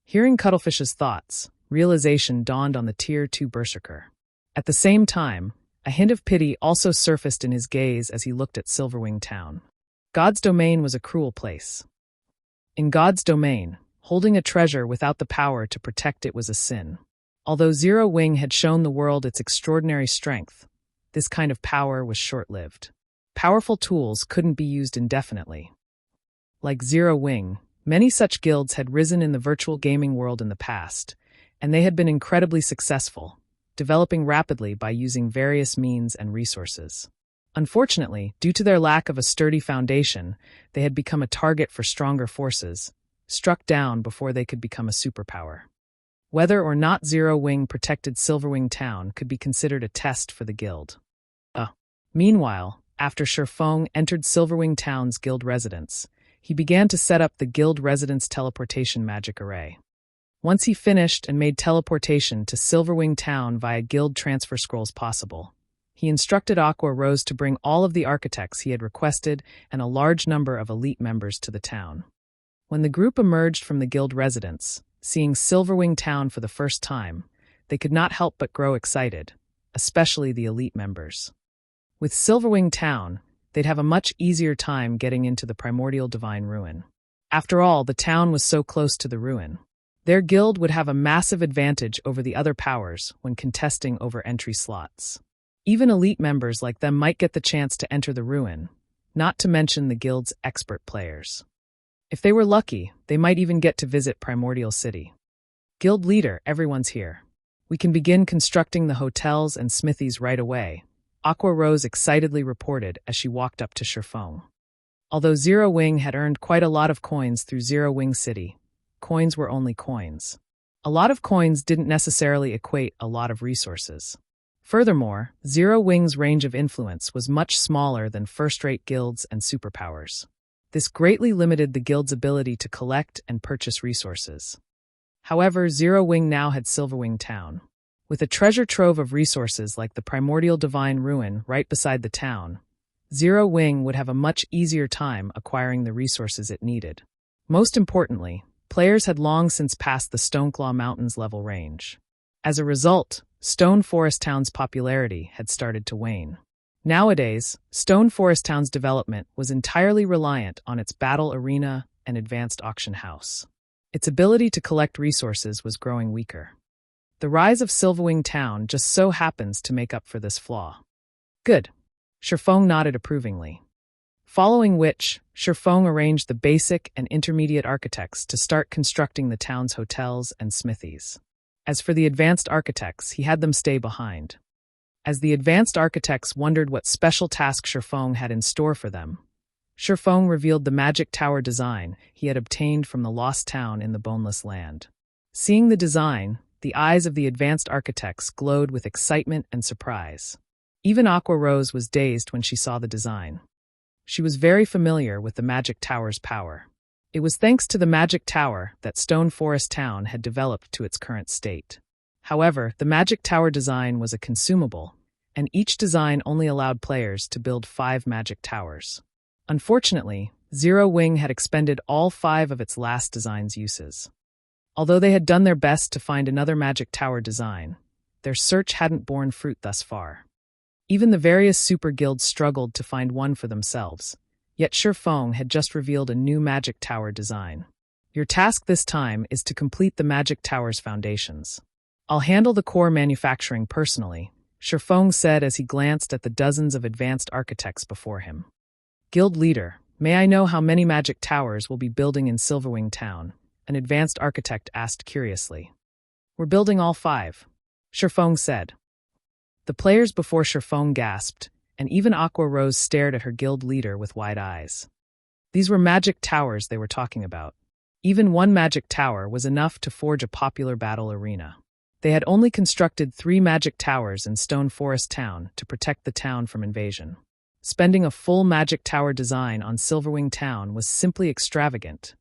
Hearing Cuttlefish's thoughts, realization dawned on the Tier 2 Berserker. At the same time, a hint of pity also surfaced in his gaze as he looked at Silverwing Town. God's domain was a cruel place. In God's domain, holding a treasure without the power to protect it was a sin. Although Zero-Wing had shown the world its extraordinary strength, this kind of power was short-lived. Powerful tools couldn't be used indefinitely. Like Zero-Wing, many such guilds had risen in the virtual gaming world in the past, and they had been incredibly successful, developing rapidly by using various means and resources. Unfortunately, due to their lack of a sturdy foundation, they had become a target for stronger forces, struck down before they could become a superpower. Whether or not Zero-Wing protected Silverwing Town could be considered a test for the guild. Meanwhile, after Shifeng entered Silverwing Town's guild residence, he began to set up the guild residence teleportation magic array. Once he finished and made teleportation to Silverwing Town via guild transfer scrolls possible, He instructed Aqua Rose to bring all of the architects he had requested and a large number of elite members to the town. When the group emerged from the guild residence, seeing Silverwing Town for the first time, they could not help but grow excited, especially the elite members. With Silverwing Town, they'd have a much easier time getting into the primordial divine ruin. After all, the town was so close to the ruin. Their guild would have a massive advantage over the other powers when contesting over entry slots. Even elite members like them might get the chance to enter the ruin, not to mention the guild's expert players. If they were lucky, they might even get to visit Primordial City. Guild leader, everyone's here. We can begin constructing the hotels and smithies right away, Aqua Rose excitedly reported as she walked up to Shifeng. Although Zero Wing had earned quite a lot of coins through Zero Wing City, coins were only coins. A lot of coins didn't necessarily equate a lot of resources. Furthermore, Zero Wing's range of influence was much smaller than first-rate guilds and superpowers. This greatly limited the guild's ability to collect and purchase resources. However, Zero Wing now had Silverwing Town. With a treasure trove of resources like the primordial divine ruin right beside the town, Zero Wing would have a much easier time acquiring the resources it needed. Most importantly, players had long since passed the Stoneclaw Mountains level range. As a result, Stone Forest Town's popularity had started to wane. Nowadays, Stone Forest Town's development was entirely reliant on its battle arena and advanced auction house. Its ability to collect resources was growing weaker. The rise of Silverwing Town just so happens to make up for this flaw. Good. Shifeng nodded approvingly. Following which, Shifeng arranged the basic and intermediate architects to start constructing the town's hotels and smithies. As for the advanced architects, he had them stay behind. As the advanced architects wondered what special task Shifeng had in store for them, Shifeng revealed the magic tower design he had obtained from the lost town in the Boneless Land. Seeing the design, the eyes of the advanced architects glowed with excitement and surprise. Even Aqua Rose was dazed when she saw the design. She was very familiar with the magic tower's power. It was thanks to the magic tower that Stone Forest Town had developed to its current state. However, the magic tower design was a consumable, and each design only allowed players to build 5 magic towers. Unfortunately, Zero Wing had expended all 5 of its last design's uses. Although they had done their best to find another magic tower design, their search hadn't borne fruit thus far. Even the various super guilds struggled to find one for themselves. Yet Shifeng had just revealed a new magic tower design. Your task this time is to complete the magic tower's foundations. I'll handle the core manufacturing personally, Shifeng said as he glanced at the dozens of advanced architects before him. Guild leader, may I know how many magic towers we'll be building in Silverwing Town? An advanced architect asked curiously. We're building all 5, Shifeng said. The players before Shifeng gasped, and even Aqua Rose stared at her guild leader with wide eyes. These were magic towers they were talking about. Even one magic tower was enough to forge a popular battle arena. They had only constructed 3 magic towers in Stone Forest Town to protect the town from invasion. Spending a full magic tower design on Silverwing Town was simply extravagant.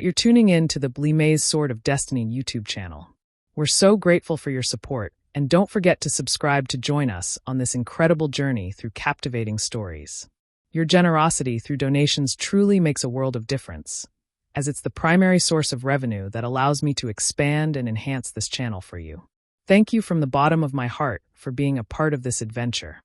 You're tuning in to the Blimay's Sword of Destiny YouTube channel. We're so grateful for your support, and don't forget to subscribe to join us on this incredible journey through captivating stories. Your generosity through donations truly makes a world of difference, as it's the primary source of revenue that allows me to expand and enhance this channel for you. Thank you from the bottom of my heart for being a part of this adventure.